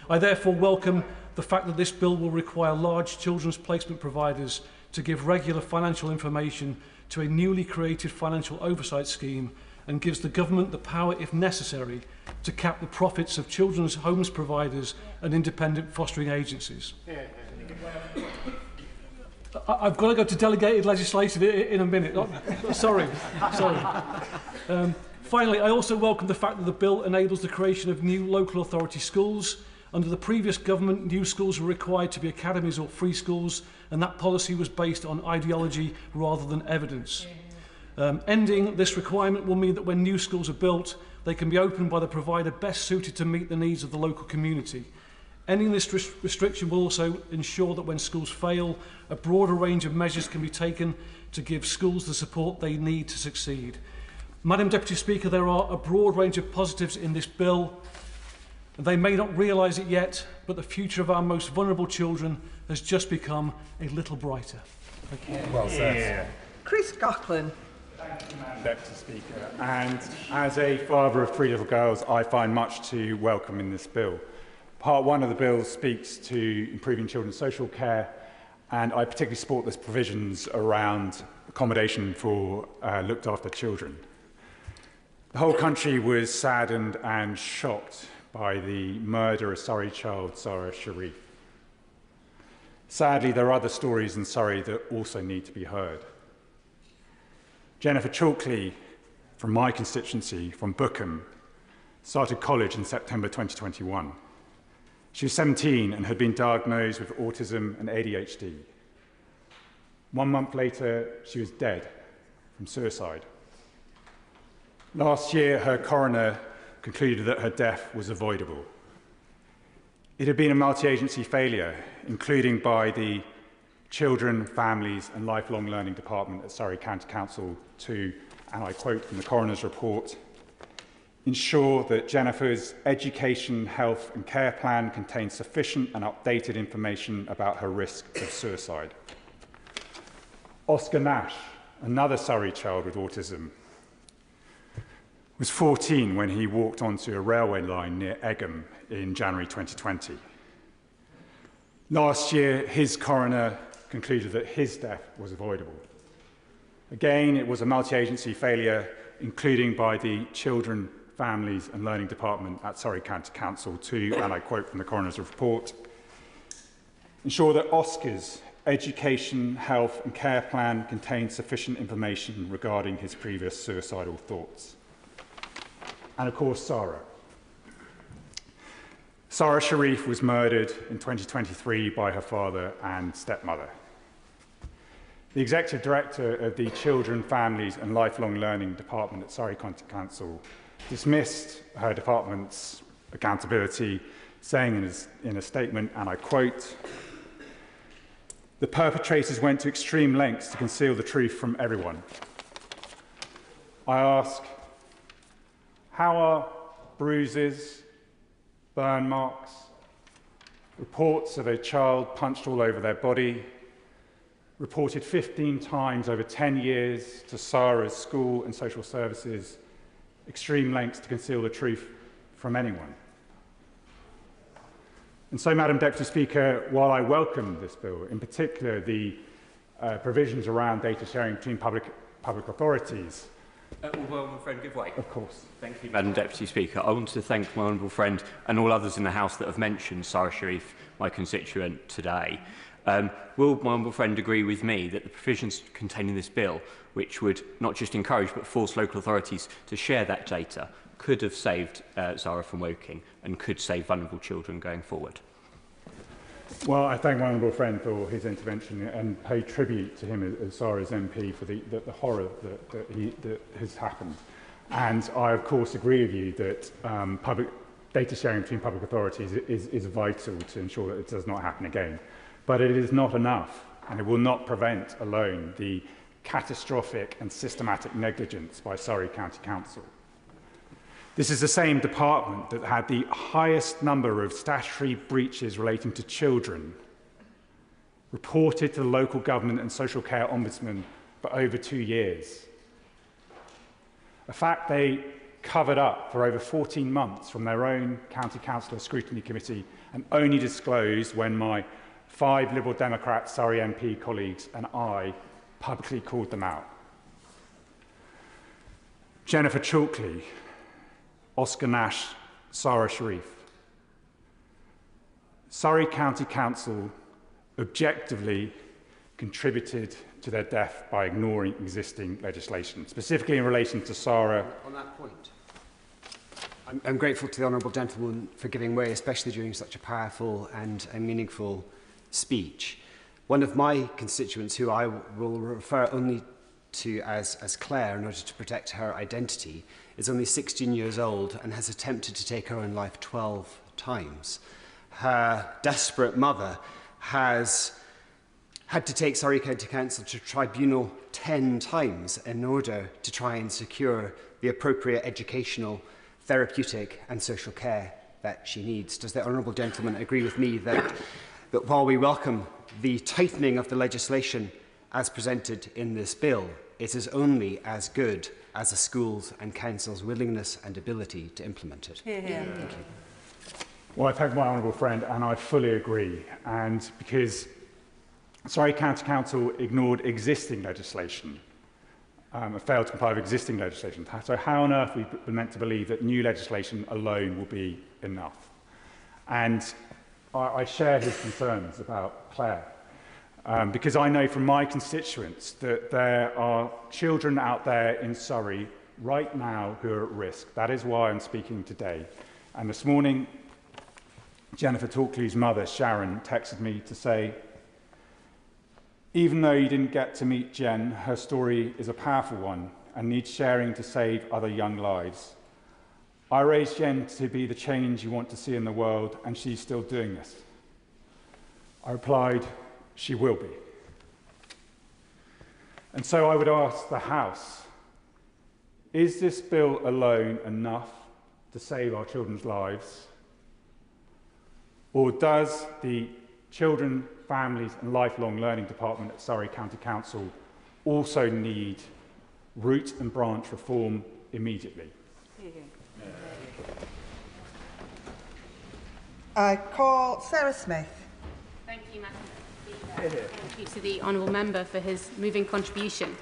I therefore welcome the fact that this bill will require large children's placement providers to give regular financial information to a newly created financial oversight scheme and gives the government the power, if necessary, to cap the profits of children's homes providers and independent fostering agencies. I've got to go to delegated legislation in a minute. Sorry. Finally, I also welcome the fact that the bill enables the creation of new local authority schools. Under the previous government, new schools were required to be academies or free schools, and that policy was based on ideology rather than evidence. Ending this requirement will mean that when new schools are built, they can be opened by the provider best suited to meet the needs of the local community. Ending this restriction will also ensure that when schools fail, a broader range of measures can be taken to give schools the support they need to succeed. Madam Deputy Speaker, there are a broad range of positives in this bill. They may not realise it yet, but the future of our most vulnerable children has just become a little brighter. Thank you. Well said. Chris Coughlin. Thank you, Madam Deputy Speaker. And as a father of 3 little girls, I find much to welcome in this bill. Part 1 of the bill speaks to improving children's social care, and I particularly support the provisions around accommodation for looked after children. The whole country was saddened and shocked by the murder of Surrey child Sarah Sharif. Sadly, there are other stories in Surrey that also need to be heard. Jennifer Chalkley, from my constituency, from Bookham, started college in September 2021. She was 17 and had been diagnosed with autism and ADHD. 1 month later, she was dead from suicide. Last year, her coroner concluded that her death was avoidable. It had been a multi-agency failure, including by the Children, Families and Lifelong Learning Department at Surrey County Council to, and I quote from the coroner's report, ensure that Jennifer's education, health and care plan contains sufficient and updated information about her risk of suicide. Oscar Nash, another Surrey child with autism, was 14 when he walked onto a railway line near Egham in January 2020. Last year, his coroner concluded that his death was avoidable. Again, it was a multi-agency failure, including by the Children, Families and Learning Department at Surrey County Council to, and I quote from the coroner's report, ensure that Oscar's education, health and care plan contains sufficient information regarding his previous suicidal thoughts. And of course, Sarah. Sarah Sharif was murdered in 2023 by her father and stepmother. The Executive Director of the Children, Families and Lifelong Learning Department at Surrey County Council dismissed her department's accountability, saying in a statement, and I quote, "The perpetrators went to extreme lengths to conceal the truth from everyone." I ask, how are bruises, burn marks, reports of a child punched all over their body, reported 15 times over 10 years to Sarah's school and social services, extreme lengths to conceal the truth from anyone? And so, Madam Deputy Speaker, while I welcome this bill, in particular the provisions around data sharing between public authorities, will my honourable friend give way? Of course. Thank you, Madam Deputy Speaker. I want to thank my honourable friend and all others in the House that have mentioned Sarah Sharif, my constituent, today. Will my honourable friend agree with me that the provisions contained in this bill, which would not just encourage but force local authorities to share that data, could have saved Zara from Woking and could save vulnerable children going forward? Well, I thank my honourable friend for his intervention and pay tribute to him as Sarah's MP for the horror that has happened. And I, of course, agree with you that public data sharing between public authorities is vital to ensure that it does not happen again. But it is not enough, and it will not prevent alone the catastrophic and systematic negligence by Surrey County Council. This is the same department that had the highest number of statutory breaches relating to children reported to the local government and social care ombudsman for over 2 years. A fact they covered up for over 14 months from their own county councillor scrutiny committee and only disclosed when my 5 Liberal Democrat Surrey MP colleagues and I publicly called them out. Jennifer Chalkley, Oscar Nash, Sarah Sharif. Surrey County Council objectively contributed to their death by ignoring existing legislation, specifically in relation to Sarah. On that point, I'm grateful to the honourable gentleman for giving way, especially during such a powerful and a meaningful speech. One of my constituents, who I will refer only to as Claire in order to protect her identity, is only 16 years old and has attempted to take her own life 12 times. Her desperate mother has had to take Surrey County Council to tribunal 10 times in order to try and secure the appropriate educational, therapeutic and social care that she needs. Does the honourable gentleman agree with me that while we welcome the tightening of the legislation as presented in this bill, it is only as good as the schools and council's willingness and ability to implement it? Hear, hear. Thank you. Well, I thank my honourable friend, and I fully agree. And because Surrey County Council ignored existing legislation, failed to comply with existing legislation. So how on earth are we meant to believe that new legislation alone will be enough? And I share his concerns about Claire, because I know from my constituents that there are children out there in Surrey right now who are at risk. That is why I'm speaking today. And this morning, Jennifer Talkley's mother, Sharon, texted me to say, even though you didn't get to meet Jen, her story is a powerful one and needs sharing to save other young lives. I raised Jen to be the change you want to see in the world, and she's still doing this. I replied, she will be. And so I would ask the House, is this bill alone enough to save our children's lives? Or does the Children, Families and Lifelong Learning Department at Surrey County Council also need root and branch reform immediately? I call Sarah Smith. Thank you, Madam Speaker. Thank you to the honourable member for his moving contribution.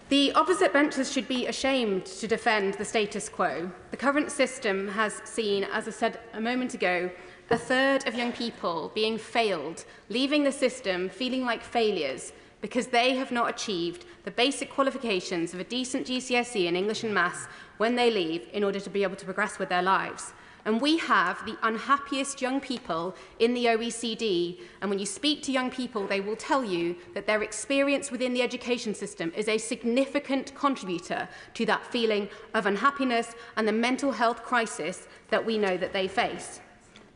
The opposite benches should be ashamed to defend the status quo. The current system has seen, as I said a moment ago, a third of young people being failed, leaving the system feeling like failures because they have not achieved the basic qualifications of a decent GCSE in English and Maths when they leave in order to be able to progress with their lives. And we have the unhappiest young people in the OECD. And when you speak to young people, they will tell you that their experience within the education system is a significant contributor to that feeling of unhappiness and the mental health crisis that we know that they face.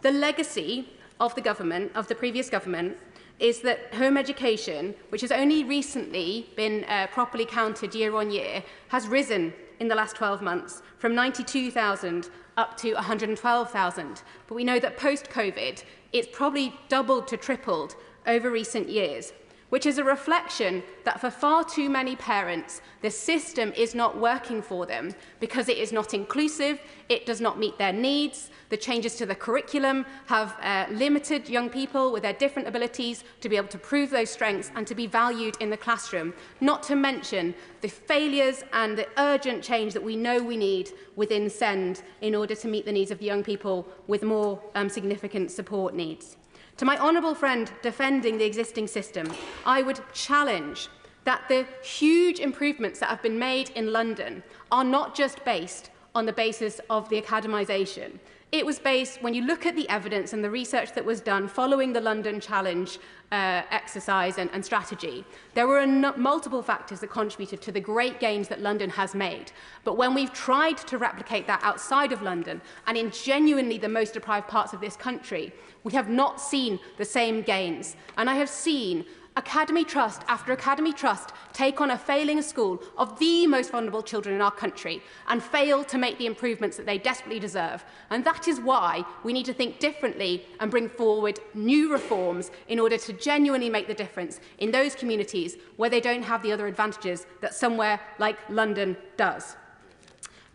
The legacy of the government, of the previous government, is that home education, which has only recently been properly counted year on year, has risen in the last 12 months from 92,000 up to 112,000. But we know that post-COVID, it's probably doubled to tripled over recent years, which is a reflection that for far too many parents, the system is not working for them because it is not inclusive, it does not meet their needs. The changes to the curriculum have limited young people with their different abilities to be able to prove those strengths and to be valued in the classroom, not to mention the failures and the urgent change that we know we need within SEND in order to meet the needs of young people with more significant support needs. To my honourable friend defending the existing system, I would challenge that the huge improvements that have been made in London are not just based on the basis of the academisation. It was based, when you look at the evidence and the research that was done following the London Challenge exercise and strategy, there were multiple factors that contributed to the great gains that London has made. But when we've tried to replicate that outside of London and in genuinely the most deprived parts of this country, we have not seen the same gains. And I have seen Academy Trust after Academy Trust take on a failing school of the most vulnerable children in our country and fail to make the improvements that they desperately deserve. And that is why we need to think differently and bring forward new reforms in order to genuinely make the difference in those communities where they don't have the other advantages that somewhere like London does.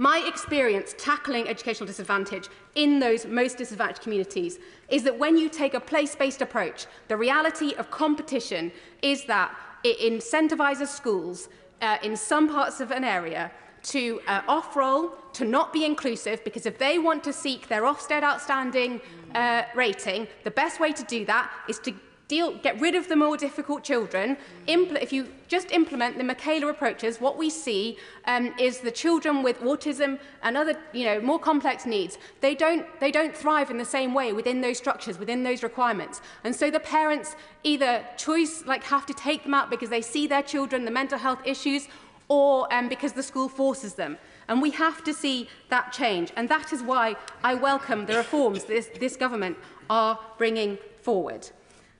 My experience tackling educational disadvantage in those most disadvantaged communities is that when you take a place-based approach, the reality of competition is that it incentivises schools in some parts of an area to off-roll, to not be inclusive, because if they want to seek their Ofsted outstanding rating, the best way to do that is to get rid of the more difficult children. If you just implement the Michaela approaches, what we see is the children with autism and other, more complex needs. They don't thrive in the same way within those structures, within those requirements. And so the parents either have to take them out because they see their children, the mental health issues, or because the school forces them. And we have to see that change. And that is why I welcome the reforms this government are bringing forward.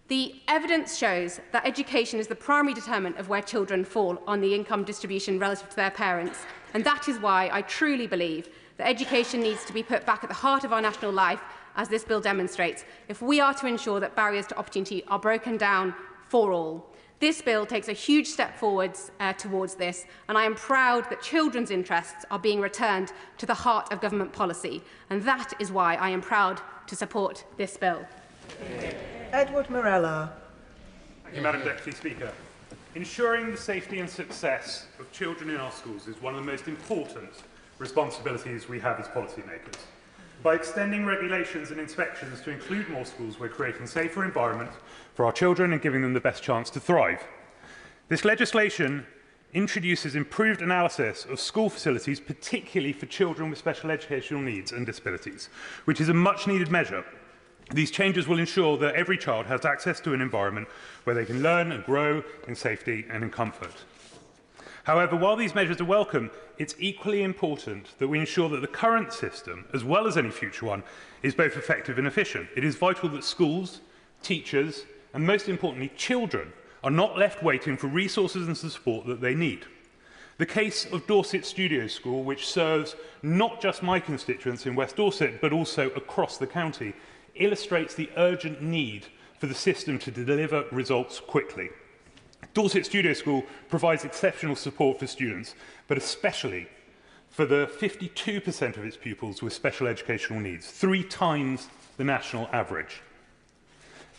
The evidence shows that education is the primary determinant of where children fall on the income distribution relative to their parents. And that is why I truly believe that education needs to be put back at the heart of our national life, as this bill demonstrates, if we are to ensure that barriers to opportunity are broken down for all. This bill takes a huge step forwards towards this, and I am proud that children's interests are being returned to the heart of government policy, and that is why I am proud to support this bill. Edward Morella. Thank you, Madam Deputy Speaker. Ensuring the safety and success of children in our schools is one of the most important responsibilities we have as policymakers. By extending regulations and inspections to include more schools, we're creating a safer environment for our children and giving them the best chance to thrive. This legislation introduces improved analysis of school facilities, particularly for children with special educational needs and disabilities, which is a much-needed measure. These changes will ensure that every child has access to an environment where they can learn and grow in safety and in comfort. However, while these measures are welcome, it's equally important that we ensure that the current system, as well as any future one, is both effective and efficient. It is vital that schools, teachers, and most importantly, children, are not left waiting for resources and support that they need. The case of Dorset Studio School, which serves not just my constituents in West Dorset, but also across the county, illustrates the urgent need for the system to deliver results quickly. Dorset Studio School provides exceptional support for students, but especially for the 52% of its pupils with special educational needs, 3 times the national average.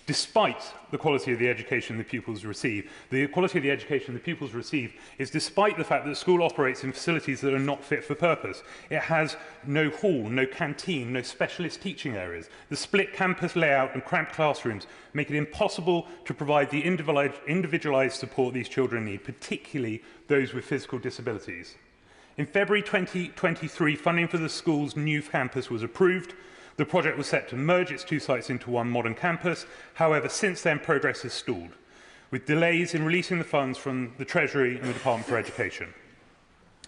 Despite the quality of the education the pupils receive, the quality of the education the pupils receive is despite the fact that the school operates in facilities that are not fit for purpose. It has no hall, no canteen, no specialist teaching areas. The split campus layout and cramped classrooms make it impossible to provide the individualised support these children need, particularly those with physical disabilities. In February 2023, funding for the school's new campus was approved. The project was set to merge its 2 sites into one modern campus. However, since then, progress has stalled, with delays in releasing the funds from the Treasury and the Department for Education.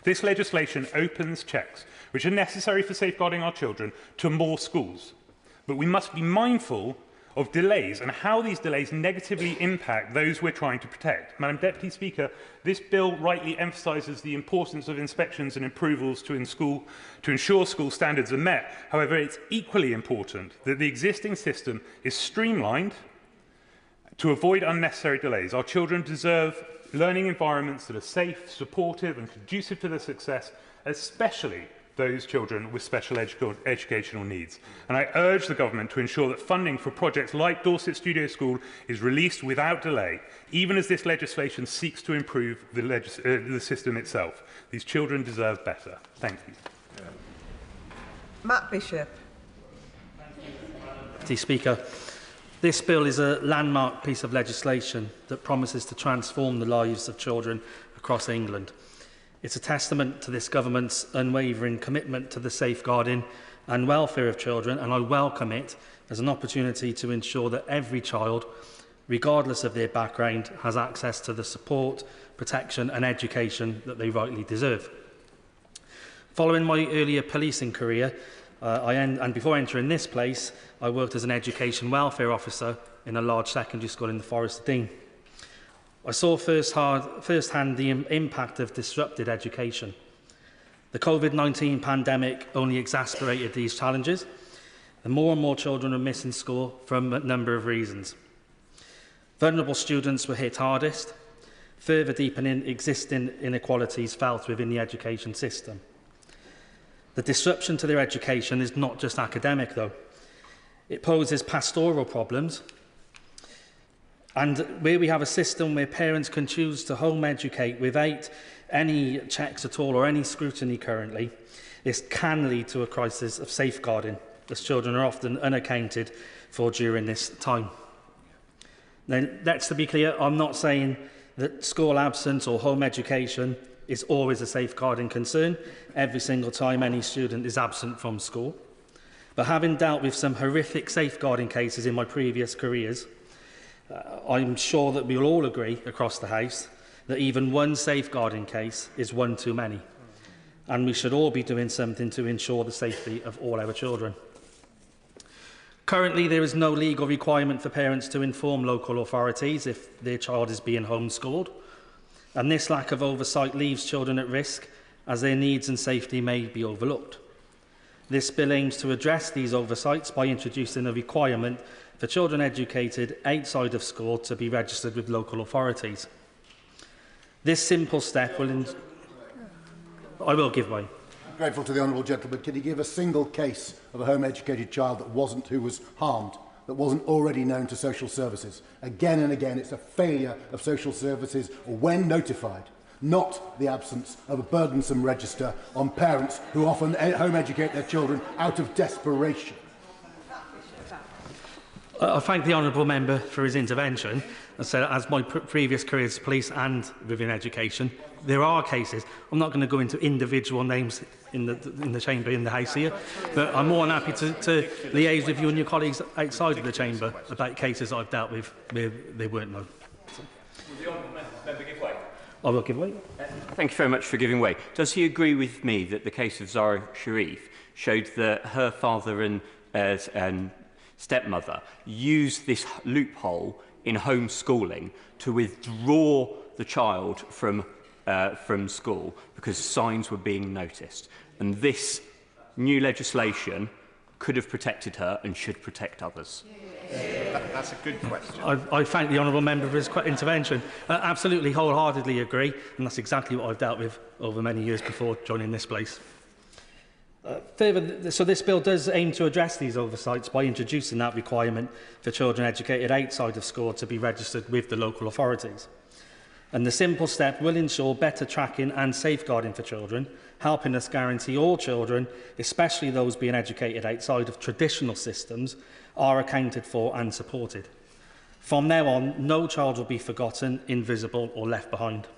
This legislation opens checks, which are necessary for safeguarding our children, to more schools. But we must be mindful of delays and how these delays negatively impact those we're trying to protect. Madam Deputy Speaker, this bill rightly emphasises the importance of inspections and approvals to ensure school standards are met. However, it's equally important that the existing system is streamlined to avoid unnecessary delays. Our children deserve learning environments that are safe, supportive and conducive to their success, especially those children with special educational needs. And I urge the government to ensure that funding for projects like Dorset Studio School is released without delay, even as this legislation seeks to improve the system itself. These children deserve better. Thank you. Matt Bishop. Deputy Speaker, this bill is a landmark piece of legislation that promises to transform the lives of children across England. It's a testament to this government's unwavering commitment to the safeguarding and welfare of children, and I welcome it as an opportunity to ensure that every child, regardless of their background, has access to the support, protection and education that they rightly deserve. Following my earlier policing career, and before entering this place, I worked as an education welfare officer in a large secondary school in the Forest of Dean. I saw firsthand the impact of disrupted education. The COVID-19 pandemic only exacerbated these challenges, and more children are missing school for a number of reasons. Vulnerable students were hit hardest. Further deepening existing inequalities felt within the education system. The disruption to their education is not just academic, though. It poses pastoral problems. And where we have a system where parents can choose to home educate without any checks at all or any scrutiny currently, this can lead to a crisis of safeguarding, as children are often unaccounted for during this time. Now, let's be clear, I'm not saying that school absence or home education is always a safeguarding concern every single time any student is absent from school. But having dealt with some horrific safeguarding cases in my previous careers, I'm sure that we'll all agree across the House that even one safeguarding case is one too many, and we should all be doing something to ensure the safety of all our children. Currently, there is no legal requirement for parents to inform local authorities if their child is being homeschooled, and this lack of oversight leaves children at risk as their needs and safety may be overlooked. This bill aims to address these oversights by introducing a requirement for children educated outside of school to be registered with local authorities. This simple step will... I will give way. I'm grateful to the honourable gentleman. Can you give a single case of a home-educated child who was harmed, that wasn't already known to social services? Again and again, it's a failure of social services when notified, not the absence of a burdensome register on parents who often home-educate their children out of desperation. I thank the honourable member for his intervention. As my previous career as police and within education, there are cases. I'm not going to go into individual names in the chamber, in the House here, but I'm more than happy to liaise with you and your colleagues outside of the chamber about cases I've dealt with where they weren't known. Will the honourable member give way? I will give way. Thank you very much for giving way. Does he agree with me that the case of Zara Sharif showed that her father and stepmother used this loophole in homeschooling to withdraw the child from school because signs were being noticed? And this new legislation could have protected her and should protect others. That's a good question. I thank the honourable member for his intervention. Absolutely, wholeheartedly agree, and that's exactly what I've dealt with over many years before joining this place. Further, so this bill does aim to address these oversights by introducing that requirement for children educated outside of school to be registered with the local authorities. And the simple step will ensure better tracking and safeguarding for children, helping us guarantee all children, especially those being educated outside of traditional systems, are accounted for and supported. From now on, no child will be forgotten, invisible or left behind.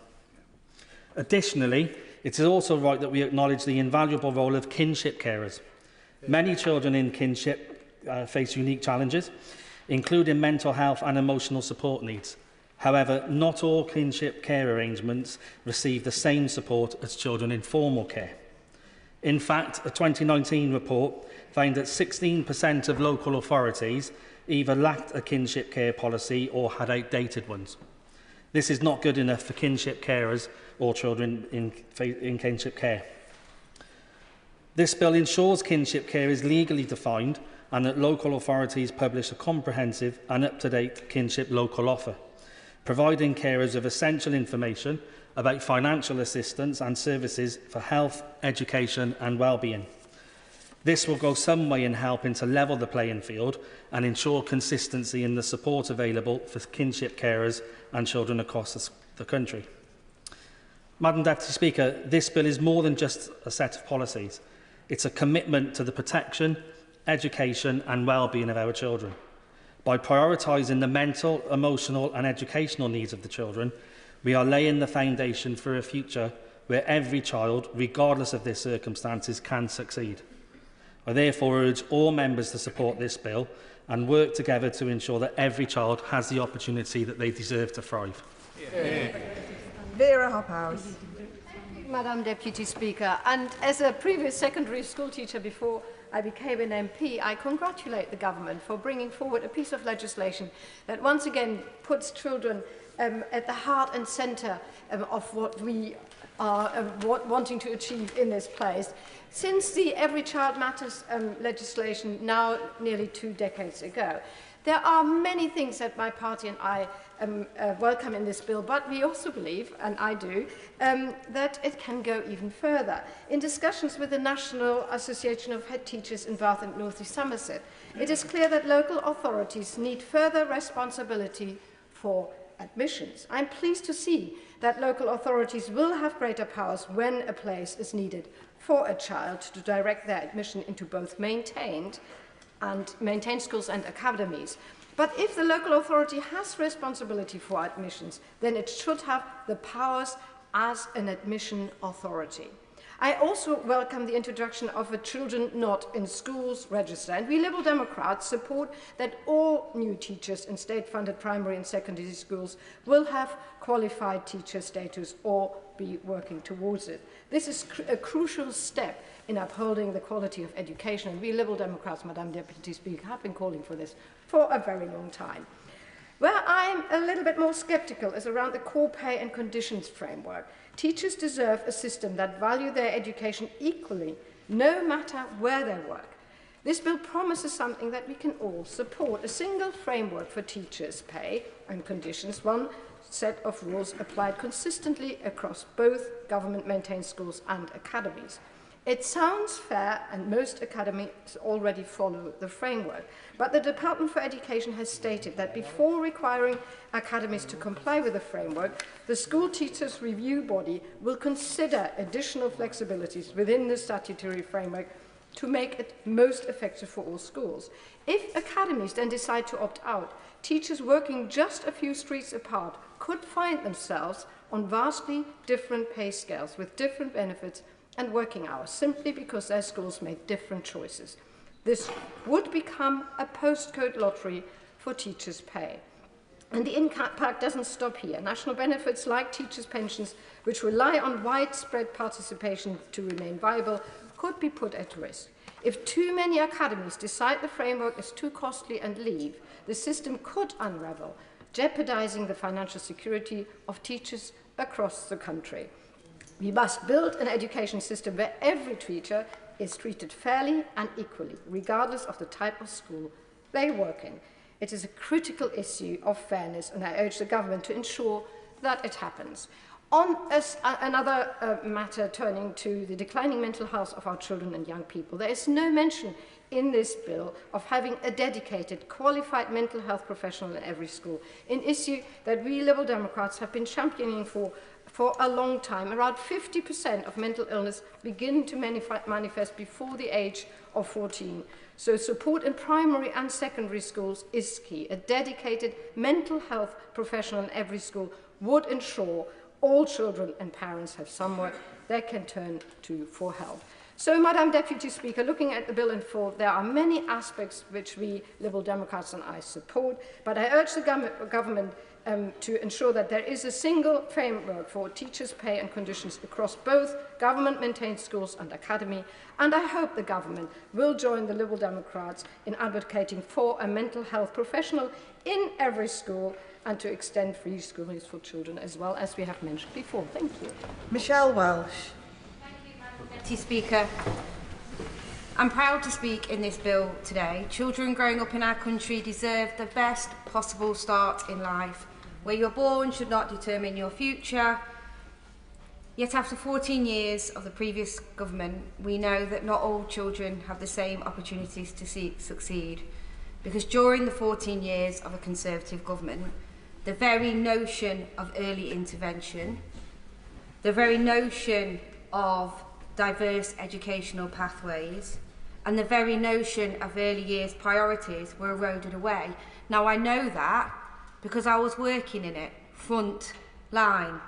Additionally, it is also right that we acknowledge the invaluable role of kinship carers. Many children in kinship face unique challenges, including mental health and emotional support needs. However, not all kinship care arrangements receive the same support as children in formal care. In fact, a 2019 report found that 16% of local authorities either lacked a kinship care policy or had outdated ones. This is not good enough for kinship carers or children in kinship care. This bill ensures kinship care is legally defined and that local authorities publish a comprehensive and up-to-date kinship local offer, providing carers with essential information about financial assistance and services for health, education and well-being. This will go some way in helping to level the playing field and ensure consistency in the support available for kinship carers and children across the country. Madam Deputy Speaker, this bill is more than just a set of policies. It's a commitment to the protection, education and well-being of our children. By prioritising the mental, emotional and educational needs of the children, we are laying the foundation for a future where every child, regardless of their circumstances, can succeed. I therefore urge all members to support this bill and work together to ensure that every child has the opportunity that they deserve to thrive. Vera Hophouse. Madam Deputy Speaker, and as a previous secondary school teacher before I became an MP, I congratulate the government for bringing forward a piece of legislation that once again puts children at the heart and centre of what we are wanting to achieve in this place. Since the Every Child Matters legislation, now nearly 2 decades ago, there are many things that my party and I welcome in this bill, but we also believe, and I do, that it can go even further. In discussions with the National Association of Head Teachers in Bath and North East Somerset, it is clear that local authorities need further responsibility for admissions. I'm pleased to see that local authorities will have greater powers when a place is needed for a child to direct their admission into both maintained schools and academies. But if the local authority has responsibility for admissions, then it should have the powers as an admission authority. I also welcome the introduction of a Children Not in Schools register, and we Liberal Democrats support that all new teachers in state-funded primary and secondary schools will have qualified teacher status or be working towards it. This is a crucial step in upholding the quality of education, and we Liberal Democrats, Madam Deputy Speaker, have been calling for this for a very long time. Where I'm a little bit more sceptical is around the core pay and conditions framework. Teachers deserve a system that values their education equally, no matter where they work. This bill promises something that we can all support, a single framework for teachers' pay and conditions, one set of rules applied consistently across both government-maintained schools and academies. It sounds fair, and most academies already follow the framework. But the Department for Education has stated that before requiring academies to comply with the framework, the school teachers' review body will consider additional flexibilities within the statutory framework to make it most effective for all schools. If academies then decide to opt out, teachers working just a few streets apart could find themselves on vastly different pay scales with different benefits and working hours, simply because their schools made different choices. This would become a postcode lottery for teachers' pay. And the impact doesn't stop here. National benefits like teachers' pensions, which rely on widespread participation to remain viable, could be put at risk. If too many academies decide the framework is too costly and leave, the system could unravel, jeopardizing the financial security of teachers across the country. We must build an education system where every teacher is treated fairly and equally, regardless of the type of school they work in. It is a critical issue of fairness, and I urge the government to ensure that it happens. On another matter, turning to the declining mental health of our children and young people, there is no mention in this bill of having a dedicated, qualified mental health professional in every school, an issue that we Liberal Democrats have been championing for a long time. Around 50% of mental illness begin to manifest before the age of 14. So support in primary and secondary schools is key. A dedicated mental health professional in every school would ensure all children and parents have somewhere they can turn to for help. So, Madam Deputy Speaker, looking at the bill in full, there are many aspects which we Liberal Democrats and I support, but I urge the government to ensure that there is a single framework for teachers' pay and conditions across both government-maintained schools and academy, and I hope the government will join the Liberal Democrats in advocating for a mental health professional in every school and to extend free schooling for children as well, as we have mentioned before. Thank you. Michelle Welsh. Deputy Speaker, I'm proud to speak in this bill today. Children growing up in our country deserve the best possible start in life. Where you're born should not determine your future. Yet after 14 years of the previous government, we know that not all children have the same opportunities to succeed. Because during the 14 years of a Conservative government, the very notion of early intervention, the very notion of diverse educational pathways, and the very notion of early years priorities were eroded away. Now, I know that because I was working in it, front line.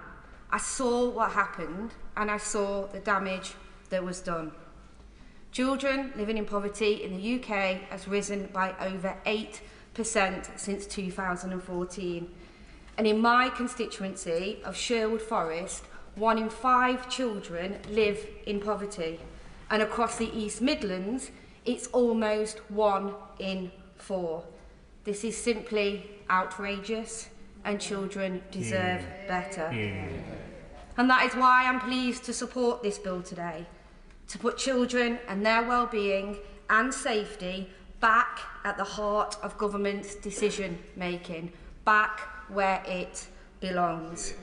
I saw what happened and I saw the damage that was done. Children living in poverty in the UK has risen by over 8% since 2014. And in my constituency of Sherwood Forest, 1 in 5 children live in poverty. And across the East Midlands, it's almost 1 in 4. This is simply outrageous, and children deserve better. And that is why I'm pleased to support this bill today, to put children and their well-being and safety back at the heart of government's decision-making, back where it belongs.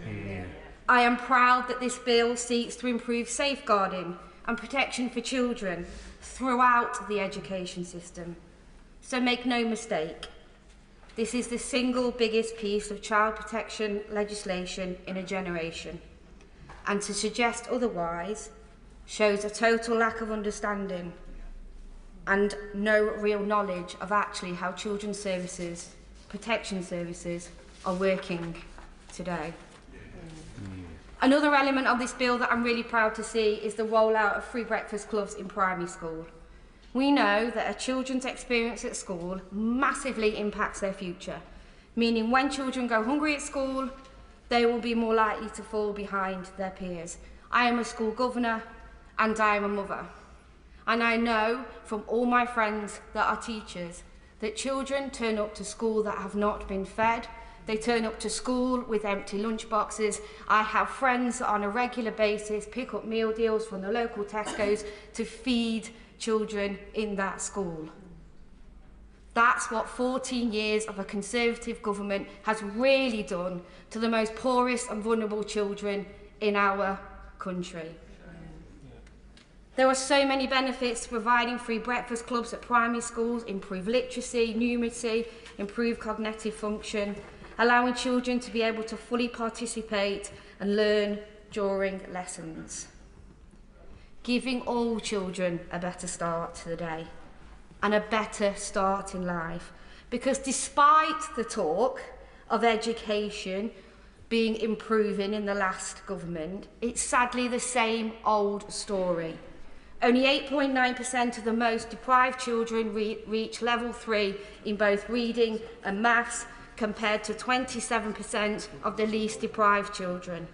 I am proud that this bill seeks to improve safeguarding and protection for children throughout the education system. So make no mistake, this is the single biggest piece of child protection legislation in a generation. And to suggest otherwise shows a total lack of understanding and no real knowledge of actually how children's services, protection services, are working today. Another element of this bill that I'm really proud to see is the rollout of free breakfast clubs in primary school. We know that a children's experience at school massively impacts their future, meaning when children go hungry at school, they will be more likely to fall behind their peers. I am a school governor and I am a mother. And I know from all my friends that are teachers that children turn up to school that have not been fed, They turn up to school with empty lunchboxes. I have friends that on a regular basis pick up meal deals from the local Tesco's to feed children in that school. That's what 14 years of a Conservative government has really done to the most poorest and vulnerable children in our country. There are so many benefits to providing free breakfast clubs at primary schools, improved literacy, numeracy, improved cognitive function, allowing children to be able to fully participate and learn during lessons. Giving all children a better start to the day and a better start in life. Because despite the talk of education being improving in the last government, it's sadly the same old story. Only 8.9% of the most deprived children reach level 3 in both reading and maths, compared to 27% of the least deprived children.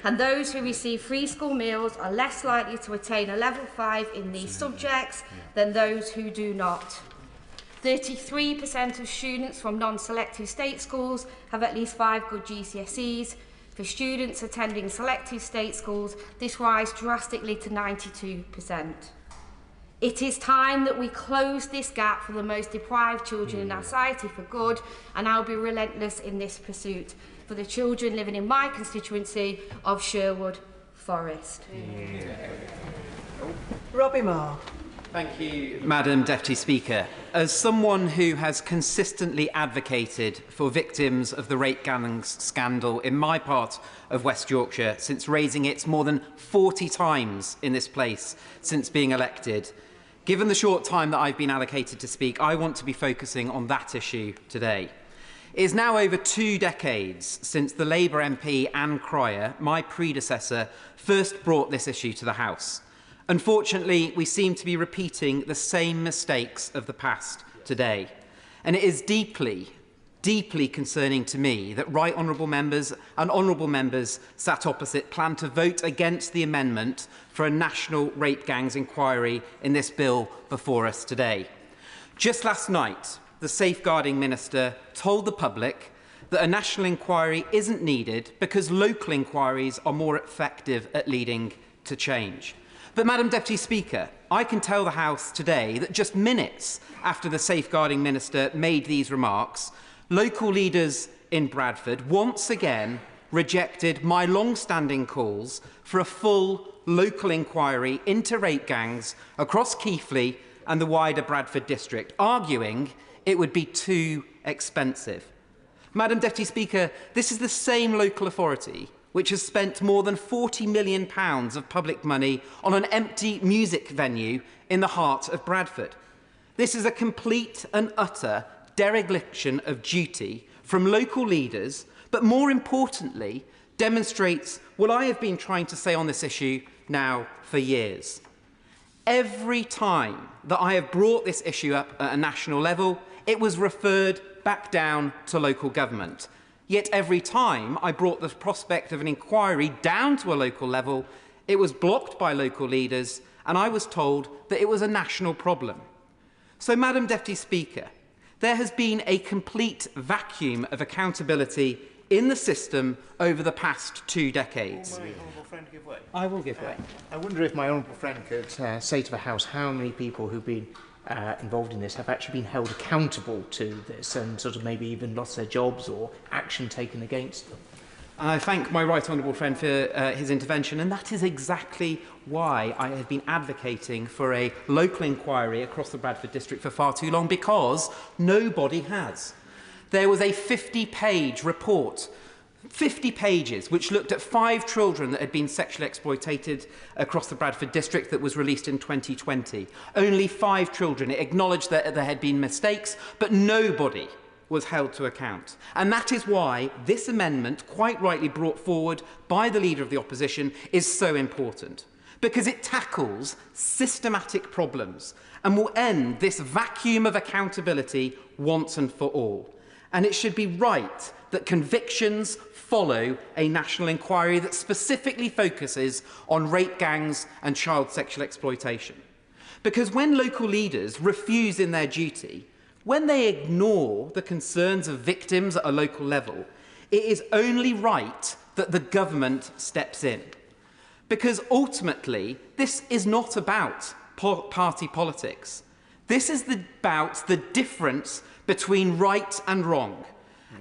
And those who receive free school meals are less likely to attain a level 5 in these subjects than those who do not. 33% of students from non-selective state schools have at least 5 good GCSEs. For students attending selective state schools, this rises drastically to 92%. It is time that we close this gap for the most deprived children in our society for good, and I'll be relentless in this pursuit for the children living in my constituency of Sherwood Forest. Robbie Moore. Thank you, Madam Deputy Speaker. As someone who has consistently advocated for victims of the rape gangs scandal in my part of West Yorkshire since raising it more than 40 times in this place since being elected, given the short time that I've been allocated to speak, I want to be focusing on that issue today. It is now over 2 decades since the Labour MP Anne Cryer, my predecessor, first brought this issue to the House. Unfortunately, we seem to be repeating the same mistakes of the past today. And it is deeply, deeply concerning to me that right honourable members and honourable members sat opposite plan to vote against the amendment for a national rape gangs inquiry in this bill before us today. Just last night, the Safeguarding Minister told the public that a national inquiry isn't needed because local inquiries are more effective at leading to change. But, Madam Deputy Speaker, I can tell the House today that just minutes after the Safeguarding Minister made these remarks, local leaders in Bradford once again rejected my long-standing calls for a full local inquiry into rape gangs across Keighley and the wider Bradford district, arguing it would be too expensive. Madam Deputy Speaker, this is the same local authority which has spent more than £40 million of public money on an empty music venue in the heart of Bradford. This is a complete and utter dereliction of duty from local leaders, but more importantly, demonstrates what I have been trying to say on this issue now for years. Every time that I have brought this issue up at a national level, it was referred back down to local government. Yet every time I brought the prospect of an inquiry down to a local level, it was blocked by local leaders, and I was told that it was a national problem. So, Madam Deputy Speaker, there has been a complete vacuum of accountability in the system over the past 2 decades. Will my honourable friend give way? I will give way. I wonder if my honourable friend could say to the House how many people who've been involved in this have actually been held accountable to this and sort of maybe even lost their jobs or action taken against them. I thank my right honourable friend for his intervention, and that is exactly why I have been advocating for a local inquiry across the Bradford district for far too long, because nobody has. There was a 50-page report, 50 pages, which looked at 5 children that had been sexually exploited across the Bradford district, that was released in 2020. Only 5 children. It acknowledged that there had been mistakes, but nobody was held to account. And that is why this amendment, quite rightly brought forward by the Leader of the Opposition, is so important. Because it tackles systematic problems and will end this vacuum of accountability once and for all. And it should be right that convictions follow a national inquiry that specifically focuses on rape gangs and child sexual exploitation. Because when local leaders refuse in their duty, when they ignore the concerns of victims at a local level, it is only right that the government steps in. Because ultimately, this is not about party politics. This is about the difference between right and wrong.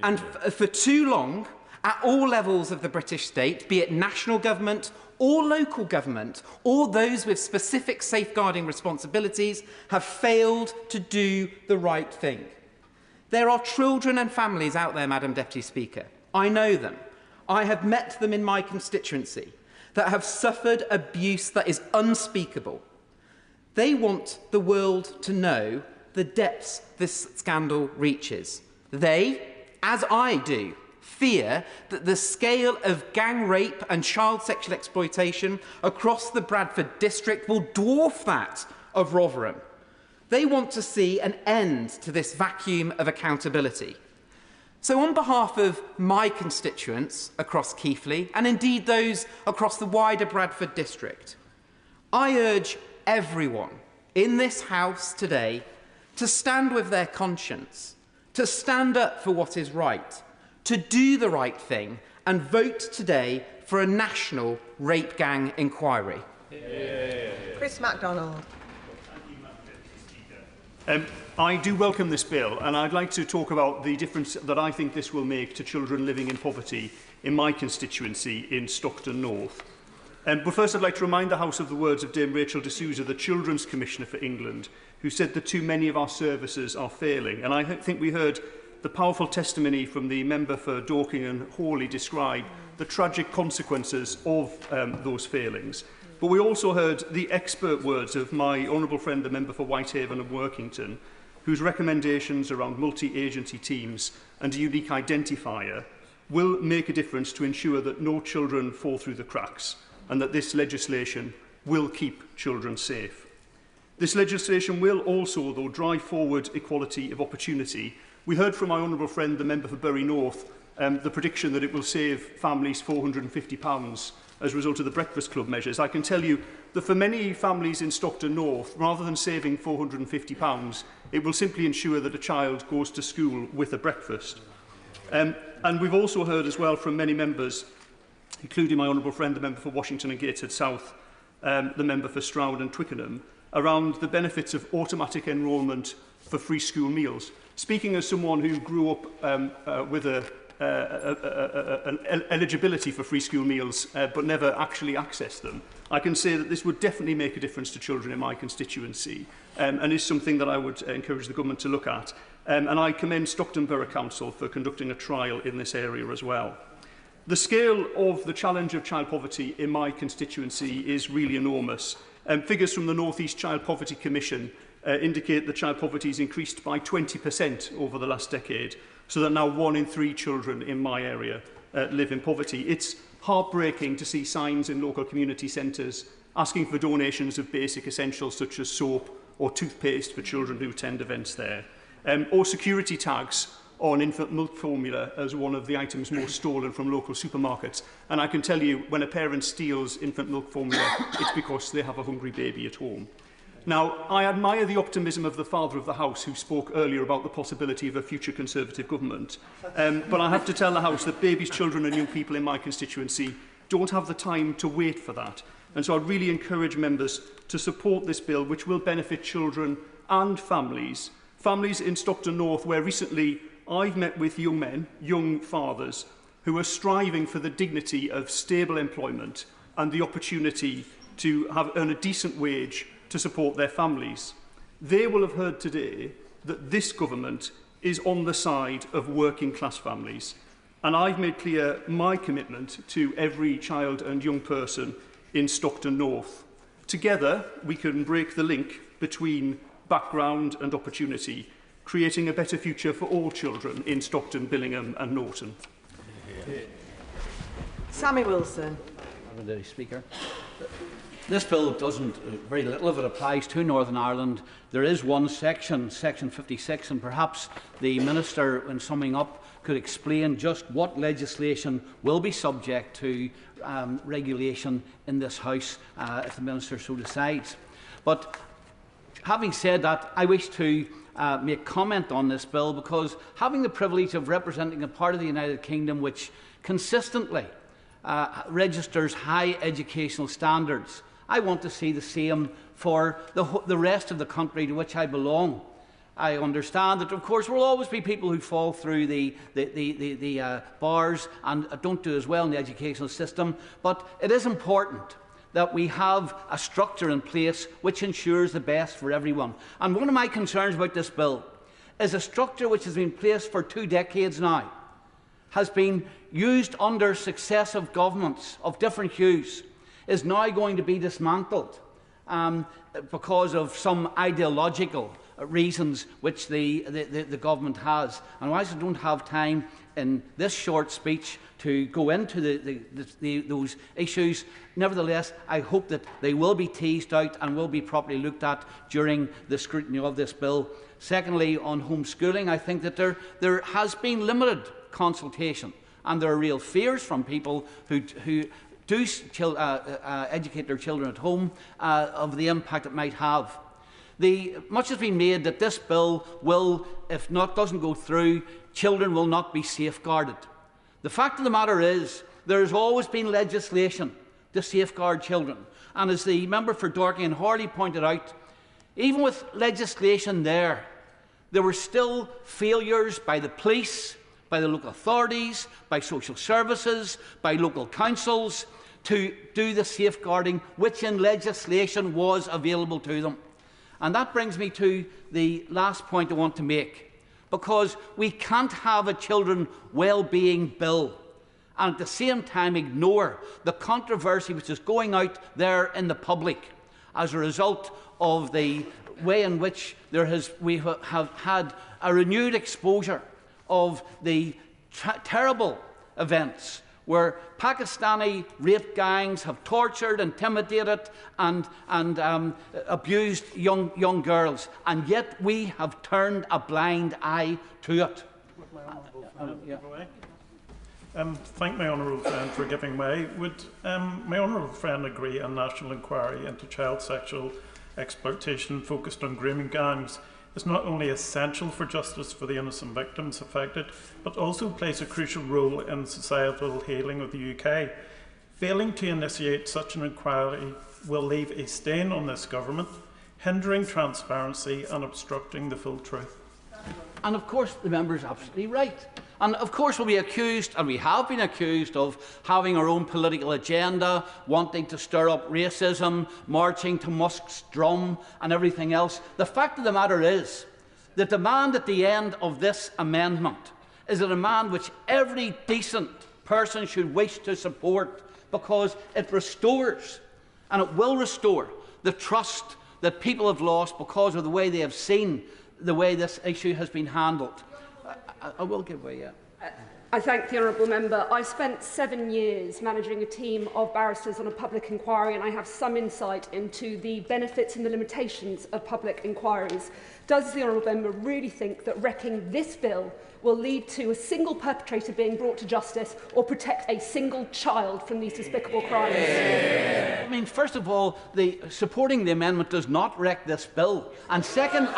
And for too long, at all levels of the British state, be it national government or local government, or those with specific safeguarding responsibilities, have failed to do the right thing. There are children and families out there, Madam Deputy Speaker. I know them. I have met them in my constituency that have suffered abuse that is unspeakable. They want the world to know the depths this scandal reaches. They, as I do, fear that the scale of gang rape and child sexual exploitation across the Bradford district will dwarf that of Rotherham. They want to see an end to this vacuum of accountability. So on behalf of my constituents across Keighley, and indeed those across the wider Bradford district, I urge everyone in this House today to stand with their conscience, to stand up for what is right, to do the right thing and vote today for a national rape gang inquiry. Chris MacDonald. I do welcome this bill, and I'd like to talk about the difference that I think this will make to children living in poverty in my constituency in Stockton North. But first I'd like to remind the House of the words of Dame Rachel de Souza, the Children's Commissioner for England, who said that too many of our services are failing. And I think we heard the powerful testimony from the member for Dorking and Hawley describe the tragic consequences of those failings. But we also heard the expert words of my honourable friend, the member for Whitehaven and Workington, whose recommendations around multi-agency teams and a unique identifier will make a difference to ensure that no children fall through the cracks and that this legislation will keep children safe. This legislation will also, though, drive forward equality of opportunity. We heard from my honourable friend, the member for Bury North, the prediction that it will save families £450 as a result of the Breakfast Club measures. I can tell you that for many families in Stockton North, rather than saving £450, it will simply ensure that a child goes to school with a breakfast. And we've also heard as well from many members, including my honourable friend, the member for Washington and Gateshead South, the member for Stroud and Twickenham, around the benefits of automatic enrolment for free school meals. Speaking as someone who grew up with an eligibility for free school meals but never actually accessed them, I can say that this would definitely make a difference to children in my constituency and is something that I would encourage the government to look at. And I commend Stockton Borough Council for conducting a trial in this area as well. The scale of the challenge of child poverty in my constituency is really enormous. Figures from the North East Child Poverty Commission indicate that child poverty has increased by 20% over the last decade, so that now 1 in 3 children in my area live in poverty. It's heartbreaking to see signs in local community centres asking for donations of basic essentials such as soap or toothpaste for children who attend events there, or security tags on infant milk formula as one of the items most stolen from local supermarkets. And I can tell you, when a parent steals infant milk formula, it's because they have a hungry baby at home. Now, I admire the optimism of the Father of the House, who spoke earlier about the possibility of a future Conservative government. But I have to tell the House that babies, children and young people in my constituency don't have the time to wait for that. And so I really encourage members to support this bill, which will benefit children and families. Families in Stockton North, where recently I've met with young men, young fathers, who are striving for the dignity of stable employment and the opportunity to earn a decent wage to support their families. They will have heard today that this government is on the side of working class families. And I've made clear my commitment to every child and young person in Stockton North. Together, we can break the link between background and opportunity, creating a better future for all children in Stockton, Billingham and Norton. Sammy Wilson. Madam Speaker. This bill doesn't, very little of it applies to Northern Ireland. There is one section, Section 56, and perhaps the Minister, when summing up, could explain just what legislation will be subject to regulation in this House if the Minister so decides. But having said that, I wish to make comment on this bill, because having the privilege of representing a part of the United Kingdom which consistently registers high educational standards, I want to see the same for the rest of the country to which I belong. I understand that, of course, there will always be people who fall through the bars and don't do as well in the educational system, but it is important that we have a structure in place which ensures the best for everyone. And one of my concerns about this bill is a structure which has been in place for 2 decades now, has been used under successive governments of different hues, is now going to be dismantled because of some ideological reasons which the government has. And whilst I don't have time in this short speech to go into those issues, nevertheless, I hope that they will be teased out and will be properly looked at during the scrutiny of this bill. Secondly, on homeschooling, I think that there has been limited consultation, and there are real fears from people who do educate their children at home of the impact it might have. Much has been made that this bill will, if not doesn't go through, children will not be safeguarded. The fact of the matter is, there has always been legislation to safeguard children. And as the member for Dorking and Harley pointed out, even with legislation there were still failures by the police, by the local authorities, by social services, by local councils to do the safeguarding which in legislation was available to them. And that brings me to the last point I want to make, because we can't have a children well-being bill and at the same time ignore the controversy which is going out there in the public as a result of the way in which we have had a renewed exposure of the terrible events where Pakistani rape gangs have tortured, intimidated and abused young girls, and yet we have turned a blind eye to it. Thank my honourable friend for giving way. Would my honourable friend agree a national inquiry into child sexual exploitation focused on grooming gangs is not only essential for justice for the innocent victims affected, but also plays a crucial role in societal healing of the UK? Failing to initiate such an inquiry will leave a stain on this government, hindering transparency and obstructing the full truth. And of course the member is absolutely right. And of course we'll be accused, and we have been accused, of having our own political agenda, wanting to stir up racism, marching to Musk's drum and everything else. The fact of the matter is, the demand at the end of this amendment is a demand which every decent person should wish to support, because it restores, and it will restore, the trust that people have lost because of the way they have seen the way this issue has been handled. I will give way, yeah. I thank the honourable member. I spent 7 years managing a team of barristers on a public inquiry, and I have some insight into the benefits and the limitations of public inquiries. Does the honourable member really think that wrecking this bill will lead to a single perpetrator being brought to justice or protect a single child from these despicable crimes? I mean, first of all, supporting the amendment does not wreck this bill. And secondly,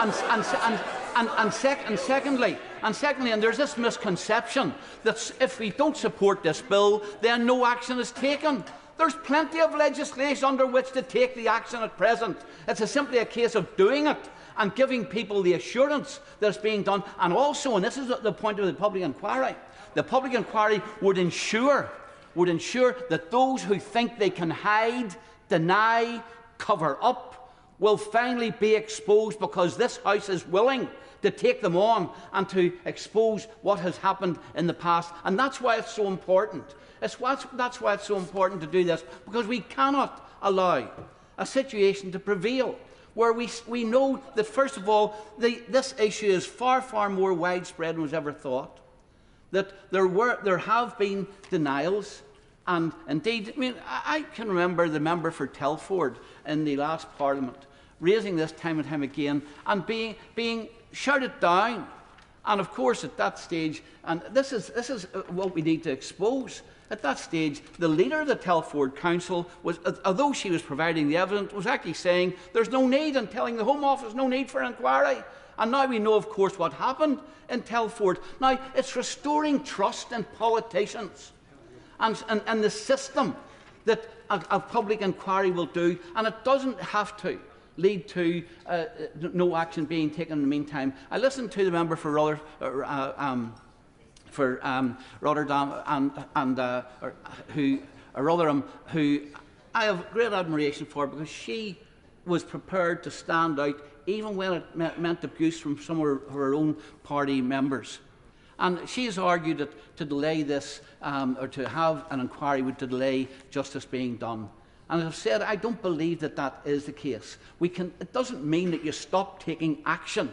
and there's this misconception that if we don't support this bill, then no action is taken. There's plenty of legislation under which to take the action at present. It's simply a case of doing it and giving people the assurance that it's being done. And also, and this is the point of the public inquiry would ensure that those who think they can hide, deny, cover up will finally be exposed, because this House is willing to take them on and to expose what has happened in the past. And that's why it's so important. That's why it's so important to do this, because we cannot allow a situation to prevail where we know that, first of all, this issue is far, far more widespread than was ever thought, that there have been denials. And indeed, I mean, I can remember the member for Telford in the last Parliament raising this time and time again and being shouted down And of course, at that stage, and this is what we need to expose. At that stage, the leader of the Telford Council was, although she was providing the evidence, was actually saying there's no need, and telling the Home Office no need for an inquiry. And now we know, of course, what happened in Telford. Now, it's restoring trust in politicians and the system that a public inquiry will do, and it doesn't have to lead to no action being taken in the meantime. I listened to the member for Rotterdam Rotherham, who I have great admiration for, because she was prepared to stand out even when it meant abuse from some of her own party members. And she has argued that to delay this, or to have an inquiry, would delay justice being done. And as I've said, I don't believe that that is the case. It doesn't mean that you stop taking action.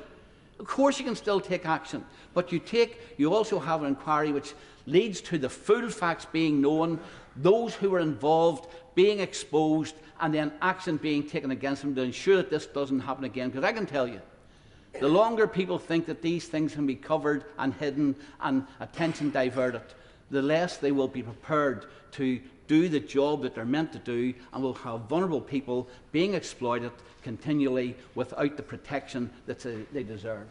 Of course you can still take action, but you also have an inquiry which leads to the full facts being known, those who were involved being exposed, and then action being taken against them to ensure that this doesn't happen again. Because I can tell you, the longer people think that these things can be covered and hidden and attention diverted, the less they will be prepared to do the job that they're meant to do, and will have vulnerable people being exploited continually without the protection that they deserve.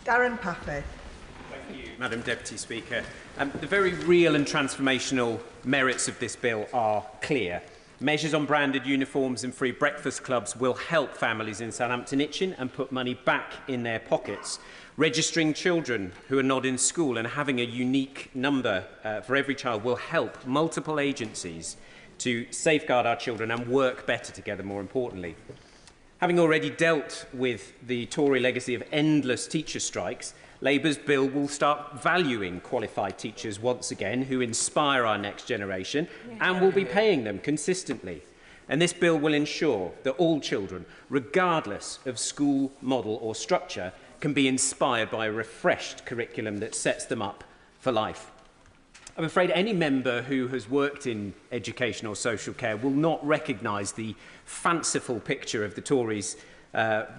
Darren Paffey. Thank you, Madam Deputy Speaker. The very real and transformational merits of this bill are clear. Measures on branded uniforms and free breakfast clubs will help families in Southampton Itchen and put money back in their pockets. Registering children who are not in school and having a unique number for every child will help multiple agencies to safeguard our children and work better together, more importantly. Having already dealt with the Tory legacy of endless teacher strikes, Labour's bill will start valuing qualified teachers once again, who inspire our next generation, and will be paying them consistently. And this bill will ensure that all children, regardless of school model or structure, can be inspired by a refreshed curriculum that sets them up for life. I'm afraid any member who has worked in education or social care will not recognise the fanciful picture of the Tories'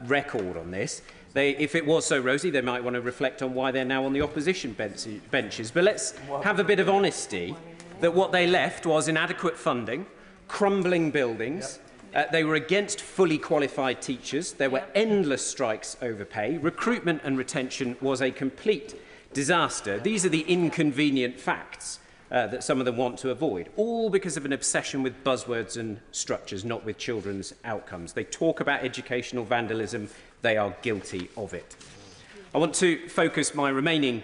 record on this. If it was so rosy, they might want to reflect on why they're now on the opposition benches. But let's have a bit of honesty that what they left was inadequate funding, crumbling buildings. They were against fully qualified teachers. There were endless strikes over pay. Recruitment and retention was a complete disaster. These are the inconvenient facts that some of them want to avoid, all because of an obsession with buzzwords and structures, not with children's outcomes. They talk about educational vandalism. They are guilty of it. I want to focus my remaining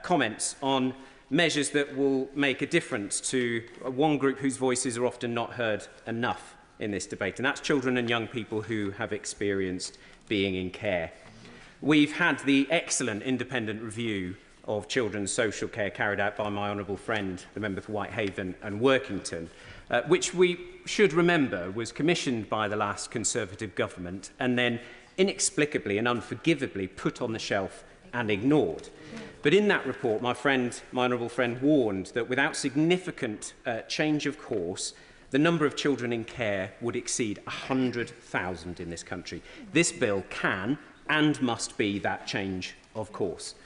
comments on measures that will make a difference to one group whose voices are often not heard enough in this debate, and that's children and young people who have experienced being in care. We've had the excellent independent review of children's social care carried out by my honourable friend, the member for Whitehaven and Workington, which we should remember was commissioned by the last Conservative government and then inexplicably and unforgivably put on the shelf and ignored. But in that report, my honourable friend warned that without significant change of course, the number of children in care would exceed 100,000 in this country. This bill can and must be that change of course.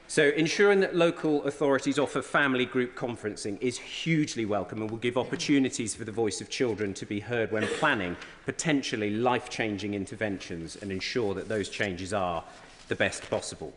So ensuring that local authorities offer family group conferencing is hugely welcome and will give opportunities for the voice of children to be heard when planning potentially life-changing interventions and ensure that those changes are the best possible.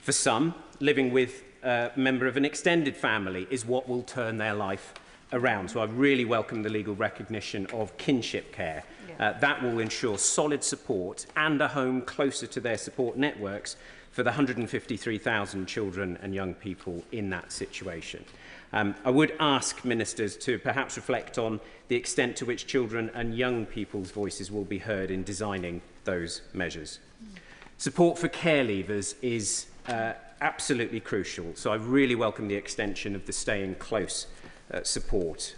For some, living with a member of an extended family is what will turn their life around. So I really welcome the legal recognition of kinship care. That will ensure solid support and a home closer to their support networks for the 153,000 children and young people in that situation. I would ask ministers to perhaps reflect on the extent to which children and young people's voices will be heard in designing those measures. Support for care leavers is absolutely crucial, so I really welcome the extension of the staying close support.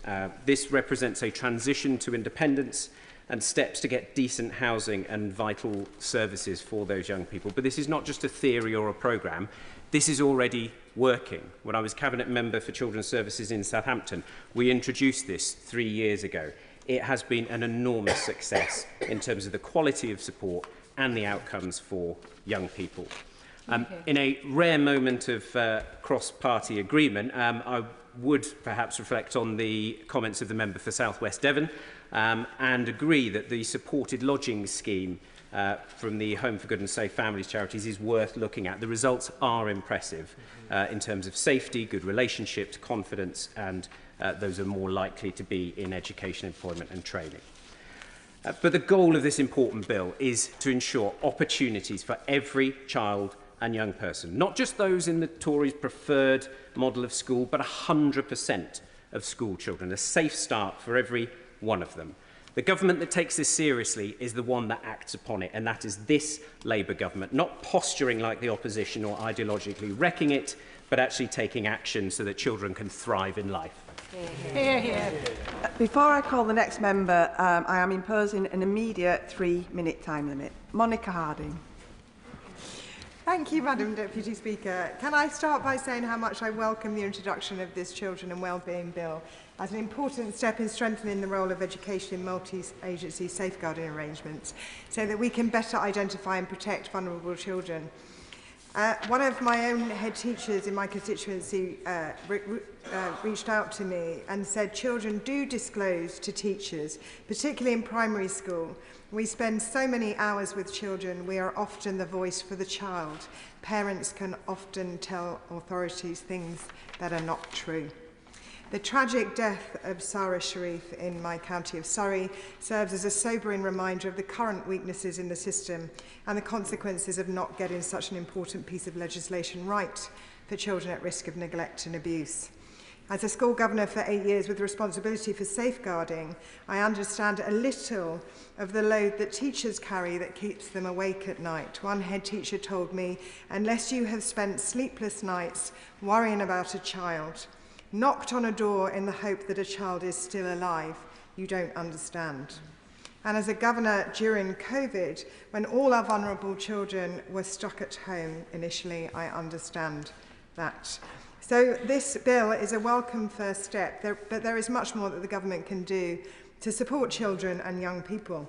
This represents a transition to independence and steps to get decent housing and vital services for those young people. But this is not just a theory or a programme. This is already working. When I was Cabinet Member for Children's Services in Southampton, we introduced this 3 years ago. It has been an enormous success in terms of the quality of support and the outcomes for young people. In a rare moment of cross-party agreement, I would perhaps reflect on the comments of the member for South West Devon and agree that the supported lodging scheme from the Home for Good and Safe Families charities is worth looking at. The results are impressive in terms of safety, good relationships, confidence, and those are more likely to be in education, employment and training. But the goal of this important bill is to ensure opportunities for every child and young person, not just those in the Tories' preferred model of school, but 100% of school children, a safe start for every one of them. The government that takes this seriously is the one that acts upon it, and that is this Labour government, not posturing like the opposition or ideologically wrecking it, but actually taking action so that children can thrive in life. Hear, hear. Before I call the next member, I am imposing an immediate 3-minute time limit. Monica Harding. Thank you, Madam Deputy Speaker. Can I start by saying how much I welcome the introduction of this Children and Wellbeing Bill as an important step in strengthening the role of education in multi-agency safeguarding arrangements so that we can better identify and protect vulnerable children. One of my own head teachers in my constituency reached out to me and said children do disclose to teachers, particularly in primary school. We spend so many hours with children, we are often the voice for the child. Parents can often tell authorities things that are not true. The tragic death of Sarah Sharif in my county of Surrey serves as a sobering reminder of the current weaknesses in the system and the consequences of not getting such an important piece of legislation right for children at risk of neglect and abuse. As a school governor for 8 years with responsibility for safeguarding, I understand a little of the load that teachers carry that keeps them awake at night. One head teacher told me, unless you have spent sleepless nights worrying about a child, knocked on a door in the hope that a child is still alive, you don't understand. And as a governor during COVID, when all our vulnerable children were stuck at home initially, I understand that. So this bill is a welcome first step, but there is much more that the government can do to support children and young people.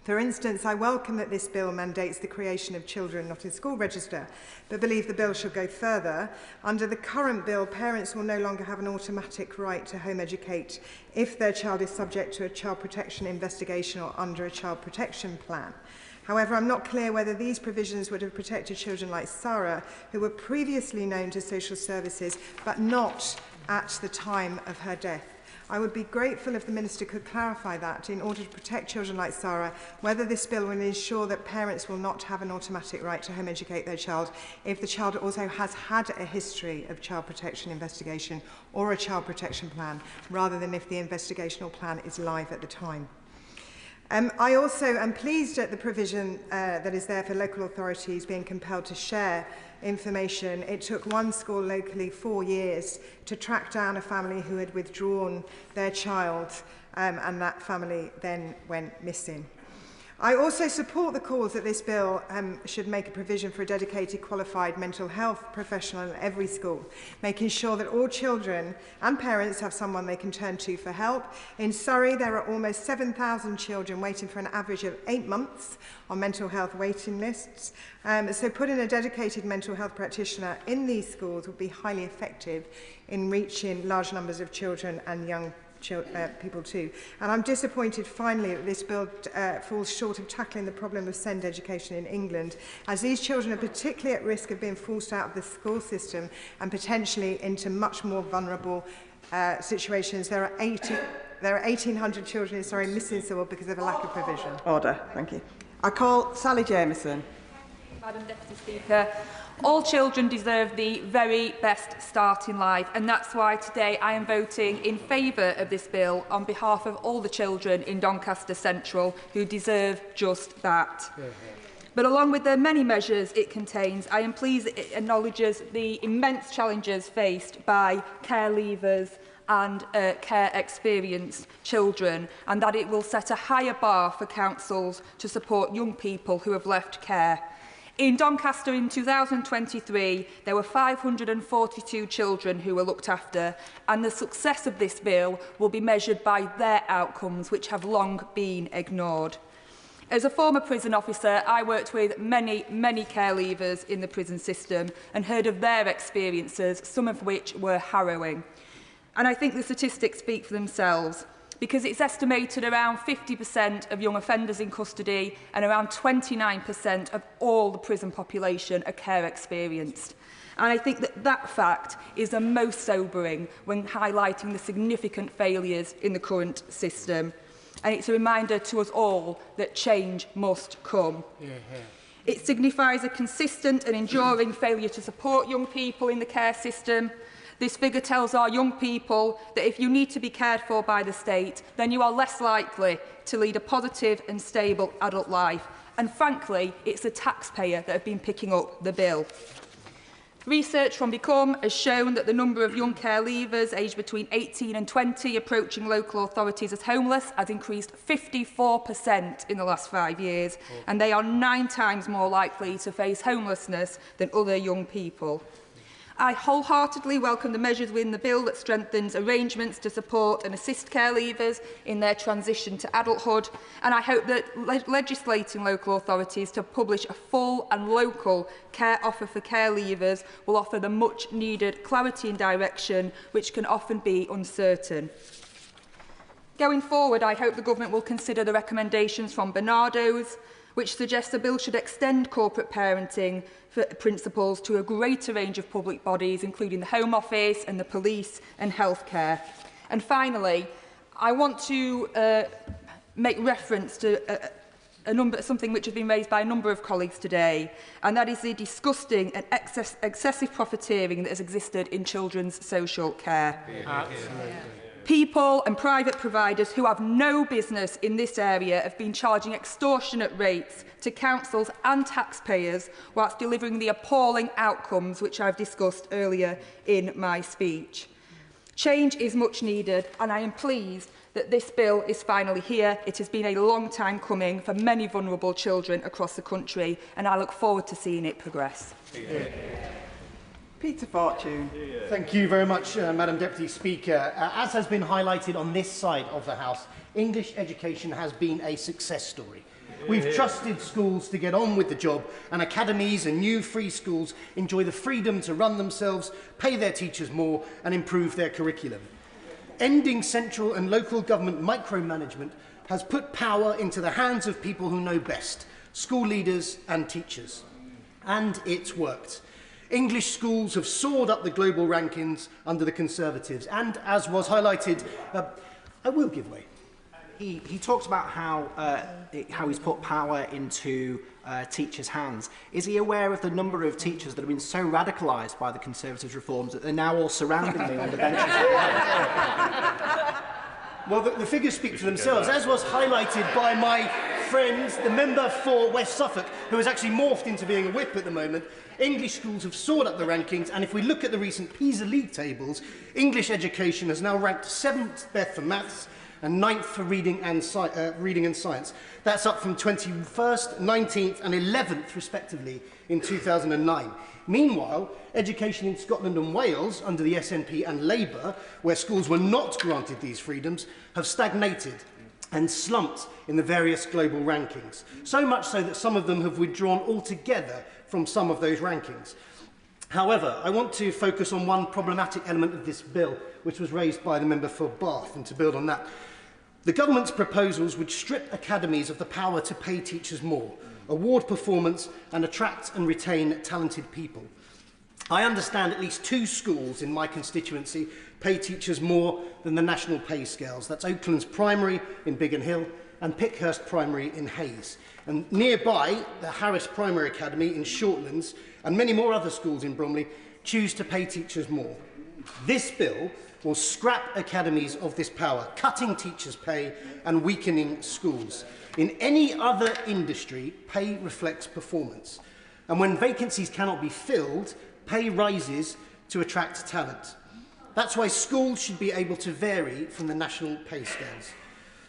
For instance, I welcome that this bill mandates the creation of Children Not in School Register, but believe the bill should go further. Under the current bill, parents will no longer have an automatic right to home educate if their child is subject to a child protection investigation or under a child protection plan. However, I'm not clear whether these provisions would have protected children like Sarah, who were previously known to social services, but not at the time of her death. I would be grateful if the Minister could clarify that in order to protect children like Sarah, whether this bill will ensure that parents will not have an automatic right to home educate their child if the child also has had a history of child protection investigation or a child protection plan, rather than if the investigational plan is live at the time. I also am pleased at the provision that is there for local authorities being compelled to share information. It took one school locally 4 years to track down a family who had withdrawn their child, and that family then went missing. I also support the calls that this bill should make a provision for a dedicated qualified mental health professional in every school, making sure that all children and parents have someone they can turn to for help. In Surrey, there are almost 7,000 children waiting for an average of 8 months on mental health waiting lists. So putting a dedicated mental health practitioner in these schools would be highly effective in reaching large numbers of children and young people too. And I'm disappointed finally that this bill falls short of tackling the problem of SEND education in England, as these children are particularly at risk of being forced out of the school system and potentially into much more vulnerable situations. There are 1,800 children in Surrey missing school because of a lack of provision. Order, thank you. I call Sally Jameson. Madam Deputy Speaker. All children deserve the very best start in life, and that's why today I am voting in favour of this bill on behalf of all the children in Doncaster Central who deserve just that. But along with the many measures it contains, I am pleased that it acknowledges the immense challenges faced by care leavers and care experienced children, and that it will set a higher bar for councils to support young people who have left care. In Doncaster in 2023, there were 542 children who were looked after, and the success of this bill will be measured by their outcomes, which have long been ignored. As a former prison officer, I worked with many care leavers in the prison system and heard of their experiences, some of which were harrowing. And I think the statistics speak for themselves, because it's estimated around 50% of young offenders in custody and around 29% of all the prison population are care experienced. And I think that fact is the most sobering when highlighting the significant failures in the current system. And it's a reminder to us all that change must come. It signifies a consistent and enduring failure to support young people in the care system. This figure tells our young people that if you need to be cared for by the state, then you are less likely to lead a positive and stable adult life. And frankly, it's the taxpayer that have been picking up the bill. Research from Become has shown that the number of young care leavers aged between 18 and 20 approaching local authorities as homeless has increased 54% in the last 5 years, and they are 9 times more likely to face homelessness than other young people. I wholeheartedly welcome the measures within the bill that strengthens arrangements to support and assist care leavers in their transition to adulthood, and I hope that legislating local authorities to publish a full and local care offer for care leavers will offer the much needed clarity and direction, which can often be uncertain. Going forward, I hope the Government will consider the recommendations from Bernardo's, which suggests the bill should extend corporate parenting principles to a greater range of public bodies, including the Home Office and the police and healthcare. And finally, I want to make reference to something which has been raised by a number of colleagues today, and that is the disgusting and excessive profiteering that has existed in children's social care. People and private providers who have no business in this area have been charging extortionate rates to councils and taxpayers whilst delivering the appalling outcomes which I've discussed earlier in my speech. Change is much needed, and I am pleased that this bill is finally here. It has been a long time coming for many vulnerable children across the country, and I look forward to seeing it progress. Peter Fortune. Thank you very much, Madam Deputy Speaker. As has been highlighted on this side of the House, English education has been a success story. We've trusted schools to get on with the job, and academies and new free schools enjoy the freedom to run themselves, pay their teachers more, and improve their curriculum. Ending central and local government micromanagement has put power into the hands of people who know best, school leaders and teachers. And it's worked. English schools have soared up the global rankings under the Conservatives, and as was highlighted, I will give way. He talked about how he's put power into teachers' hands. Is he aware of the number of teachers that have been so radicalised by the Conservatives' reforms that they're now all surrounding me on the benches? Well, the figures speak for themselves, as was highlighted by my friend, the member for West Suffolk, who has actually morphed into being a whip at the moment. English schools have soared up the rankings, and if we look at the recent PISA League tables, English education has now ranked 7th best for maths and 9th for reading and science. That's up from 21st, 19th and 11th, respectively, in 2009. Meanwhile, education in Scotland and Wales, under the SNP and Labour, where schools were not granted these freedoms, have stagnated and slumped in the various global rankings. So much so that some of them have withdrawn altogether from some of those rankings. However, I want to focus on one problematic element of this bill, which was raised by the member for Bath, and to build on that. The government's proposals would strip academies of the power to pay teachers more, award performance and attract and retain talented people. I understand at least 2 schools in my constituency pay teachers more than the national pay scales. That's Oakland's Primary in Biggin Hill and Pickhurst Primary in Hayes. And nearby, the Harris Primary Academy in Shortlands and many more other schools in Bromley choose to pay teachers more. This bill will scrap academies of this power, cutting teachers' pay and weakening schools. In any other industry, pay reflects performance. And when vacancies cannot be filled, pay rises to attract talent. That's why schools should be able to vary from the national pay scales.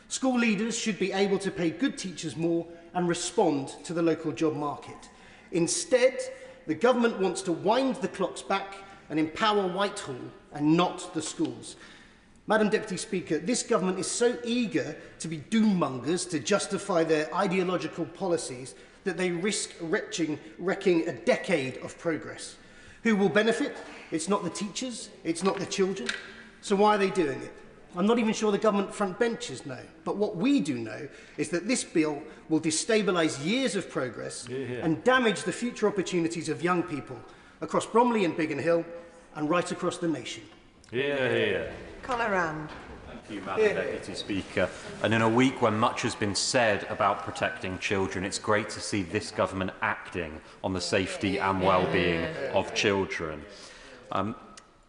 School leaders should be able to pay good teachers more and respond to the local job market. Instead, the government wants to wind the clocks back and empower Whitehall and not the schools. Madam Deputy Speaker, this government is so eager to be doom-mongers to justify their ideological policies that they risk wrecking a decade of progress. Who will benefit? It's not the teachers, it's not the children. So why are they doing it? I'm not even sure the government front benchers know. But what we do know is that this bill will destabilise years of progress and damage the future opportunities of young people across Bromley and Biggin Hill and right across the nation. Connor Rand. Thank you, Madam Deputy Speaker. And in a week when much has been said about protecting children, it's great to see this government acting on the safety and well-being of children.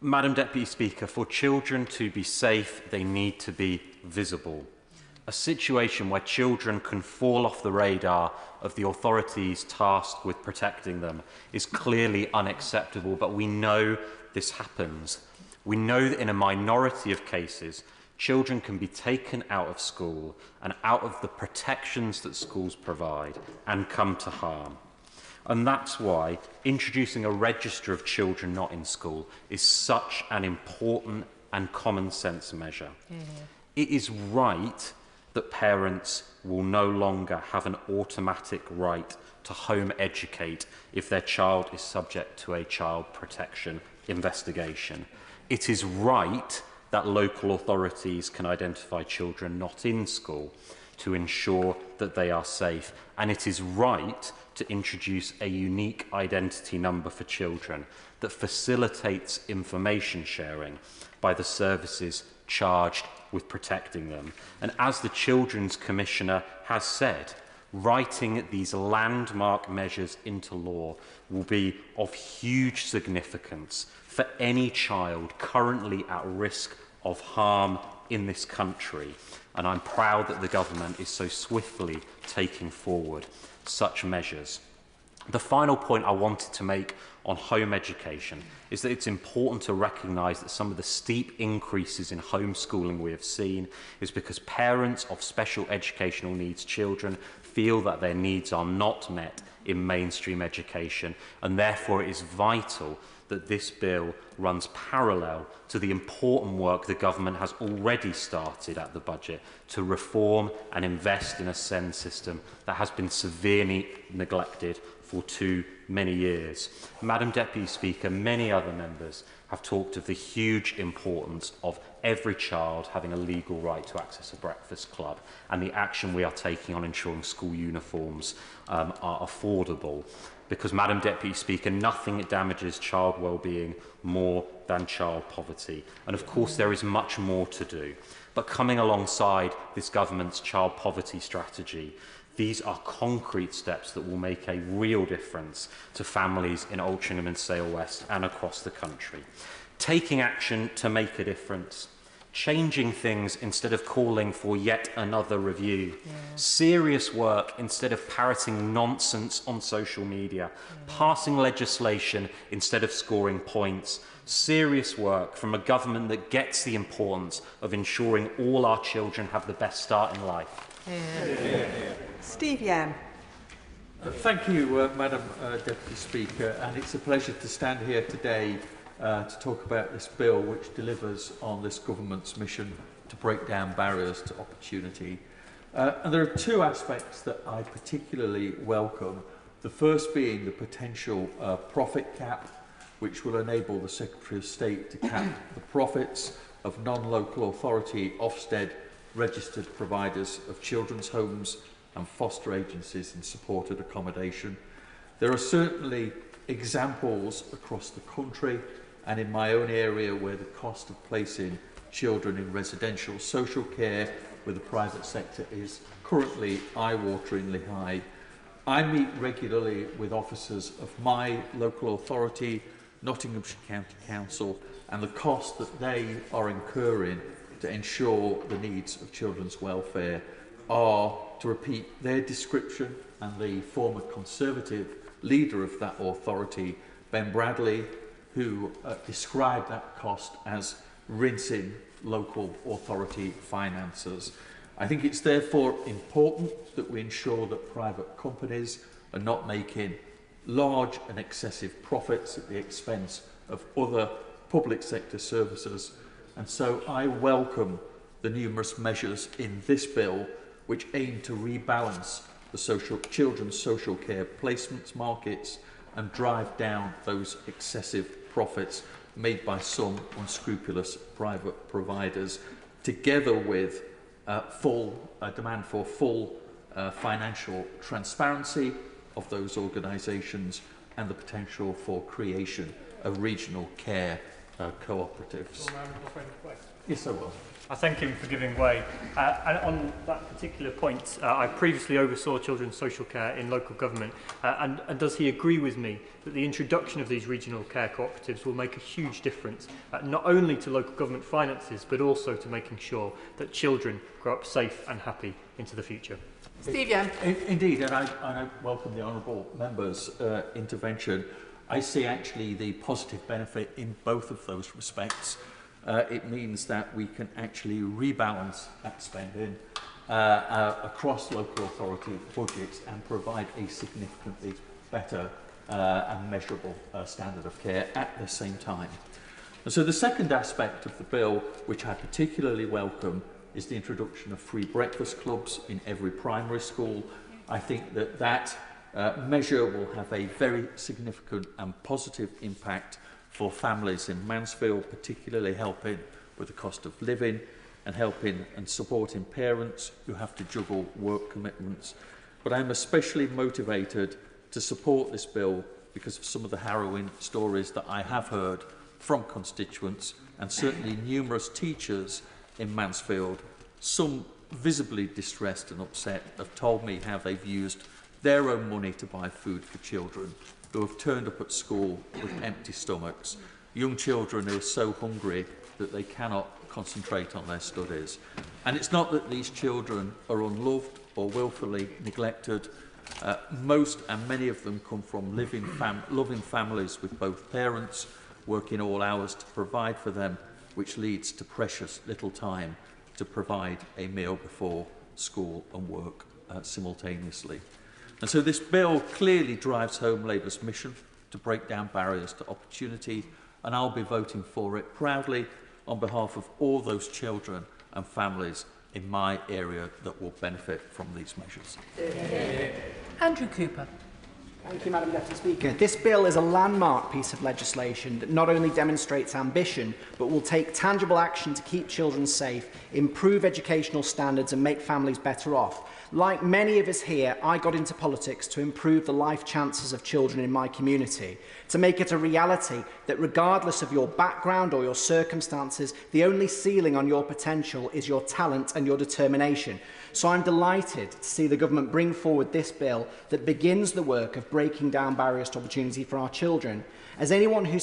Madam Deputy Speaker, for children to be safe, they need to be visible. A situation where children can fall off the radar of the authorities tasked with protecting them is clearly unacceptable, but we know this happens. We know that in a minority of cases, children can be taken out of school and out of the protections that schools provide and come to harm. And that's why introducing a register of children not in school is such an important and common sense measure. It is right that parents will no longer have an automatic right to home educate if their child is subject to a child protection investigation. It is right that local authorities can identify children not in school to ensure that they are safe. And it is right to introduce a unique identity number for children that facilitates information sharing by the services charged with protecting them. And as the Children's Commissioner has said, writing these landmark measures into law will be of huge significance for any child currently at risk of harm in this country. And I'm proud that the government is so swiftly taking forward such measures. The final point I wanted to make on home education is that it's important to recognise that some of the steep increases in homeschooling we have seen is because parents of special educational needs children feel that their needs are not met in mainstream education, and therefore it is vital that this bill runs parallel to the important work the government has already started at the budget to reform and invest in a SEND system that has been severely neglected for too many years. Madam Deputy Speaker, many other members have talked of the huge importance of every child having a legal right to access a breakfast club and the action we are taking on ensuring school uniforms are affordable. Because, Madam Deputy Speaker, nothing damages child well-being more than child poverty. And of course there is much more to do. But coming alongside this government's child poverty strategy, these are concrete steps that will make a real difference to families in Altrincham and Sale West and across the country. Taking action to make a difference, changing things instead of calling for yet another review, serious work instead of parroting nonsense on social media, passing legislation instead of scoring points, serious work from a government that gets the importance of ensuring all our children have the best start in life. Steve Yam. Thank you, Madam Deputy Speaker, and it's a pleasure to stand here today to talk about this bill which delivers on this government's mission to break down barriers to opportunity. And there are two aspects that I particularly welcome. The first being the potential profit cap, which will enable the Secretary of State to cap the profits of non-local authority Ofsted registered providers of children's homes and foster agencies in supported accommodation. There are certainly examples across the country and in my own area where the cost of placing children in residential social care with the private sector is currently eye-wateringly high. I meet regularly with officers of my local authority, Nottinghamshire County Council, and the cost that they are incurring to ensure the needs of children's welfare are, to repeat their description, and the former Conservative leader of that authority, Ben Bradley, who described that cost as rinsing local authority finances. I think it's therefore important that we ensure that private companies are not making large and excessive profits at the expense of other public sector services. And so I welcome the numerous measures in this bill which aim to rebalance the children's social care placements markets and drive down those excessive profits made by some unscrupulous private providers, together with demand for full financial transparency of those organisations and the potential for creation of regional care cooperatives. Yes, I will. I thank him for giving way. And on that particular point, I previously oversaw children's social care in local government. And does he agree with me that the introduction of these regional care cooperatives will make a huge difference, not only to local government finances, but also to making sure that children grow up safe and happy into the future? Steve Young. Indeed, and I welcome the honourable member's intervention. I see actually the positive benefit in both of those respects. It means that we can actually rebalance that spending across local authority budgets and provide a significantly better and measurable standard of care at the same time. And so the second aspect of the bill, which I particularly welcome, is the introduction of free breakfast clubs in every primary school. I think that measure will have a very significant and positive impact for families in Mansfield, particularly helping with the cost of living and helping and supporting parents who have to juggle work commitments. But I'm especially motivated to support this bill because of some of the harrowing stories that I have heard from constituents and certainly numerous teachers in Mansfield, some visibly distressed and upset, have told me how they've used their own money to buy food for children who have turned up at school with empty stomachs, young children who are so hungry that they cannot concentrate on their studies. And it's not that these children are unloved or willfully neglected. Most and many of them come from loving families with both parents working all hours to provide for them, which leads to precious little time to provide a meal before school and work simultaneously. And so this bill clearly drives home Labour's mission to break down barriers to opportunity, and I'll be voting for it proudly on behalf of all those children and families in my area that will benefit from these measures. Andrew Cooper. Thank you, Madam Deputy Speaker. This bill is a landmark piece of legislation that not only demonstrates ambition, but will take tangible action to keep children safe, improve educational standards and make families better off. Like many of us here, I got into politics to improve the life chances of children in my community, to make it a reality that regardless of your background or your circumstances, the only ceiling on your potential is your talent and your determination. So I'm delighted to see the government bring forward this bill that begins the work of breaking down barriers to opportunity for our children. As anyone who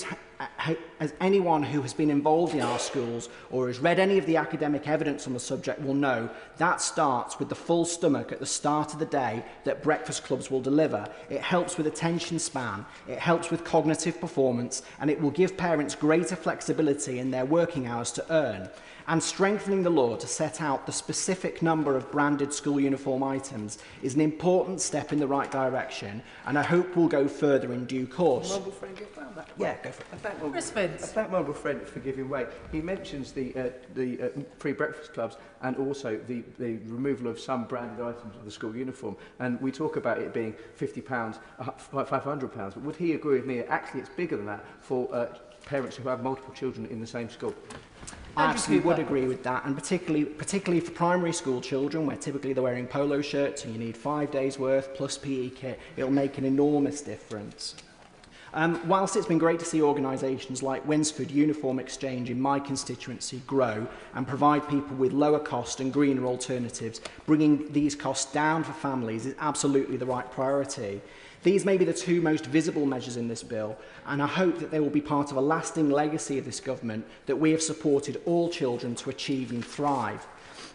has been involved in our schools or has read any of the academic evidence on the subject will know, that starts with the full stomach at the start of the day that breakfast clubs will deliver. It helps with attention span, it helps with cognitive performance, and it will give parents greater flexibility in their working hours to earn. And strengthening the law to set out the specific number of branded school uniform items is an important step in the right direction, and I hope we'll go further in due course. Honourable friend, get round that. Yeah, go for it. I thank my honourable friend for giving way. He mentions the free breakfast clubs and also the removal of some branded items of the school uniform. And we talk about it being £50, £500, but would he agree with me that actually it's bigger than that for parents who have multiple children in the same school? I absolutely would agree with that, and particularly for primary school children, where typically they're wearing polo shirts and you need 5 days' worth plus PE kit, it'll make an enormous difference. Whilst it's been great to see organisations like Winsford Uniform Exchange in my constituency grow and provide people with lower cost and greener alternatives, bringing these costs down for families is absolutely the right priority. These may be the two most visible measures in this bill, and I hope that they will be part of a lasting legacy of this government that we have supported all children to achieve and thrive.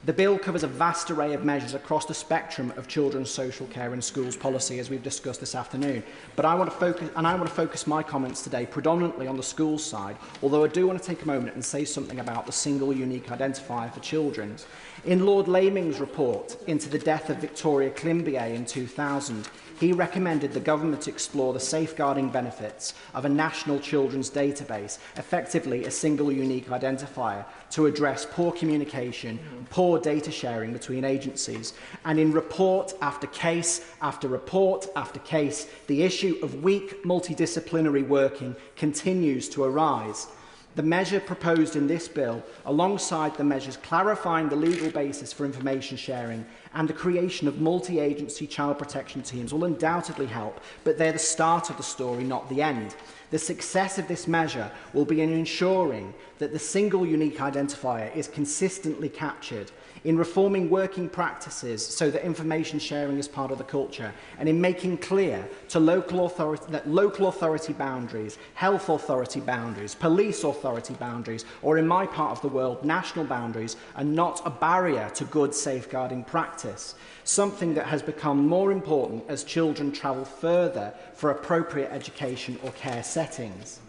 The bill covers a vast array of measures across the spectrum of children's social care and schools policy, as we've discussed this afternoon. But I want to focus my comments today predominantly on the schools side, although I do want to take a moment and say something about the single unique identifier for children. In Lord Laming's report into the death of Victoria Climbié in 2000, he recommended the government explore the safeguarding benefits of a national children's database, effectively a single unique identifier, to address poor communication, poor data sharing between agencies. And in report after case after report after case, the issue of weak multidisciplinary working continues to arise. The measure proposed in this bill, alongside the measures clarifying the legal basis for information sharing and the creation of multi-agency child protection teams, will undoubtedly help, but they're the start of the story, not the end. The success of this measure will be in ensuring that the single unique identifier is consistently captured, in reforming working practices so that information sharing is part of the culture, and in making clear to local authority boundaries, health authority boundaries, police authority boundaries, or in my part of the world, national boundaries, are not a barrier to good safeguarding practice, something that has become more important as children travel further for appropriate education or care settings.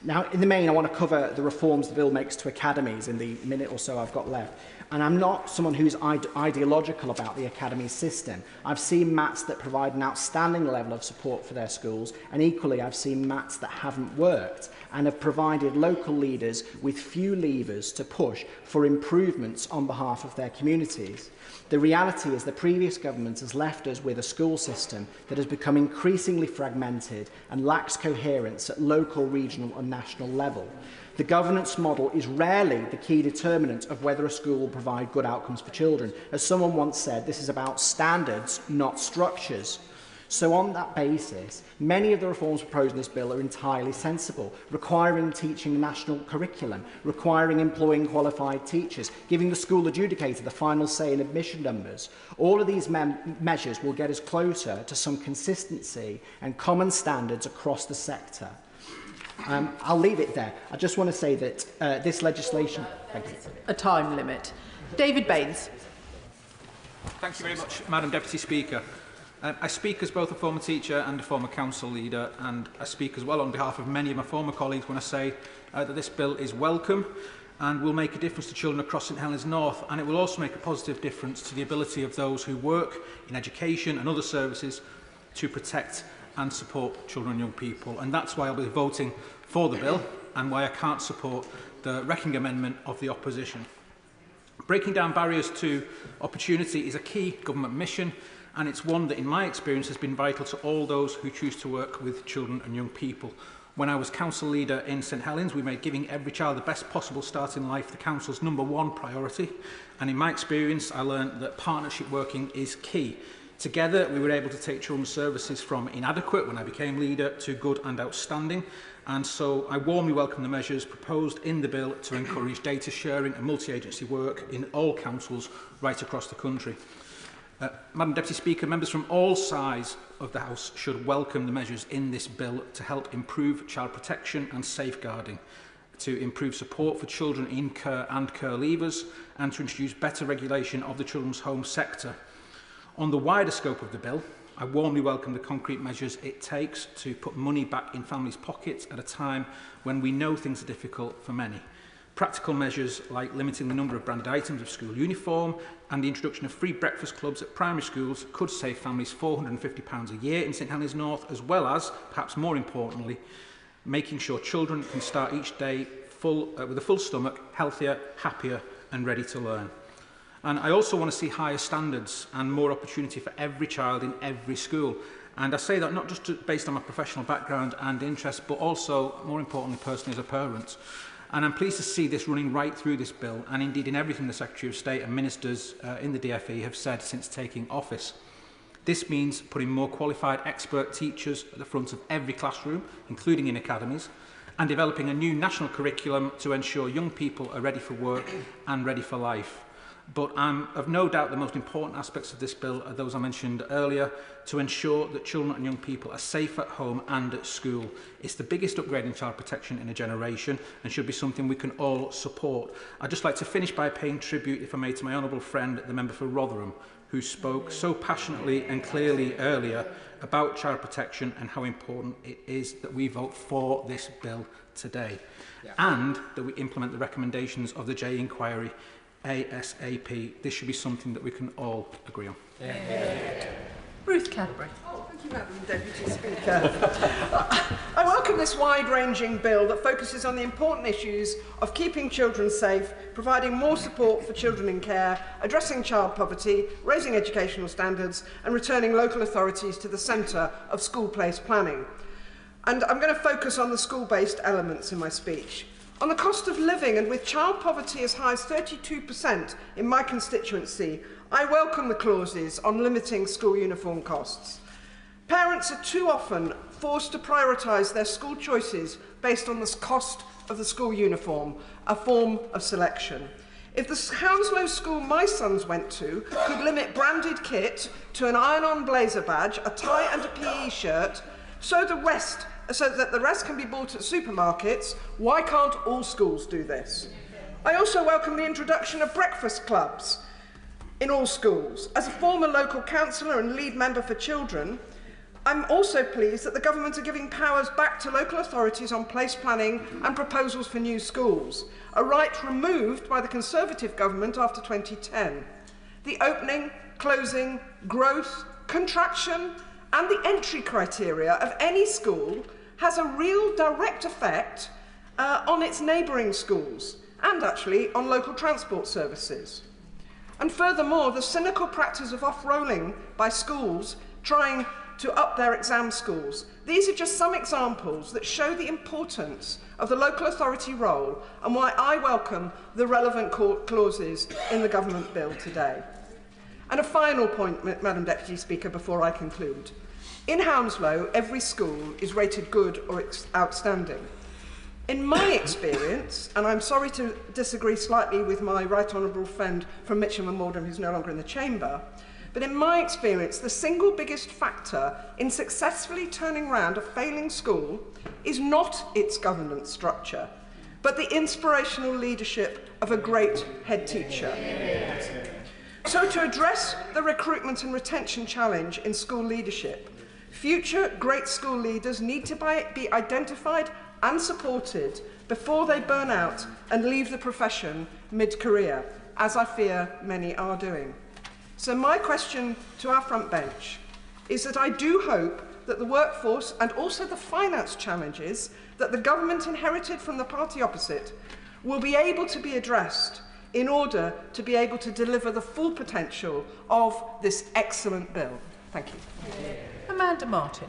Now, in the main, I want to cover the reforms the bill makes to academies in the minute or so I've got left. And I'm not someone who's ideological about the academy system. I've seen MATs that provide an outstanding level of support for their schools, and equally I've seen MATs that haven't worked and have provided local leaders with few levers to push for improvements on behalf of their communities. The reality is the previous government has left us with a school system that has become increasingly fragmented and lacks coherence at local, regional and national level. The governance model is rarely the key determinant of whether a school will provide good outcomes for children. As someone once said, this is about standards, not structures. So on that basis, many of the reforms proposed in this bill are entirely sensible, requiring teaching a national curriculum, requiring employing qualified teachers, giving the school adjudicator the final say in admission numbers. All of these measures will get us closer to some consistency and common standards across the sector. I'll leave it there. I just want to say that this legislation... Thank you. A time limit. David Baines. Thank you very much, Madam Deputy Speaker. I speak as both a former teacher and a former council leader, and I speak as well on behalf of many of my former colleagues when I say that this bill is welcome and will make a difference to children across St Helens North, and it will also make a positive difference to the ability of those who work in education and other services to protect and support children and young people. And that's why I'll be voting for the bill and why I can't support the wrecking amendment of the opposition. Breaking down barriers to opportunity is a key government mission, and it's one that in my experience has been vital to all those who choose to work with children and young people. When I was council leader in St Helens, we made giving every child the best possible start in life the council's #1 priority, and in my experience I learned that partnership working is key. Together, we were able to take children's services from inadequate when I became leader to good and outstanding, and so I warmly welcome the measures proposed in the bill to encourage data sharing and multi-agency work in all councils right across the country. Madam Deputy Speaker, members from all sides of the House should welcome the measures in this bill to help improve child protection and safeguarding, to improve support for children in care and care leavers, and to introduce better regulation of the children's home sector. On the wider scope of the bill, I warmly welcome the concrete measures it takes to put money back in families' pockets at a time when we know things are difficult for many. Practical measures like limiting the number of branded items of school uniform and the introduction of free breakfast clubs at primary schools could save families £450 a year in St Helens North, as well as, perhaps more importantly, making sure children can start each day with a full stomach, healthier, happier and ready to learn. And I also want to see higher standards and more opportunity for every child in every school. And I say that not just based on my professional background and interest, but also, more importantly, personally as a parent. And I'm pleased to see this running right through this bill, and indeed in everything the Secretary of State and Ministers in the DfE have said since taking office. This means putting more qualified expert teachers at the front of every classroom, including in academies, and developing a new national curriculum to ensure young people are ready for work and ready for life. But I'm of no doubt the most important aspects of this bill are those I mentioned earlier, to ensure that children and young people are safe at home and at school. It's the biggest upgrade in child protection in a generation and should be something we can all support. I'd just like to finish by paying tribute, if I may, to my honourable friend, the member for Rotherham, who spoke so passionately and clearly earlier about child protection and how important it is that we vote for this bill today, and that we implement the recommendations of the J inquiry ASAP. This should be something that we can all agree on. Ruth Cadbury. Thank you, Madam Deputy Speaker. I welcome this wide-ranging bill that focuses on the important issues of keeping children safe, providing more support for children in care, addressing child poverty, raising educational standards, and returning local authorities to the centre of school-place planning. And I'm going to focus on the school-based elements in my speech. On the cost of living, and with child poverty as high as 32% in my constituency, I welcome the clauses on limiting school uniform costs. Parents are too often forced to prioritise their school choices based on the cost of the school uniform, a form of selection. If the Hounslow school my sons went to could limit branded kit to an iron-on blazer badge, a tie and a PE shirt, so that the rest can be bought at supermarkets, why can't all schools do this? I also welcome the introduction of breakfast clubs in all schools. As a former local councillor and lead member for children, I'm also pleased that the government are giving powers back to local authorities on place planning and proposals for new schools, a right removed by the Conservative government after 2010. The opening, closing, growth, contraction and the entry criteria of any school has a real direct effect on its neighbouring schools and actually on local transport services. And furthermore, the cynical practice of off-rolling by schools trying to up their exam scores. These are just some examples that show the importance of the local authority role and why I welcome the relevant clauses in the government bill today. And a final point, Madam Deputy Speaker, before I conclude. In Hounslow, every school is rated good or outstanding. In my experience, and I'm sorry to disagree slightly with my right honourable friend from Mitcham and Morden, who's no longer in the chamber, but in my experience, the single biggest factor in successfully turning around a failing school is not its governance structure, but the inspirational leadership of a great head teacher. So to address the recruitment and retention challenge in school leadership, future great school leaders need to be identified and supported before they burn out and leave the profession mid-career, as I fear many are doing. So my question to our front bench is that I do hope that the workforce and also the finance challenges that the government inherited from the party opposite will be able to be addressed in order to be able to deliver the full potential of this excellent bill. Thank you. Amanda Martin.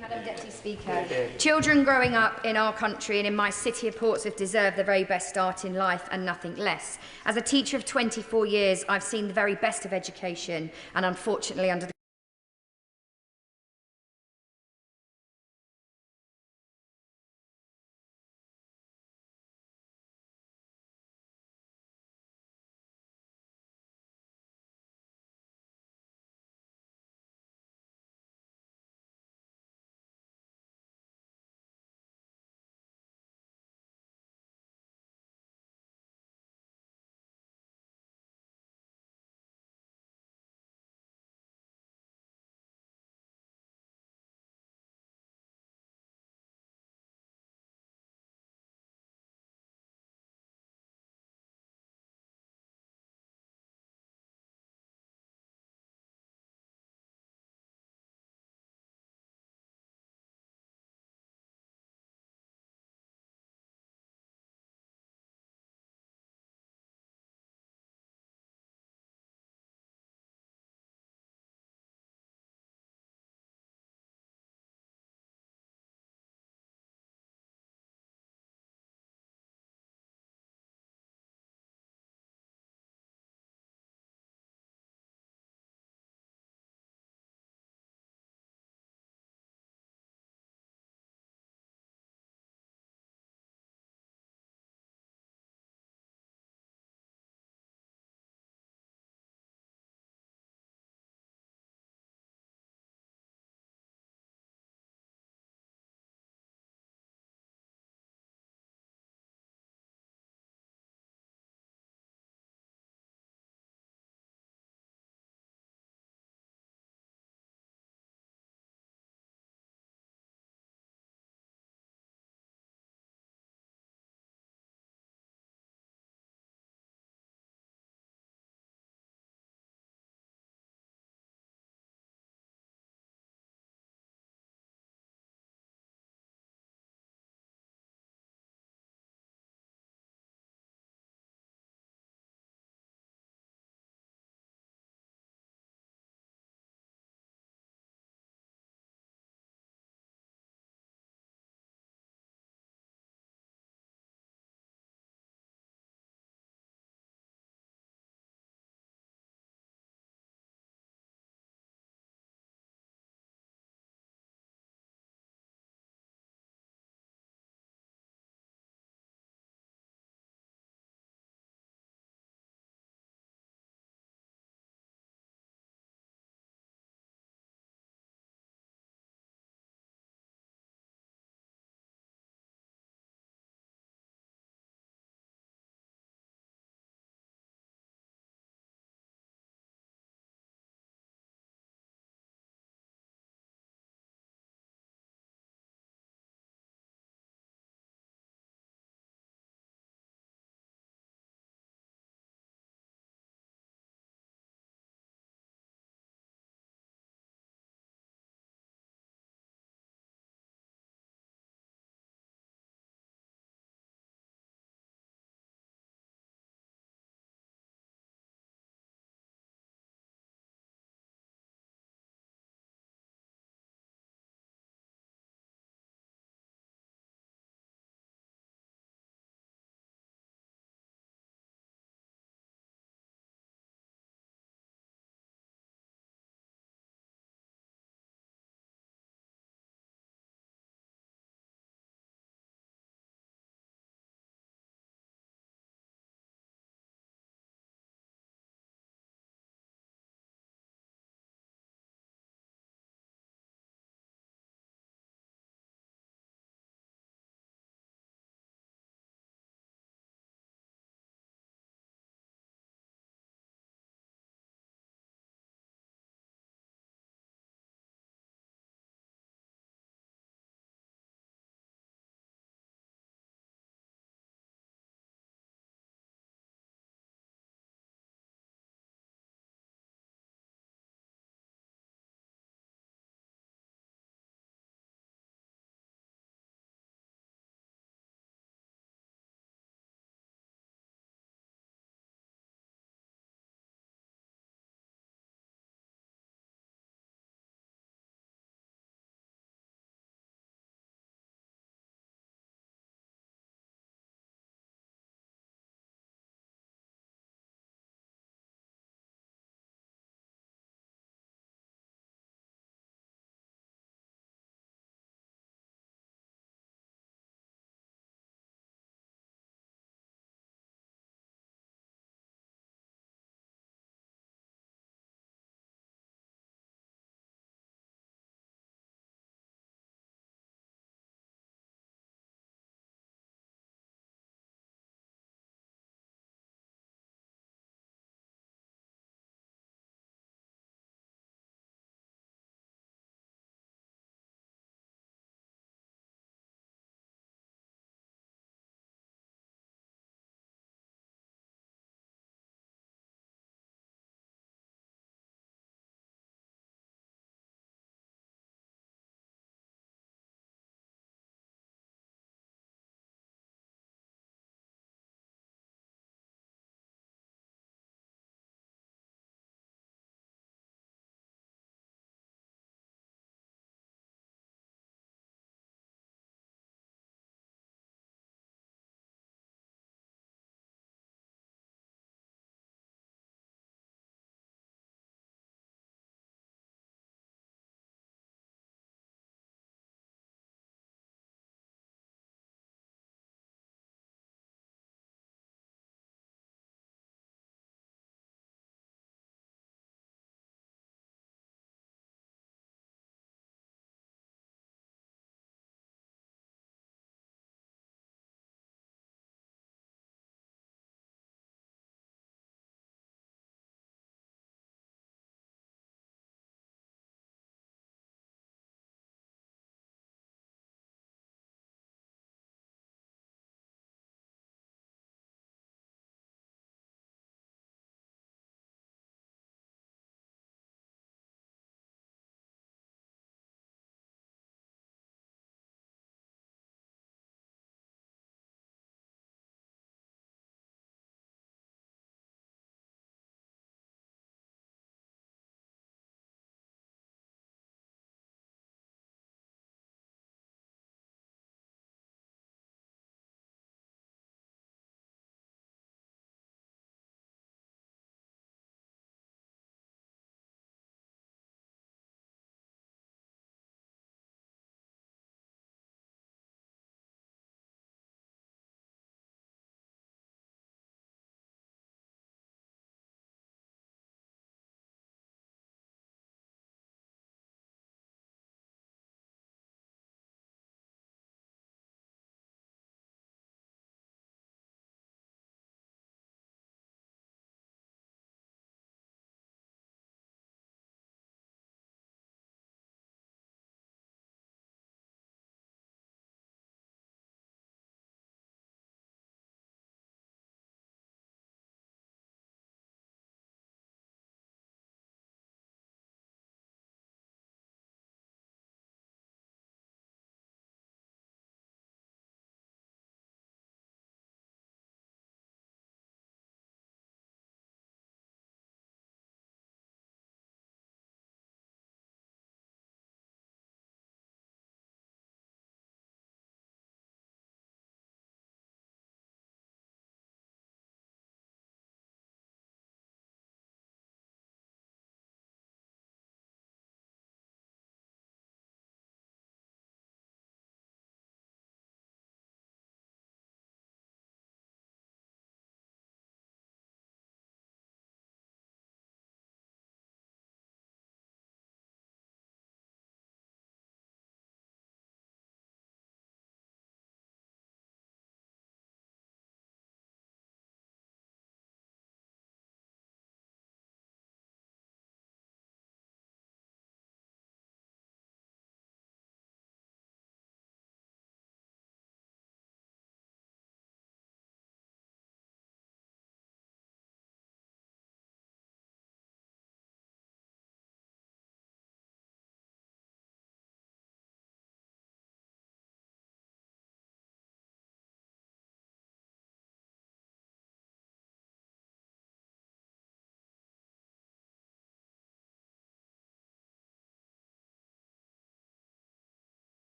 Madam Deputy Speaker. Children growing up in our country and in my city of Portsmouth deserve the very best start in life and nothing less. As a teacher of 24 years, I've seen the very best of education, and unfortunately under the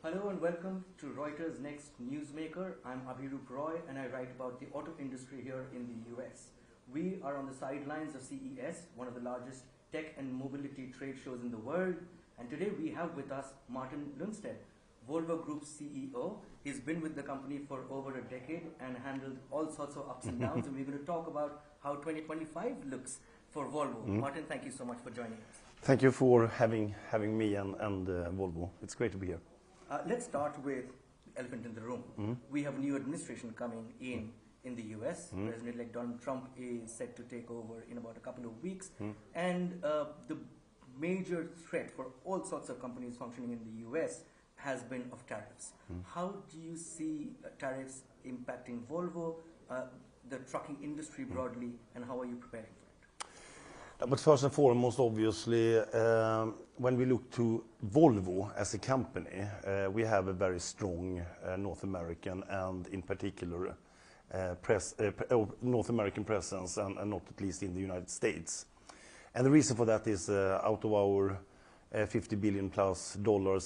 Hello and welcome to Reuters' Next Newsmaker. I'm Abhirup Roy and I write about the auto industry here in the US. We are on the sidelines of CES, one of the largest tech and mobility trade shows in the world. And today we have with us Martin Lundstedt, Volvo Group's CEO. He's been with the company for over a decade and handled all sorts of ups and downs. And we're going to talk about how 2025 looks for Volvo. Martin, thank you so much for joining us. Thank you for having me and Volvo. It's great to be here. Let's start with the elephant in the room. We have a new administration coming in the US. President-elect Donald Trump is set to take over in about a couple of weeks. And the major threat for all sorts of companies functioning in the US has been of tariffs. How do you see tariffs impacting Volvo, the trucking industry broadly, and how are you preparing for it? But first and foremost, obviously, when we look to Volvo as a company, we have a very strong North American and in particular North American presence and not at least in the United States. And the reason for that is out of our $50 billion plus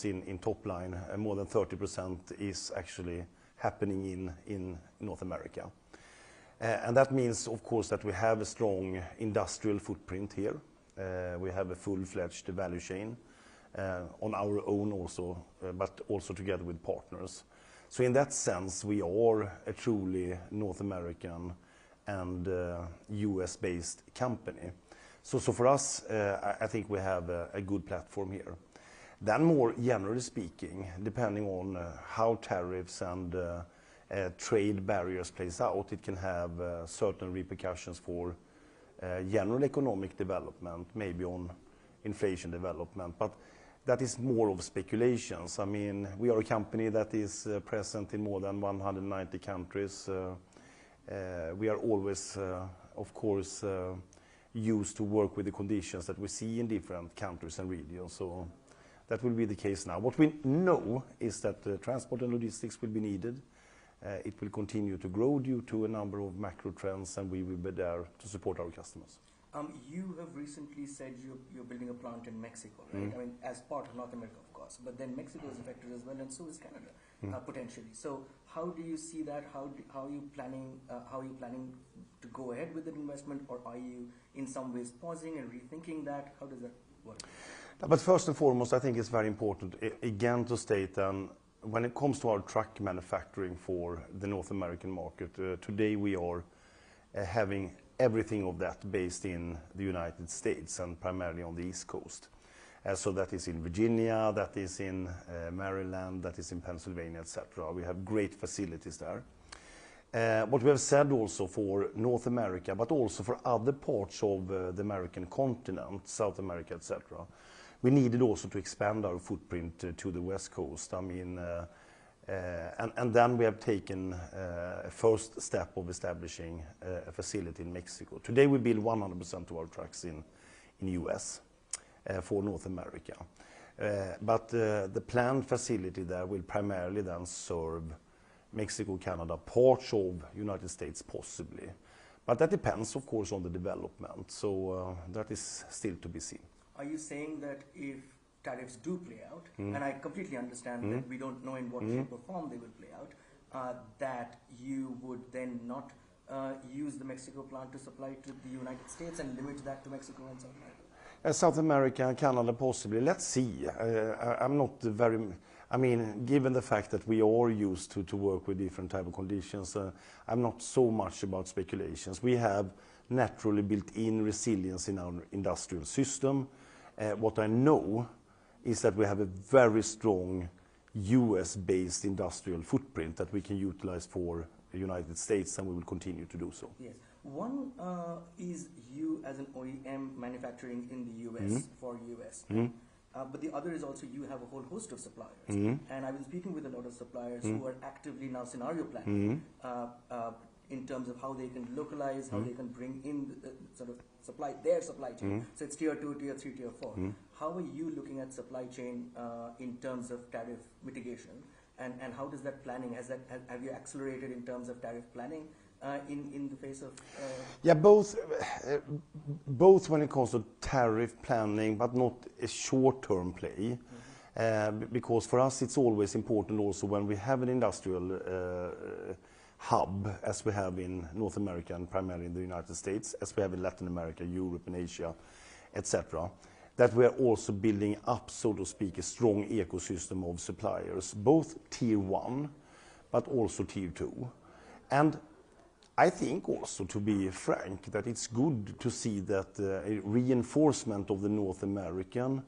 in top line, more than 30% is actually happening in North America. And that means, of course, that we have a strong industrial footprint here. We have a full-fledged value chain on our own also, but also together with partners. So in that sense, we are a truly North American and US-based company. So for us, I think we have a good platform here. Then more generally speaking, depending on how tariffs and trade barriers plays out, it can have certain repercussions for general economic development, maybe on inflation development, but that is more of speculations. I mean, we are a company that is present in more than 190 countries. We are always, of course, used to work with the conditions that we see in different countries and regions, so that will be the case now. What we know is that transport and logistics will be needed. It will continue to grow due to a number of macro trends, and we will be there to support our customers. You have recently said you're building a plant in Mexico, right? I mean, as part of North America, of course, but then Mexico is affected as well, and so is Canada, potentially. So, how do you see that? How are you planning? How are you planning to go ahead with the investment, or are you in some ways pausing and rethinking that? How does that work? But first and foremost, I think it's very important again to state when it comes to our truck manufacturing for the North American market, today we are having everything of that based in the United States and primarily on the East Coast. So that is in Virginia, that is in Maryland, that is in Pennsylvania, etc. We have great facilities there. What we have said also for North America, but also for other parts of the American continent, South America, etc., we needed also to expand our footprint to the West Coast. I mean, and then we have taken a first step of establishing a facility in Mexico. Today we build 100% of our trucks in US for North America. But the planned facility there will primarily then serve Mexico, Canada, parts of United States possibly. But that depends, of course, on the development. So that is still to be seen. Are you saying that if tariffs do play out, and I completely understand that we don't know in what shape or form they will play out, that you would then not use the Mexico plant to supply to the United States and limit that to Mexico and South America? South America and Canada possibly. Let's see. I'm not very... I mean, given the fact that we are used to work with different type of conditions, I'm not so much about speculations. We have naturally built-in resilience in our industrial system. What I know is that we have a very strong US-based industrial footprint that we can utilize for the United States, and we will continue to do so. Yes. One is you as an OEM manufacturing in the US for US. But the other is also you have a whole host of suppliers. And I've been speaking with a lot of suppliers who are actively now scenario planning in terms of how they can localize, how they can bring in sort of their supply chain. So it's tier 2, tier 3, tier 4. How are you looking at supply chain in terms of tariff mitigation? And how does that planning, have you accelerated in terms of tariff planning in the face of... Yeah, both when it comes to tariff planning, but not a short-term play. Because for us it's always important also when we have an industrial hub, as we have in North America and primarily in the United States, as we have in Latin America, Europe and Asia, etc., that we are also building up, so to speak, a strong ecosystem of suppliers, both tier 1 but also tier 2. And I think also, to be frank, that it's good to see that a reinforcement of the North American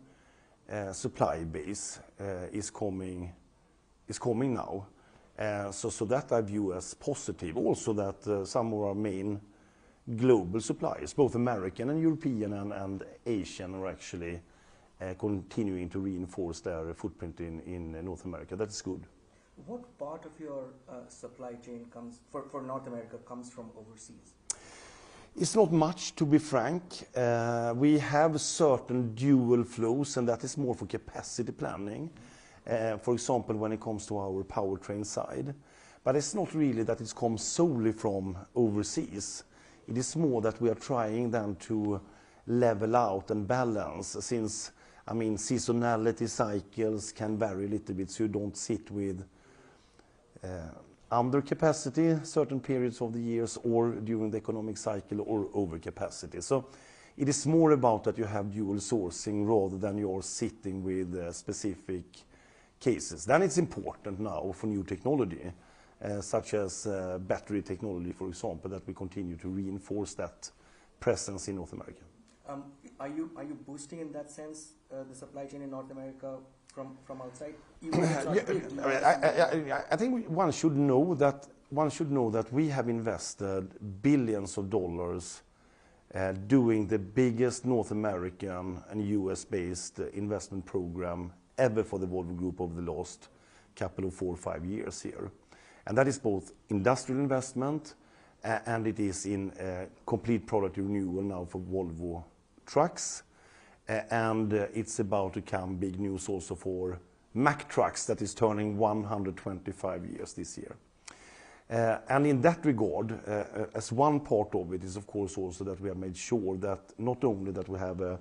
supply base is coming now. So that I view as positive. Also that some of our main global suppliers, both American and European and Asian, are actually continuing to reinforce their footprint in North America. That's good. What part of your supply chain comes for North America comes from overseas? It's not much, to be frank. We have certain dual flows, and that is more for capacity planning. For example, when it comes to our powertrain side. But it's not really that it comes solely from overseas. It is more that we are trying then to level out and balance, since, I mean, seasonality cycles can vary a little bit, so you don't sit with under capacity certain periods of the years, or during the economic cycle, or over capacity. So it is more about that you have dual sourcing rather than you're sitting with specific cases. Then it's important now for new technology, such as battery technology, for example, that we continue to reinforce that presence in North America. Are you boosting in that sense the supply chain in North America from outside? I think one should know that we have invested billions of dollars doing the biggest North American and US-based investment program ever for the Volvo Group over the last couple of 4 or 5 years here. And that is both industrial investment and it is in complete product renewal now for Volvo trucks. And it's about to come big news also for Mack trucks that is turning 125 years this year. And in that regard, as one part of it is of course also that we have made sure that not only that we have a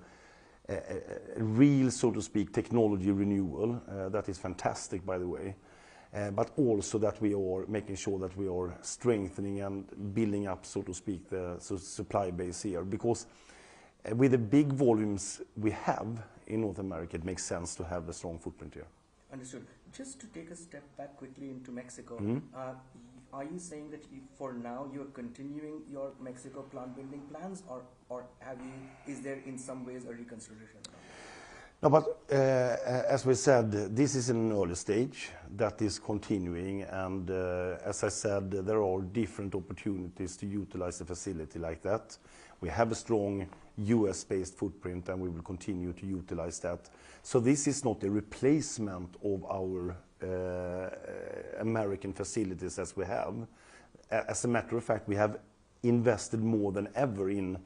real, so to speak, technology renewal, that is fantastic by the way, but also that we are making sure that we are strengthening and building up, so to speak, the supply base here. Because with the big volumes we have in North America, it makes sense to have a strong footprint here. Understood. Just to take a step back quickly into Mexico, are you saying that for now you're continuing your Mexico plant building plans, or is there in some ways a reconsideration? No, but as we said, this is in an early stage that is continuing, and as I said, there are different opportunities to utilize a facility like that. We have a strong US-based footprint, and we will continue to utilize that. So this is not a replacement of our American facilities as we have. As a matter of fact, we have invested more than ever in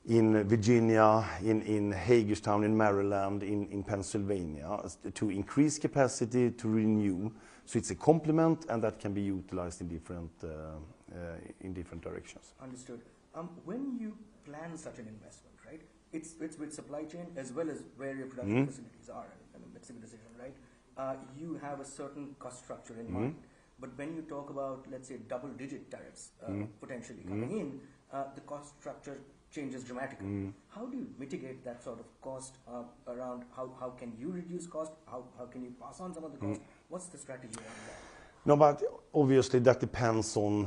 Virginia, in Hagerstown, in Maryland, in Pennsylvania, to increase capacity, to renew. So it's a complement, and that can be utilized in different directions. Understood. When you plan such an investment, right? It's with supply chain as well as where your production facilities are, and it's a decision, right? You have a certain cost structure in mind. But when you talk about, let's say, double-digit tariffs potentially coming in, the cost structure changes dramatically. How do you mitigate that sort of cost around? How can you reduce cost? How can you pass on some of the cost? What's the strategy around that? No, but obviously that depends on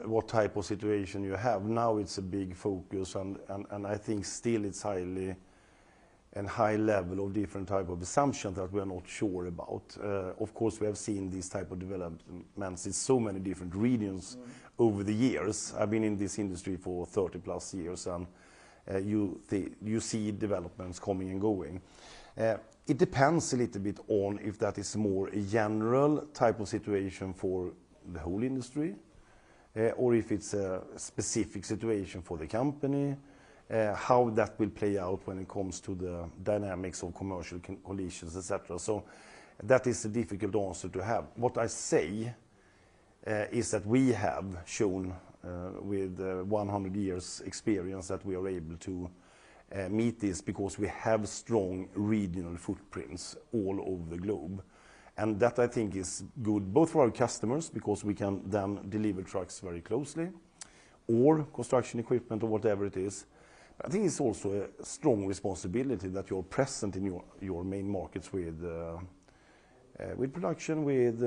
what type of situation you have. Now it's a big focus, and I think still it's high level of different type of assumptions that we are not sure about. Of course, we have seen these type of developments in so many different regions over the years. I've been in this industry for 30 plus years, and you see developments coming and going. It depends a little bit on if that is more a general type of situation for the whole industry, or if it's a specific situation for the company, how that will play out when it comes to the dynamics of commercial conditions, etc. So that is a difficult answer to have. What I say is that we have shown with 100 years experience that we are able to meet this because we have strong regional footprints all over the globe. And that I think is good both for our customers because we can then deliver trucks very closely, or construction equipment or whatever it is. But I think it's also a strong responsibility that you're present in your main markets with production, with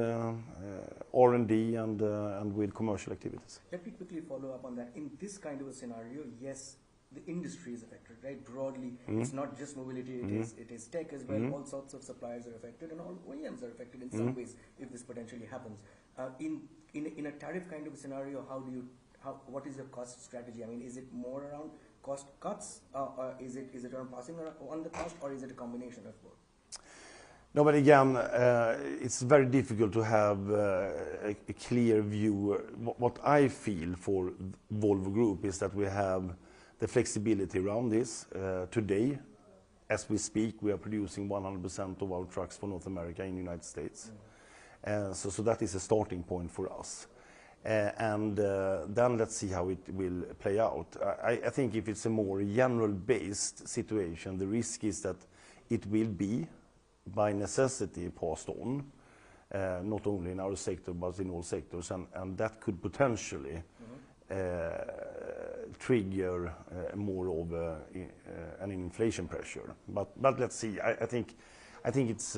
R&D and with commercial activities. Let me quickly follow up on that. In this kind of a scenario, yes, the industry is affected, right? Broadly, it's not just mobility, it is tech as well. All sorts of suppliers are affected, and all OEMs are affected in some ways if this potentially happens. In a tariff kind of a scenario, what is your cost strategy? I mean, is it more around cost cuts, or is it around passing on the cost, or is it a combination of both? No, but again, it's very difficult to have a clear view. What I feel for Volvo Group is that we have the flexibility around this. Today, as we speak, we are producing 100% of our trucks for North America in the United States. So that is a starting point for us. And then let's see how it will play out. I think if it's a more general-based situation, the risk is that it will be, by necessity, passed on, not only in our sector, but in all sectors. And that could potentially trigger more of an inflation pressure. But let's see. I think it's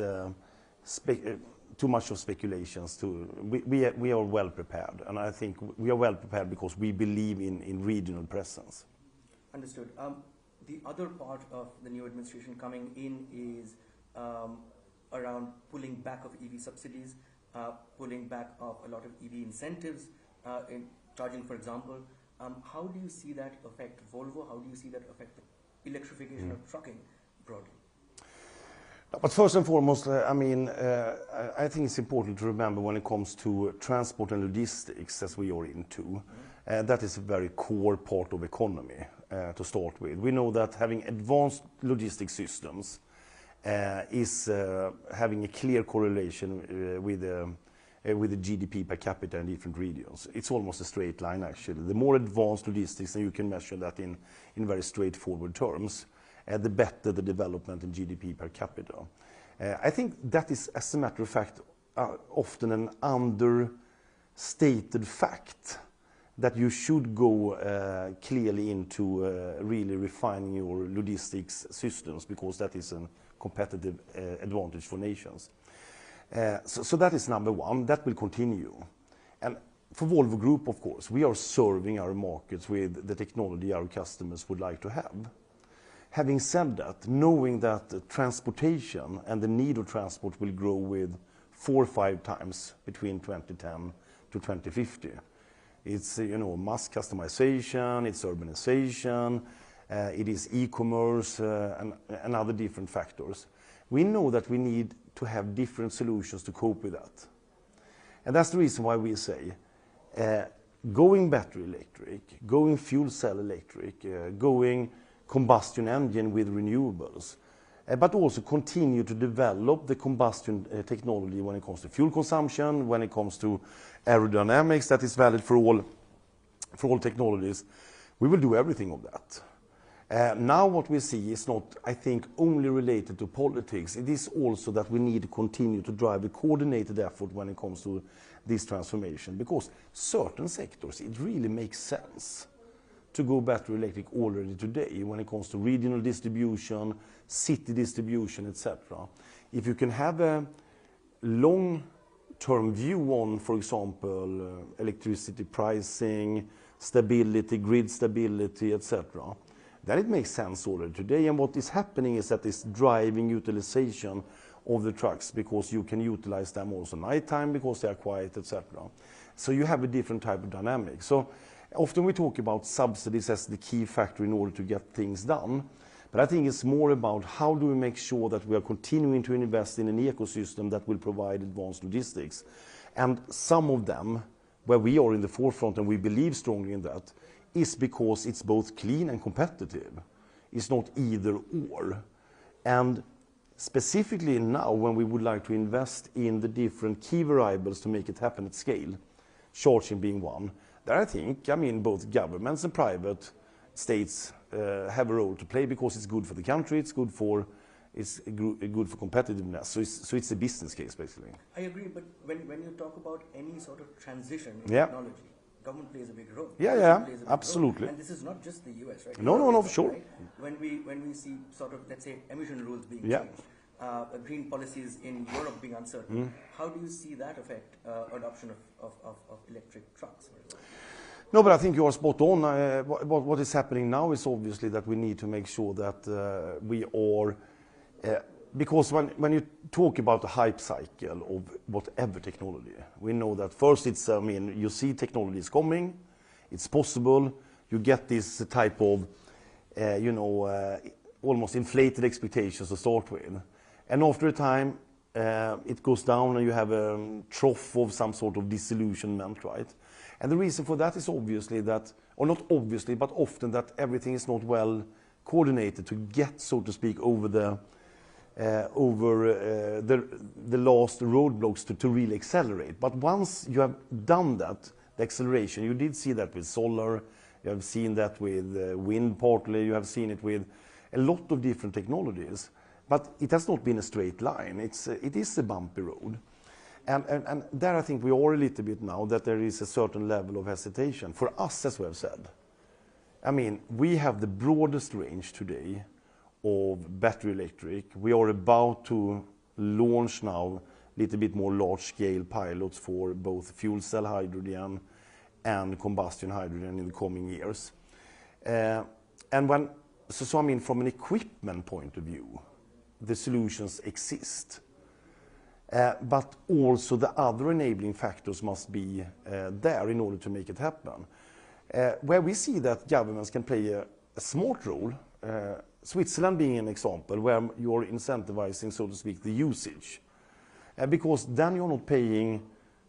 too much of speculations. We are well prepared, and I think we are well prepared because we believe in regional presence. Understood. The other part of the new administration coming in is around pulling back of EV subsidies, pulling back of a lot of EV incentives, in charging, for example. How do you see that affect Volvo? How do you see that affect the electrification of trucking broadly? But first and foremost, I mean, I think it's important to remember when it comes to transport and logistics, as we are into, that is a very core part of economy to start with. We know that having advanced logistics systems is having a clear correlation with the GDP per capita in different regions. It's almost a straight line, actually. The more advanced logistics, and you can measure that in very straightforward terms, the better the development in GDP per capita. I think that is, as a matter of fact, often an understated fact, that you should go clearly into really refining your logistics systems, because that is a competitive advantage for nations. So that is number one. That will continue. And for Volvo Group, of course, we are serving our markets with the technology our customers would like to have. Having said that, knowing that transportation and the need of transport will grow with 4 or 5 times between 2010 to 2050. It's mass customization, it's urbanization, it is e-commerce and other different factors. We know that we need to have different solutions to cope with that. And that's the reason why we say going battery electric, going fuel cell electric, going combustion engine with renewables, but also continue to develop the combustion technology when it comes to fuel consumption, when it comes to aerodynamics that is valid for all technologies. We will do everything of that. Now what we see is not, I think, only related to politics. It is also that we need to continue to drive a coordinated effort when it comes to this transformation, because certain sectors, it really makes sense to go battery electric already today when it comes to regional distribution, city distribution, etc. If you can have a long-term view on, for example, electricity pricing, stability, grid stability, etc., then it makes sense already today. And what is happening is that it's driving utilization of the trucks, because you can utilize them also nighttime because they are quiet, etc. So you have a different type of dynamic. So often we talk about subsidies as the key factor in order to get things done. But I think it's more about how do we make sure that we are continuing to invest in an ecosystem that will provide advanced logistics. And some of them, where we are in the forefront and we believe strongly in that, is because it's both clean and competitive. It's not either or. And specifically now, when we would like to invest in the different key variables to make it happen at scale, charging being one, there I think, both governments and private states have a role to play because it's good for the country, it's good for competitiveness. So it's a business case, basically. I agree, but when you talk about any sort of transition in Yeah. technology, government plays a big role. Yeah, Government yeah, plays a big absolutely. role. And this is not just the US, right? No, Europe no, is for sure. right? When we see sort of, let's say, emission rules being Yeah. changed, green policies in Europe being uncertain, how do you see that affect adoption of electric trucks? For example? No, but I think you are spot on. What is happening now is obviously that we need to make sure that we are, because when you talk about the hype cycle of whatever technology, we know that first it's, you see technology is coming, it's possible, you get this type of, almost inflated expectations to start with. And after a time, it goes down and you have a trough of some sort of disillusionment, right? And the reason for that is obviously that, or not obviously, but often that everything is not well coordinated to get, so to speak, over the last roadblocks to really accelerate. But once you have done that, the acceleration, you did see that with solar, you have seen that with wind partly, you have seen it with a lot of different technologies. But it has not been a straight line. It is a bumpy road. And there I think we are a little bit now that there is a certain level of hesitation. For us, as we have said, we have the broadest range today of battery electric. We are about to launch now a little bit more large-scale pilots for both fuel cell hydrogen and combustion hydrogen in the coming years. From an equipment point of view, the solutions exist. But also the other enabling factors must be there in order to make it happen. Where we see that governments can play a smart role, Switzerland being an example, where you're incentivizing, so to speak, the usage. Because then you're not paying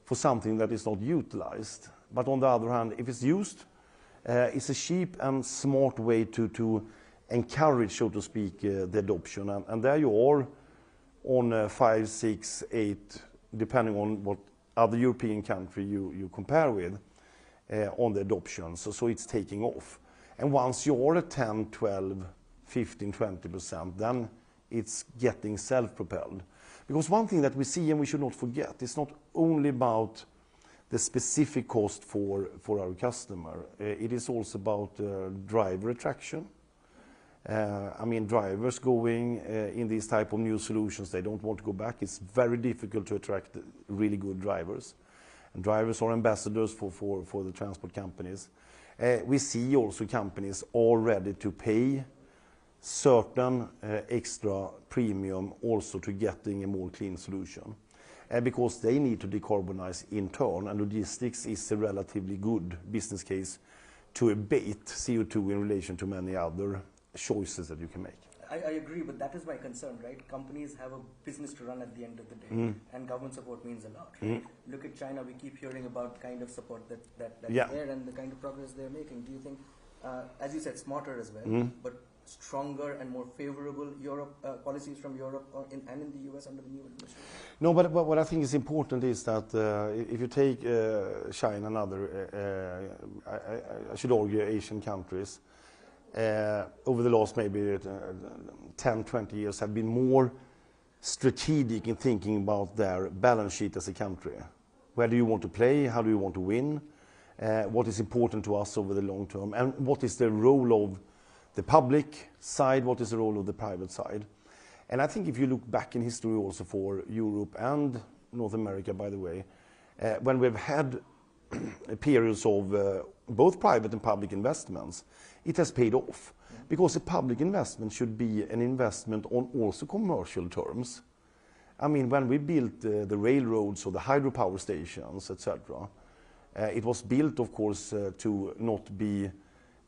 for something that is not utilized. But on the other hand, if it's used, it's a cheap and smart way to encourage, so to speak, the adoption. And there you are on 5, 6, 8, depending on what other European country you compare with, on the adoption. So it's taking off. And once you're at 10, 12, 15, 20%, then it's getting self-propelled. Because one thing that we see, and we should not forget, it's not only about the specific cost for our customer. It is also about driver attraction. Drivers going in these type of new solutions, they don't want to go back. It's very difficult to attract really good drivers. And drivers are ambassadors for the transport companies. We see also companies are ready to pay certain extra premium also to getting a more clean solution. Because they need to decarbonize in turn, and logistics is a relatively good business case to abate CO2 in relation to many other choices that you can make. I agree, but that is my concern, right? Companies have a business to run at the end of the day, and government support means a lot, right? Look at China, we keep hearing about kind of support that's there and the kind of progress they're making. Do you think, as you said, smarter as well, but stronger and more favorable policies from Europe and in the US under the new administration? No, but what I think is important is that if you take China and other, I should argue, Asian countries, over the last maybe 10, 20 years have been more strategic in thinking about their balance sheet as a country. Where do you want to play? How do you want to win? What is important to us over the long term? And what is the role of the public side? What is the role of the private side? And I think if you look back in history also for Europe and North America, by the way, when we've had periods of both private and public investments, it has paid off. Because a public investment should be an investment on also commercial terms. When we built the railroads or the hydropower stations, etc., it was built, of course, to not be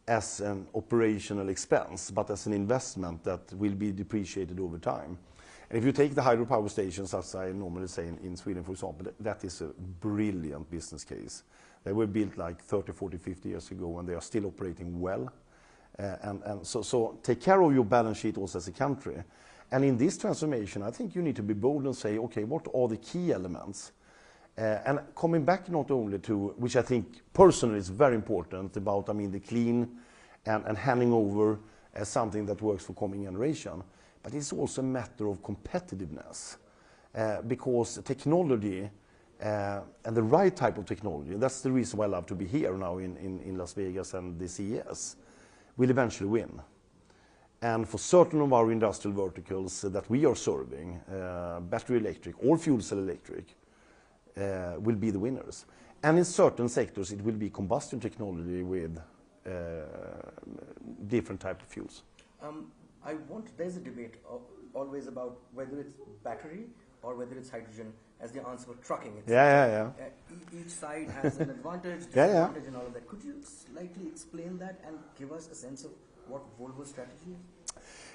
as an operational expense, but as an investment that will be depreciated over time. And if you take the hydropower stations, as I normally say in Sweden, for example, that is a brilliant business case. They were built like 30, 40, 50 years ago, and they are still operating well. So take care of your balance sheet also as a country. And in this transformation, I think you need to be bold and say, okay, what are the key elements? And coming back not only to, which I think personally is very important, about the clean and handing over something that works for coming generation. But it's also a matter of competitiveness, because technology and the right type of technology, that's the reason why I love to be here now in Las Vegas and the CES, will eventually win. And for certain of our industrial verticals that we are serving, battery electric or fuel cell electric will be the winners. And in certain sectors, it will be combustion technology with different type of fuels. There's a debate always about whether it's battery or whether it's hydrogen as the answer for trucking. Each side has an advantage, disadvantage and all of that. Could you slightly explain that and give us a sense of what Volvo's strategy is?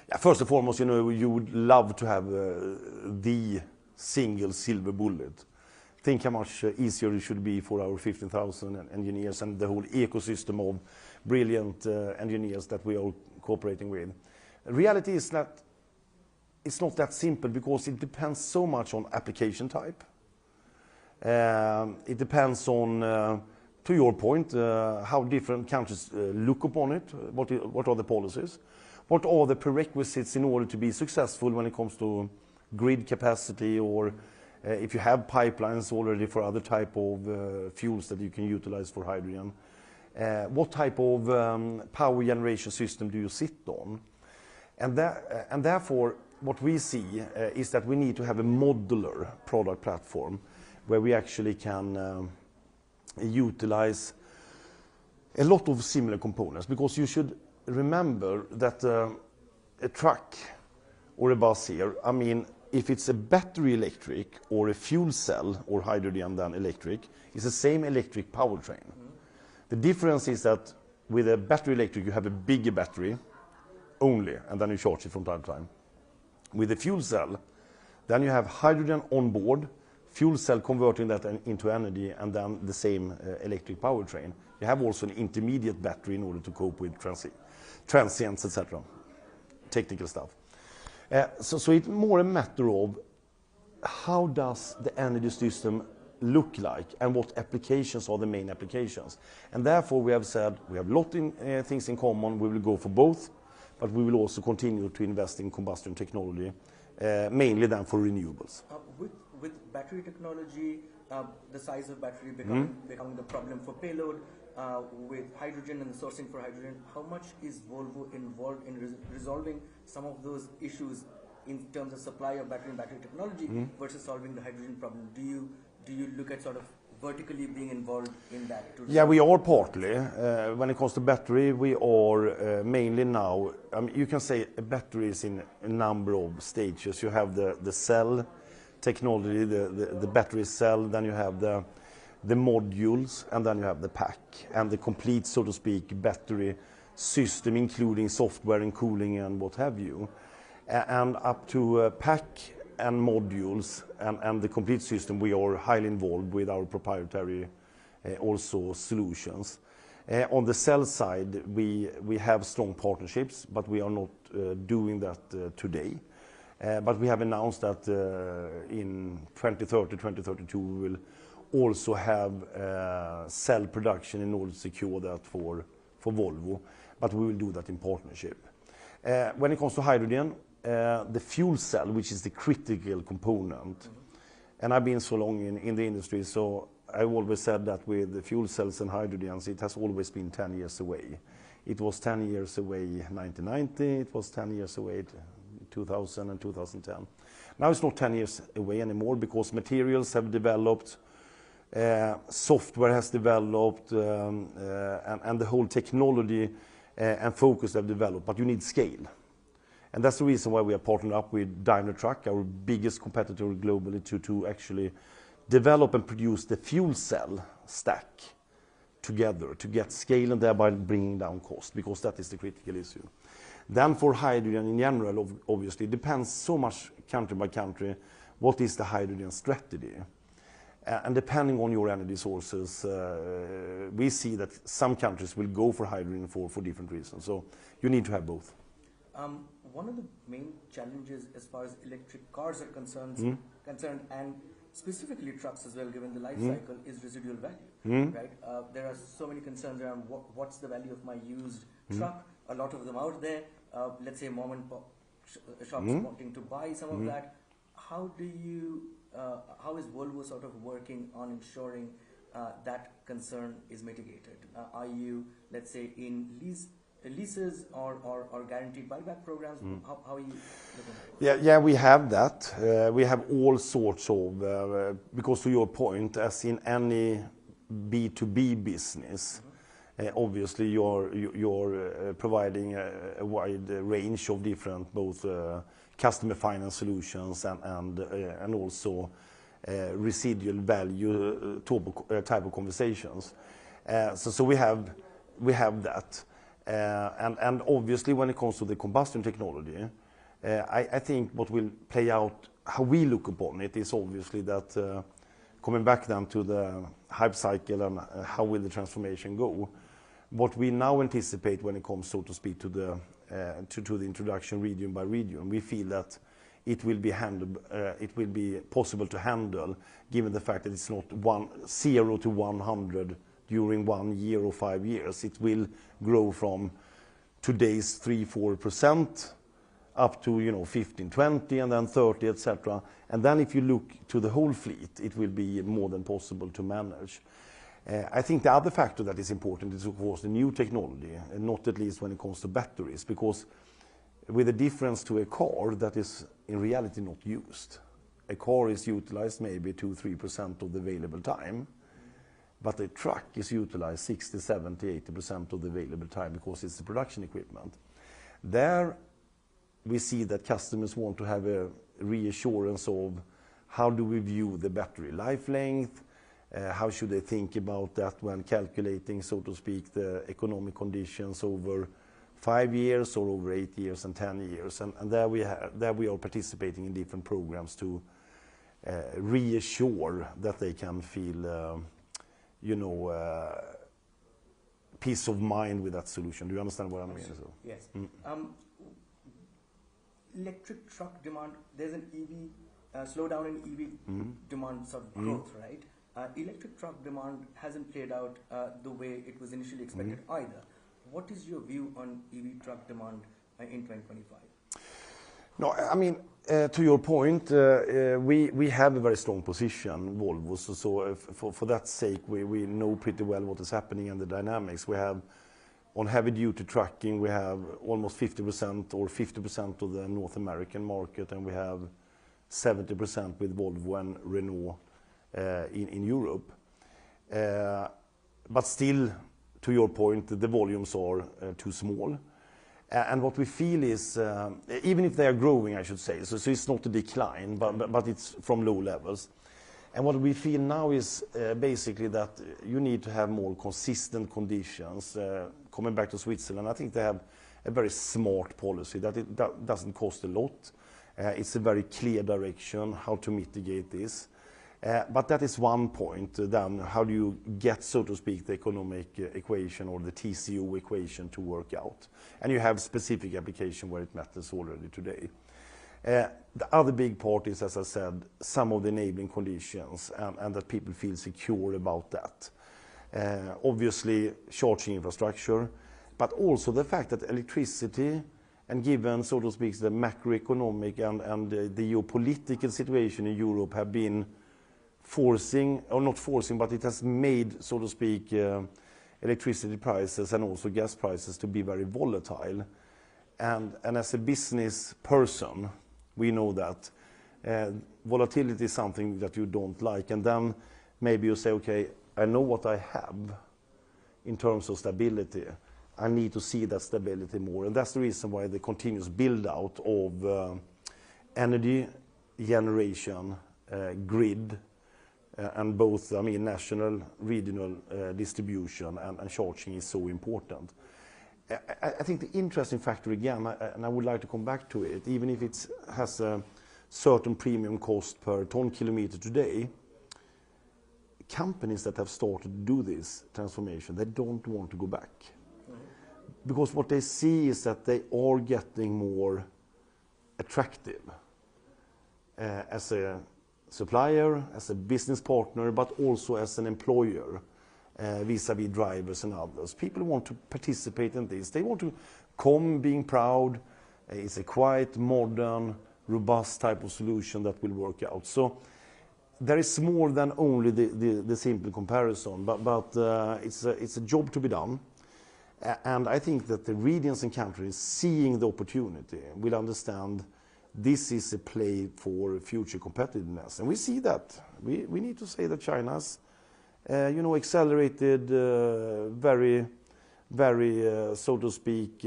Yeah, first and foremost, you would love to have the single silver bullet. Think how much easier it should be for our 15,000 engineers and the whole ecosystem of brilliant engineers that we are cooperating with. Reality is that it's not that simple because it depends so much on application type. It depends on, to your point, how different countries look upon it, what are the policies, what are the prerequisites in order to be successful when it comes to grid capacity, or if you have pipelines already for other type of fuels that you can utilize for hydrogen. What type of power generation system do you sit on? And therefore, what we see is that we need to have a modular product platform where we actually can utilize a lot of similar components, because you should remember that a truck or a bus here, I mean, if it's a battery electric or a fuel cell or hydrogen then electric, it's the same electric powertrain. The difference is that with a battery electric you have a bigger battery only, and then you charge it from time to time. With a fuel cell, then you have hydrogen on board, fuel cell converting that into energy, and then the same electric powertrain. You have also an intermediate battery in order to cope with transients, etc. Technical stuff. So it's more a matter of how does the energy system look like and what applications are the main applications. And therefore we have said we have a lot of things in common, we will go for both, but we will also continue to invest in combustion technology, mainly then for renewables. With battery technology, the size of battery becoming the problem for payload, with hydrogen and the sourcing for hydrogen, how much is Volvo involved in resolving some of those issues in terms of supply of battery and battery technology versus solving the hydrogen problem? Do you look at sort of vertically being involved in that? Yeah, we are partly. When it comes to battery, we are mainly now, you can say a battery is in a number of stages. You have the cell technology, the battery cell, then you have the modules, and then you have the pack, and the complete, so to speak, battery system, including software and cooling and what have you. And up to pack and modules and the complete system, we are highly involved with our proprietary also solutions. On the cell side, we have strong partnerships, but we are not doing that today. But we have announced that in 2030, 2032, we will also have cell production in order to secure that for Volvo, but we will do that in partnership. When it comes to hydrogen, the fuel cell, which is the critical component, and I've been so long in the industry, so I've always said that with the fuel cells and hydrogens, it has always been 10 years away. It was 10 years away in 1990, it was 10 years away 2000 and 2010. Now it's not 10 years away anymore because materials have developed, software has developed, and the whole technology and focus have developed, but you need scale. And that's the reason why we are partnered up with Daimler Truck, our biggest competitor globally, to actually develop and produce the fuel cell stack together to get scale and thereby bringing down cost, because that is the critical issue. Then for hydrogen in general, obviously, it depends so much country by country, what is the hydrogen strategy? And depending on your energy sources, we see that some countries will go for hydrogen for different reasons. So you need to have both. One of the main challenges as far as electric cars are concerned, and specifically trucks as well, given the life cycle, is residual value. Right? There are so many concerns around what's the value of my used truck, a lot of them out there, let's say mom and pop shops wanting to buy some of that. How is Volvo sort of working on ensuring that concern is mitigated? Are you, let's say, in leases or guaranteed buyback programs? How are you looking at it? Yeah, we have that. We have all sorts of, because to your point, as in any B2B business, obviously you're providing a wide range of different both customer finance solutions and also residual value type of conversations. So we have that. And obviously when it comes to the combustion technology, I think what will play out, how we look upon it, is obviously that coming back then to the hype cycle and how will the transformation go. What we now anticipate when it comes, so to speak, to the introduction region by region, we feel that it will be it will be possible to handle, given the fact that it's not 0 to 100 during 1 year or 5 years. It will grow from today's 3-4% up to 15, 20, and then 30, etc. And then if you look to the whole fleet, it will be more than possible to manage. I think the other factor that is important is, of course, the new technology, and not at least when it comes to batteries, because with a difference to a car that is in reality not used. A car is utilized maybe 2-3% of the available time, but a truck is utilized 60, 70, 80% of the available time because it's the production equipment. There we see that customers want to have a reassurance of how do we view the battery life length, how should they think about that when calculating, so to speak, the economic conditions over 5 years or over 8 years and 10 years. And there we are participating in different programs to reassure that they can feel, peace of mind with that solution. Do you understand what I mean? So, yes. Electric truck demand, there's an EV, slowdown in EV demand sort of growth, right? Electric truck demand hasn't played out the way it was initially expected either. What is your view on EV truck demand in 2025? No, I mean, to your point, we have a very strong position, Volvo. So for that sake, we know pretty well what is happening and the dynamics. We have, on heavy-duty trucking, we have almost 50% or 50% of the North American market, and we have 70% with Volvo and Renault in Europe. But still, to your point, the volumes are too small. And what we feel is, even if they are growing, I should say, so it's not a decline, but it's from low levels. And what we feel now is basically that you need to have more consistent conditions. Coming back to Switzerland, I think they have a very smart policy that doesn't cost a lot. It's a very clear direction how to mitigate this. But that is one point. Then how do you get, so to speak, the economic equation or the TCO equation to work out? And you have specific application where it matters already today. The other big part is, as I said, some of the enabling conditions and that people feel secure about that. Obviously, charging infrastructure, but also the fact that electricity, and given, so to speak, the macroeconomic and the geopolitical situation in Europe have been forcing, or not forcing, but it has made, so to speak, electricity prices and also gas prices to be very volatile. And as a business person, we know that volatility is something that you don't like. And then maybe you say, okay, I know what I have in terms of stability. I need to see that stability more. And that's the reason why the continuous build out of energy generation, grid, and both, I mean, national, regional distribution and charging is so important. I think the interesting factor again, and I would like to come back to it, even if it has a certain premium cost per ton kilometer today, companies that have started to do this transformation, they don't want to go back. Because what they see is that they are getting more attractive as a supplier, as a business partner, but also as an employer. vis-à-vis drivers and others. People want to participate in this. They want to come being proud. It's a quite modern, robust type of solution that will work out. So there is more than only the simple comparison, but it's a job to be done. And I think that the regions and countries seeing the opportunity will understand this is a play for future competitiveness. And we see that. We need to say that China's accelerated very, so to speak,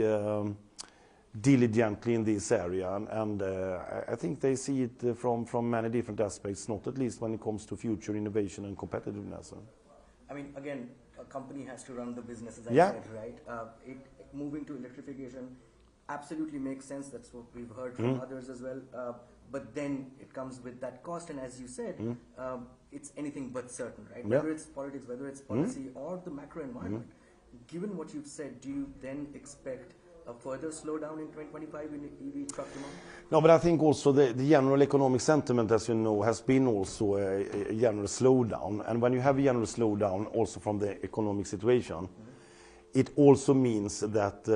diligently in this area. And I think they see it from many different aspects, not at least when it comes to future innovation and competitiveness. I mean, again, a company has to run the business, as I said, right? Moving to electrification absolutely makes sense. That's what we've heard from others as well. But then it comes with that cost, and as you said, it's anything but certain, right? Whether it's politics, whether it's policy, or the macro environment. Given what you've said, do you then expect a further slowdown in 2025 in EV truck demand? No, but I think also the general economic sentiment, as you know, has been also a general slowdown. And when you have a general slowdown also from the economic situation, it also means that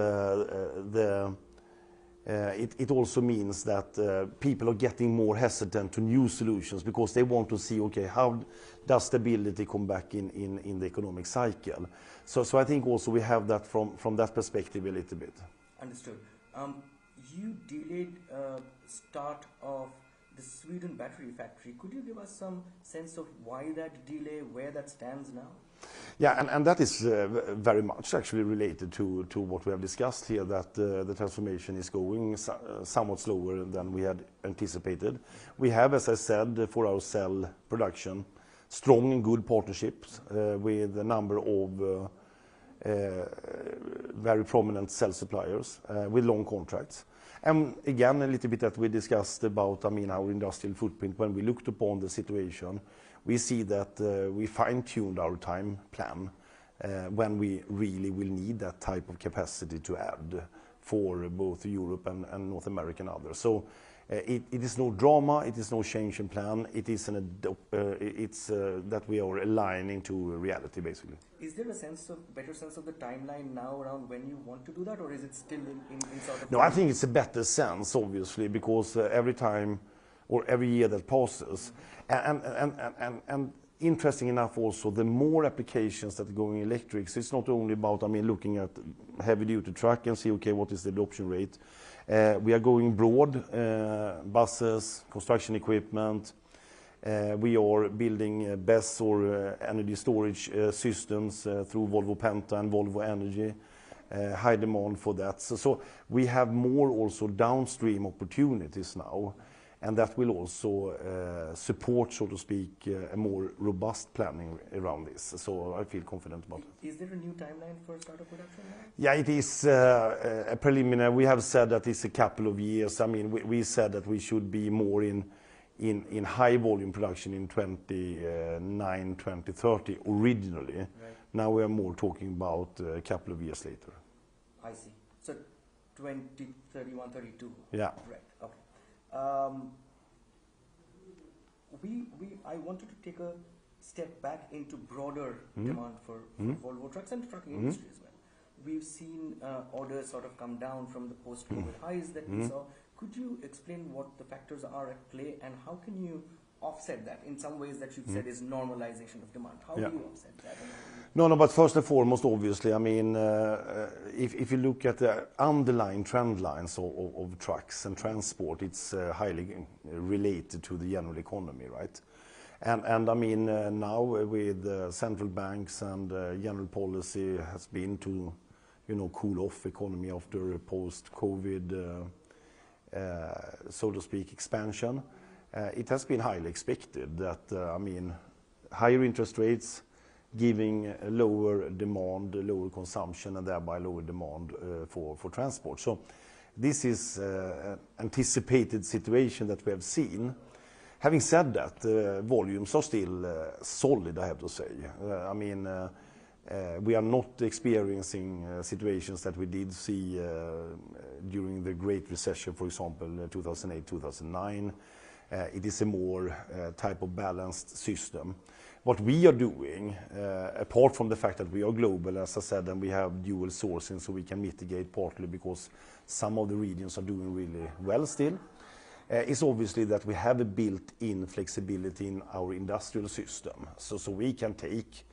it also means that people are getting more hesitant to new solutions because they want to see, okay, how does stability come back in the economic cycle? So I think also we have that from that perspective a little bit. Understood. You delayed start of the Sweden battery factory. Could you give us some sense of why that delay, where that stands now? Yeah, and that is very much actually related to what we have discussed here, that the transformation is going somewhat slower than we had anticipated. We have, as I said, for our cell production, strong and good partnerships with a number of very prominent cell suppliers with long contracts. And again, a little bit that we discussed about, our industrial footprint. When we looked upon the situation, we see that we fine-tuned our time plan when we really will need that type of capacity to add for both Europe and North America and others. So it is no drama, it is no change in plan, it is that we are aligning to reality, basically. Is there a better sense of the timeline now around when you want to do that, or is it still in sort of... No, I think it's a better sense, obviously, because every time or every year that passes, and interesting enough also, the more applications that are going electric, so it's not only about, looking at heavy-duty truck and see, okay, what is the adoption rate. We are going broad, buses, construction equipment. We are building BESS or energy storage systems through Volvo Penta and Volvo Energy. High demand for that. So we have more also downstream opportunities now, and that will also support, so to speak, a more robust planning around this. So I feel confident about it. Is there a new timeline for start of production now? Yeah, it is a preliminary. We have said that it's a couple of years. We said that we should be more in high volume production in 29, 2030 originally. Right. Now we are more talking about a couple of years later. I see. So 2031, 32. Yeah. Right. Okay. I wanted to take a step back into broader demand for Volvo trucks and trucking industry as well. We've seen orders sort of come down from the post-COVID highs that we saw. Could you explain what the factors are at play and how can you offset that in some ways that you've said is normalization of demand? How do you offset that? No, but first and foremost, obviously, if you look at the underlying trend lines of trucks and transport, it's highly related to the general economy, right? And now with central banks and general policy has been to, cool off economy after a post-COVID, so to speak, expansion. It has been highly expected that, higher interest rates giving lower demand, lower consumption, and thereby lower demand for transport. So this is an anticipated situation that we have seen. Having said that, volumes are still solid, I have to say. We are not experiencing situations that we did see during the Great Recession, for example, 2008, 2009. it is a more type of balanced system. What we are doing, apart from the fact that we are global, as I said, and we have dual sourcing, so we can mitigate partly because some of the regions are doing really well still, is obviously that we have a built-in flexibility in our industrial system. So we can take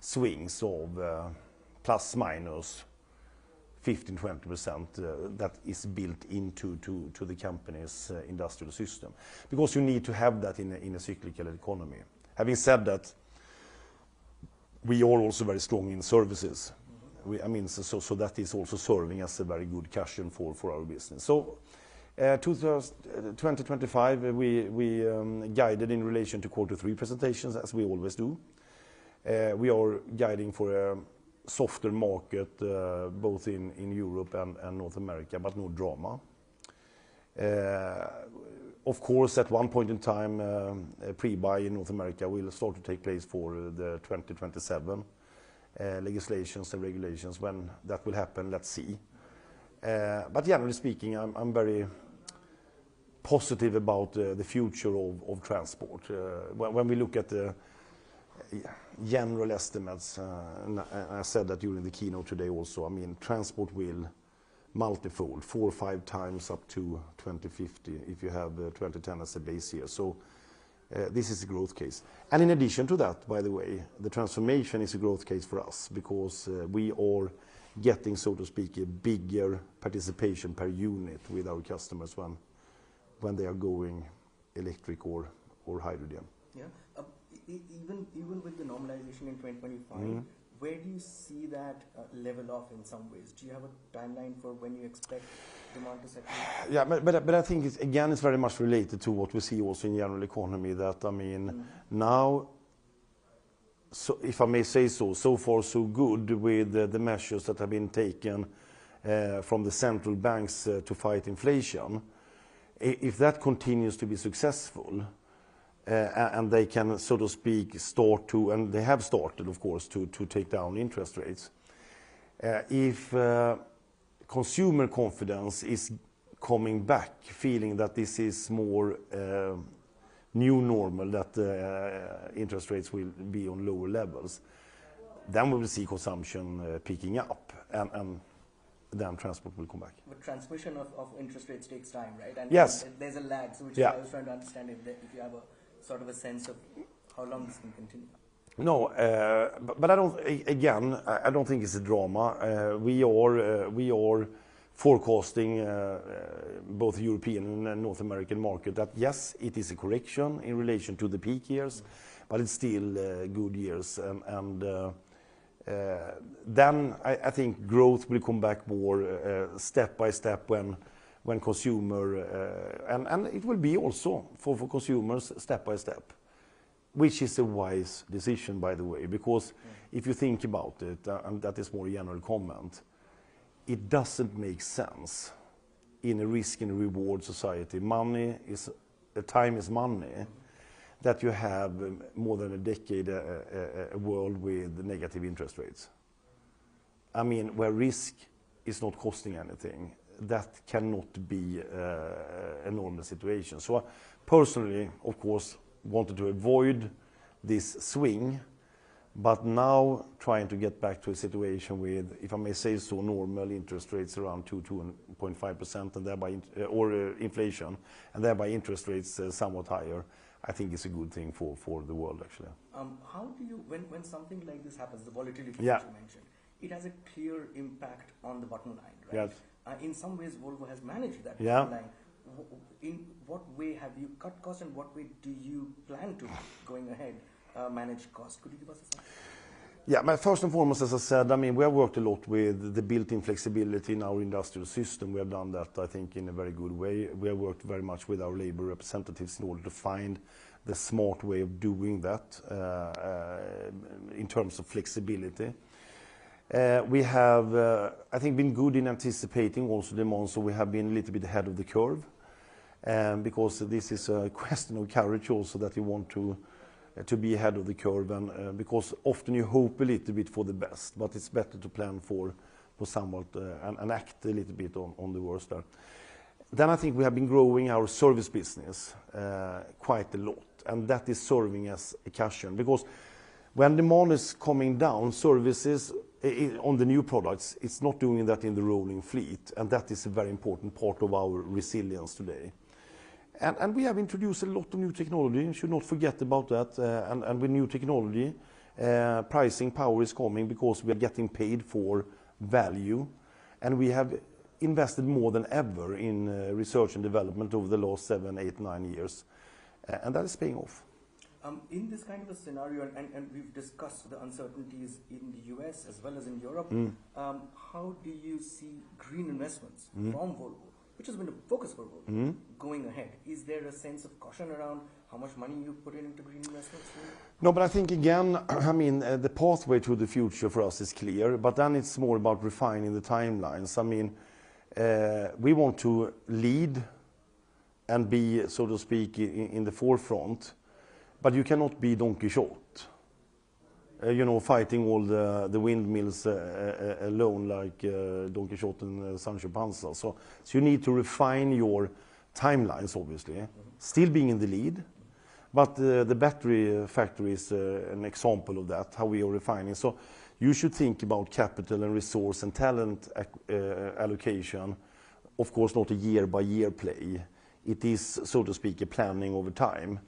swings of plus minus 15-20% that is built into the company's industrial system. Because you need to have that in a cyclical economy. Having said that, we are also very strong in services. So that is also serving as a very good cushion for our business. So 2025, we guided in relation to Q3 presentations, as we always do. We are guiding for a softer market, both in Europe and North America, but no drama. Of course, at one point in time, pre-buy in North America will start to take place for the 2027 legislations and regulations. When that will happen, let's see. But generally speaking, I'm very positive about the future of transport. When we look at the general estimates, and I said that during the keynote today also, I mean, transport will multifold 4 or 5 times up to 2050 if you have 2010 as a base year. So this is a growth case. And in addition to that, by the way, the transformation is a growth case for us because we are getting, so to speak, a bigger participation per unit with our customers when they are going electric or hydrogen. Yeah. Even with the normalization in 2025, where do you see that level off in some ways? Do you have a timeline for when you expect demand to settle? Yeah, but I think it's very much related to what we see also in general economy. That I mean, now, so if I may say so far so good with the measures that have been taken from the central banks to fight inflation. If that continues to be successful. And they can, so to speak, start to, and they have started, of course, to take down interest rates. If consumer confidence is coming back, feeling that this is more new normal, that interest rates will be on lower levels, then we will see consumption picking up, and then transport will come back. But transmission of interest rates takes time, right? And yes. And there's a lag, so which I was trying to understand if you have a sort of a sense of how long this can continue. No, but I don't. Again, I don't think it's a drama. We are forecasting both European and North American market that yes, it is a correction in relation to the peak years, but it's still good years. And then I think growth will come back more step by step when consumer and it will be also for consumers step by step, which is a wise decision, by the way, because if you think about it, and that is more a general comment, it doesn't make sense in a risk and reward society. Time is money. That you have more than a decade a world with negative interest rates. I mean, where risk is not costing anything, that cannot be a normal situation. So I personally, of course, wanted to avoid this swing, but now trying to get back to a situation with, if I may say so, normal interest rates around 2.5%, and thereby or inflation, and thereby interest rates somewhat higher. I think it's a good thing for the world, actually. How do you, when something like this happens, the volatility yeah. that you mentioned, it has a clear impact on the bottom line, right? Yes. In some ways, Volvo has managed that yeah. bottom line. In what way have you cut costs, and what way do you plan to, going ahead, manage costs? Could you give us a sense? Yeah, but first and foremost, as I said, I mean, we have worked a lot with the built-in flexibility in our industrial system. We have done that, I think, in a very good way. We have worked very much with our labor representatives in order to find the smart way of doing that in terms of flexibility. We have, I think, been good in anticipating also demand, so we have been a little bit ahead of the curve, because this is a question of courage also, that you want to be ahead of the curve, and because often you hope a little bit for the best, but it's better to plan for somewhat and act a little bit on the worst there. Then I think we have been growing our service business quite a lot, and that is serving as a cushion, because when demand is coming down, services on the new products, it's not doing that in the rolling fleet, and that is a very important part of our resilience today. And we have introduced a lot of new technology, you should not forget about that, and with new technology, pricing power is coming because we are getting paid for value, and we have invested more than ever in research and development over the last 7, 8, 9 years, and that is paying off. In this kind of a scenario, and we've discussed the uncertainties in the US as well as in Europe, how do you see green investments from Volvo, which has been a focus for Volvo, going ahead? Is there a sense of caution around how much money you put into green investments? No, but I think again, I mean, the pathway to the future for us is clear, but then it's more about refining the timelines. I mean, we want to lead and be, so to speak, in the forefront, but you cannot be Don Quixote, you know, fighting all the windmills alone like Don Quixote and Sancho Panza. So you need to refine your timelines, obviously, still being in the lead, but the battery factory is an example of that, how we are refining. So you should think about capital and resource and talent allocation, of course not a year-by-year play. It is, so to speak, a planning over time.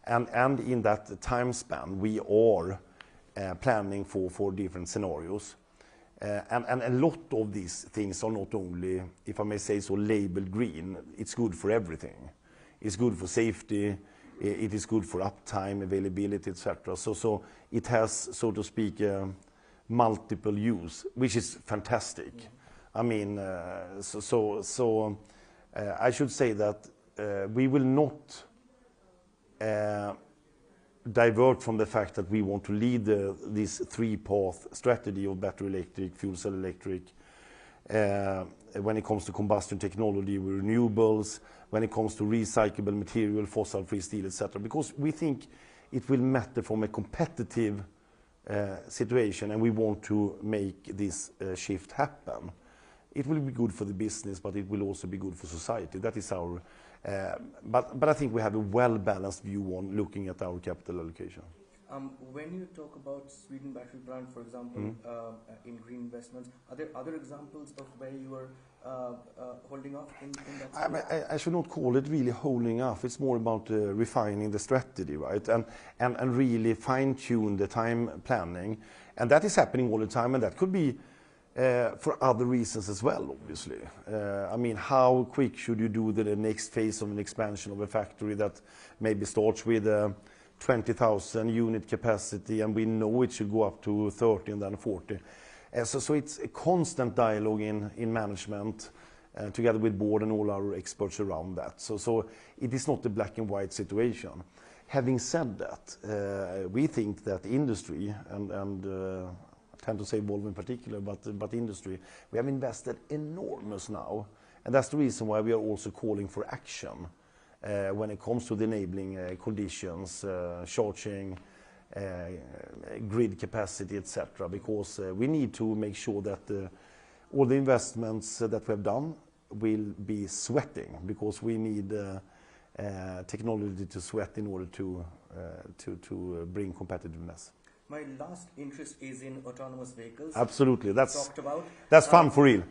And in that time span, we are planning for different scenarios. And a lot of these things are not only, if I may say so, labeled green. It's good for everything. It's good for safety. It is good for uptime, availability, etc. So it has, so to speak, multiple use, which is fantastic. I mean, I should say that we will not divert from the fact that we want to lead this three-path strategy of battery electric, fuel cell electric, when it comes to combustion technology, renewables, when it comes to recyclable material, fossil-free steel, etc. Because we think it will matter from a competitive situation, and we want to make this shift happen. It will be good for the business, but it will also be good for society. That is our. But I think we have a well-balanced view on looking at our capital allocation. When you talk about Sweden Battery Plant, for example, in green investments, are there other examples of where you are holding off in that? I should not call it really holding off. It's more about refining the strategy, right? And really fine-tune the time planning. And that is happening all the time, and that could be for other reasons as well, obviously. I mean, how quick should you do the next phase of an expansion of a factory that maybe starts with 20,000 unit capacity, and we know it should go up to 30 and then 40. So it's a constant dialogue in management, together with board and all our experts around that. So it is not a black and white situation. Having said that, we think that industry, and I tend to say Volvo in particular, but industry, we have invested enormous now, and that's the reason why we are also calling for action when it comes to the enabling conditions, charging, grid capacity, etc. Because we need to make sure that all the investments that we have done will be sweating, because we need technology to sweat in order to bring competitiveness. My last interest is in autonomous vehicles. Absolutely, that's talked about. That's fun for real,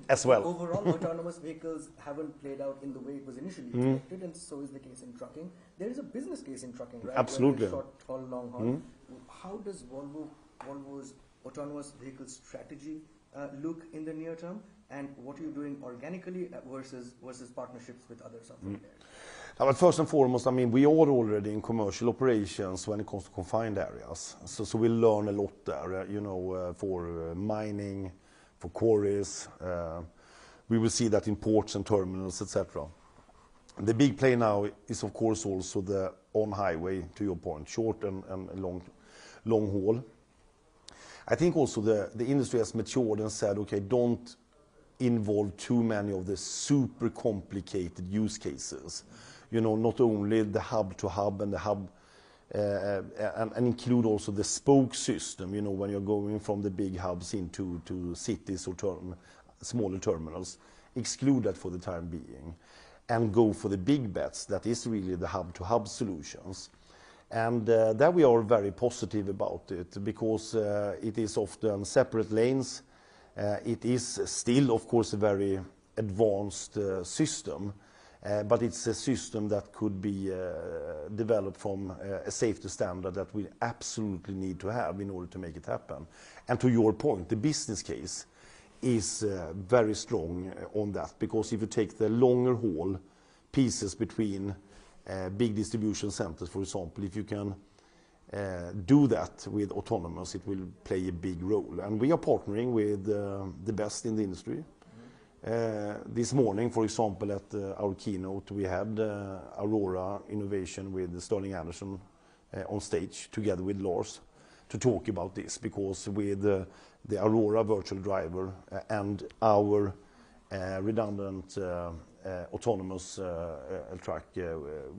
as well. Overall, autonomous vehicles haven't played out in the way it was initially expected, and so is the case in trucking. There is a business case in trucking, right? Absolutely. Short haul, long haul. How does Volvo's autonomous vehicle strategy look in the near term, and what are you doing organically versus partnerships with others out there? But first and foremost, I mean, we are already in commercial operations when it comes to confined areas. So we learn a lot there, you know, for mining, for quarries. We will see that in ports and terminals, etc. The big play now is, of course, also the on-highway, to your point, short and long haul. I think also the industry has matured and said, okay, don't involve too many of the super complicated use cases. You know, not only the hub to hub and the hub, and include also the spoke system, you know, when you're going from the big hubs into cities or smaller terminals. exclude that for the time being and go for the big bets that is really the hub-to-hub solutions. And there we are very positive about it because it is often separate lanes. It is still, of course, a very advanced system, but it's a system that could be developed from a safety standard that we absolutely need to have in order to make it happen. And to your point, the business case is very strong on that, because if you take the longer haul pieces between big distribution centers, for example, if you can do that with autonomous, it will play a big role. And we are partnering with the best in the industry. This morning, for example, at our keynote, we had Aurora Innovation with Sterling Anderson on stage together with Lars to talk about this, because with the Aurora virtual driver and our redundant autonomous truck,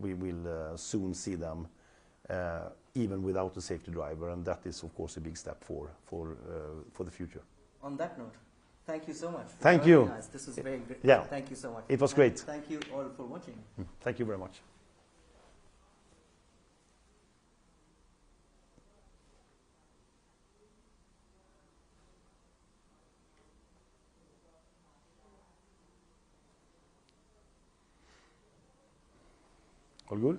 we will soon see them even without a safety driver, and that is of course a big step for the future. On that note, thank you so much. Thank you. Nice. This was very great. Yeah. Thank you so much. It was great. Thank you all for watching. Thank you very much. All good?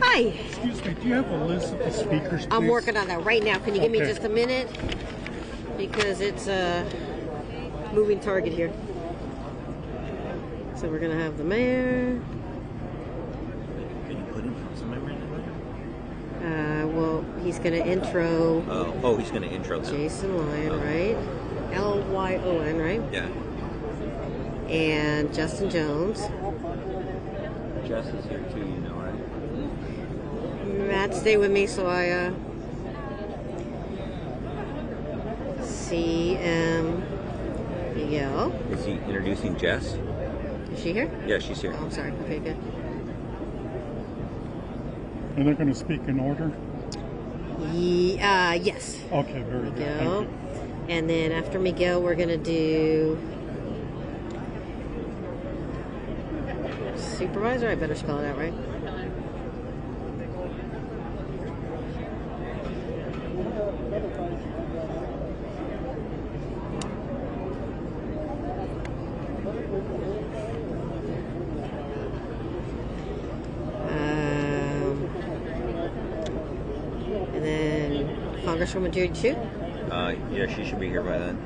Hi. Excuse me, do you have a list of the speakers, please? I'm working on that right now. Can you give me Okay. just a minute? Because it's a moving target here. So we're going to have the mayor. Can you put in Councilmember in there? Well, he's going to intro Oh, he's going to intro them. Jason Lyon, right? Lyon, right? Yeah. And Justin Jones. Jess is here too, you know, right? Matt, stay with me so I see Miguel. Is he introducing Jess? Is she here? Yeah, she's here. Oh, I'm sorry. Okay, good. And they're going to speak in order? Yes. Okay, very good. Miguel. Thank you. And then after Miguel, we're going to do supervisor. I better spell it out right. And then Congresswoman Judy Chu. Yeah, she should be here by then.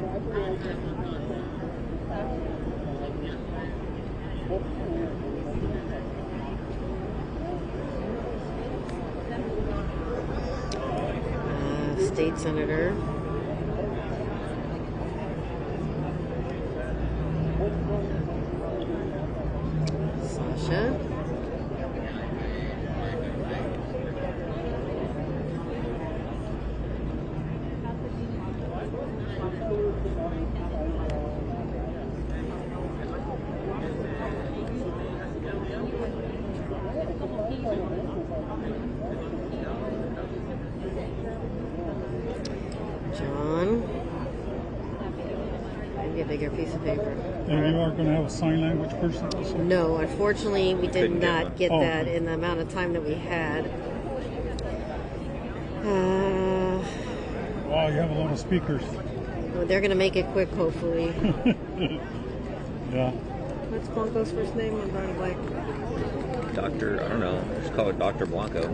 State Senator. Sasha. John. Maybe a bigger piece of paper. And you are going to have a sign language person also? No, unfortunately, we did not get Oh, that okay. in the amount of time that we had. Wow, you have a lot of speakers. Well, they're going to make it quick, hopefully. Yeah. What's Blanco's first name? I'm drawing a blank. Dr. I don't know. Just call it Dr. Blanco. I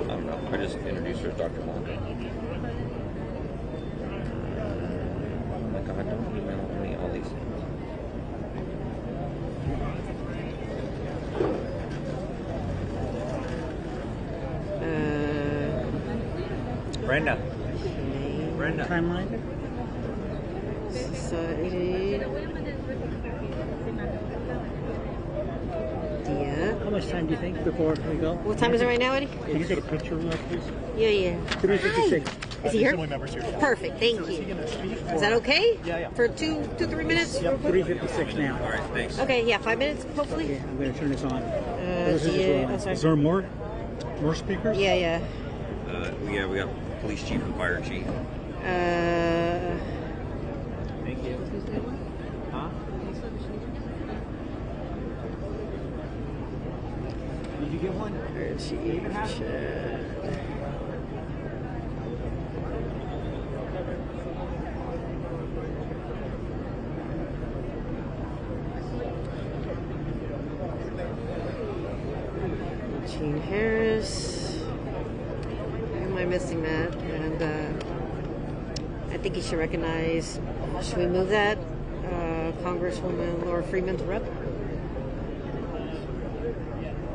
don't know. I just introduced her as Dr. Blanco. Oh my God, don't email me all these things. Brenda. Brenda. Timeline? Society. Yeah. How much time do you think before we go? What time is it right now, Eddie? Can you get a picture of that, please? Yeah. 3:56. Is he here? Members here. Perfect, thank you. Is that okay? Yeah. For 3 minutes? Yep, 3:56 now. All right, thanks. Okay, yeah, 5 minutes, hopefully. Okay, I'm going to turn this on. Sorry. Is there more speakers? Yeah. Yeah, we got police chief and fire chief. Thank you. Huh? Did you get one? Gene Harris. Who am I missing, Matt? And I think you should recognize. Should we move that? Congresswoman Laura Freeman to rep.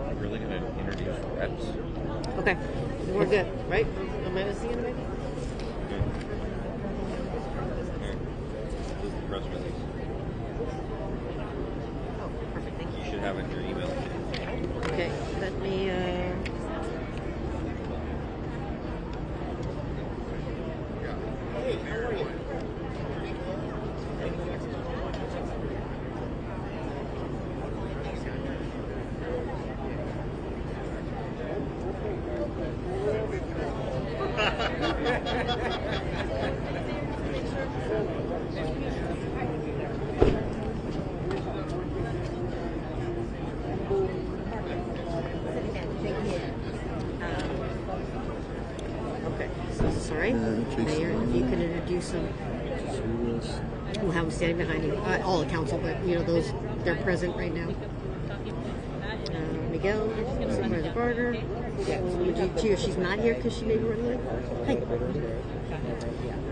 We're really going to introduce reps. Okay, we're good, right? Am I missing anybody? Press release. Oh, perfect. Thank you. You should have it in your email. Okay, let me. Hey, how are you? Okay, so sorry. Mayor, if you can introduce them. We'll have them standing behind you. All the council, but those, they're present right now. Miguel, Supervisor Barger. She's not here because she may be running late. Hey.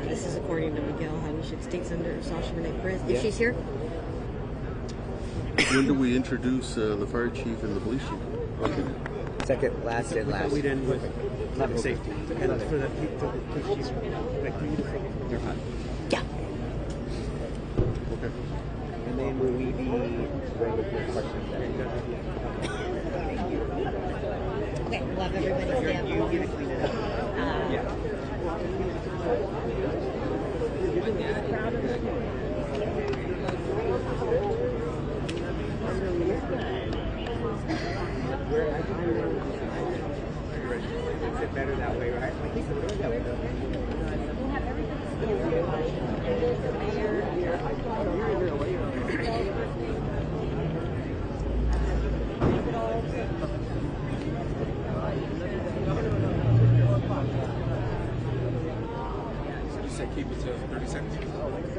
This is according to Miguel how we should state Senator Sasha Renee Perez. If she's here. When do we introduce the fire chief and the police chief? Okay. Second, last, and last. We'd end with public safety. And for the chiefs, like the uniform. They're hot. Yeah. Okay. And then will we be ready for questions? Okay, we'll have everybody stand. You get it cleaned up. Yeah. It's better that way, right? So you say keep it to 30 seconds?